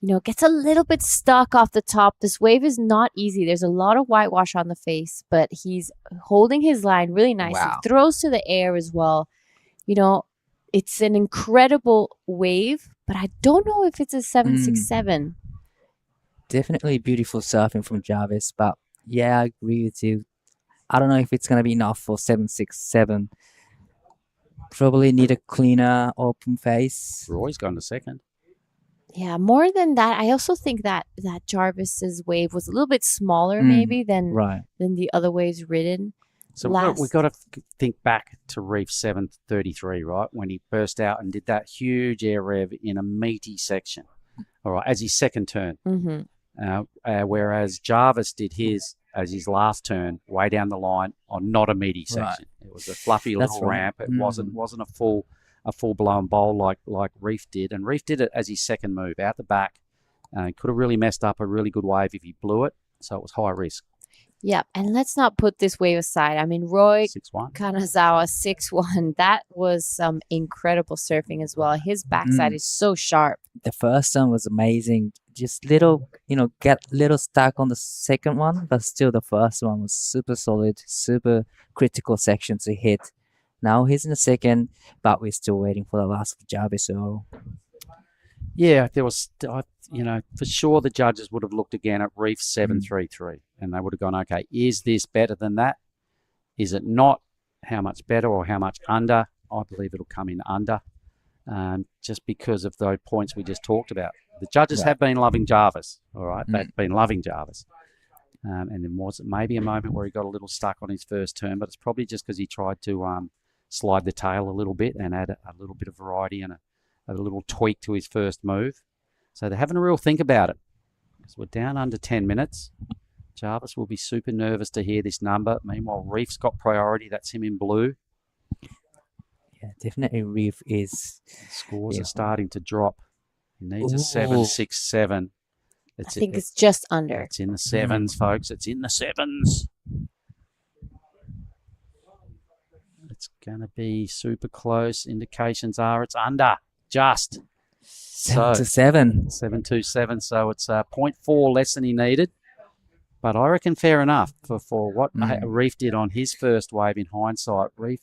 K: You know, gets a little bit stuck off the top. This wave is not easy. There's a lot of whitewash on the face, but he's holding his line really nice.
H: Wow.
K: He throws to the air as well. You know, it's an incredible wave, but I don't know if it's a 767.
H: Definitely beautiful surfing from Jarvis, but yeah, I agree with you. I don't know if it's going to be enough for 767. Probably need a cleaner open face.
A: Roy's gone to second.
K: Yeah, more than that, I also think that Jarvis's wave was a little bit smaller maybe than the other waves ridden.
A: So we've got to think back to Reef 733, right? When he burst out and did that huge air rev in a meaty section, all right, as his second turn. Whereas Jarvis did his as his last turn way down the line on not a meaty section. It was a fluffy little ramp. It wasn't a full blown bowl like Reef did, and Reef did it as his second move out the back. Could have really messed up a really good wave if he blew it. So it was high risk.
K: Yeah, and let's not put this wave aside. I mean, Roy
A: 6-1.
K: Kanazawa 6-1. That was some incredible surfing as well. His backside is so sharp.
H: The first one was amazing. Just little, get little stuck on the second one, but still the first one was super solid, super critical section to hit. Now he's in the second, but we're still waiting for the last of Jarvis Earl.
A: Yeah, there was, for sure the judges would have looked again at Reef 733 and they would have gone, okay, is this better than that? Is it not? How much better or how much under? I believe it'll come in under, just because of those points we just talked about. The judges have been loving Jarvis, all right? They've been loving Jarvis. And there was maybe a moment where he got a little stuck on his first turn, but it's probably just because he tried to slide the tail a little bit and add a little bit of variety and a little tweak to his first move. So they're having a real think about it. Because we're down under 10 minutes. Jarvis will be super nervous to hear this number. Meanwhile, Reef's got priority. That's him in blue.
H: Yeah, definitely Reef is...
A: Scores are starting to drop. He needs a 767.
K: I think it's just under.
A: It's in the sevens, folks. It's in the sevens. It's going to be super close. Indications are it's under. Just.
H: 727.
A: 727. So it's 0.4 less than he needed. But I reckon fair enough for what Reef did on his first wave in hindsight. Reef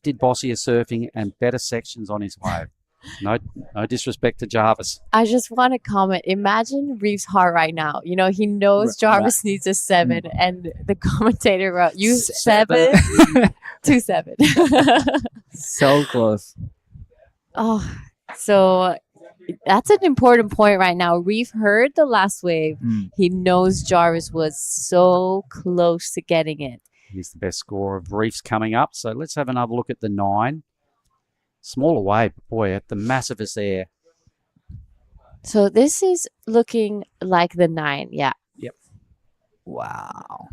A: did bossier surfing and better sections on his wave. No disrespect to Jarvis.
K: I just want to comment. Imagine Reef's heart right now. He knows Jarvis needs a 7, and the commentator wrote, "You 7, 2-7."
H: So close.
K: Oh, so that's an important point right now. Reef heard the last wave. He knows Jarvis was so close to getting it.
A: He's the best scorer of Reef's coming up. So let's have another look at the 9. Smaller wave, boy, at the massivest air.
K: So this is looking like the 9, yeah.
A: Yep.
H: Wow.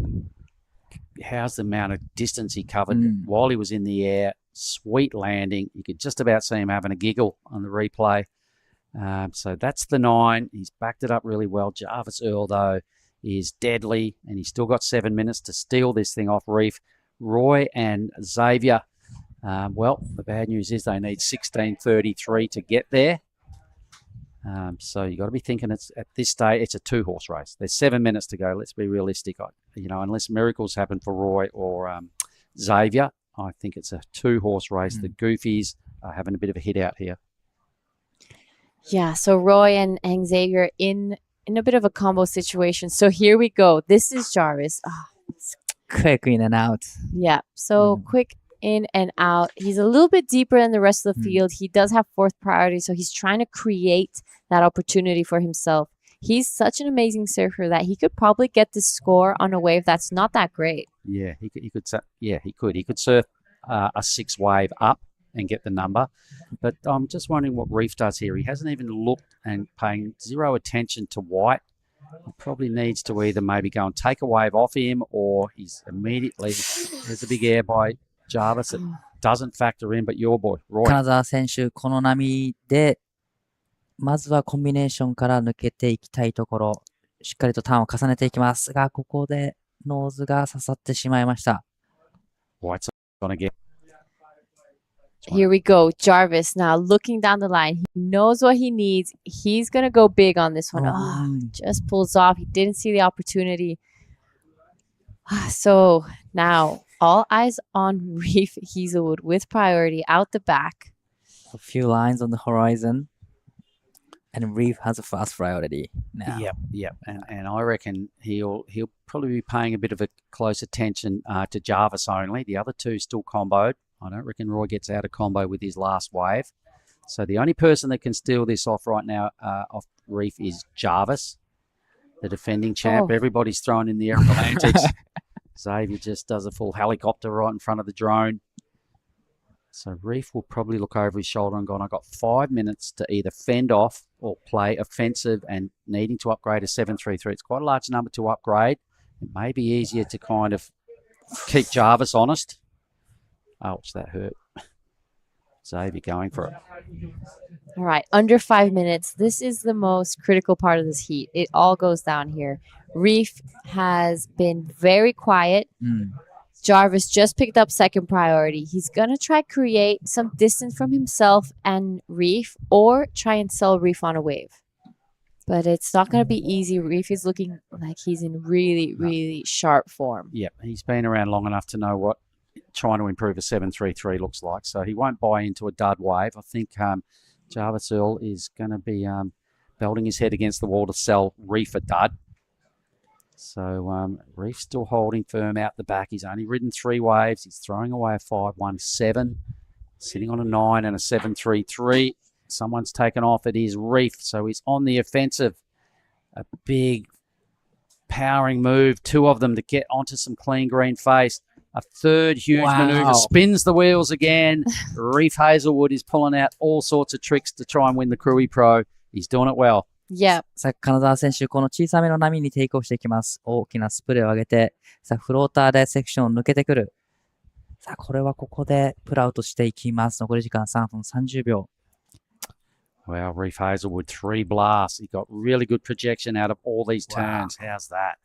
A: How's the amount of distance he covered while he was in the air? Sweet landing. You could just about see him having a giggle on the replay. So that's the 9. He's backed it up really well. Jarvis Earl, though, is deadly, and he's still got 7 minutes to steal this thing off Reef. Roy and Xavier. Well, the bad news is they need 16:33 to get there. So you got to be thinking it's at this stage it's a 2-horse race. There's 7 minutes to go. Let's be realistic. Unless miracles happen for Roy or Xavier, I think it's a 2-horse race. The Goofies are having a bit of a hit out here.
K: Yeah. So Roy and Xavier in a bit of a combo situation. So here we go. This is Jarvis.
H: Quick in and out.
K: Yeah. So quick in and out. He's a little bit deeper than the rest of the field. He does have fourth priority, so he's trying to create that opportunity for himself. He's such an amazing surfer that he could probably get this score on a wave that's not that great.
A: Yeah, he could. Yeah, he could. He could surf a 6 wave up and get the number. But I'm just wondering what Reef does here. He hasn't even looked and paying zero attention to White. He probably needs to either maybe go and take a wave off him, or he's immediately, there's a big air by Jarvis that doesn't factor in, but your boy, Roy.
H: 金沢選手、この波で、まずはコンビネーションから抜けていきたいところ、しっかりとターンを重ねていきますが、ここでノーズが刺さってしまいました。
A: White's gonna get.
K: Here we go. Jarvis now looking down the line. He knows what he needs. He's going to go big on this one. Oh, just pulls off. He didn't see the opportunity. So now all eyes on Reef Hazelwood with priority out the back.
H: A few lines on the horizon. And Reef has a fast priority now.
A: Yep. And I reckon he'll probably be paying a bit of a close attention to Jarvis only. The other two still comboed. I don't reckon Roy gets out of combo with his last wave. So the only person that can steal this off right now off Reef is Jarvis, the defending champ. Everybody's thrown in the air for antics. Xavier just does a full helicopter right in front of the drone. So Reef will probably look over his shoulder and go, I've got 5 minutes to either fend off or play offensive and needing to upgrade a 733. It's quite a large number to upgrade. It may be easier to kind of keep Jarvis honest. Ouch, that hurt. Xavier going for it.
K: All right, under 5 minutes. This is the most critical part of this heat. It all goes down here. Reef has been very quiet. Jarvis just picked up second priority. He's going to try create some distance from himself and Reef, or try and sell Reef on a wave. But it's not going to be easy. Reef is looking like he's in really, really sharp form.
A: Yep, he's been around long enough to know what trying to improve a 733 looks like. So he won't buy into a dud wave. I think Jarvis Earl is going to be belting his head against the wall to sell Reef a dud. So Reef still holding firm out the back. He's only ridden 3 waves. He's throwing away a 517, sitting on a 9 and a 733. Someone's taken off. It is Reef. So he's on the offensive. A big powering move. 2 of them to get onto some clean green face. A third huge maneuver, spins the wheels again. Reef Hazelwood is pulling out all sorts of tricks to try and win the Krui Pro. He's doing it well.
K: Yeah.
H: さあ、金沢選手、この小さめの波にテイクオフしていきます。大きなスプレーを上げて、さあ、フローターでセクションを抜けてくる。さあ、これはここでプルアウトしていきます。残り時間3分30秒。
A: Well, Reef Hazelwood, 3 blasts. He got really good projection out of all these turns. How's that?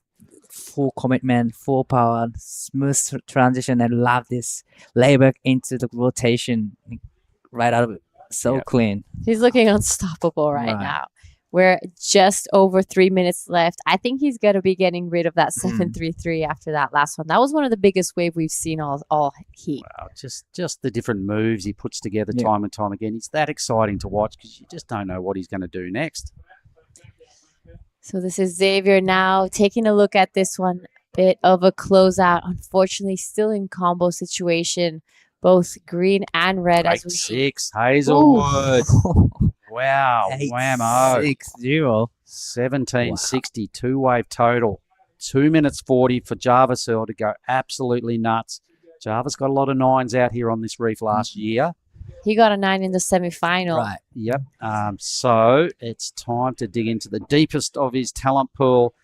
H: Full commitment, full power, smooth transition, and love this layback into the rotation right out of it. So clean.
K: He's looking unstoppable right now. We're just over 3 minutes left. I think he's going to be getting rid of that 733 after that last one. That was one of the biggest waves we've seen all heat.
A: Wow, just the different moves he puts together time and time again. It's that exciting to watch because you just don't know what he's going to do next.
K: So this is Xavier now taking a look at this one. Bit of a closeout. Unfortunately, still in combo situation. Both green and red.
A: Break 6, Hazelwood. Wow, whammo.
H: 6-0.
A: 1760, 2-wave total. 2 minutes 40 for Jarvis Earl to go absolutely nuts. Jarvis got a lot of 9s out here on this reef last year.
K: He got a 9 in the semi-final.
A: Right. Yep. So it's time to dig into the deepest of his talent pool.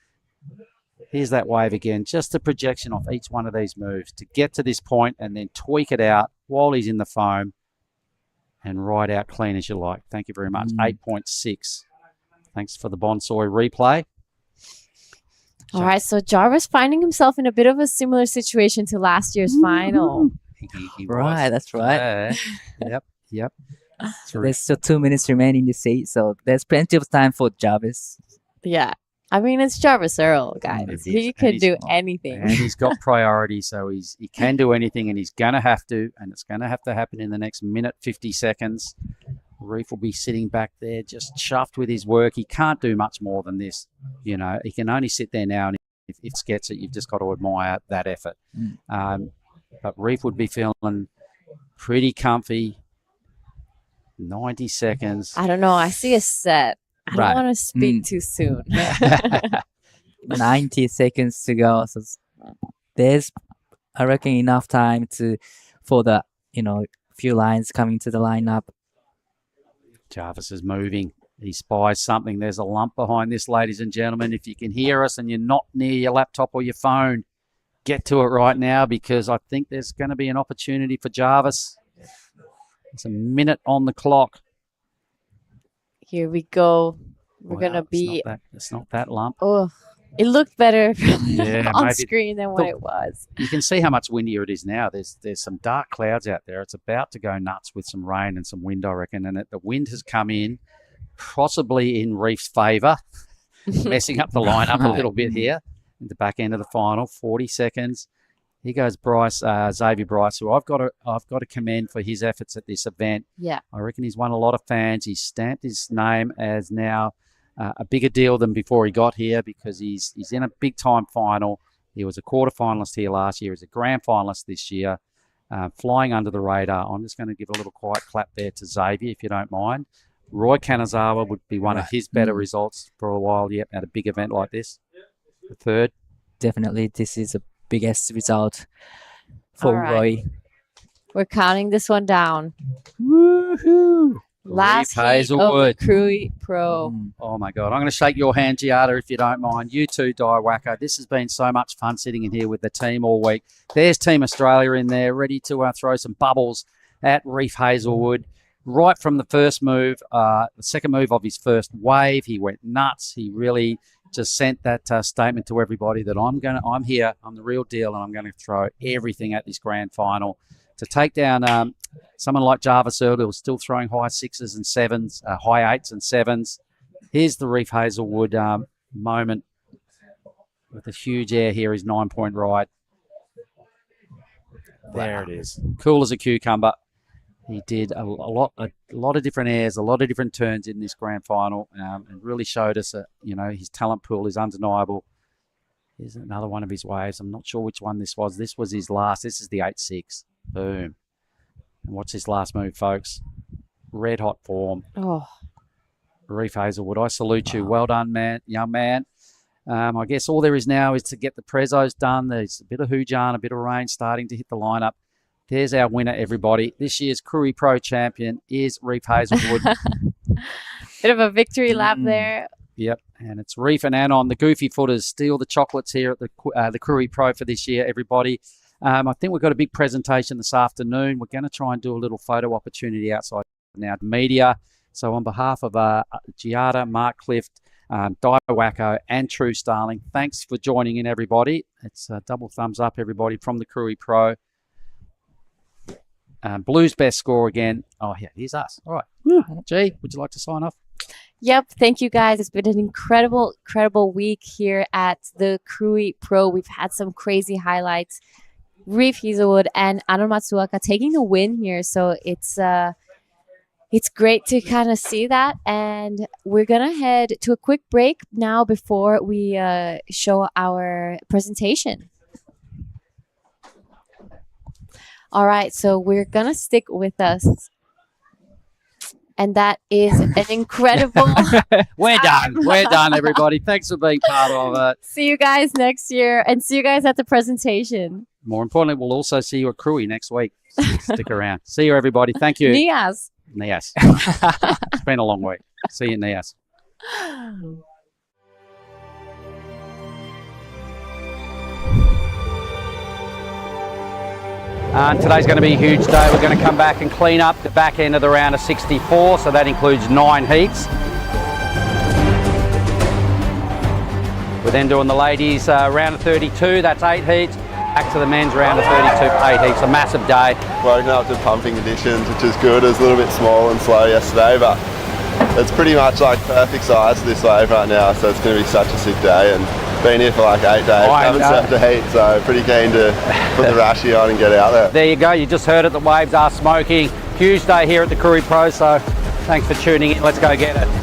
A: Here's that wave again. Just the projection off each one of these moves to get to this point and then tweak it out while he's in the foam and ride out clean as you like. Thank you very much. 8.6. Thanks for the Bonsoi replay.
K: All right, so Jarvis finding himself in a bit of a similar situation to last year's final.
A: He
H: Right, that's right.
A: Yep.
H: So there's still 2 minutes remaining in the seat, so there's plenty of time for Jarvis.
K: Yeah. I mean, it's Jarvis Earl, guys. He could do anything.
A: And he's got priority, so he can do anything, and he's going to have to, and it's going to have to happen in the next minute, 50 seconds. Reef will be sitting back there just chuffed with his work. He can't do much more than this. You know, he can only sit there now, and if it gets it, you've just got to admire that effort. But Reef would be feeling pretty comfy. 90 seconds.
K: I don't know. I see a set. I don't want to speak too soon.
H: 90 seconds to go. So there's, I reckon, enough time for the, few lines coming to the lineup.
A: Jarvis is moving. He spies something. There's a lump behind this, ladies and gentlemen. If you can hear us and you're not near your laptop or your phone, get to it right now, because I think there's going to be an opportunity for Jarvis. It's a minute on the clock.
K: Here we go. We're
A: Wow,
K: going to be...
A: It's not that lump.
K: Oh, it looked better on
A: maybe.
K: screen than what it was.
A: You can see how much windier it is now. There's some dark clouds out there. It's about to go nuts with some rain and some wind, I reckon. And the wind has come in, possibly in Reef's favour, messing up the lineup a little bit here in the back end of the final. 40 seconds. Here goes Bryce, Xavier Bryce, who I've got to commend for his efforts at this event.
K: Yeah.
A: I reckon he's won a lot of fans. He's stamped his name as now a bigger deal than before he got here, because he's in a big-time final. He was a quarter-finalist here last year. He's a grand finalist this year, flying under the radar. I'm just going to give a little quiet clap there to Xavier, if you don't mind. Roy Kanazawa would be one of his better results for a while yet at a big event like this. The third.
H: Definitely, this is the biggest result for Roy.
K: We're counting this one down.
A: Woohoo!
K: Last heat of
A: Hazelwood.
K: the Krui Pro.
A: Oh my God. I'm going to shake your hand, Giada, if you don't mind. You too, Wacko. This has been so much fun sitting in here with the team all week. There's Team Australia in there, ready to throw some bubbles at Reef Hazelwood. Right from the first move, the second move of his first wave, he went nuts. He really just sent that statement to everybody that I'm here, I'm the real deal, and I'm going to throw everything at this grand final. To take down someone like Jarvis Earl, who's still throwing high 6s and 7s, high 8s and 7s. Here's the Reef Hazelwood moment with a huge air here, his 9-point ride. There it is. Cool as a cucumber. He did a lot of different airs, a lot of different turns in this grand final, and really showed us that, his talent pool is undeniable. Here's another one of his waves. I'm not sure which one this was. This was his last. This is the 8-6. Boom. And watch this last move, folks. Red hot form.
K: Oh.
A: Reef Hazelwood, I salute you. Well done, young man. I guess all there is now is to get the prezos done. There's a bit of hoojan, a bit of rain starting to hit the lineup. There's our winner, everybody. This year's Krui Pro champion is Reef Hazelwood.
K: Bit of a victory lap there.
A: Yep, and it's Reef and Anon. The goofy footers steal the chocolates here at the Krui Pro for this year, everybody. I think we've got a big presentation this afternoon. We're going to try and do a little photo opportunity outside now, media. So on behalf of Giada, Mark Clift, Wacko, and True Starling, thanks for joining in, everybody. It's a double thumbs up, everybody, from the Krui Pro. Blues best score again. Oh, yeah, here's us. All right. G, would you like to sign off?
K: Yep. Thank you, guys. It's been an incredible week here at the Krui Pro. We've had some crazy highlights. Reef Hazelwood and Anon Matsuoka taking the win here. So it's great to kind of see that. And we're going to head to a quick break now before we show our presentation. All right, so we're going to stick with us. And that is an incredible...
A: We're done, everybody. Thanks for being part of it.
K: See you guys next year, and see you guys at the presentation.
A: More importantly, we'll also see you at Krui next week. Stick around. See you, everybody. Thank you.
K: Nias.
A: It's been a long week. See you, Nias. Today's going to be a huge day. We're going to come back and clean up the back end of the round of 64, so that includes 9 heats. We're then doing the ladies round of 32, that's 8 heats. Back to the men's round of 32, 8 heats, a massive day.
G: Woken up to pumping conditions, which is good. It was a little bit small and slow yesterday, but it's pretty much like perfect size for this wave right now, so it's going to be such a sick day. And been here for like 8 days, haven't surfed a heat, so pretty keen to put the rashy on and get out there.
A: There you go, you just heard it, the waves are smoking. Huge day here at the Krui Pro, so thanks for tuning in. Let's go get it.